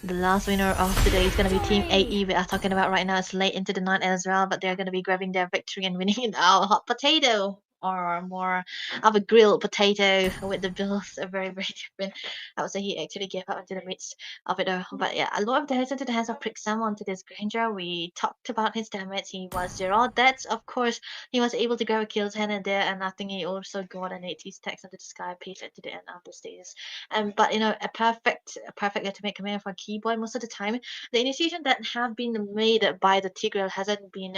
The last winner of today is going to be Team AE. We are talking about right now. It's late into the night as well, but they're going to be grabbing their victory and winning it out. Hot potato, or more of a grilled potato with the bills are very, very different. I would say he actually gave up into the midst of it though. But yeah, a lot of damage into the hands of Prixam onto this Granger. We talked about his damage. He was 0 deaths. Of course, he was able to grab a kill hand and there, and I think he also got an 80 stacks into the sky piece at the end of the stages. But you know, a perfect ultimate command for Keyboy. Most of the time, the initiation that have been made by the Tigreal hasn't been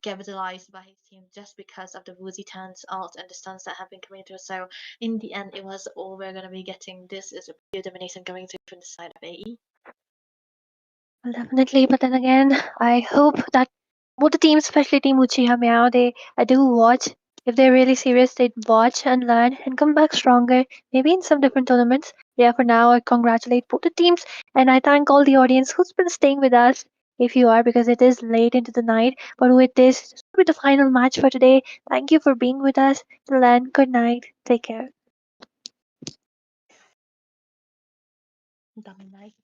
capitalized by his team just because of the Woozy Tan's ult and the stuns that have been coming through. So in the end, it was all we're gonna be getting. This is a pure domination going through from the side of AE. Well, definitely, but then again, I hope that both the teams, especially Team UCHIHA MEOW, they do watch. If they're really serious, they'd watch and learn and come back stronger, maybe in some different tournaments. Yeah, for now, I congratulate both the teams, and I thank all the audience who's been staying with us, if you are, because it is late into the night. But with this will be the final match for today. Thank you for being with us. Till then, good night. Take care. Dominate.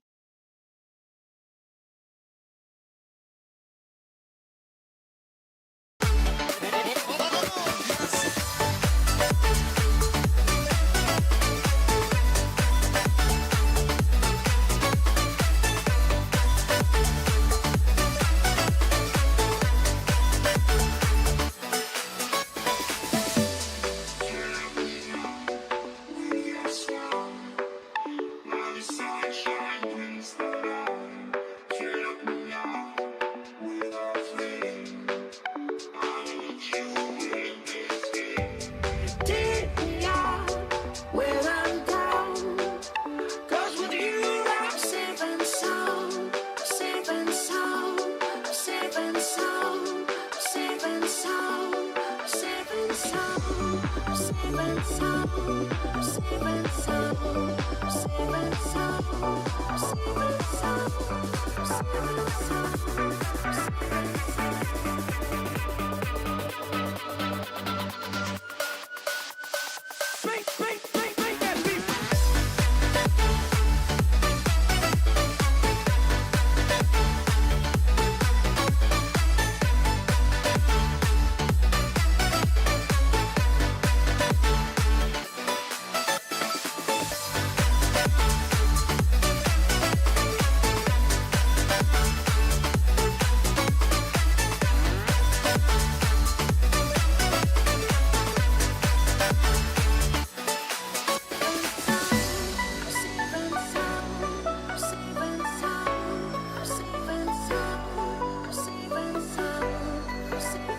exclusive.